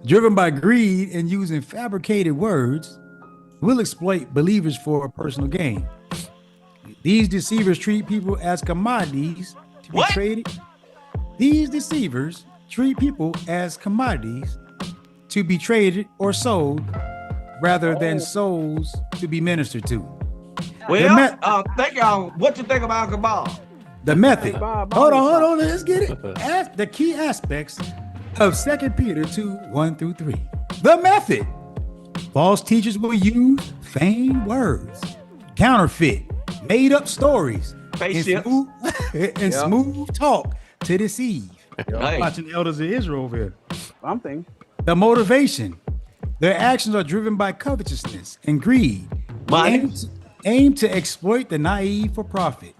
driven by greed and using fabricated words will exploit believers for personal gain. These deceivers treat people as commodities to be traded. These deceivers treat people as commodities to be traded or sold rather than souls to be ministered to. Well, thank y'all. What you think about Cabal? The method. Hold on. Let's get it. The key aspects of 2 Peter 2, 1 through 3. The method. False teachers will use feigned words, counterfeit, made up stories, and smooth talk to deceive. I'm watching the elders of Israel over here. I'm thinking. The motivation. Their actions are driven by covetousness and greed. Aim to exploit the naive for profit.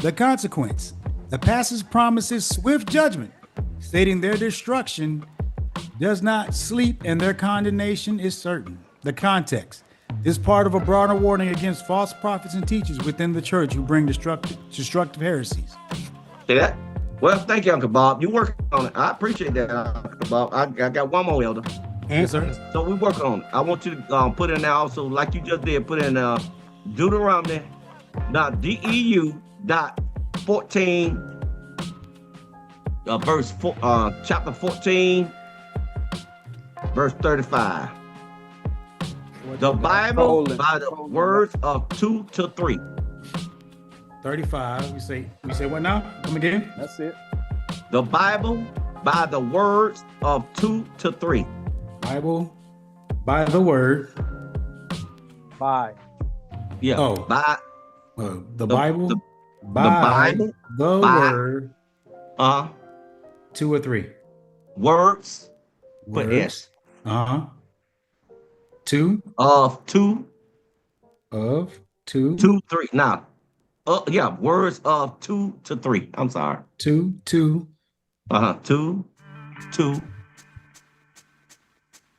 The consequence. The passage promises swift judgment, stating their destruction does not sleep and their condemnation is certain. The context is part of a broader warning against false prophets and teachers within the church who bring destructive heresies. See that? Well, thank you, Uncle Bob. You work on it. I appreciate that, Uncle Bob. I got one more, Elder. Yes, sir. So we work on it. I want you to put in there also, like you just did, put in Deuteronomy, DEU.14, verse 4, chapter 14, verse 35. The Bible by the words of 2 to 3. 35. We say what now? Come again. That's it. The Bible by the words of 2 to 3. Bible by the word. By. Yeah. Oh. By the Bible. By the word. 2 or 3. Words. Put S. 2 of 2 of 2 2 3 now. Words of 2 to 3. I'm sorry. 2 2 2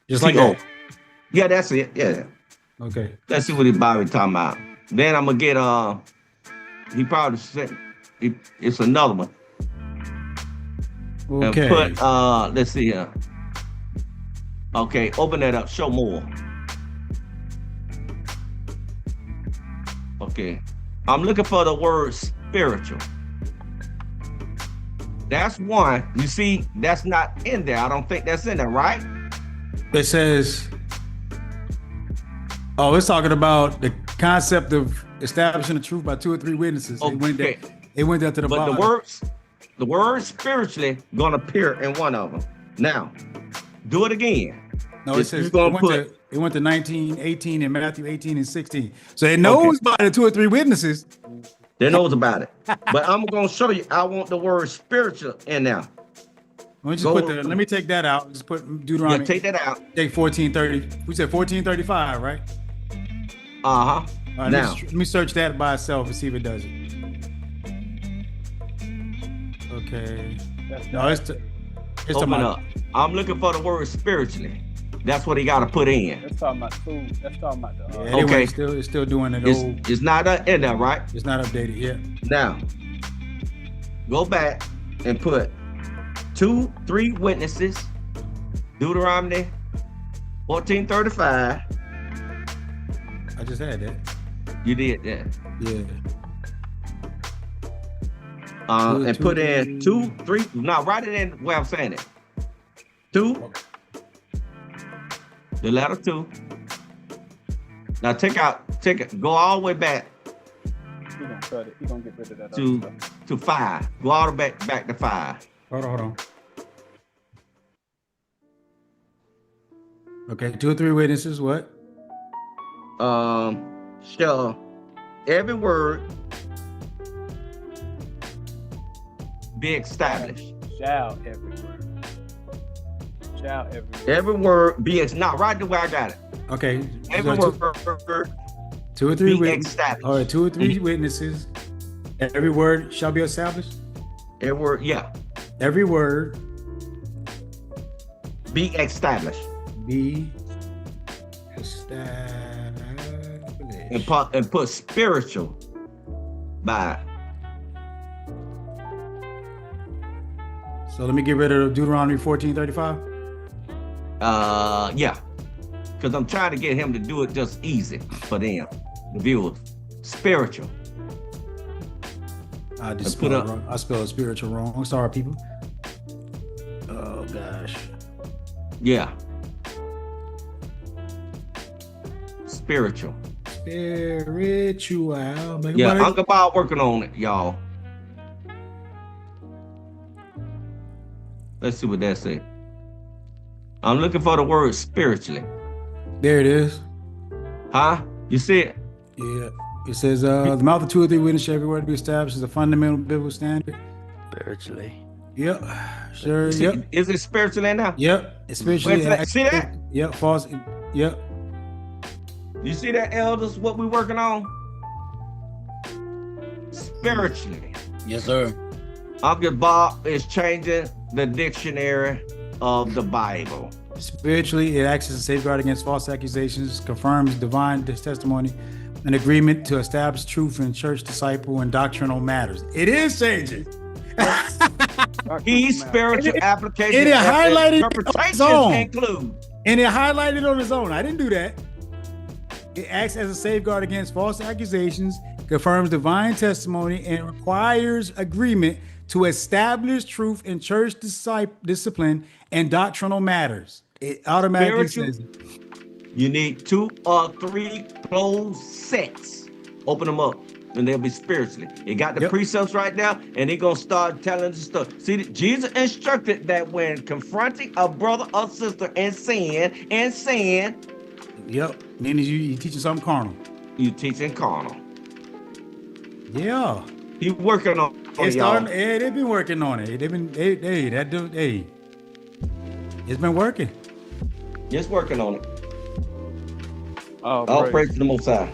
just like that. Yeah, that's it. Yeah. Okay. Let's see what the Bible talking about. Then I'm gonna get he probably said it's another one. Okay. And put let's see here. Okay, open that up, show more. Okay. I'm looking for the word spiritual. That's one. You see, that's not in there. I don't think that's in there, right? It says, it's talking about the concept of establishing the truth by 2 or 3 witnesses. Okay. It went down to the bottom. But the word spiritually gonna appear in one of them. Now, Do it again. No, it says it went to 19, 18, and Matthew 18 and 16. So it knows about the 2 or 3 witnesses. They knows about it. But I'm going to show you. I want the word spiritual in there. Let me take that out. Just put Deuteronomy. Yeah, take that out. Take 1430. We said 1435, right? Uh-huh. Right, now, let me search that by itself and see if it does it. Okay. No, it's open up. I'm looking for the word spiritually. That's what he got to put in. That's talking about food. That's talking about the. Okay. It's still doing it. It's not in there, right? It's not updated yet. Now, go back and put 2, 3 witnesses. Deuteronomy 14:35. I just had that. You did that. Yeah. And put in 2, 3. Now write it in where I'm saying it. 2. The letter 2. Now take it. Go all the way back. He's gonna cut it. He's gonna get rid of that. To 5. Go all the way back to 5. Hold on. Okay, 2 or 3 witnesses. What? Shall every word be established. Shall every word. Every word be not right the way I got it. Okay. Every word 2 or 3 witnesses. All right, 2 or 3 witnesses. Every word shall be established. Every word, yeah. Every word be established. Be established. And put spiritual by it. So let me get rid of Deuteronomy 14:35. Yeah, because I'm trying to get him to do it just easy for them, the viewers. Spiritual. I just spelled wrong. I spelled spiritual wrong. I'm sorry, people. Oh gosh. Yeah. Spiritual. Yeah, Uncle Bob working on it, y'all. Let's see what that says. I'm looking for the word spiritually. There it is. Huh? You see it? Yeah. It says, the mouth of 2 or 3 witnesses shall every word be established as a fundamental biblical standard. Spiritually. Yep. Sure. Yep. Is it spiritually in there? Yep. It's spiritually. See that? Yep. False. Yep. You see that, elders, what we working on? Spiritually. Yes, sir. Uncle Bob is changing the dictionary of the Bible. Spiritually, it acts as a safeguard against false accusations, confirms divine testimony, an agreement to establish truth in church, disciple, and doctrinal matters. It is changing. Key spiritual application. It is highlighted on its own. Include. And it highlighted on its own. I didn't do that. It acts as a safeguard against false accusations, confirms divine testimony, and requires agreement to establish truth in church discipline and doctrinal matters. It automatically says it. You need 2 or 3 closed sets. Open them up, and they'll be spiritually. It got the precepts right now, and they're going to start telling the stuff. See, Jesus instructed that when confronting a brother or sister in sin, yep, meaning you teaching something carnal. You teaching carnal. Yeah. He working on it, y'all. Yeah, they've been working on it. It's been working. Just working on it. All praise to the Most High.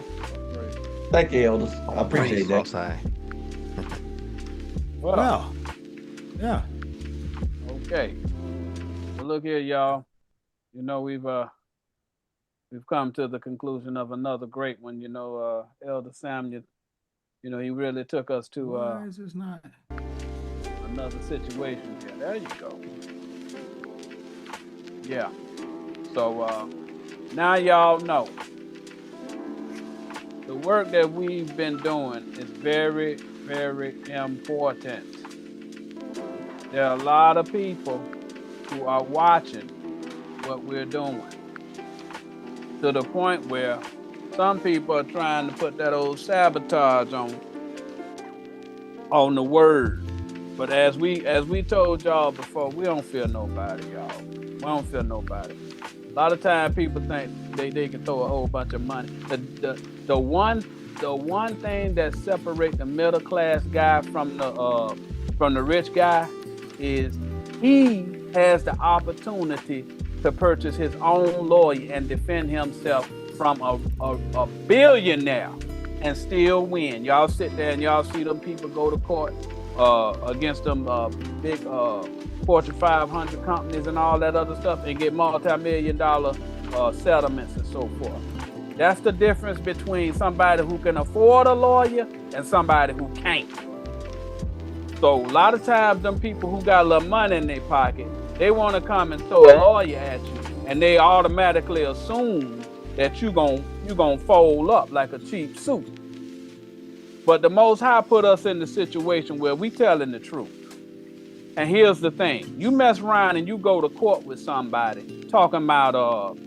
Thank you, elders. I appreciate that. Well, yeah. Okay. Well, look here, y'all. You know, we've come to the conclusion of another great one. You know, Elder Samuel, you know, he really took us to why is this not another situation here. There you go. Yeah. So now y'all know the work that we've been doing is very, very important. There are a lot of people who are watching what we're doing, to the point where some people are trying to put that old sabotage on the word. But as we told y'all before, we don't fear nobody, y'all. We don't fear nobody. A lot of time people think they can throw a whole bunch of money. The one thing that separates the middle class guy from the rich guy is he has the opportunity to purchase his own lawyer and defend himself from a billionaire and still win. Y'all sit there and y'all see them people go to court against them big Fortune 500 companies and all that other stuff and get multi-million-dollar settlements and so forth. That's the difference between somebody who can afford a lawyer and somebody who can't. So a lot of times them people who got a little money in their pocket, they want to come and throw a lawyer at you, and they automatically assume that you gonna fold up like a cheap suit. But the Most High put us in the situation where we telling the truth. And here's the thing: you mess around and you go to court with somebody talking about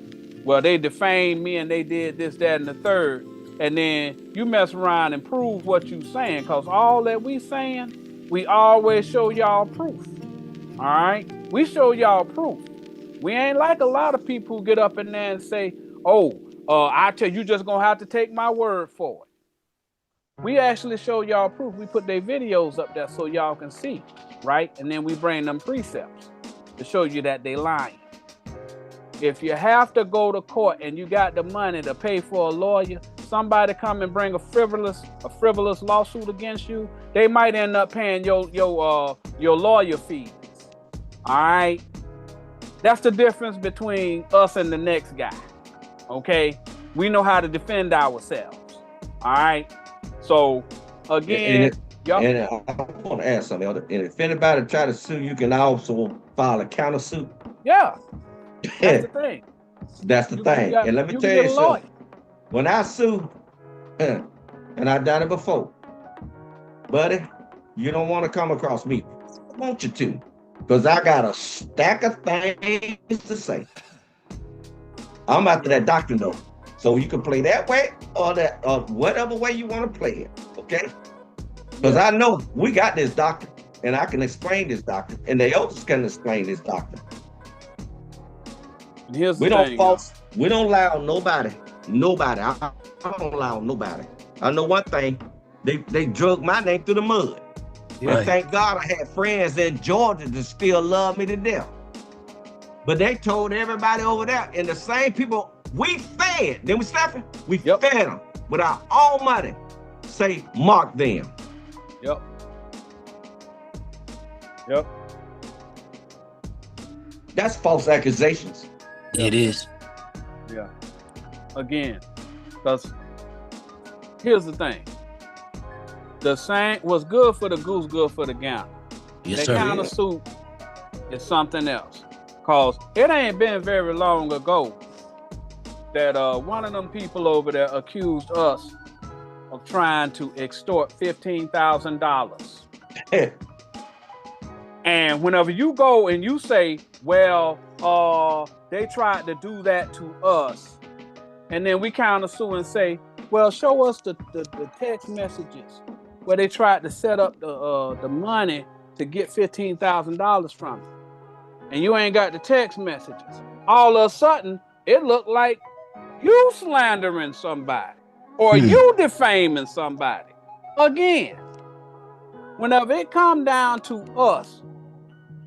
well, they defamed me and they did this, that, and the third, and then you mess around and prove what you saying, because all that we saying, we always show y'all proof. All right, we show y'all proof. We ain't like a lot of people who get up in there and say, oh, I tell you, just gonna have to take my word for it. We actually show y'all proof. We put their videos up there so y'all can see, right? And then we bring them precepts to show you that they lying. If you have to go to court and you got the money to pay for a lawyer, somebody come and bring a frivolous lawsuit against you, they might end up paying your lawyer fees. All right, that's the difference between us and the next guy. Okay, we know how to defend ourselves. All right, so again, and I want to ask something, Elder. And if anybody try to sue, you can also file a countersuit. Yeah, that's the thing. That's the thing. And let me tell you something. When I sue, and I've done it before, buddy, you don't want to come across me. I want you to, because I got a stack of things to say. I'm after that doctrine though, so you can play that way or that, or whatever way you want to play it. Okay? Because I know we got this doctrine, and I can explain this doctrine, and the elders can explain this doctrine. Here's the thing, we don't allow nobody. I don't allow nobody. I know one thing. They drug my name through the mud. Yeah. And thank God I had friends in Georgia that still love me to death. But they told everybody over there, and the same people we fed, then we Stephen, we fed them with our own money. Say, mark them. Yep. That's false accusations. It is. Yeah. Again, because here's the thing. The same, what's good for the goose, good for the gander. Yes, that kind of suit is something else. Because it ain't been very long ago that one of them people over there accused us of trying to extort $15,000. And whenever you go and you say, well, they tried to do that to us, and then we counter sue and say, well, show us the text messages where they tried to set up the money to get $15,000 from it, and you ain't got the text messages. All of a sudden, it looked like you slandering somebody or you defaming somebody. Again, whenever it come down to us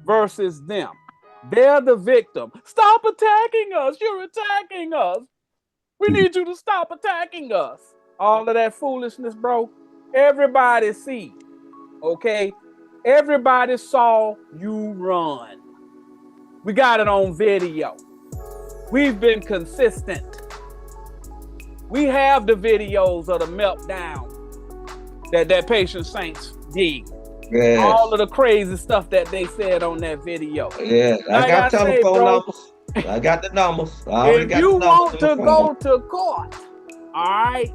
versus them, they're the victim. Stop attacking us. You're attacking us. We need you to stop attacking us. All of that foolishness, bro. Everybody see. Okay? Everybody saw you run. We got it on video. We've been consistent. We have the videos of the meltdown that patient saints did. Yes. All of the crazy stuff that they said on that video. Yeah, I got telephone numbers. I got the numbers. If you want to go to court, all right,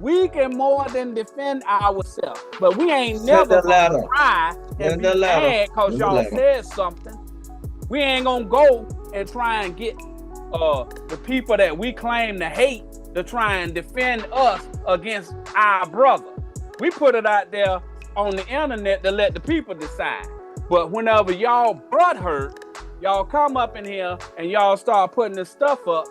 we can more than defend ourselves. But we ain't never gonna try and be mad because y'all said something. We ain't gonna go and try and get the people that we claim to hate to try and defend us against our brother. We put it out there on the internet to let the people decide. But whenever y'all butt hurt, y'all come up in here and y'all start putting this stuff up,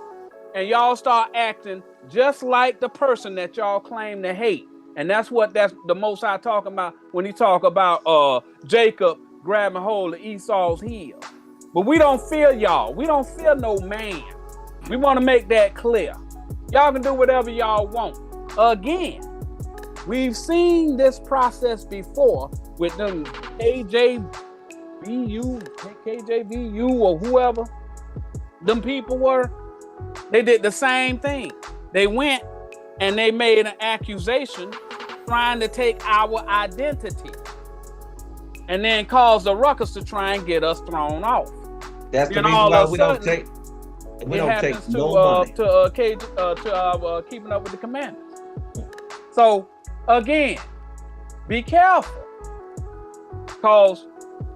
and y'all start acting just like the person that y'all claim to hate. And that's the Most High talking about when he talk about Jacob grabbing hold of Esau's heel. But we don't fear y'all. We don't fear no man. We want to make that clear. Y'all can do whatever y'all want. Again, we've seen this process before with them KJVU or whoever them people were. They did the same thing. They went and they made an accusation trying to take our identity and then cause the ruckus to try and get us thrown off. That's the reason why we don't take no money. To keeping up with the commandments. So again, be careful, because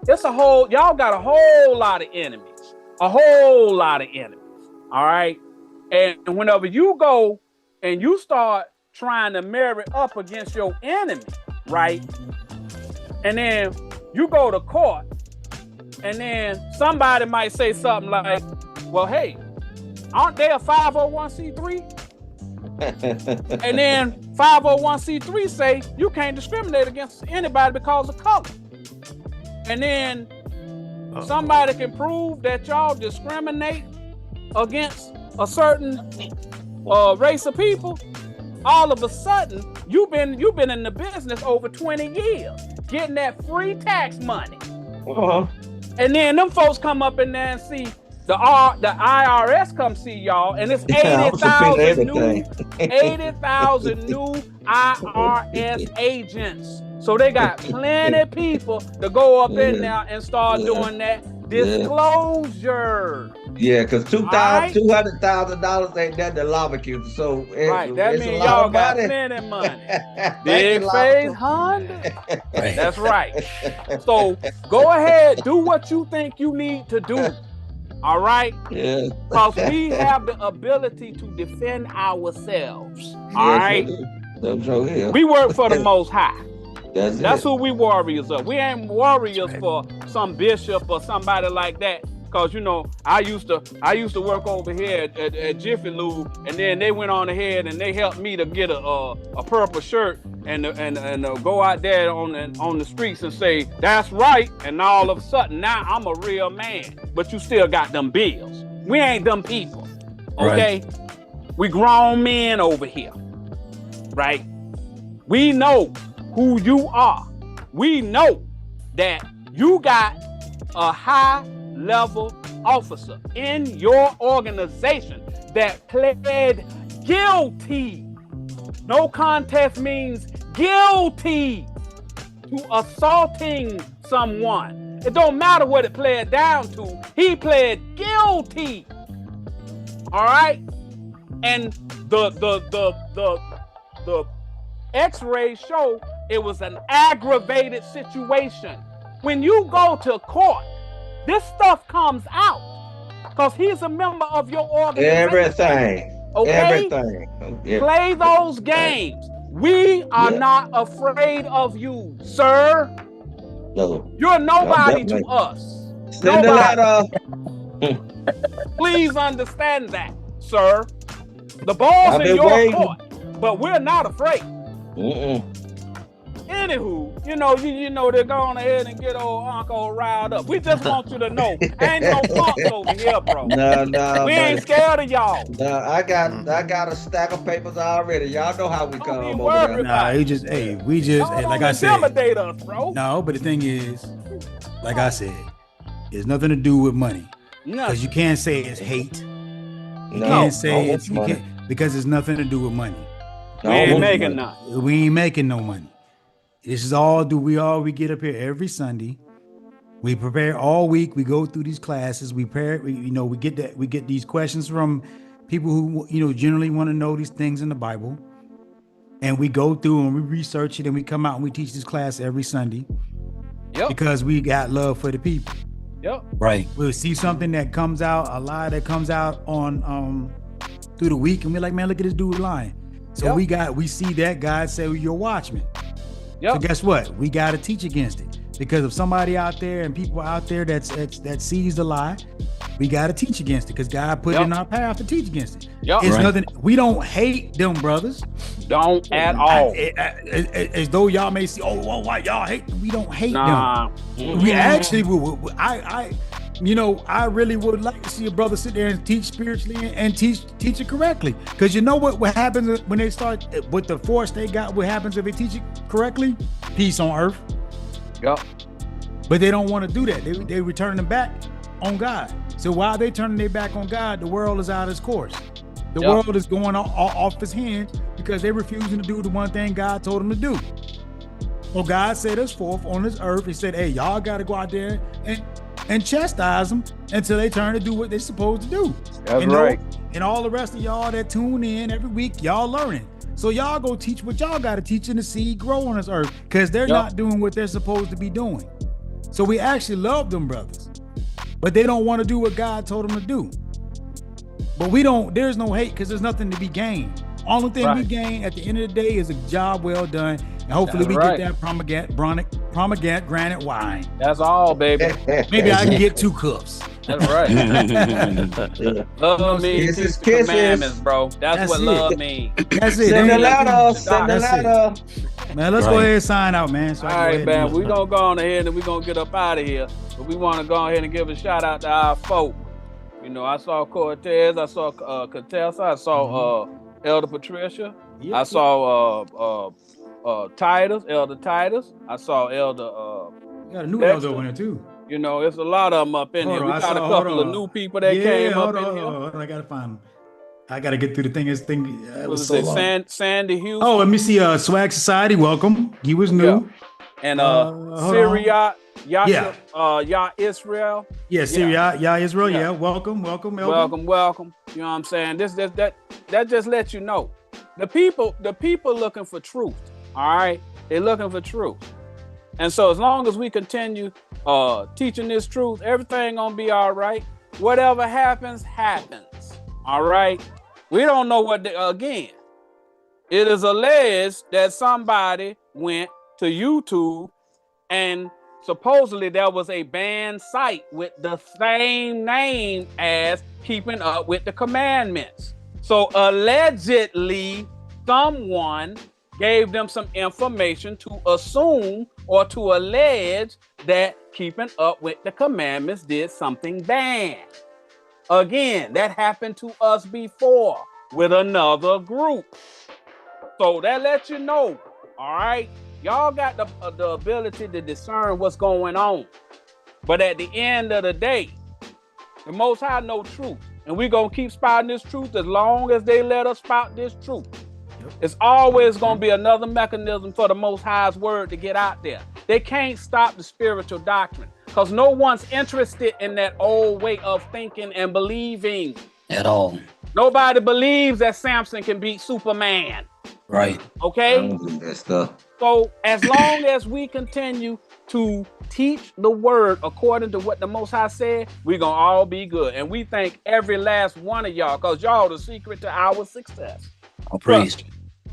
y'all got a whole lot of enemies, all right? And whenever you go and you start trying to marry up against your enemy, right? And then you go to court, and then somebody might say something like, well, hey, aren't they a 501c3? And then 501c3 say you can't discriminate against anybody because of color. And then somebody can prove that y'all discriminate against a certain race of people. All of a sudden, you've been in the business over 20 years, getting that free tax money. And then them folks come up in there and see the IRS come see y'all, and it's 80,000 new IRS agents. So they got plenty of people to go up in there and start doing that disclosure. Yeah, because $200,000 ain't nothing to lawmakers. So that means y'all got plenty money. Big face Honda. That's right. So go ahead, do what you think you need to do. All right? Yeah. Because we have the ability to defend ourselves. All right? We work for the Most High. That's who we warriors are. We ain't warriors for some bishop or somebody like that. Because, I used to work over here at Jiffy Lube, and then they went on ahead and they helped me to get a purple shirt and go out there on the streets and say, that's right. And all of a sudden, now I'm a real man. But you still got them bills. We ain't them people. Okay? Right. We grown men over here. Right? We know who you are. We know that you got a high-level officer in your organization that pled guilty. No contest means guilty to assaulting someone. It don't matter what it pled down to. He pled guilty. All right? And the X-rays show it was an aggravated situation. When you go to court, this stuff comes out because he's a member of your organization. Everything. Okay? Everything. Play those games. We are not afraid of you, sir. No. You're nobody to us. Send a letter. Please understand that, sir. The ball's in your court, but we're not afraid. Anywho, they're going ahead and get old Uncle riled up. We just want you to know, ain't no punks over here, bro. No, we ain't scared of y'all. No, I got a stack of papers already. Y'all know how we come over there. Nah, we just, like I said, intimidate us, bro. No, but the thing is, like I said, it's nothing to do with money. Because you can't say it's hate. You can't say it's money. Because it's nothing to do with money. We ain't making nothing. We ain't making no money. This is all we get up here every Sunday. We prepare all week. We go through these classes. We prepare. We get these questions from people who generally want to know these things in the Bible, and we go through and we research it, and we come out and we teach this class every Sunday. Yep. Because we got love for the people. Yep. Right. We'll see something that comes out, a lie that comes out on through the week, and we're like, man, look at this dude lying. So we see that God say, well, you're a watchman. So guess what? We got to teach against it, because if somebody out there and people out there that sees the lie, we got to teach against it, because God put it in our path to teach against it. It's nothing. We don't hate them brothers. Don't at all. As though y'all may see, why y'all hate them? We don't hate them. We actually, I really would like to see a brother sit there and teach spiritually and teach it correctly. Because you know what happens when they start with the force they got? What happens if they teach it correctly? Peace on earth. Yep. But they don't want to do that. They return them back on God. So while they turning their back on God, the world is out of its course. The world is going off its hands because they're refusing to do the one thing God told them to do. Well, God set us forth on this earth. He said, hey, y'all got to go out there and chastise them until they turn to do what they're supposed to do. That's right. And all the rest of y'all that tune in every week, y'all learning. So y'all go teach what y'all got to teach, and the seed grow on this earth, because they're not doing what they're supposed to be doing. So we actually love them brothers, but they don't want to do what God told them to do. But there's no hate, because there's nothing to be gained. Only thing we gain at the end of the day is a job well done, and hopefully we get that pomegranate wine. That's all, baby. Maybe I can get 2 cups. That's right. Love means Kisses, commandments, bro. That's what love means. That's it. Send the letter. Man, let's go ahead and sign out, man. So all right, man. We're going to go on ahead and we're going to get up out of here. But we want to go ahead and give a shout out to our folk. You know, I saw Cortez. I saw Contessa. I saw Elder Patricia. I saw Titus, Elder Titus. I saw Elder got a new elder over there too. You know, it's a lot of them up in here. We got a couple of new people that came up in here. I gotta find them. I gotta get through the thing. It was so long. Sandy Hughes. Oh, let me see. Swag Society, welcome. He was new. And Syria, Yah Israel. Yeah, Syria, Yah Israel. Yeah, welcome, elder. Welcome. You know what I'm saying? That just lets you know. The people looking for truth. All right, they're looking for truth. And so as long as we continue teaching this truth, everything gonna be all right. Whatever happens. All right. We don't know again. It is alleged that somebody went to YouTube and supposedly there was a banned site with the same name as Keeping Up with the Commandments. So allegedly someone gave them some information to assume or to allege that Keeping Up with the Commandments did something bad. Again, that happened to us before with another group. So that lets you know, all right? Y'all got the ability to discern what's going on. But at the end of the day, the Most High know truth. And we're going to keep spouting this truth as long as they let us spout this truth. It's always going to be another mechanism for the Most High's word to get out there. They can't stop the spiritual doctrine because no one's interested in that old way of thinking and believing. At all. Nobody believes that Samson can beat Superman. Right. Okay? That stuff. So as long as we continue to teach the word according to what the Most High said, we're going to all be good. And we thank every last one of y'all because y'all the secret to our success. All praise.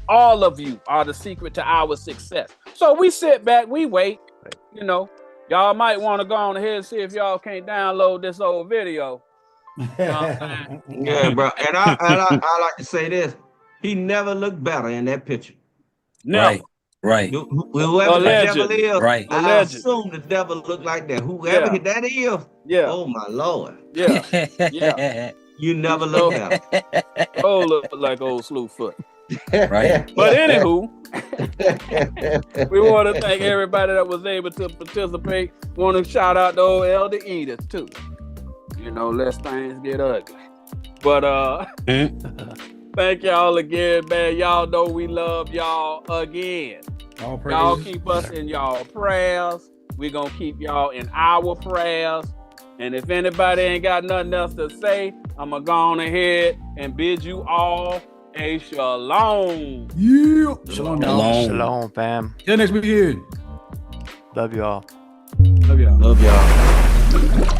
All of you are the secret to our success. So we sit back, we wait. You know, y'all might want to go on ahead and see if y'all can't download this old video. Yeah, bro. And I like to say this. He never looked better in that picture. No. Right. Whoever the devil is, right. I assume the devil looked like that. Whoever that is, oh my Lord. Yeah. You never look better. Oh, look like old Slewfoot. Right. But anywho, we want to thank everybody that was able to participate. Want to shout out to old Elder Edith too. You know, lest things get ugly. But thank y'all again, man. Y'all know we love y'all again. Y'all keep us in y'all prayers. We gonna keep y'all in our prayers. And if anybody ain't got nothing else to say, I'm gonna go on ahead and bid you all a shalom. Yeah. Shalom, fam. Till next weekend. Love y'all. Love y'all. Love y'all.